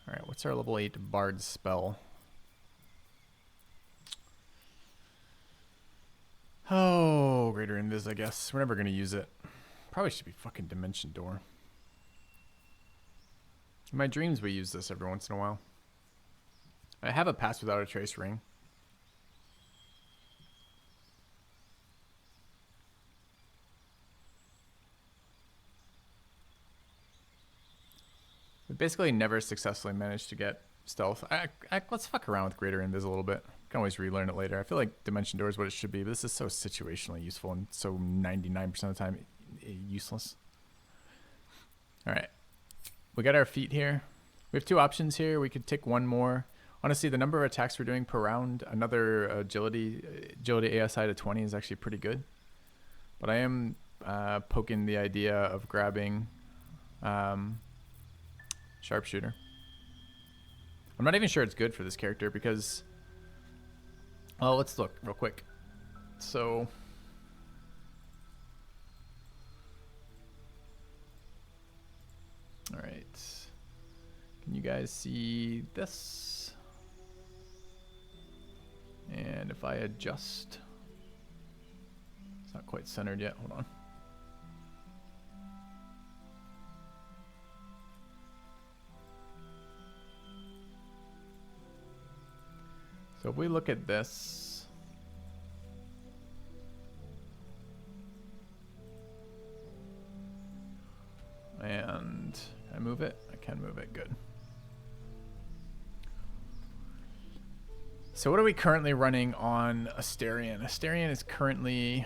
Alright, what's our level 8 Bard spell? Oh, Greater Invis, I guess. We're never going to use it. Probably should be fucking Dimension Door. In my dreams, we use this every once in a while. I have a Pass Without a Trace ring. We basically never successfully managed to get stealth. Let's fuck around with Greater Invis a little bit. Can always relearn it later. I feel like Dimension Door is what it should be, but this is so situationally useful and so 99% of the time useless. Alright. We got our feet here. We have 2 options here. We could take one more. Honestly, the number of attacks we're doing per round, another agility ASI to 20 is actually pretty good. But I am poking the idea of grabbing Sharpshooter. I'm not even sure it's good for this character because... Oh, let's look real quick. So... Alright. Can you guys see this? And if I adjust... It's not quite centered yet. Hold on. So if we look at this, and can I move it? I can move it, good. So what are we currently running on Asterion? Asterion is currently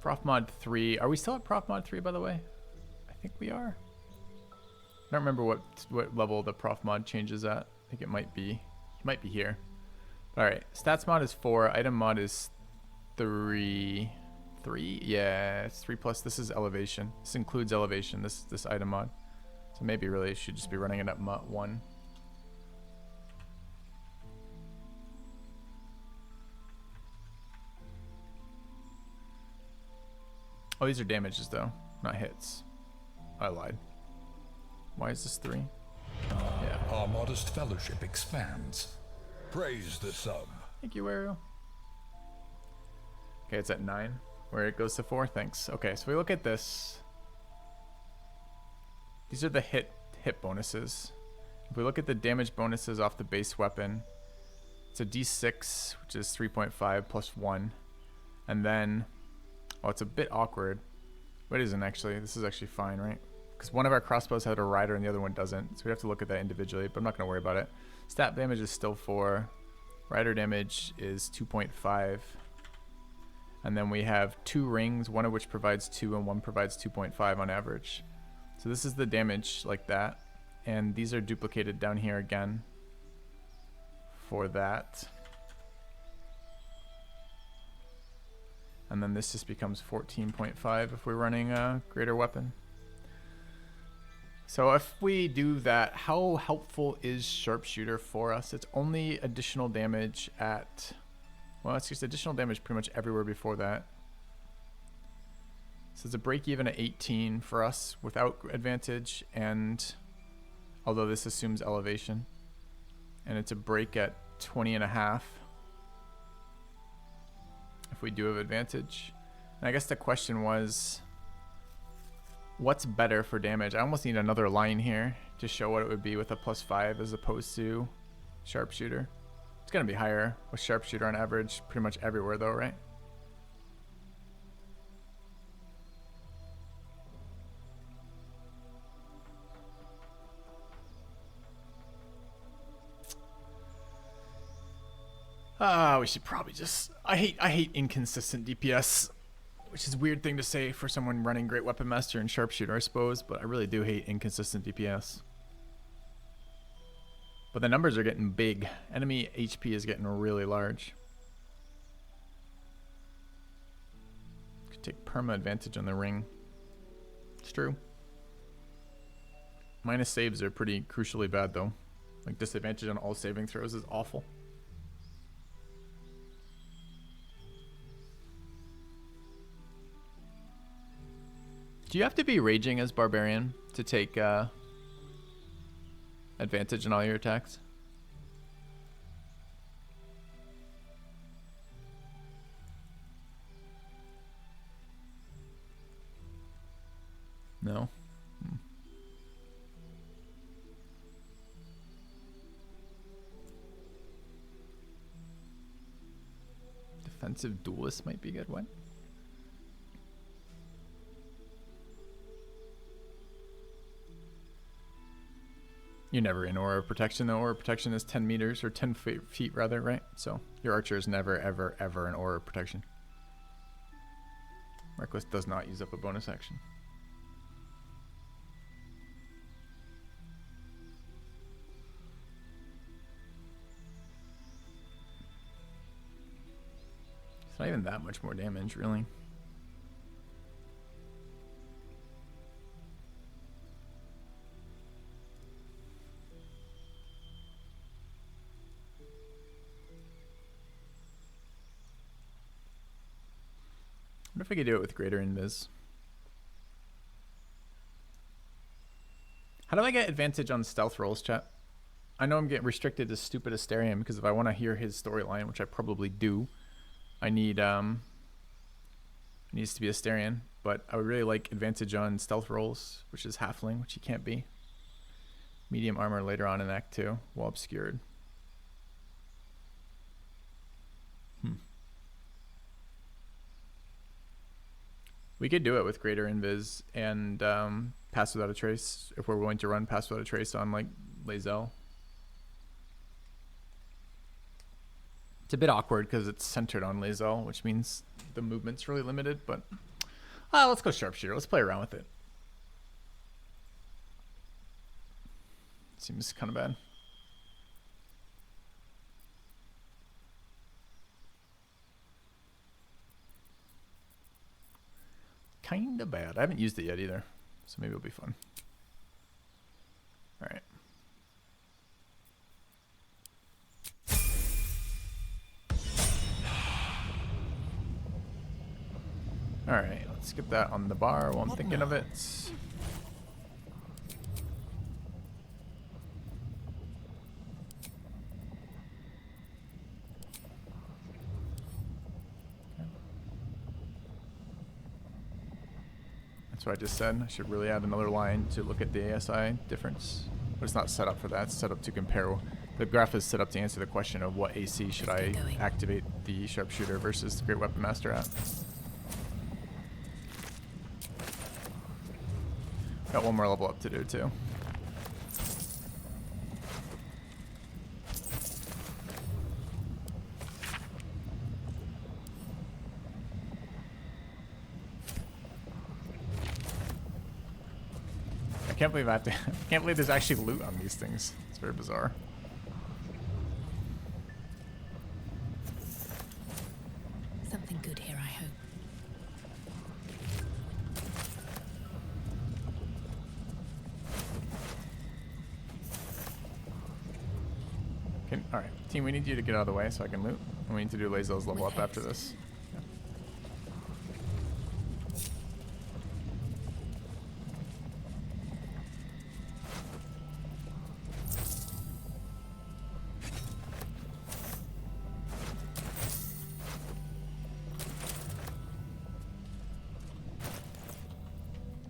Prof Mod 3. Are we still at Prof Mod 3, by the way? I think we are. I don't remember what level the Prof Mod changes at. I think it might be here. Alright, stats mod is 4, item mod is 3. 3? Yeah, it's 3 plus. This is elevation. This includes elevation, this item mod. So maybe really it should just be running it at mod 1. Oh, these are damages though, not hits. I lied. Why is this 3? Yeah. Our modest fellowship expands. Praise the sub. Thank you, Ariel. Okay, it's at 9, where it goes to 4. Thanks. Okay, so we look at this. These are the hit bonuses. If we look at the damage bonuses off the base weapon, it's a d6, which is 3.5 plus 1. And then, oh, it's a bit awkward. But it isn't actually. This is actually fine, right? Because one of our crossbows had a rider and the other one doesn't. So we have to look at that individually, but I'm not going to worry about it. Stat damage is still 4. Rider damage is 2.5. And then we have 2 rings, one of which provides 2 and one provides 2.5 on average. So this is the damage like that. And these are duplicated down here again for that. And then this just becomes 14.5 if we're running a greater weapon. So if we do that, how helpful is Sharpshooter for us? It's only additional damage at... Well, it's just additional damage pretty much everywhere before that. So it's a break even at 18 for us without advantage, and although this assumes elevation. And it's a break at 20.5 if we do have advantage. And I guess the question was, what's better for damage? I almost need another line here to show what it would be with a +5 as opposed to Sharpshooter. It's going to be higher with Sharpshooter on average pretty much everywhere though, right? We should probably just... I hate inconsistent DPS, which is a weird thing to say for someone running Great Weapon Master and Sharpshooter, I suppose, but I really do hate inconsistent DPS. But the numbers are getting big. Enemy HP is getting really large. Could take perma advantage on the ring. It's true. Minus saves are pretty crucially bad though. Like disadvantage on all saving throws is awful. Do you have to be raging as Barbarian to take advantage on all your attacks? No? Defensive duelist might be good. What? You're never in Aura of Protection though. Aura of Protection is 10 meters, or 10 feet rather, right? So your archer is never, ever, ever in Aura of Protection. Reckless does not use up a bonus action. It's not even that much more damage, really. I wonder if I could do it with greater invis. How do I get advantage on stealth rolls, chat? I know I'm getting restricted to stupid Asterion because if I want to hear his storyline, which I probably do, I need it needs to be Asterion. But I would really like advantage on stealth rolls, which is halfling, which he can't be. Medium armor later on in Act 2, while obscured. We could do it with greater invis and pass without a trace if we're willing to run pass without a trace on like Lae'zel. It's a bit awkward because it's centered on Lae'zel, which means the movement's really limited, but let's go Sharpshooter. Let's play around with it. Seems kind of bad. Kind of bad. I haven't used it yet either, so maybe it'll be fun. All right. All right, let's get that on the bar while I'm thinking of it. That's what I just said. I should really add another line to look at the ASI difference. But it's not set up for that. It's set up to compare. The graph is set up to answer the question of what AC should I activate the Sharpshooter versus the Great Weapon Master at. Got one more level up to do too. I can't believe I can't believe there's actually loot on these things. It's very bizarre. Something good here, I hope. All right, team, we need you to get out of the way so I can loot. And we need to do Lae'zel's level up after this.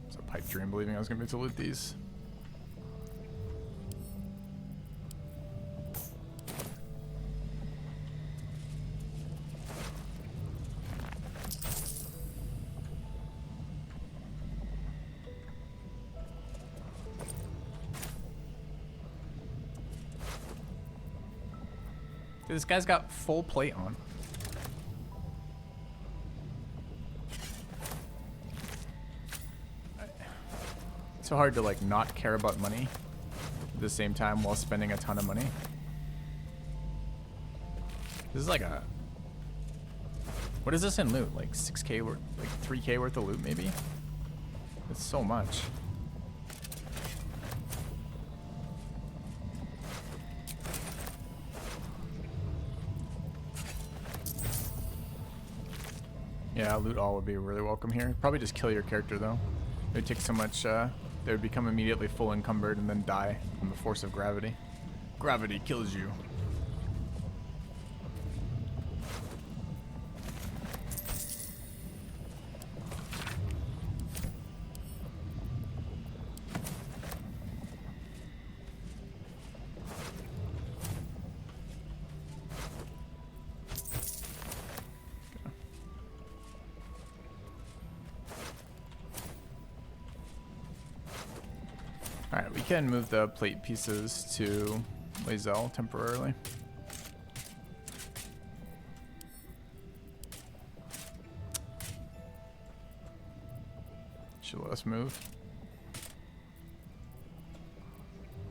It's a pipe dream believing I was going to be able to loot these. Dude, this guy's got full plate on. It's so hard to like not care about money at the same time while spending a ton of money. This is like a... What is this in loot? Like 6k worth, like 3k worth of loot maybe? It's so much. Yeah, loot all would be really welcome here. Probably just kill your character though. It would take so much, they would become immediately full encumbered and then die from the force of gravity. Gravity kills you. Alright, we can move the plate pieces to Lae'zel temporarily. Should let us move.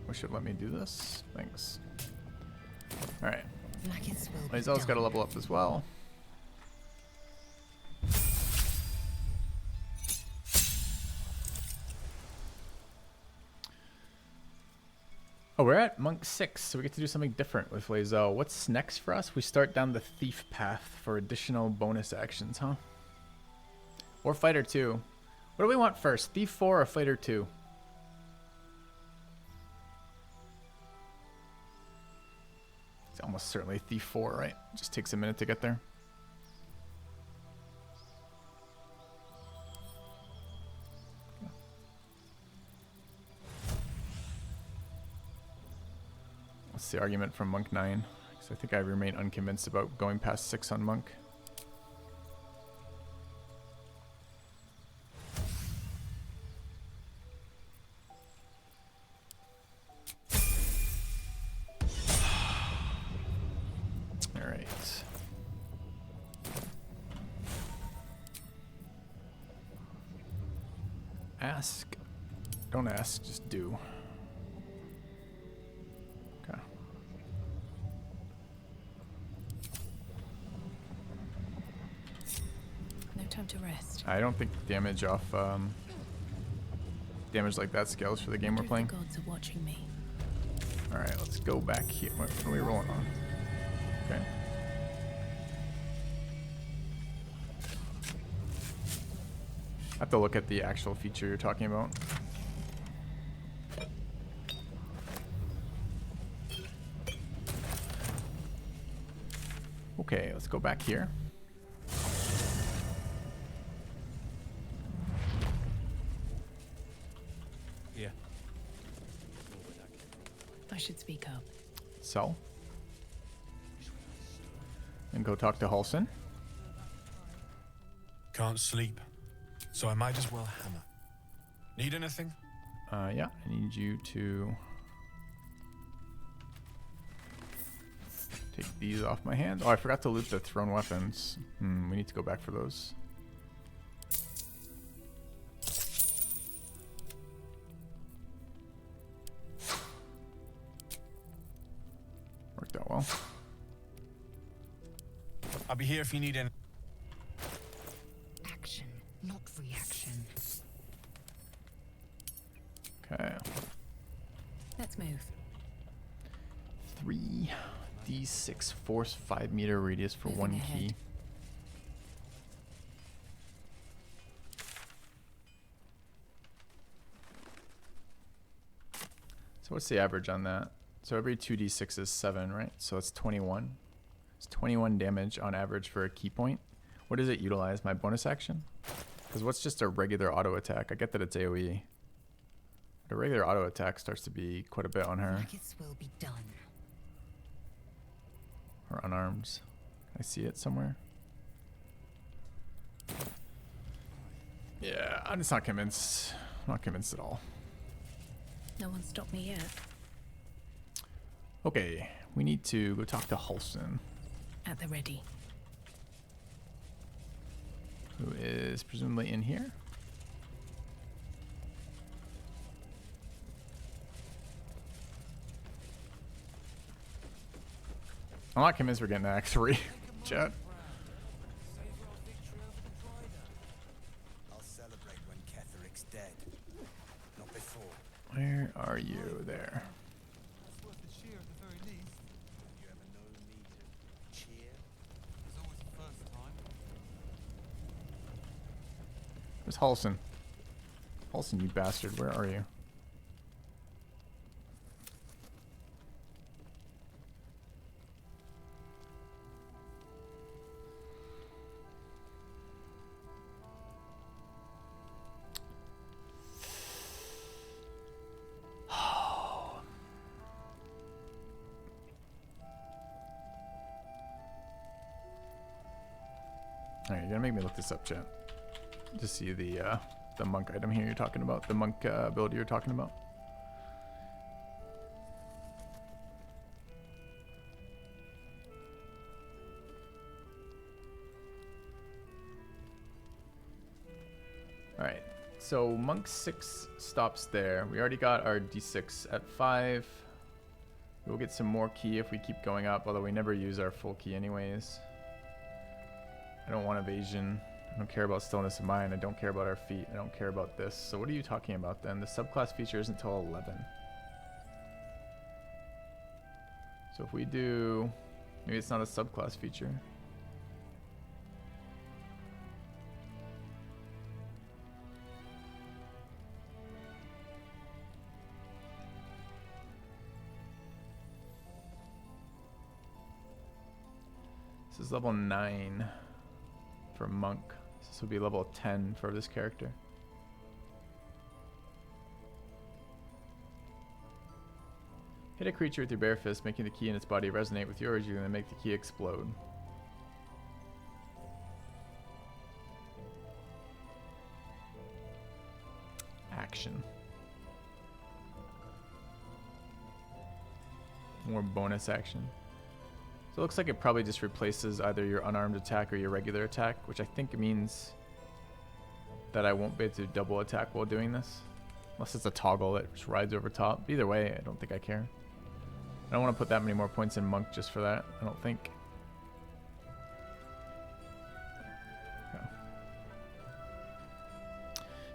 We should let me do this. Thanks. Alright. Lae'zel's got to level up as well. Oh, we're at Monk 6, so we get to do something different with Lae'zel. What's next for us? We start down the Thief path for additional bonus actions, huh? Or Fighter 2. What do we want first? Thief 4 or Fighter 2? It's almost certainly Thief 4, right? Just takes a minute to get there. What's the argument from Monk 9? Because I think I remain unconvinced about going past 6 on Monk. Alright. Ask. Don't ask, just do. Okay. No time to rest. I don't think damage off damage like that scales for the game we're playing. The gods are watching me. All right, let's go back here. What are we rolling on? Okay. I have to look at the actual feature you're talking about. Okay, let's go back here. Yeah. I should speak up. Sell. And go talk to Halsin. Can't sleep, so I might as well hammer. Need anything? Yeah, I need you to take these off my hands. Oh, I forgot to loot the thrown weapons. We need to go back for those. Worked out well. I'll be here if you need any. Action, not reaction. Okay. Let's move. 3, 2d6 force 5 meter radius for Moving one ahead. key. So what's the average on that? So every 2d6 is 7, right? So it's 21. It's 21 damage on average for a key point. What does it utilize? My bonus action? Because what's just a regular auto attack? I get that it's AoE. But a regular auto attack starts to be quite a bit on her. Nuggets will be done. Or unarmed. Can I see it somewhere? Yeah, I'm just not convinced. I'm not convinced at all. No one stopped me yet. Okay, we need to go talk to Halsin, At the ready. who is presumably in here. I'm not convinced we're getting to Act 3, chat. I'll celebrate when Ketheric's dead. Not before. Where are you there? It's worth a cheer at the very least. You ever know me to cheer? There's always a first time. Where's Halsin? Halsin, you bastard, where are you? Alright, you're gonna make me look this up, chat. To see the monk item here you're talking about, the monk ability you're talking about. Alright, so monk 6 stops there. We already got our d6 at 5. We'll get some more key if we keep going up, although we never use our full key anyways. I don't want evasion. I don't care about stillness of mind. I don't care about our feet. I don't care about this. So what are you talking about then? The subclass feature isn't until 11. So if we do... Maybe it's not a subclass feature. This is level 9 for monk. This will be level 10 for this character. Hit a creature with your bare fist, making the key in its body resonate with yours. You're going to make the key explode. Action. More bonus action. So it looks like it probably just replaces either your unarmed attack or your regular attack, which I think means that I won't be able to double attack while doing this. Unless it's a toggle that just rides over top. Either way, I don't think I care. I don't want to put that many more points in monk just for that, I don't think. Okay.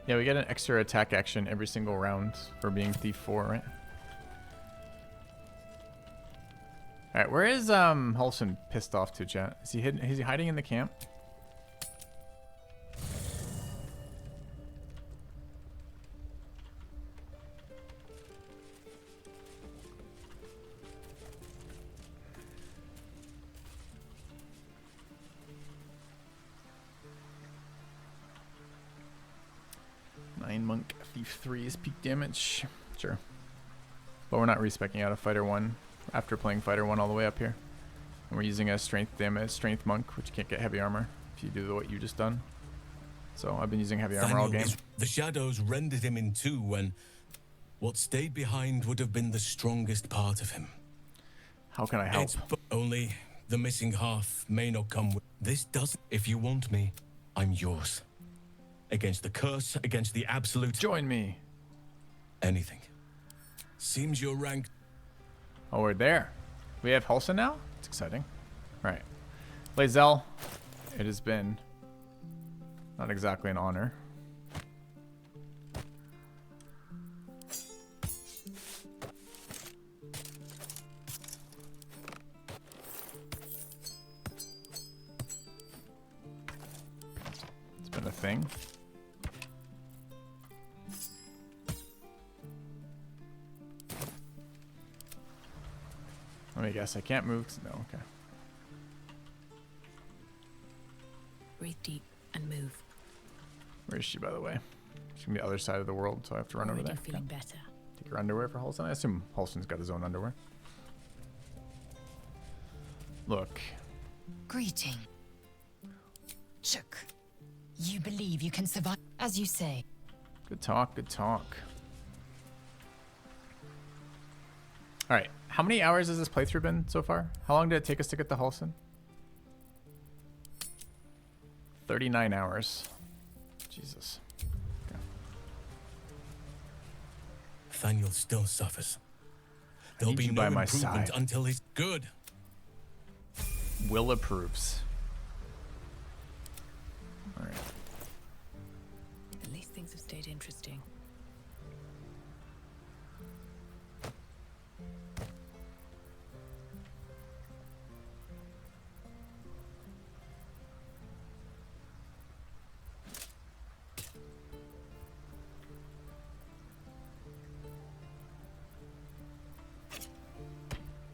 Yeah, we get an extra attack action every single round for being Thief 4, right? Alright, where is Halsin pissed off to, chat? Is he hidden? Is he hiding in the camp? Monk Thief 3 is peak damage. Sure. But we're not respecing out of Fighter 1 after playing Fighter 1 all the way up here. And we're using a strength monk, which can't get heavy armor if you do what you just done. So I've been using heavy armor all game. The shadows rendered him in two when what stayed behind would have been the strongest part of him. How can I help? It's only the missing half may not come with. This doesn't. If you want me, I'm yours. Against the curse, against the absolute. Join me. Anything. Seems you're ranked. Oh, we're there. We have Halsin now? It's exciting. Right. Lae'zel, it has been not exactly an honor. thing. Let me guess, I can't move? No, okay. Breathe deep and move. Where is she, by the way? She's gonna be the other side of the world, so I have to run over there. Feeling better. Take your underwear for Halsin? I assume Halsin's got his own underwear. Look. Greeting. Shook. You believe you can survive, as you say. Good talk, good talk. Alright, how many hours has this playthrough been so far? How long did it take us to get to Halsin? 39 hours. Jesus. Okay. Thaniel still suffers. There'll be you no by my improvement side. until he's good. Will approves. Alright. At least things have stayed interesting.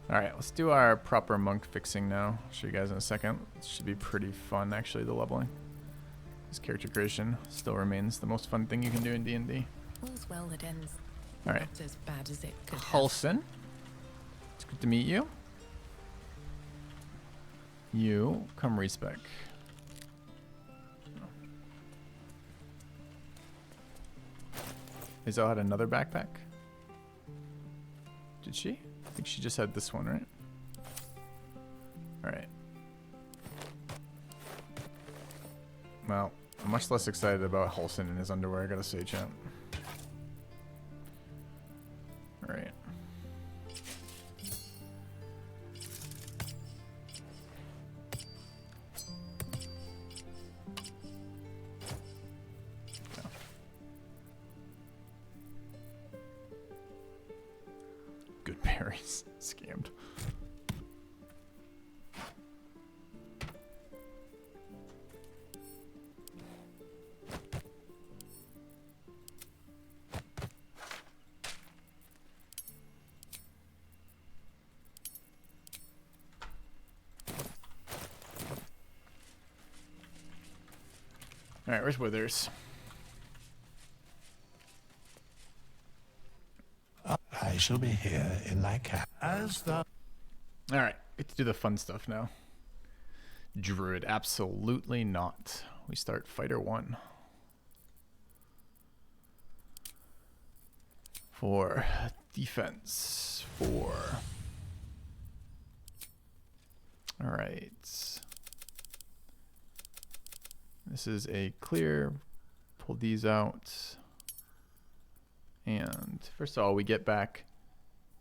Alright, let's do our proper monk fixing now. I'll show you guys in a second. This should be pretty fun, actually, the leveling. This character creation still remains the most fun thing you can do in D&D. All's well that ends Alright. not as bad as it could have. Halsin. It's good to meet you. You come respec. Izel had another backpack? Did she? I think she just had this one, right? Alright. Well, I'm much less excited about Halsin in his underwear, I gotta say, champ. Alright. Good berries. Scammed. Alright, where's Withers? I shall be here in my cap as the... Alright, get to do the fun stuff now. Druid, absolutely not. We start fighter 1. For defense 4. Alright. This is a clear. Pull these out. And first of all, we get back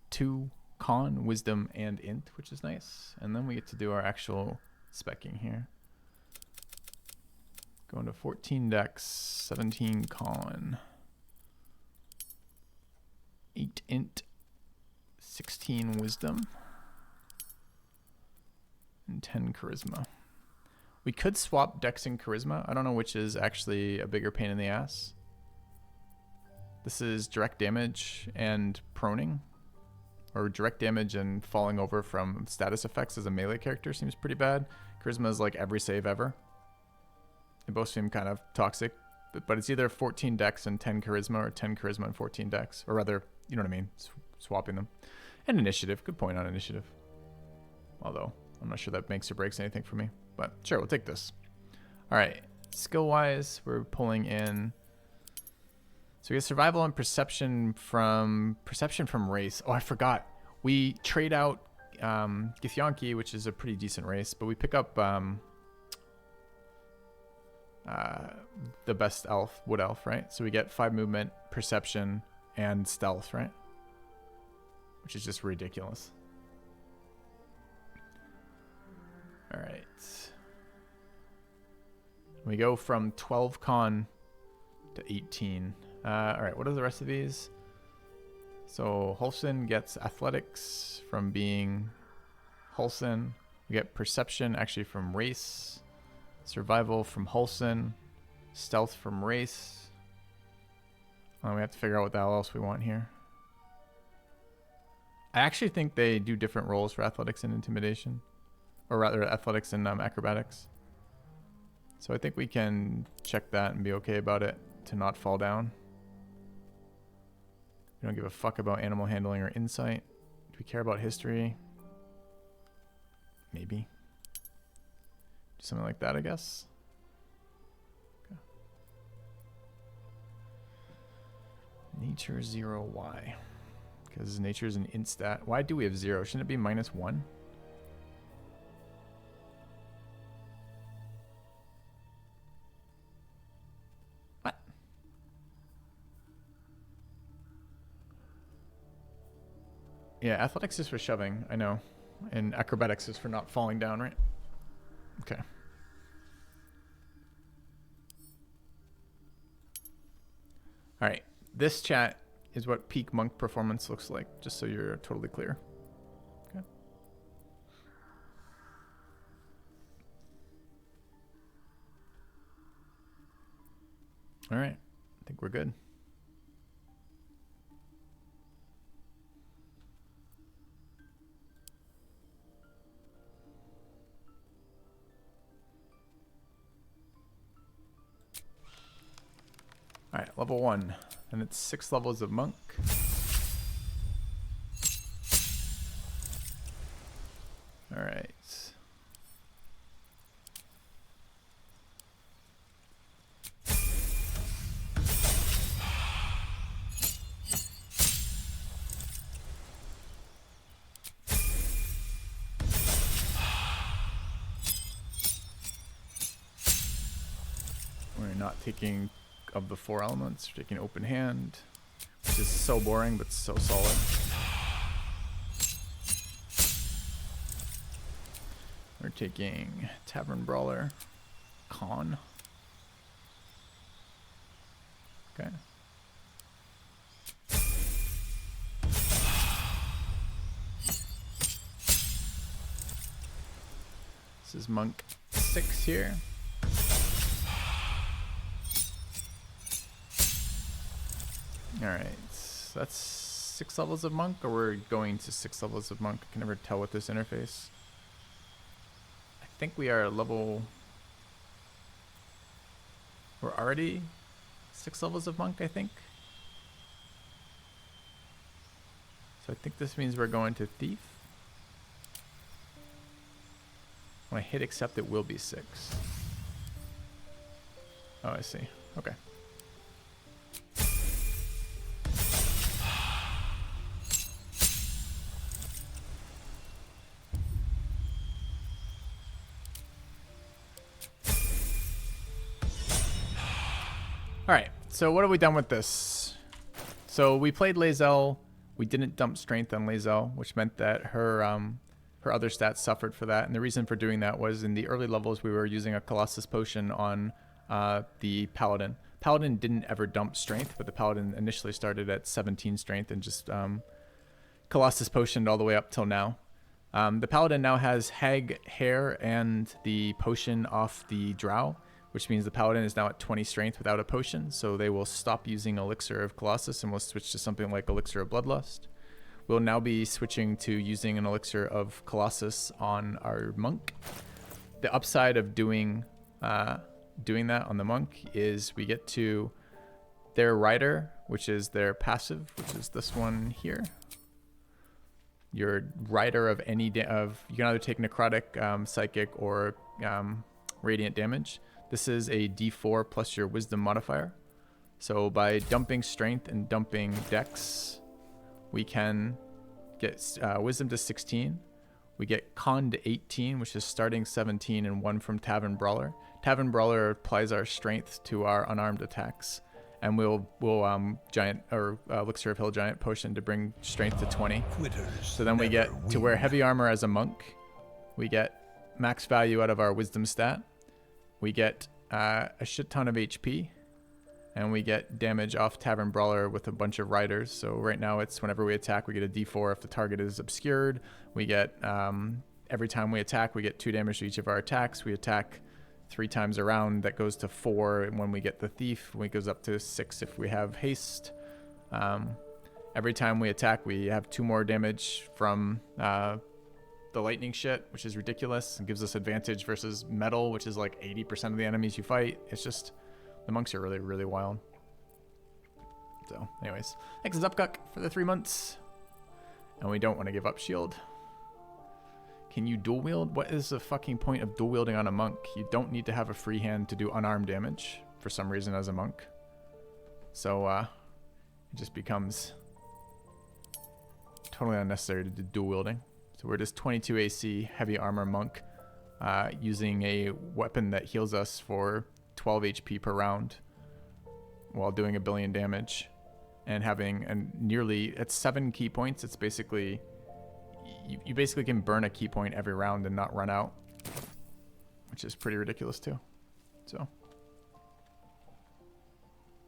2 con, wisdom, and int, which is nice. And then we get to do our actual specking here. Going to 14 dex, 17 con, 8 int, 16 wisdom, and 10 charisma. We could swap dex and charisma. I don't know which is actually a bigger pain in the ass. This is direct damage and proning. Or direct damage and falling over from status effects as a melee character seems pretty bad. Charisma is like every save ever. They both seem kind of toxic. But it's either 14 dex and 10 charisma or 10 charisma and 14 dex. Or rather, you know what I mean, swapping them. And initiative. Good point on initiative. Although, I'm not sure that makes or breaks anything for me. But sure, we'll take this. Alright, skill-wise, we're pulling in... So we get survival and perception from race. Oh, I forgot. We trade out Githyanki, which is a pretty decent race, but we pick up the best elf, wood elf, right? So we get 5 movement, perception, and stealth, right? Which is just ridiculous. All right. We go from 12 con to 18. All right, what are the rest of these? So Halsin gets athletics from being Halsin. We get perception actually from race. Survival from Halsin. Stealth from race. We have to figure out what the hell else we want here. I actually think they do different roles for athletics and intimidation. Or rather, athletics and acrobatics. So I think we can check that and be okay about it to not fall down. We don't give a fuck about animal handling or insight. Do we care about history? Maybe. Do something like that, I guess. Okay. Nature 0, why? Because nature is an int stat. Why do we have 0? Shouldn't it be -1? What? Yeah, athletics is for shoving, I know. And acrobatics is for not falling down, right? Okay. Alright, this chat is what peak monk performance looks like, just so you're totally clear. Okay. Alright, I think we're good. Alright, level 1. And it's 6 levels of monk. Alright. We're not taking of the 4 elements. We're taking open hand, which is so boring but so solid. We're taking Tavern Brawler, Con. Okay. This is Monk 6 here. Alright, so that's 6 levels of monk, or we're going to 6 levels of monk? I can never tell with this interface. I think we are level... We're already 6 levels of monk, I think. So I think this means we're going to thief. When I hit accept, it will be 6. Oh, I see. Okay. Alright, so what have we done with this? So we played Lae'zel. We didn't dump strength on Lae'zel, which meant that her other stats suffered for that. And the reason for doing that was in the early levels we were using a Colossus Potion on the Paladin. Paladin didn't ever dump strength, but the Paladin initially started at 17 strength and just Colossus Potioned all the way up till now. The Paladin now has Hag Hair and the potion off the Drow, which means the Paladin is now at 20 strength without a potion, so they will stop using Elixir of Colossus and will switch to something like Elixir of Bloodlust. We'll now be switching to using an Elixir of Colossus on our monk. The upside of doing that on the monk is we get to their rider, which is their passive, which is this one here. Your rider of any you can either take necrotic, psychic, or radiant damage. This is a d4 plus your wisdom modifier. So by dumping strength and dumping dex, we can get wisdom to 16. We get con to 18, which is starting 17, and 1 from Tavern Brawler. Tavern Brawler applies our strength to our unarmed attacks, and we'll giant or Elixir of Hill Giant potion to bring strength to 20. So then we get to wear heavy armor as a monk. We get max value out of our wisdom stat. We get a shit ton of HP, and we get damage off Tavern Brawler with a bunch of riders. So right now it's whenever we attack, we get a d4 if the target is obscured. We get, every time we attack, we get 2 damage to each of our attacks. We attack 3 times around. That goes to 4 when we get the thief. When it goes up to 6 if we have haste. Every time we attack, we have 2 more damage from the lightning shit, which is ridiculous. It gives us advantage versus metal, which is like 80% of the enemies you fight. It's just, the monks are really, really wild. So, anyways, thanks Zupkuck for the 3 months. And we don't want to give up shield. Can you dual wield? What is the fucking point of dual wielding on a monk? You don't need to have a free hand to do unarmed damage for some reason as a monk. So, it just becomes totally unnecessary to do dual wielding. So we're just 22 AC heavy armor monk using a weapon that heals us for 12 HP per round while doing 1 billion damage and having it's 7 key points. It's basically, you basically can burn a key point every round and not run out, which is pretty ridiculous too. So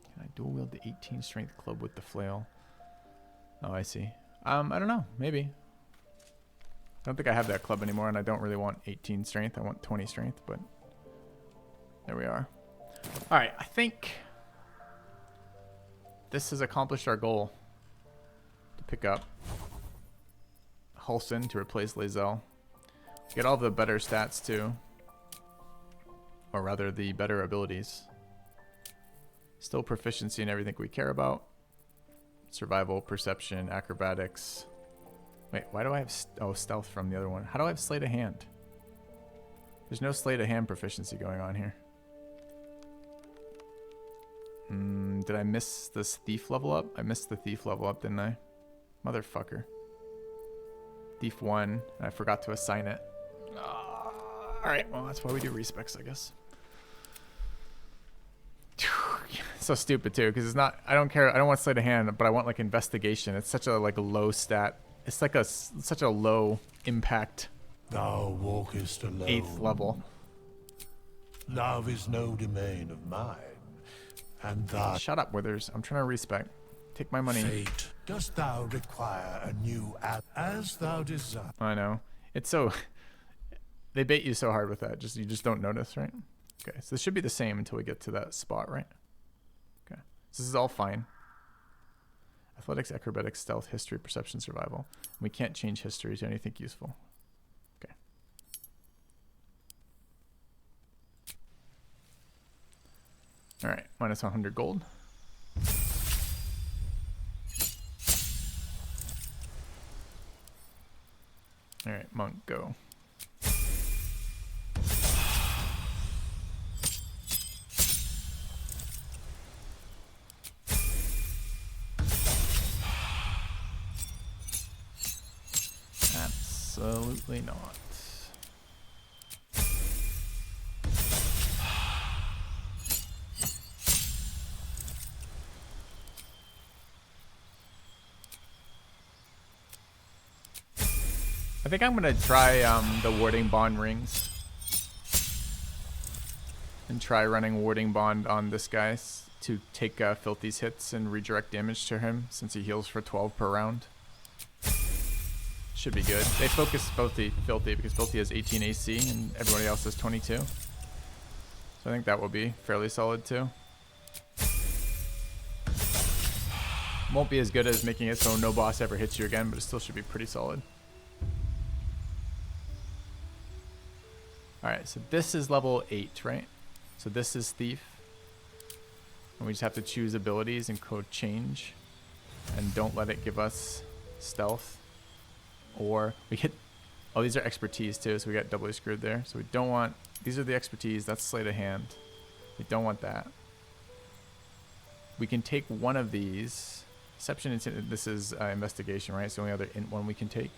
can I dual wield the 18 strength club with the flail? Oh, I see. I don't know, maybe. I don't think I have that club anymore, and I don't really want 18 strength. I want 20 strength, but there we are. All right, I think this has accomplished our goal to pick up Halsin to replace Lae'zel. Get all the better stats too, or rather the better abilities. Still proficiency in everything we care about. Survival, perception, acrobatics. Wait, why do I have stealth from the other one? How do I have sleight of hand? There's no sleight of hand proficiency going on here. Did I miss this thief level up? I missed the thief level up, didn't I? Motherfucker. Thief 1, and I forgot to assign it. Alright, well that's why we do respecs, I guess. So stupid too, because it's not, I don't care, I don't want sleight of hand, but I want like investigation. It's such a like low stat. It's like such a low impact. Thou walkest alone. 8th level. Love is no domain of mine. And thou... Shut up, Withers. I'm trying to respec. Take my money. Fate, dost thou require a new as thou desire? I know. It's so... They bait you so hard with that. You just don't notice, right? Okay, so this should be the same until we get to that spot, right? Okay. So this is all fine. Athletics, acrobatics, stealth, history, perception, survival. We can't change history to anything useful. Okay. All right, minus 100 gold. All right, monk, go. Absolutely not. I think I'm gonna try the warding bond rings and try running warding bond on this guy to take Filthy's hits and redirect damage to him since he heals for 12 per round. Should be good. They focus Filthy because Filthy has 18 AC and everybody else has 22. So I think that will be fairly solid too. Won't be as good as making it so no boss ever hits you again, but it still should be pretty solid. Alright, so this is level 8, right? So this is Thief. And we just have to choose abilities and code change. And don't let it give us stealth. Or we get, oh, these are expertise too, so we got doubly screwed there. So we don't want, these are the expertise, that's sleight of hand. We don't want that. We can take one of these. Deception, this is investigation, right? It's the only other one we can take.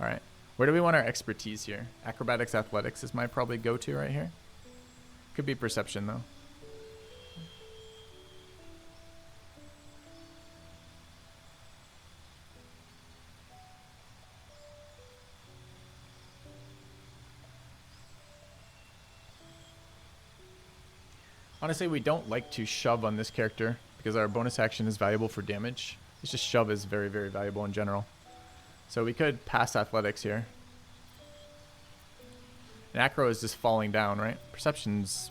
All right, where do we want our expertise here? Acrobatics, athletics is my probably go-to right here. Could be perception though. Honestly, we don't like to shove on this character because our bonus action is valuable for damage. It's just shove is very, very valuable in general. So we could pass athletics here. And acro is just falling down, right? Perception's...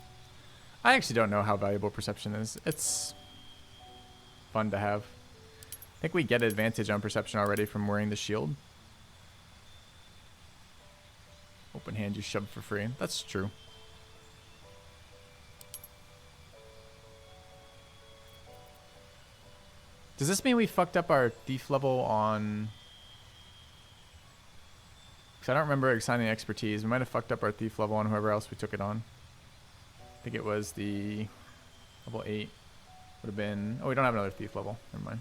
I actually don't know how valuable perception is. It's fun to have. I think we get advantage on perception already from wearing the shield. Open hand you shove for free. That's true. Does this mean we fucked up our thief level on... Because I don't remember assigning expertise. We might have fucked up our thief level on whoever else we took it on. I think it was the level 8. Would have been... Oh, we don't have another thief level. Never mind.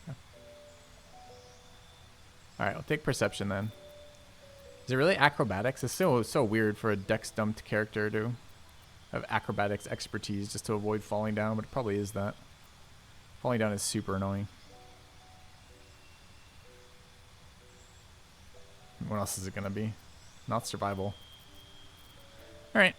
Yeah. Alright, I'll take perception then. Is it really acrobatics? It's still so weird for a dex dumped character to have acrobatics expertise just to avoid falling down, but it probably is that. Falling down is super annoying. What else is it gonna be? Not survival. Alright.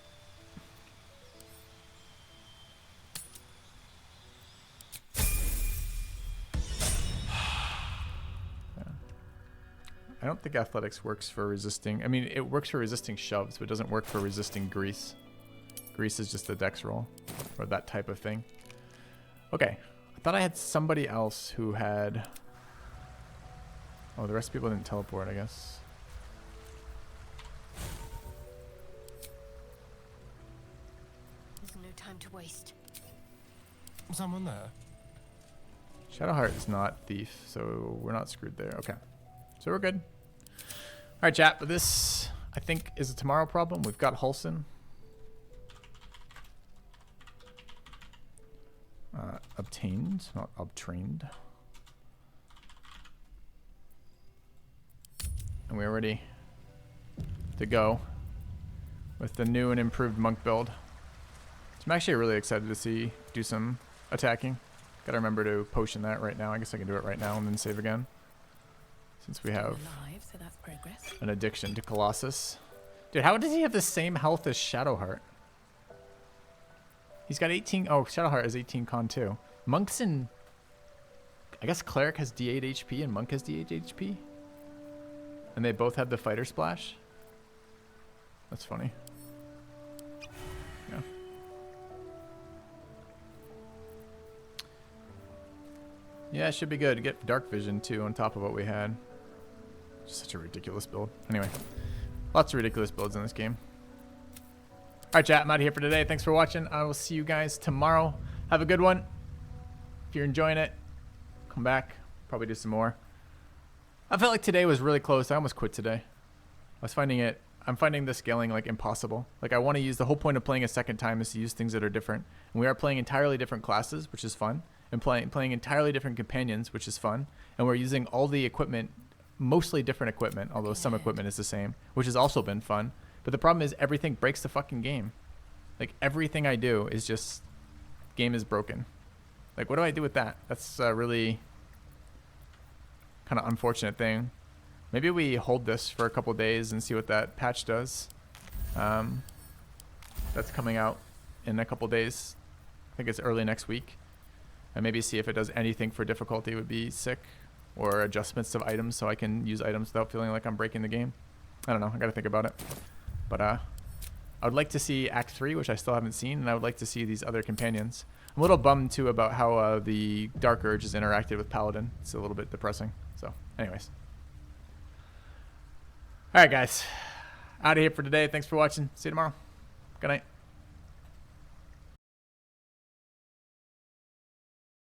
I don't think athletics works for resisting... I mean, it works for resisting shoves, but it doesn't work for resisting grease. Grease is just a dex roll. Or that type of thing. Okay. I thought I had somebody else who had... Oh, the rest of the people didn't teleport, I guess. There's no time to waste. Someone there? Shadowheart is not thief, so we're not screwed there. Okay. So we're good. Alright, chat, but this, I think, is a tomorrow problem. We've got Halsin. Obtained, not obtained. And we're ready to go with the new and improved monk build. So I'm actually really excited to see do some attacking. Gotta remember to potion that right now. I guess I can do it right now and then save again. Since we have an addiction to Colossus. Dude, how does he have the same health as Shadowheart? He's got 18... Oh, Shadowheart has 18 con too. Monk's in... I guess Cleric has D8 HP and Monk has D8 HP? And they both have the Fighter Splash? That's funny. Yeah. Yeah, it should be good to get Dark Vision too on top of what we had. Such a ridiculous build. Anyway, lots of ridiculous builds in this game. Alright, chat, I'm out of here for today. Thanks for watching. I will see you guys tomorrow. Have a good one. If you're enjoying it, come back. Probably do some more. I felt like today was really close. I almost quit today. I'm finding the scaling like impossible. Like I want to use, the whole point of playing a second time is to use things that are different. And we are playing entirely different classes, which is fun. And playing entirely different companions, which is fun. And we're using all the equipment, mostly different equipment, although some equipment is the same, which has also been fun. But the problem is everything breaks the fucking game. Like everything I do is just, game is broken. Like what do I do with that? That's a really kind of unfortunate thing. Maybe we hold this for a couple days and see what that patch does. That's coming out in a couple days. I think it's early next week. And maybe see if it does anything for difficulty would be sick. Or adjustments of items so I can use items without feeling like I'm breaking the game. I don't know. I gotta think about it. But I would like to see Act 3, which I still haven't seen. And I would like to see these other companions. I'm a little bummed too about how the Dark Urge has interacted with Paladin. It's a little bit depressing. So anyways. Alright guys. Out of here for today. Thanks for watching. See you tomorrow. Good night.